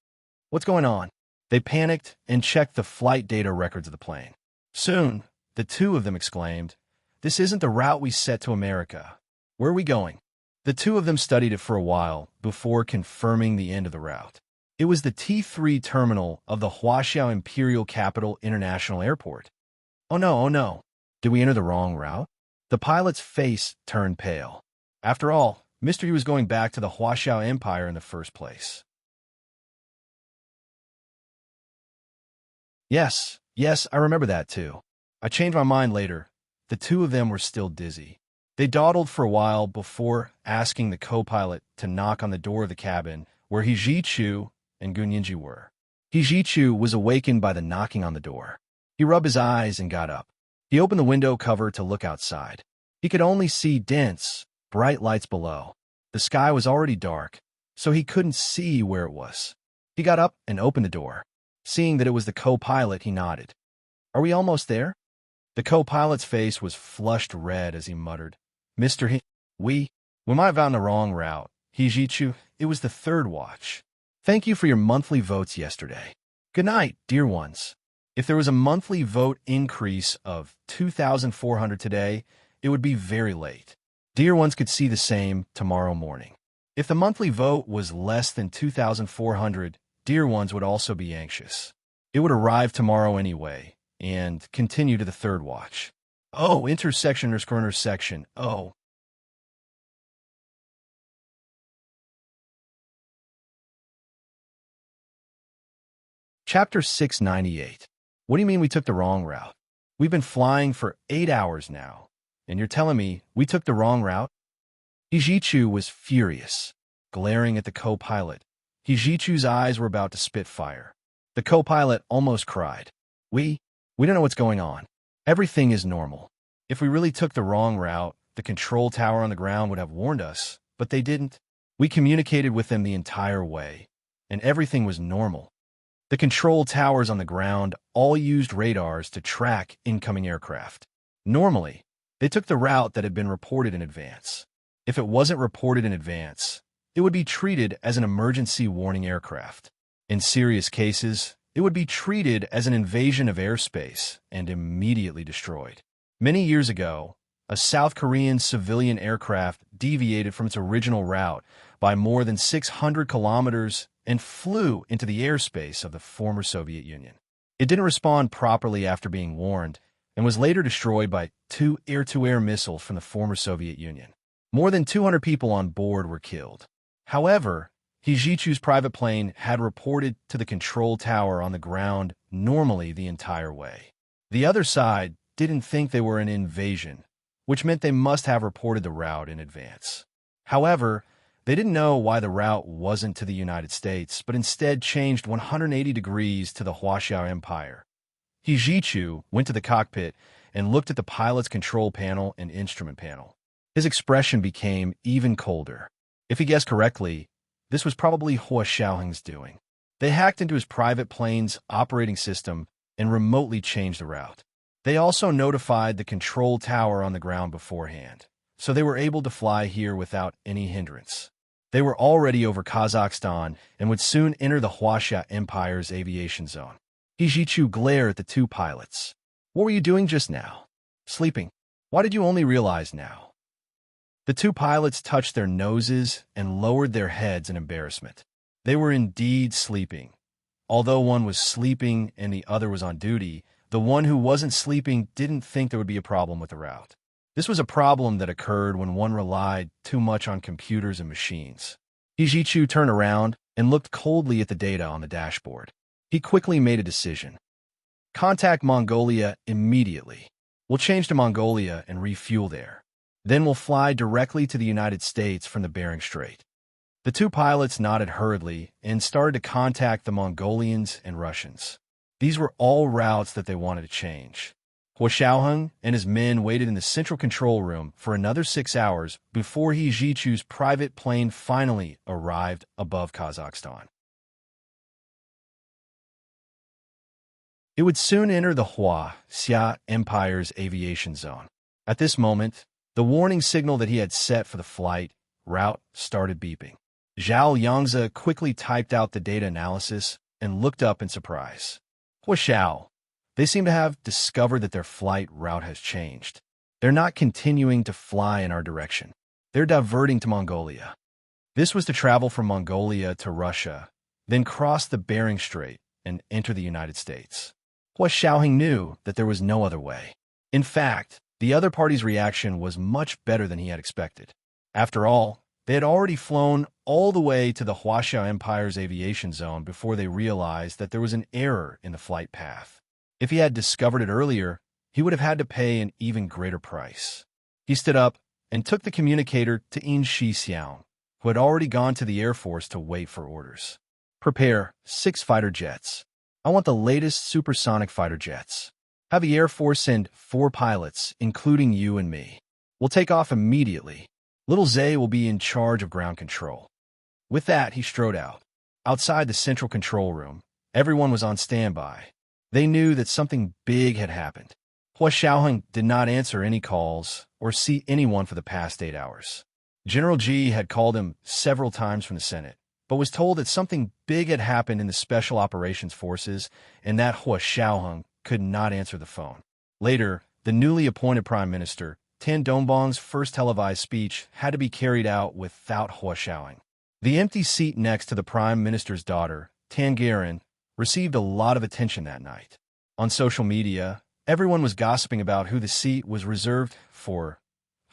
What's going on? They panicked and checked the flight data records of the plane. Soon, the two of them exclaimed, "This isn't the route we set to America. Where are we going?" The two of them studied it for a while before confirming the end of the route. It was the T3 terminal of the Huaxiao Imperial Capital International Airport. Oh no. Did we enter the wrong route? The pilot's face turned pale. After all, Mr. Yu was going back to the Huaxiao Empire in the first place. Yes, I remember that too. I changed my mind later. The two of them were still dizzy. They dawdled for a while before asking the co-pilot to knock on the door of the cabin where He Jichu and Gunyinji were. He Jichu was awakened by the knocking on the door. He rubbed his eyes and got up. He opened the window cover to look outside. He could only see dense, bright lights below. The sky was already dark, so he couldn't see where it was. He got up and opened the door. Seeing that it was the co-pilot, he nodded. Are we almost there? The co-pilot's face was flushed red as he muttered, Mr. We might have found the wrong route. He Jichu, it was the third watch. Thank you for your monthly votes yesterday. Good night, dear ones. If there was a monthly vote increase of 2,400 today, it would be very late. Dear ones could see the same tomorrow morning. If the monthly vote was less than 2,400, dear ones would also be anxious. It would arrive tomorrow anyway, and continue to the third watch. Oh, intersection. Oh. Chapter 698. What do you mean we took the wrong route? We've been flying for 8 hours now, and you're telling me we took the wrong route? Hijichu was furious, glaring at the co-pilot. Hijichu's eyes were about to spit fire. The co-pilot almost cried. We don't know what's going on. Everything is normal. If we really took the wrong route, the control tower on the ground would have warned us, but they didn't. We communicated with them the entire way, and everything was normal. The control towers on the ground all used radars to track incoming aircraft. Normally, they took the route that had been reported in advance. If it wasn't reported in advance, it would be treated as an emergency warning aircraft. In serious cases, it would be treated as an invasion of airspace and immediately destroyed. Many years ago, a South Korean civilian aircraft deviated from its original route by more than 600 kilometers and flew into the airspace of the former Soviet Union. It didn't respond properly after being warned and was later destroyed by 2 air-to-air missiles from the former Soviet Union. More than 200 people on board were killed. However, Hijichu's private plane had reported to the control tower on the ground normally the entire way. The other side didn't think they were an invasion, which meant they must have reported the route in advance. However, they didn't know why the route wasn't to the United States, but instead changed 180 degrees to the Huaxiao Empire. Hijichu went to the cockpit and looked at the pilot's control panel and instrument panel. His expression became even colder. If he guessed correctly, this was probably Huaxiaoheng's doing. They hacked into his private plane's operating system and remotely changed the route. They also notified the control tower on the ground beforehand, so they were able to fly here without any hindrance. They were already over Kazakhstan and would soon enter the Huaxia Empire's aviation zone. Hijichu glared at the 2 pilots. What were you doing just now? Sleeping. Why did you only realize now? The 2 pilots touched their noses and lowered their heads in embarrassment. They were indeed sleeping. Although one was sleeping and the other was on duty, the one who wasn't sleeping didn't think there would be a problem with the route. This was a problem that occurred when one relied too much on computers and machines. Hijichu turned around and looked coldly at the data on the dashboard. He quickly made a decision. Contact Mongolia immediately. We'll change to Mongolia and refuel there. Then we'll fly directly to the United States from the Bering Strait. The 2 pilots nodded hurriedly and started to contact the Mongolians and Russians. These were all routes that they wanted to change. Huaxiaoheng and his men waited in the central control room for another 6 hours before Hijichu's private plane finally arrived above Kazakhstan. It would soon enter the Huaxia Empire's aviation zone. At this moment, the warning signal that he had set for the flight route started beeping. Zhao Yangzi quickly typed out the data analysis and looked up in surprise. Huaxiao. They seem to have discovered that their flight route has changed. They're not continuing to fly in our direction. They're diverting to Mongolia. This was to travel from Mongolia to Russia, then cross the Bering Strait and enter the United States. Huaxiaoheng knew that there was no other way. In fact, the other party's reaction was much better than he had expected. After all, they had already flown all the way to the Huaxia Empire's aviation zone before they realized that there was an error in the flight path. If he had discovered it earlier, he would have had to pay an even greater price. He stood up and took the communicator to In Shixiang, who had already gone to the Air Force to wait for orders. Prepare 6 fighter jets. I want the latest supersonic fighter jets. Have the Air Force send 4 pilots, including you and me. We'll take off immediately. Little Zay will be in charge of ground control. With that, he strode out. Outside the central control room, everyone was on standby. They knew that something big had happened. Huaxiaoheng did not answer any calls or see anyone for the past 8 hours. General Ji had called him several times from the Senate, but was told that something big had happened in the Special Operations Forces and that Huaxiaoheng could not answer the phone. Later, the newly appointed Prime Minister, Tan Dongbang's first televised speech had to be carried out without Huaxiaoheng. The empty seat next to the Prime Minister's daughter, Tan Garin, received a lot of attention that night. On social media, Everyone was gossiping about who the seat was reserved for.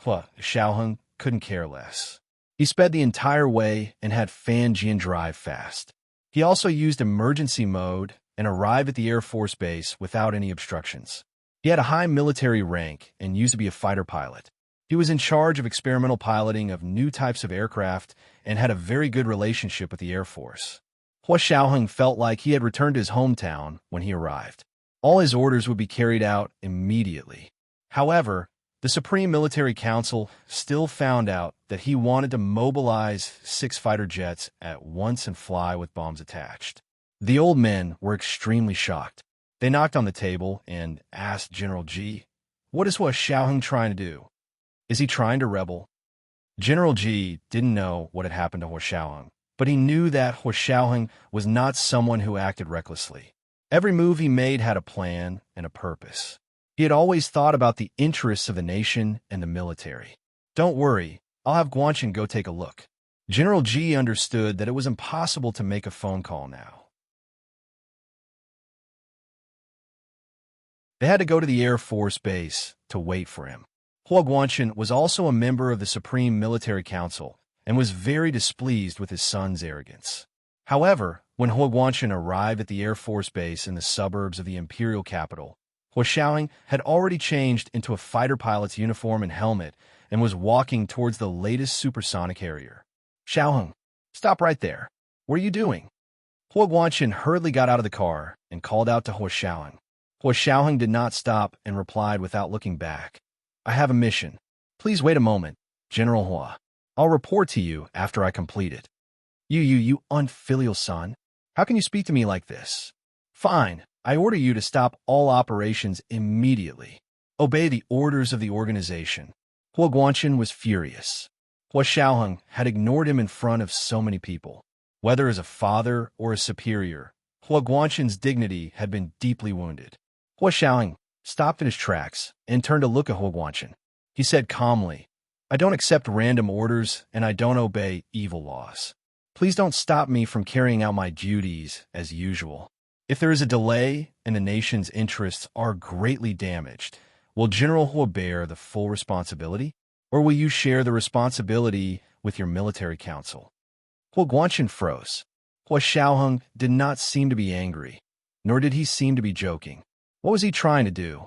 Xiaoheng couldn't care less. He sped the entire way and had Fan Jian drive fast. He also used emergency mode and arrived at the Air Force Base without any obstructions. He had a high military rank and used to be a fighter pilot. He was in charge of experimental piloting of new types of aircraft and had a very good relationship with the Air Force. Hua Xiaoheng felt like he had returned to his hometown when he arrived. All his orders would be carried out immediately. However, the Supreme Military Council still found out that he wanted to mobilize 6 fighter jets at once and fly with bombs attached. The old men were extremely shocked. They knocked on the table and asked General Ji, "What is Hua Xiaoheng trying to do? Is he trying to rebel?" General Ji didn't know what had happened to Hua Xiaoheng, but he knew that Hua Xiaoheng was not someone who acted recklessly. Every move he made had a plan and a purpose. He had always thought about the interests of the nation and the military. "Don't worry, I'll have Guanchen go take a look." General Ji understood that it was impossible to make a phone call now. They had to go to the Air Force Base to wait for him. Hua Guanchen was also a member of the Supreme Military Council and was very displeased with his son's arrogance. However, when Hua Guanchen arrived at the Air Force Base in the suburbs of the imperial capital, Hua Xiaoheng had already changed into a fighter pilot's uniform and helmet and was walking towards the latest supersonic Harrier. "Xiaoheng, stop right there. What are you doing?" Hua Guanchen hurriedly got out of the car and called out to Hua Xiaoheng. Hua Xiaoheng did not stop and replied without looking back, "I have a mission. Please wait a moment, General Hua. I'll report to you after I complete it." You unfilial son. How can you speak to me like this? Fine, I order you to stop all operations immediately. Obey the orders of the organization. Hua Guanchen was furious. Hua Xiaoheng had ignored him in front of so many people. Whether as a father or a superior, Hua Guanchen's dignity had been deeply wounded. Hua Xiaoheng stopped in his tracks and turned to look at Hua Guanchen. He said calmly, "I don't accept random orders and I don't obey evil laws. Please don't stop me from carrying out my duties as usual. If there is a delay and the nation's interests are greatly damaged, will General Hua bear the full responsibility, or will you share the responsibility with your military council?" Hua Guanchen froze. Hua Xiaoheng did not seem to be angry, nor did he seem to be joking. What was he trying to do?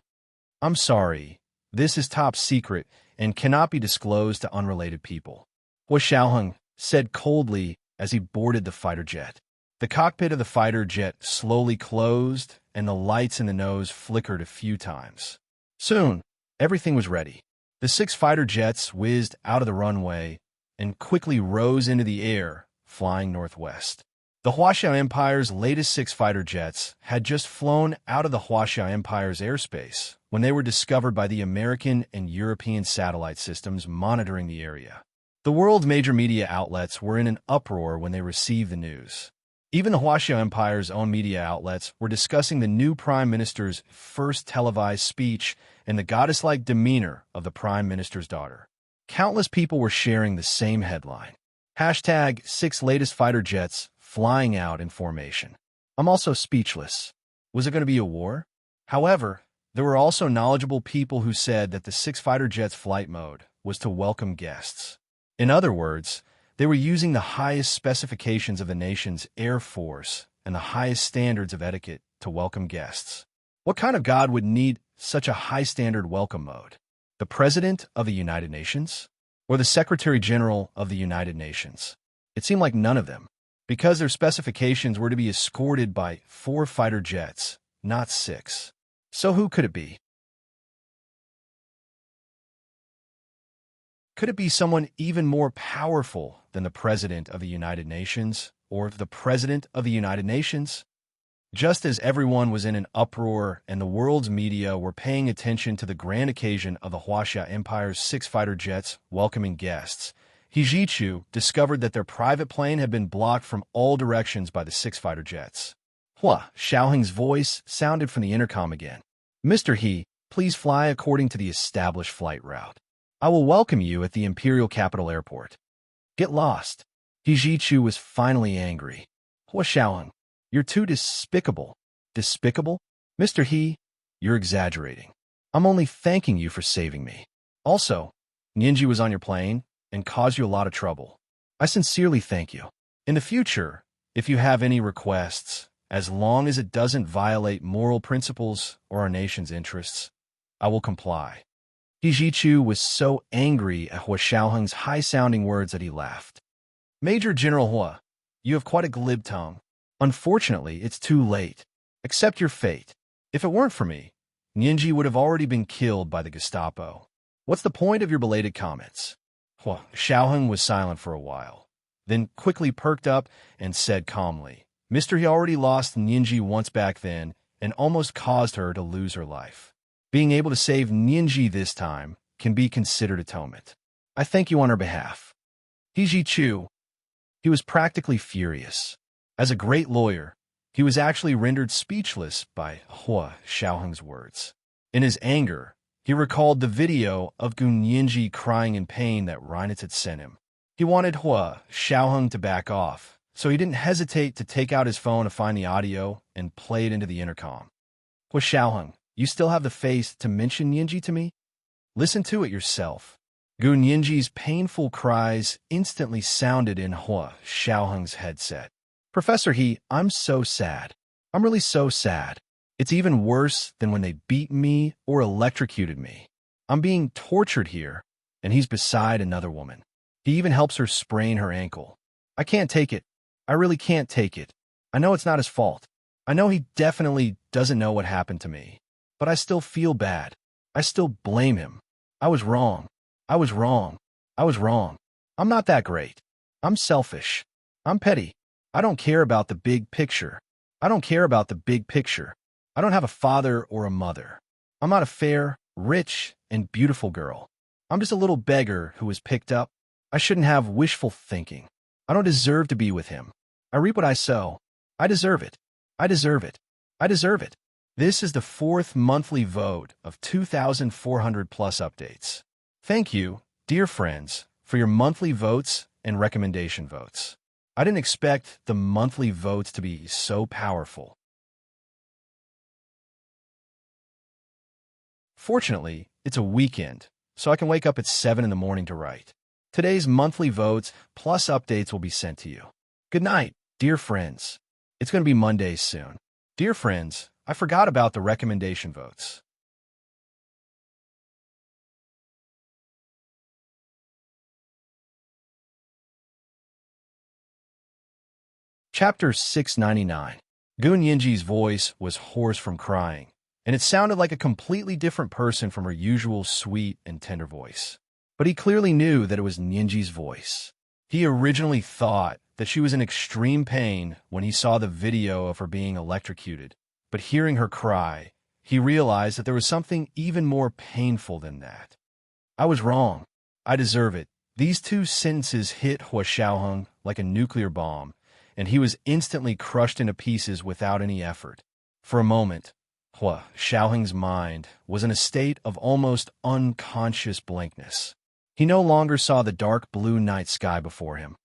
"I'm sorry, this is top secret and cannot be disclosed to unrelated people," Hua Xiaoheng said coldly as he boarded the fighter jet. The cockpit of the fighter jet slowly closed, and the lights in the nose flickered a few times. Soon, everything was ready. The 6 fighter jets whizzed out of the runway and quickly rose into the air, flying northwest. The Huaxia Empire's latest 6 fighter jets had just flown out of the Huaxia Empire's airspace when they were discovered by the American and European satellite systems monitoring the area. The world's major media outlets were in an uproar when they received the news. Even the Huaxia Empire's own media outlets were discussing the new prime minister's first televised speech and the goddess-like demeanor of the prime minister's daughter. Countless people were sharing the same headline. Hashtag 6 latest fighter jets flying out in formation. I'm also speechless. Was it going to be a war? However, there were also knowledgeable people who said that the 6 fighter jets' flight mode was to welcome guests. In other words, they were using the highest specifications of the nation's Air Force and the highest standards of etiquette to welcome guests. What kind of god would need such a high-standard welcome mode? The President of the United Nations? Or the Secretary General of the United Nations? It seemed like none of them, because their specifications were to be escorted by 4 fighter jets, not 6. So who could it be? Could it be someone even more powerful than the President of the United Nations, or the President of the United Nations? Just as everyone was in an uproar and the world's media were paying attention to the grand occasion of the Huaxia Empire's 6 fighter jets welcoming guests, Hejichu discovered that their private plane had been blocked from all directions by the 6 fighter jets. Hua Xiaoheng's voice sounded from the intercom again. "Mr. He, please fly according to the established flight route. I will welcome you at the Imperial Capital Airport." Get lost. Hejichu was finally angry. "Hua Xiaoheng, you're too despicable." "Despicable? Mr. He, You're exaggerating. I'm only thanking you for saving me. Also, Ninji was on your plane and caused you a lot of trouble. I sincerely thank you. In the future, if you have any requests, as long as it doesn't violate moral principles or our nation's interests, I will comply. Chu was so angry at Hua Xiaoheng's high-sounding words that he laughed. Major General Hua, you have quite a glib tongue. Unfortunately, it's too late. Accept your fate. If it weren't for me, Ninji would have already been killed by the Gestapo. What's the point of your belated comments? Hua Xiaoheng was silent for a while, then quickly perked up and said calmly, Mister, he already lost Ninji once back then and almost caused her to lose her life. Being able to save Ninji this time can be considered atonement. I thank you on her behalf. Chu. He was practically furious. As a great lawyer, he was actually rendered speechless by Hua Xiaoheng's words. In his anger, he recalled the video of Gun Ninji crying in pain that Reinitz had sent him. He wanted Hua Xiaoheng to back off, so he didn't hesitate to take out his phone to find the audio and play it into the intercom. Hua Xiaoheng, you still have the face to mention Ninji to me? Listen to it yourself. Gun Ninji's painful cries instantly sounded in Hua Xiaoheng's headset. Professor He, I'm so sad. I'm really so sad. It's even worse than when they beat me or electrocuted me. I'm being tortured here, and he's beside another woman. He even helps her sprain her ankle. I can't take it. I really can't take it. I know it's not his fault. I know he definitely doesn't know what happened to me. But I still feel bad. I still blame him. I was wrong. I was wrong. I was wrong. I'm not that great. I'm selfish. I'm petty. I don't care about the big picture. I don't care about the big picture. I don't have a father or a mother. I'm not a fair, rich, and beautiful girl. I'm just a little beggar who was picked up. I shouldn't have wishful thinking. I don't deserve to be with him. I reap what I sow. I deserve it. I deserve it. I deserve it. This is the 4th monthly vote of 2,400 plus updates. Thank you, dear friends, for your monthly votes and recommendation votes. I didn't expect the monthly votes to be so powerful. Fortunately, it's a weekend, so I can wake up at 7 in the morning to write. Today's monthly votes plus updates will be sent to you. Good night, dear friends. It's going to be Monday soon. Dear friends, I forgot about the recommendation votes. Chapter 699. Gun Yinji's voice was hoarse from crying, and it sounded like a completely different person from her usual sweet and tender voice. But he clearly knew that it was Ninji's voice. He originally thought that she was in extreme pain when he saw the video of her being electrocuted, but hearing her cry, he realized that there was something even more painful than that. I was wrong. I deserve it. These two sentences hit Hua Xiaoheng like a nuclear bomb, and he was instantly crushed into pieces without any effort. For a moment, Hua Xiaoheng's mind was in a state of almost unconscious blankness. He no longer saw the dark blue night sky before him,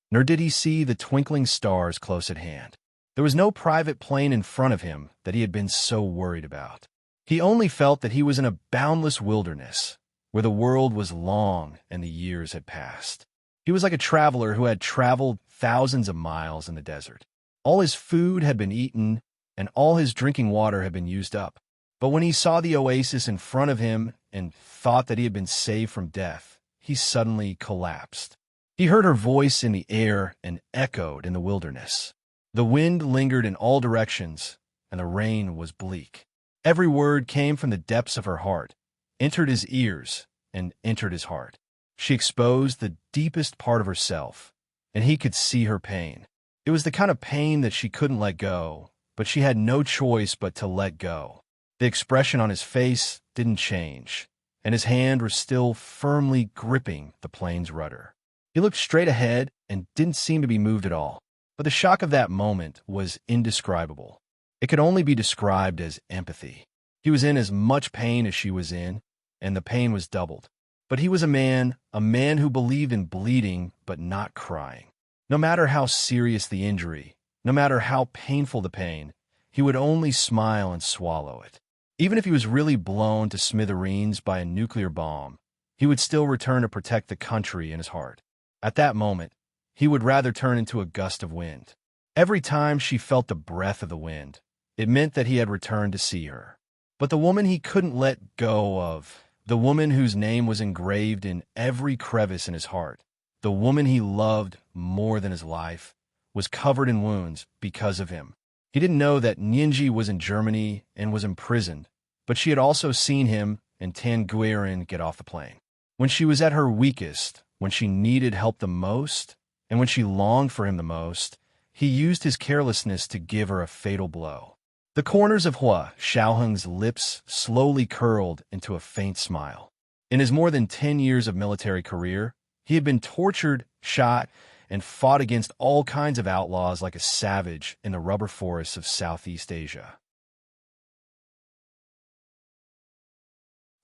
nor did he see the twinkling stars close at hand. There was no private plane in front of him that he had been so worried about. He only felt that he was in a boundless wilderness, where the world was long and the years had passed. He was like a traveler who had traveled thousands of miles in the desert. All his food had been eaten, and all his drinking water had been used up. But when he saw the oasis in front of him and thought that he had been saved from death, he suddenly collapsed. He heard her voice in the air and echoed in the wilderness. The wind lingered in all directions, and the rain was bleak. Every word came from the depths of her heart, entered his ears, and entered his heart. She exposed the deepest part of herself, and he could see her pain. It was the kind of pain that she couldn't let go, but she had no choice but to let go. The expression on his face didn't change, and his hand was still firmly gripping the plane's rudder. He looked straight ahead and didn't seem to be moved at all, but the shock of that moment was indescribable. It could only be described as empathy. He was in as much pain as she was in, and the pain was doubled. But he was a man who believed in bleeding but not crying. No matter how serious the injury, no matter how painful the pain, he would only smile and swallow it. Even if he was really blown to smithereens by a nuclear bomb, he would still return to protect the country in his heart. At that moment, he would rather turn into a gust of wind. Every time she felt the breath of the wind, it meant that he had returned to see her. But the woman he couldn't let go of, the woman whose name was engraved in every crevice in his heart, the woman he loved more than his life, was covered in wounds because of him. He didn't know that Nianji was in Germany and was imprisoned, but she had also seen him and Tan Guirin get off the plane. When she was at her weakest, when she needed help the most, and when she longed for him the most, he used his carelessness to give her a fatal blow. The corners of Hua Xiaoheng's lips slowly curled into a faint smile. In his more than 10 years of military career, he had been tortured, shot, and fought against all kinds of outlaws like a savage in the rubber forests of Southeast Asia.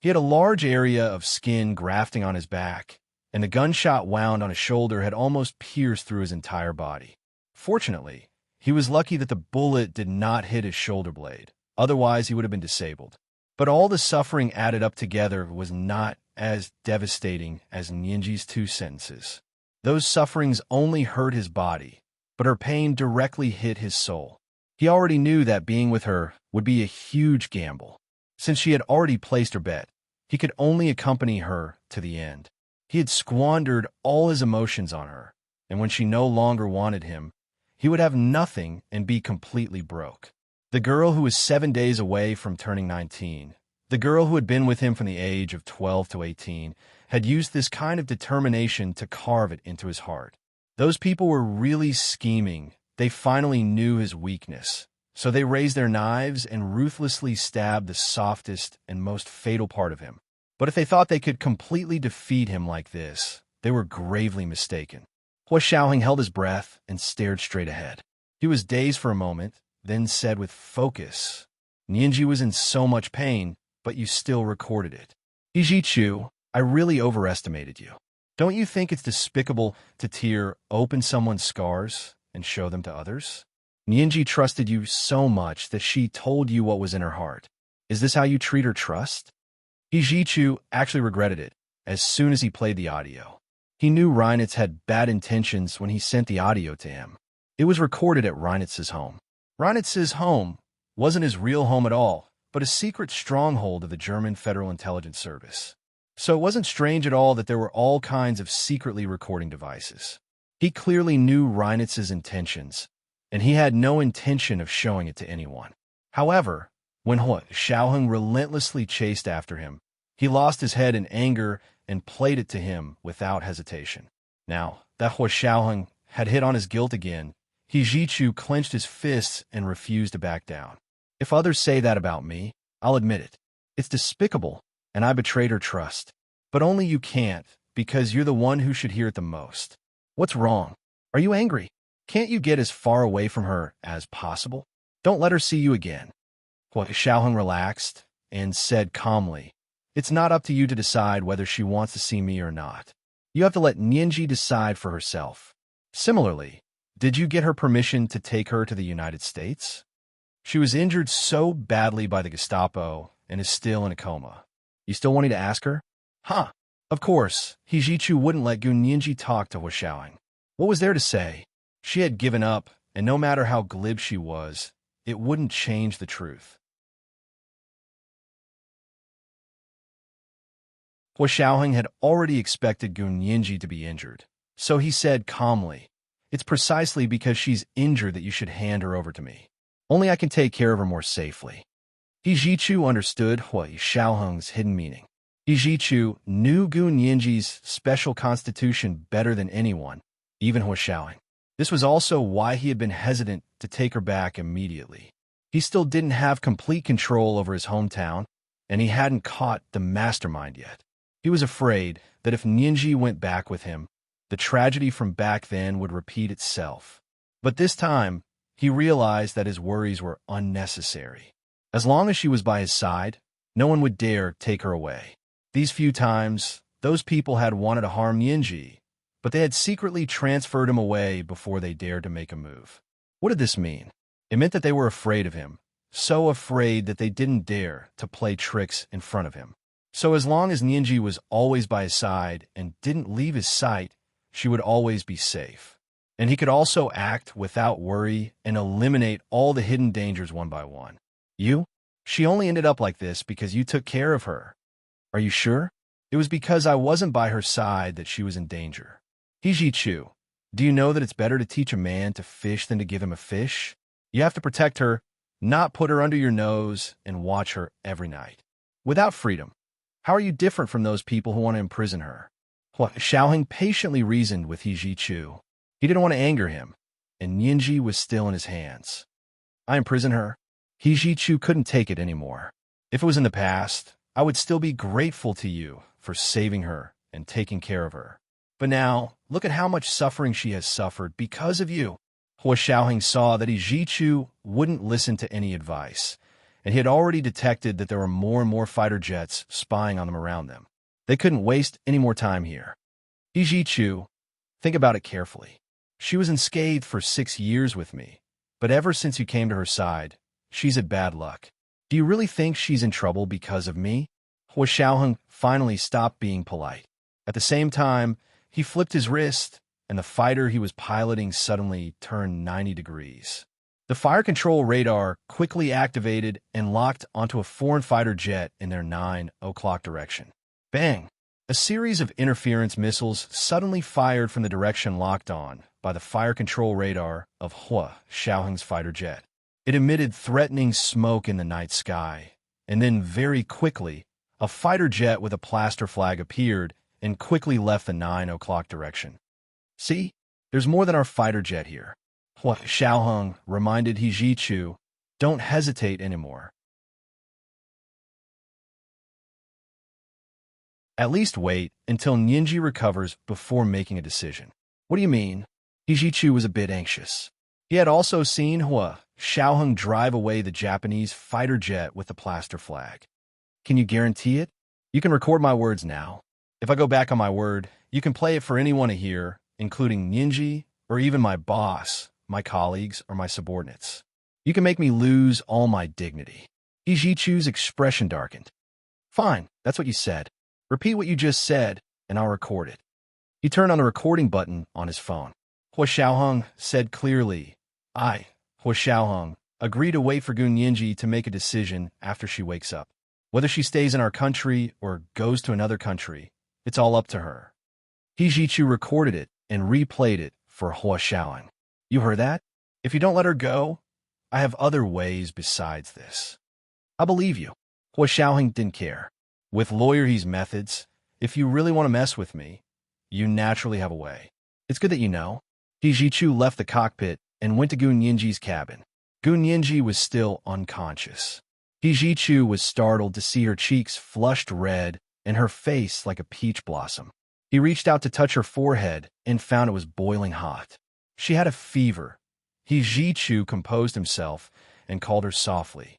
He had a large area of skin grafting on his back, and the gunshot wound on his shoulder had almost pierced through his entire body. Fortunately, he was lucky that the bullet did not hit his shoulder blade. Otherwise, he would have been disabled. But all the suffering added up together was not as devastating as Nianji's 2 sentences. Those sufferings only hurt his body, but her pain directly hit his soul. He already knew that being with her would be a huge gamble. Since she had already placed her bet, he could only accompany her to the end. He had squandered all his emotions on her, and when she no longer wanted him, he would have nothing and be completely broke. The girl who was 7 days away from turning 19, the girl who had been with him from the age of 12 to 18, had used this kind of determination to carve it into his heart. Those people were really scheming. They finally knew his weakness. So they raised their knives and ruthlessly stabbed the softest and most fatal part of him. But if they thought they could completely defeat him like this, they were gravely mistaken. Hua Xiaoheng held his breath and stared straight ahead. He was dazed for a moment, then said with focus, "Nianji was in so much pain, but you still recorded it. Ijichu, I really overestimated you. Don't you think it's despicable to tear open someone's scars and show them to others? Nianji trusted you so much that she told you what was in her heart. Is this how you treat her trust?" Ijichu actually regretted it as soon as he played the audio. He knew Reinitz had bad intentions when he sent the audio to him. It was recorded at Reinitz's home. Reinitz's home wasn't his real home at all, but a secret stronghold of the German Federal Intelligence Service. So it wasn't strange at all that there were all kinds of secretly recording devices. He clearly knew Reinitz's intentions, and he had no intention of showing it to anyone. However, when Hua Xiaoheng relentlessly chased after him, he lost his head in anger and played it to him without hesitation. Now that Hua Xiaoheng had hit on his guilt again, Hijichu clenched his fists and refused to back down. If others say that about me, I'll admit it. It's despicable, and I betrayed her trust. But only you can't, because you're the one who should hear it the most. What's wrong? Are you angry? Can't you get as far away from her as possible? Don't let her see you again. Hua Xiaoheng relaxed and said calmly, "It's not up to you to decide whether she wants to see me or not. You have to let Nianji decide for herself. Similarly, did you get her permission to take her to the United States? She was injured so badly by the Gestapo and is still in a coma. You still wanting to ask her?" Huh. Of course, Hijichu wouldn't let Gu Nianji talk to Hua Xiaoheng. What was there to say? She had given up, and no matter how glib she was, it wouldn't change the truth. Hua Xiaoheng had already expected Gu Nianji to be injured, so he said calmly, "It's precisely because she's injured that you should hand her over to me. Only I can take care of her more safely." Hijichu understood Hua Xiaoheng's hidden meaning. Hijichu knew Gu Nianji's special constitution better than anyone, even Hua Xiaoheng. This was also why he had been hesitant to take her back immediately. He still didn't have complete control over his hometown, and he hadn't caught the mastermind yet. He was afraid that if Nianji went back with him, the tragedy from back then would repeat itself. But this time, he realized that his worries were unnecessary. As long as she was by his side, no one would dare take her away. These few times, those people had wanted to harm Nianji, but they had secretly transferred him away before they dared to make a move. What did this mean? It meant that they were afraid of him, so afraid that they didn't dare to play tricks in front of him. So as long as Nianji was always by his side and didn't leave his sight, she would always be safe. And he could also act without worry and eliminate all the hidden dangers one by one. You? She only ended up like this because you took care of her. Are you sure? It was because I wasn't by her side that she was in danger. Hiji-chu, do you know that it's better to teach a man to fish than to give him a fish? You have to protect her, not put her under your nose, and watch her every night. Without freedom, how are you different from those people who want to imprison her? Xiaoheng patiently reasoned with Hiji-chu. He didn't want to anger him, and Nianji was still in his hands. I imprison her? Hiji-chu couldn't take it anymore. If it was in the past, I would still be grateful to you for saving her and taking care of her. But now, look at how much suffering she has suffered because of you. Hua Xiaoheng saw that Hiji-chu wouldn't listen to any advice, and he had already detected that there were more and more fighter jets spying on them around them. They couldn't waste any more time here. Hiji-chu, think about it carefully. She was unscathed for 6 years with me, but ever since you came to her side, she's had bad luck. Do you really think she's in trouble because of me? Hua Xiaoheng finally stopped being polite. At the same time, he flipped his wrist, and the fighter he was piloting suddenly turned 90 degrees. The fire control radar quickly activated and locked onto a foreign fighter jet in their 9 o'clock direction. Bang! A series of interference missiles suddenly fired from the direction locked on by the fire control radar of Hua Xiaoheng's fighter jet. It emitted threatening smoke in the night sky, and then very quickly, a fighter jet with a plaster flag appeared and quickly left the 9 o'clock direction. See, there's more than our fighter jet here. Hua Xiaoheng reminded Hiji-chu, don't hesitate anymore. At least wait until Nianji recovers before making a decision. What do you mean? Hiji-chu was a bit anxious. He had also seen Hua Xiaoheng drive away the Japanese fighter jet with the plaster flag. Can you guarantee it? You can record my words now. If I go back on my word, you can play it for anyone to hear, including Nianji, or even my boss, my colleagues, or my subordinates. You can make me lose all my dignity. Hiji-chu's expression darkened. Fine, that's what you said. Repeat what you just said, and I'll record it. He turned on the recording button on his phone. Hua Xiaoheng said clearly, I, Hua Xiaoheng, agree to wait for Gun Nianji to make a decision after she wakes up. Whether she stays in our country or goes to another country, it's all up to her. Hiji-chu recorded it and replayed it for Hua Xiaoheng. You heard that? If you don't let her go, I have other ways besides this. I believe you. Hua Xiaoheng didn't care. With Lawyer He's methods, if you really want to mess with me, you naturally have a way. It's good that you know. Hiji-chu left the cockpit and went to Gun Nianji's cabin. Gun Nianji was still unconscious. Hiji-chu was startled to see her cheeks flushed red and her face like a peach blossom. He reached out to touch her forehead and found it was boiling hot. She had a fever. Hiji-chu composed himself and called her softly.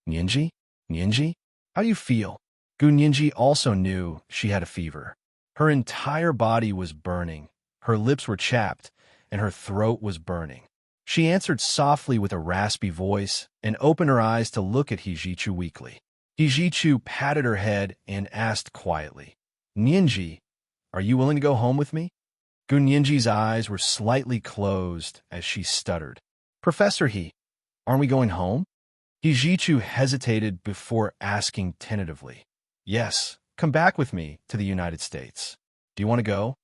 Nianji? Nianji? How do you feel? Gun Nianji also knew she had a fever. Her entire body was burning, her lips were chapped, and her throat was burning. She answered softly with a raspy voice and opened her eyes to look at Hiji-chu weakly. Hiji-chu patted her head and asked quietly, Nianji, are you willing to go home with me? Gun Nianji's eyes were slightly closed as she stuttered. Professor He, aren't we going home? Hiji-chu hesitated before asking tentatively. Yes, come back with me to the United States. Do you want to go?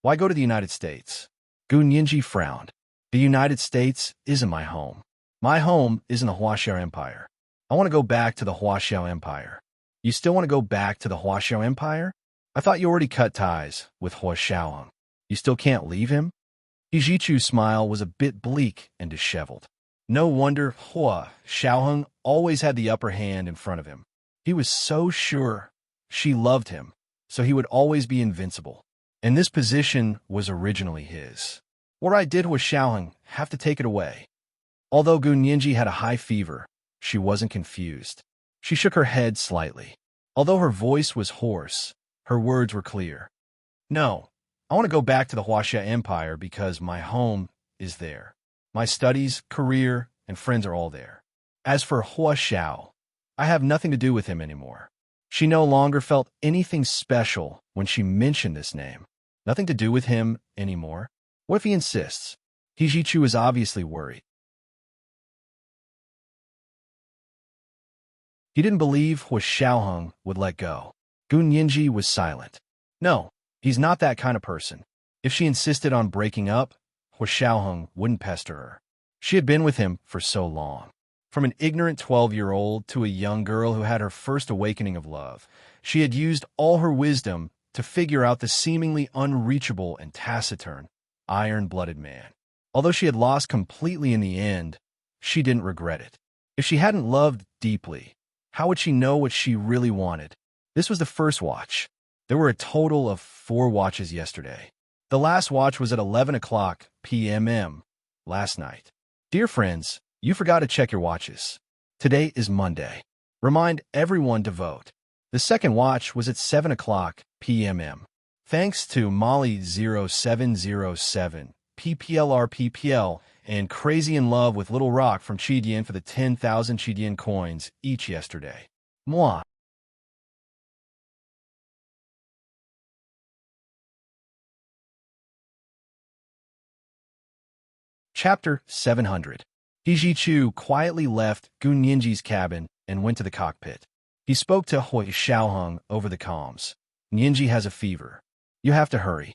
Why go to the United States? Gun Nianji frowned. The United States isn't my home. My home is in the Huaxiao Empire. I want to go back to the Huaxiao Empire. You still want to go back to the Huaxiao Empire? I thought you already cut ties with Hua Xiaoheng. You still can't leave him? Hiji-chu's smile was a bit bleak and disheveled. No wonder Hua Xiaoheng always had the upper hand in front of him. He was so sure she loved him, so he would always be invincible. And this position was originally his. What right did Hua Xiaoheng have to take it away? Although Gun Nianji had a high fever, she wasn't confused. She shook her head slightly. Although her voice was hoarse, her words were clear. No, I want to go back to the Huaxia Empire because my home is there. My studies, career, and friends are all there. As for Hua Xiao, I have nothing to do with him anymore. She no longer felt anything special when she mentioned this name. Nothing to do with him anymore? What if he insists? He Jichu is obviously worried. He didn't believe Hua Xiaoheng would let go. Gun Yinji was silent. No, he's not that kind of person. If she insisted on breaking up, Hua Xiaoheng wouldn't pester her. She had been with him for so long. From an ignorant 12-year-old to a young girl who had her first awakening of love, she had used all her wisdom to figure out the seemingly unreachable and taciturn, iron-blooded man. Although she had lost completely in the end, she didn't regret it. If she hadn't loved deeply, how would she know what she really wanted? This was the first watch. There were a total of 4 watches yesterday. The last watch was at 11 o'clock p.m. last night. Dear friends, you forgot to check your watches. Today is Monday. Remind everyone to vote. The second watch was at 7 o'clock p.m. Thanks to Molly0707, PPLR, and Crazy in Love with Little Rock from Chidian for the 10,000 Chidian coins each yesterday. Moi. Chapter 700. Hijichu quietly left Gun Yinji's cabin and went to the cockpit. He spoke to Hua Xiaoheng over the comms. Yinji has a fever. You have to hurry.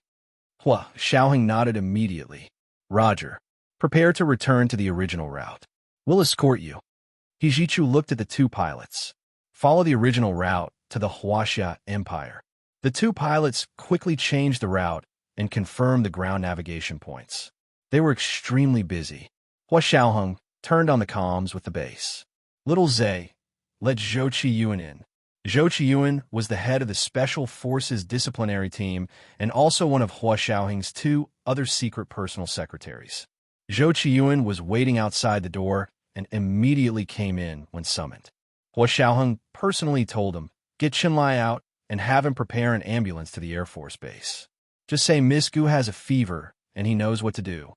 Hua Xiaoheng nodded immediately. Roger. Prepare to return to the original route. We'll escort you. Hijichu looked at the 2 pilots. Follow the original route to the Huaxia Empire. The 2 pilots quickly changed the route and confirmed the ground navigation points. They were extremely busy. Hua Xiaoheng turned on the comms with the base. Little Zhe, let Zhou Qiyuan in. Zhou Qiyuan was the head of the Special Forces disciplinary team and also one of Hua Xiaoheng's 2 other secret personal secretaries. Zhou Qiyuan was waiting outside the door and immediately came in when summoned. Hua Xiaoheng personally told him, get Qinlai out and have him prepare an ambulance to the Air Force Base. Just say Miss Gu has a fever and he knows what to do.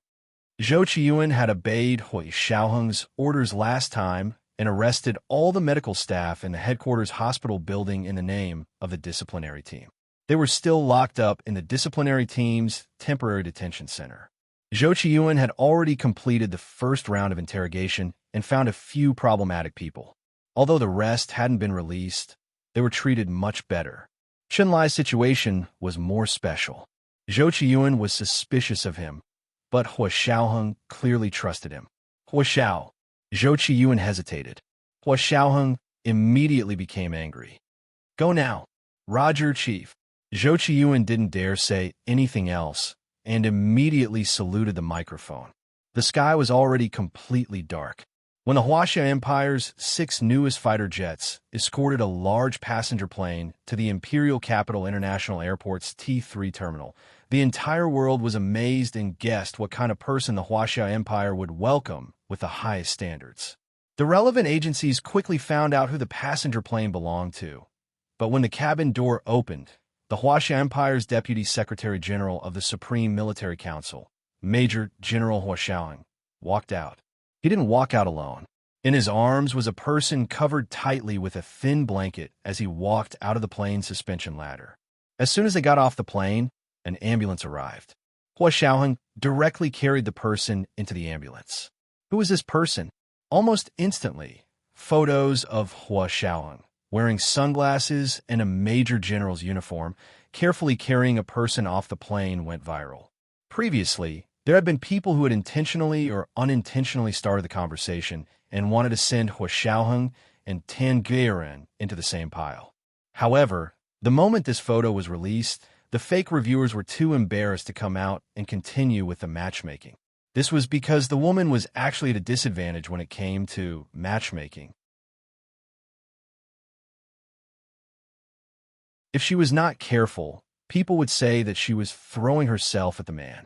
Zhou Qiyuan had obeyed Hua Xiaoheng's orders last time and arrested all the medical staff in the headquarters hospital building in the name of the disciplinary team. They were still locked up in the disciplinary team's temporary detention center. Zhou Qiyuan had already completed the first round of interrogation and found a few problematic people. Although the rest hadn't been released, they were treated much better. Qinlai's situation was more special. Zhou Qiyuan was suspicious of him, but Hua Xiaoheng clearly trusted him. Hua Xiao. Zhou Qiyuan hesitated. Hua Xiaoheng immediately became angry. Go now. Roger, Chief. Zhou Qiyuan didn't dare say anything else and immediately saluted the microphone. The sky was already completely dark. When the Huaxia Empire's 6 newest fighter jets escorted a large passenger plane to the Imperial Capital International Airport's T3 terminal, the entire world was amazed and guessed what kind of person the Huaxia Empire would welcome with the highest standards. The relevant agencies quickly found out who the passenger plane belonged to, but when the cabin door opened, the Huaxia Empire's Deputy Secretary General of the Supreme Military Council, Major General Hua Xiaoheng, walked out. He didn't walk out alone. In his arms was a person covered tightly with a thin blanket as he walked out of the plane's suspension ladder. As soon as they got off the plane, an ambulance arrived. Hua Xiaoheng directly carried the person into the ambulance. Who was this person? Almost instantly, photos of Hua Xiaoheng, wearing sunglasses and a major general's uniform, carefully carrying a person off the plane went viral. Previously, there had been people who had intentionally or unintentionally started the conversation and wanted to send Hua Xiaoheng and Tan Guiren into the same pile. However, the moment this photo was released, the fake reviewers were too embarrassed to come out and continue with the matchmaking. This was because the woman was actually at a disadvantage when it came to matchmaking. If she was not careful, people would say that she was throwing herself at the man.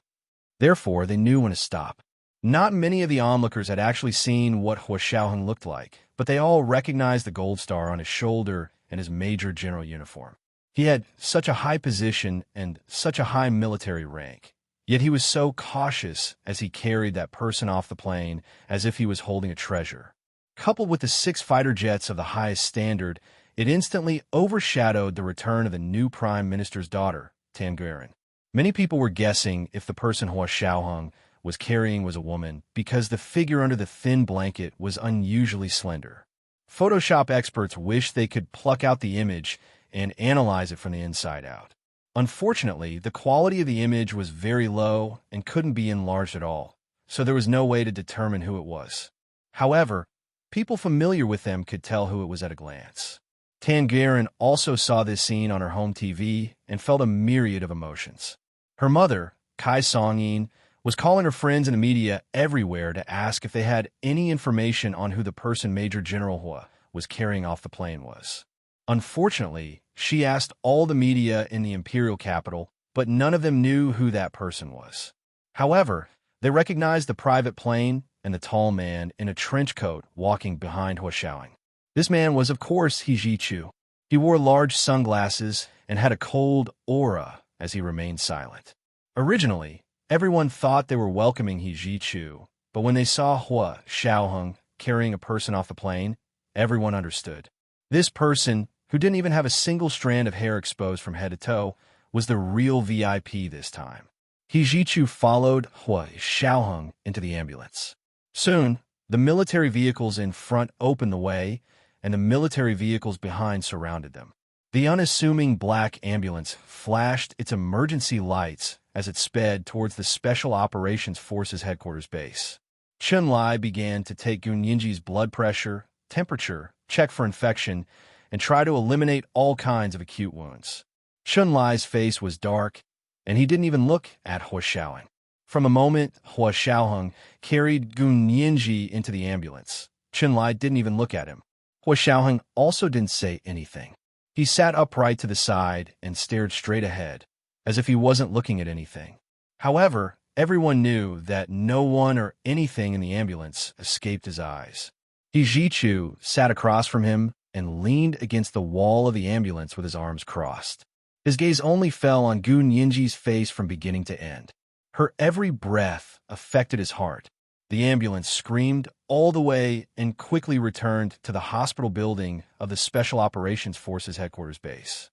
Therefore, they knew when to stop. Not many of the onlookers had actually seen what Hua Xiaoheng looked like, but they all recognized the gold star on his shoulder and his major general uniform. He had such a high position and such a high military rank, yet he was so cautious as he carried that person off the plane as if he was holding a treasure. Coupled with the 6 fighter jets of the highest standard, it instantly overshadowed the return of the new prime minister's daughter, Tanguerin. Many people were guessing if the person Hua Xiaoheng was carrying was a woman because the figure under the thin blanket was unusually slender. Photoshop experts wished they could pluck out the image and analyze it from the inside out. Unfortunately, the quality of the image was very low and couldn't be enlarged at all, so there was no way to determine who it was. However, people familiar with them could tell who it was at a glance. Tanguerin also saw this scene on her home TV and felt a myriad of emotions. Her mother, Kai Songyin, was calling her friends in the media everywhere to ask if they had any information on who the person Major General Hua was carrying off the plane was. Unfortunately, she asked all the media in the imperial capital, but none of them knew who that person was. However, they recognized the private plane and the tall man in a trench coat walking behind Hua Xiaoheng. This man was, of course, He Zhichu. He wore large sunglasses and had a cold aura as he remained silent. Originally, everyone thought they were welcoming He Zhichu, but when they saw Hua Xiaoheng carrying a person off the plane, everyone understood. This person, who didn't even have a single strand of hair exposed from head to toe, was the real VIP this time. He Zhichu followed Hua Xiaoheng into the ambulance. Soon, the military vehicles in front opened the way, and the military vehicles behind surrounded them. The unassuming black ambulance flashed its emergency lights as it sped towards the Special Operations Forces headquarters base. Chun Lai began to take Gun Yinji's blood pressure, temperature, check for infection, and try to eliminate all kinds of acute wounds. Chun Lai's face was dark, and he didn't even look at Hua Xiaoheng. From a moment Hua Xiaoheng carried Gun Yinji into the ambulance, Chun Lai didn't even look at him. Hua Xiaoheng also didn't say anything. He sat upright to the side and stared straight ahead, as if he wasn't looking at anything. However, everyone knew that no one or anything in the ambulance escaped his eyes. He Zhichu sat across from him and leaned against the wall of the ambulance with his arms crossed. His gaze only fell on Gun Yinji's face from beginning to end. Her every breath affected his heart. The ambulance screamed all the way and quickly returned to the hospital building of the Special Operations Forces headquarters base.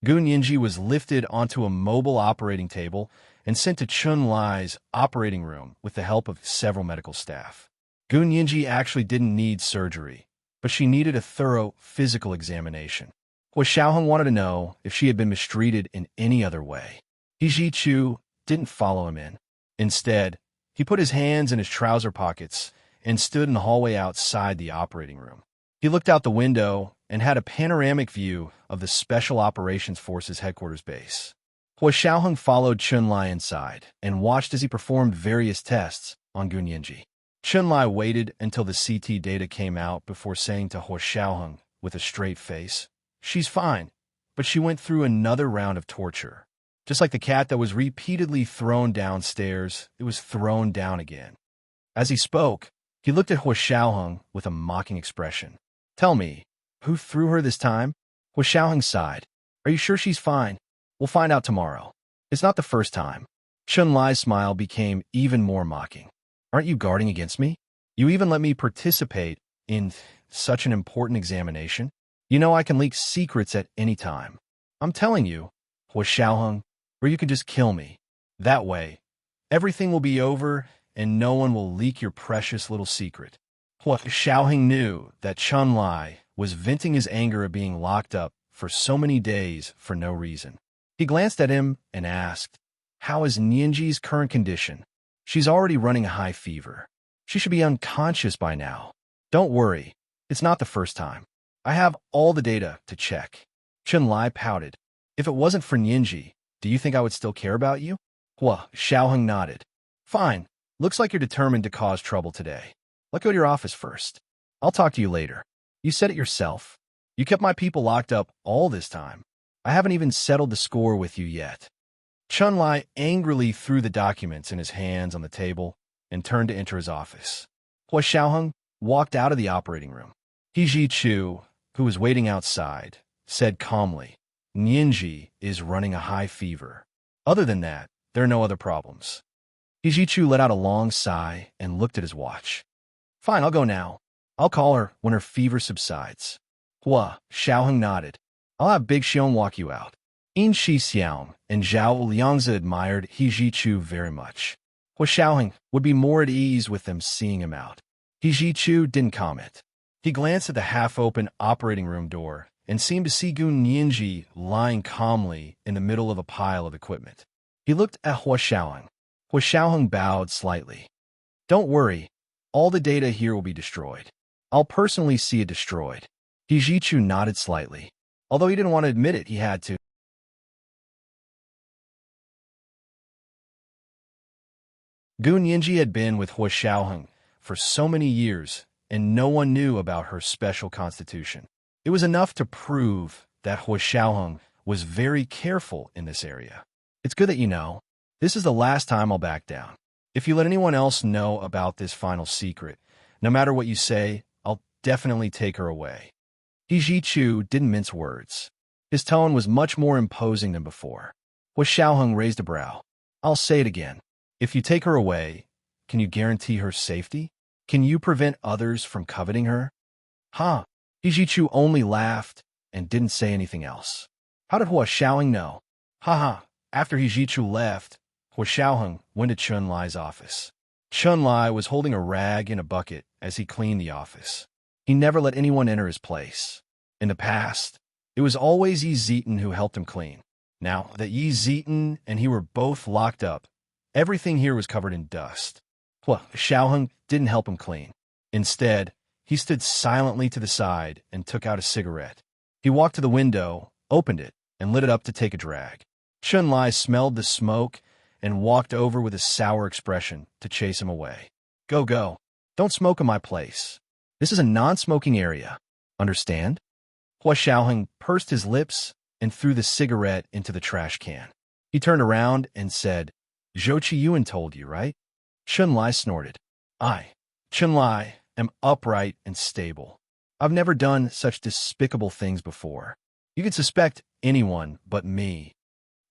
Gun Yinji was lifted onto a mobile operating table and sent to Chun Lai's operating room with the help of several medical staff. Gun Yinji actually didn't need surgery, but she needed a thorough physical examination. Hua Xiaoheng wanted to know if she had been mistreated in any other way. He Zhichu didn't follow him in. Instead, he put his hands in his trouser pockets and stood in the hallway outside the operating room. He looked out the window and had a panoramic view of the Special Operations Forces headquarters base. Hua Xiaoheng followed Chun Lai inside and watched as he performed various tests on Gun Yinji. Chun Lai waited until the CT data came out before saying to Hua Xiaoheng with a straight face, "She's fine, but she went through another round of torture. Just like the cat that was repeatedly thrown downstairs, it was thrown down again." As he spoke, he looked at Hua Xiaoheng with a mocking expression. "Tell me, who threw her this time?" Hua Xiaoheng sighed. "Are you sure she's fine? We'll find out tomorrow. It's not the first time." Chun Lai's smile became even more mocking. "Aren't you guarding against me? You even let me participate in such an important examination? You know I can leak secrets at any time. I'm telling you, Hua Xiaoheng, or you can just kill me. That way, everything will be over and no one will leak your precious little secret." Hua Xiaoheng knew that Chun Lai was venting his anger at being locked up for so many days for no reason. He glanced at him and asked, "How is Nianji's current condition?" "She's already running a high fever. She should be unconscious by now." "Don't worry, it's not the first time. I have all the data to check." Chun Lai pouted. "If it wasn't for Nianji, do you think I would still care about you?" Hua Xiaoheng nodded. "Fine. Looks like you're determined to cause trouble today. Let's go to your office first. I'll talk to you later. You said it yourself. You kept my people locked up all this time. I haven't even settled the score with you yet." Chun Lai angrily threw the documents in his hands on the table and turned to enter his office. Hua Xiaoheng walked out of the operating room. He Zhichu, who was waiting outside, said calmly, "Nianji is running a high fever. Other than that, there are no other problems." Hijichu let out a long sigh and looked at his watch. Fine, I'll go now. I'll call her when her fever subsides. Hua, Xiaoheng nodded. I'll have Big Xiong walk you out. In Shi Xiang and Zhao Liangzi admired Hijichu very much. Hua Xiaoheng would be more at ease with them seeing him out. Hijichu didn't comment. He glanced at the half-open operating room door and seemed to see Gun Yinji lying calmly in the middle of a pile of equipment. He looked at Hua Xiaoheng. Hua Xiaoheng bowed slightly. Don't worry, all the data here will be destroyed. I'll personally see it destroyed. Hijichu nodded slightly. Although he didn't want to admit it, he had to. Gun Yinji had been with Hua Xiaoheng for so many years, and no one knew about her special constitution. It was enough to prove that Hua Xiaoheng was very careful in this area. It's good that you know. This is the last time I'll back down. If you let anyone else know about this final secret, no matter what you say, I'll definitely take her away. Hijichu didn't mince words. His tone was much more imposing than before. Hua Xiaoheng raised a brow. I'll say it again. If you take her away, can you guarantee her safety? Can you prevent others from coveting her? Huh? Hijichu only laughed and didn't say anything else. How did Hua Xiaoheng know? Haha. After Hijichu left, Hua Xiaoheng went to Chun-Lai's office. Chun-Lai was holding a rag in a bucket as he cleaned the office. He never let anyone enter his place. In the past, it was always Yi Zieten who helped him clean. Now that Yi Zieten and he were both locked up, everything here was covered in dust. Hua Xiaoheng didn't help him clean. Instead, he stood silently to the side and took out a cigarette. He walked to the window, opened it, and lit it up to take a drag. Chun-Lai smelled the smoke and walked over with a sour expression to chase him away. Go, go. Don't smoke in my place. This is a non-smoking area. Understand? Hua Xiaoheng pursed his lips and threw the cigarette into the trash can. He turned around and said, Zhou Qiyuan told you, right? Chun-Lai snorted. I, Chun-Lai, am upright and stable. I've never done such despicable things before. You could suspect anyone but me.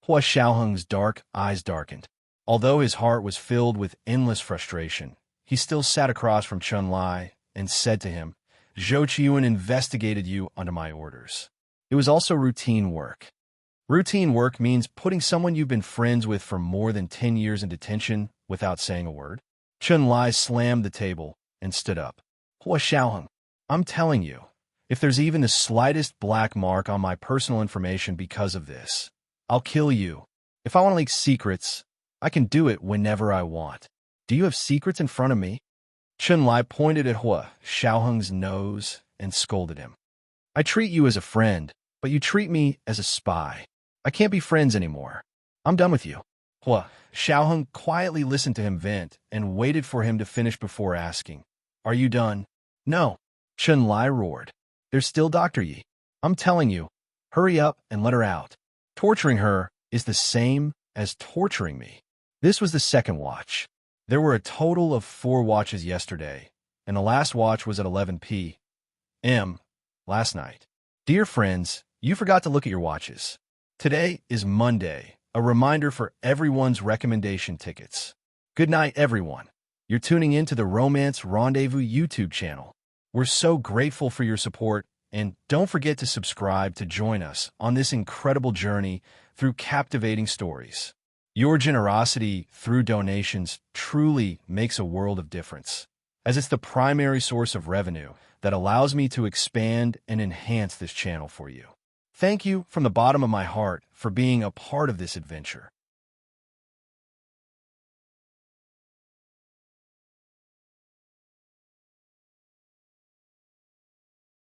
Hua Xiaoheng's dark eyes darkened. Although his heart was filled with endless frustration, he still sat across from Chun-Lai and said to him, Zhou Qiyuan investigated you under my orders. It was also routine work. Routine work means putting someone you've been friends with for more than 10 years in detention without saying a word. Chun-Lai slammed the table and stood up. Hua Xiaoheng, I'm telling you, if there's even the slightest black mark on my personal information because of this, I'll kill you. If I want to leak secrets, I can do it whenever I want. Do you have secrets in front of me? Chun-Lai pointed at Hua Xiaoheng's nose and scolded him. I treat you as a friend, but you treat me as a spy. I can't be friends anymore. I'm done with you. Hua Xiaoheng quietly listened to him vent and waited for him to finish before asking, Are you done? No. Chun-Lai roared. There's still Dr. Yi. I'm telling you, hurry up and let her out. Torturing her is the same as torturing me. This was the second watch. There were a total of 4 watches yesterday, and the last watch was at 11 p.m. last night. Dear friends, you forgot to look at your watches. Today is Monday, a reminder for everyone's recommendation tickets. Good night, everyone. You're tuning in to the Romance Rendezvous YouTube channel. We're so grateful for your support, and don't forget to subscribe to join us on this incredible journey through captivating stories. Your generosity through donations truly makes a world of difference, as it's the primary source of revenue that allows me to expand and enhance this channel for you. Thank you from the bottom of my heart for being a part of this adventure.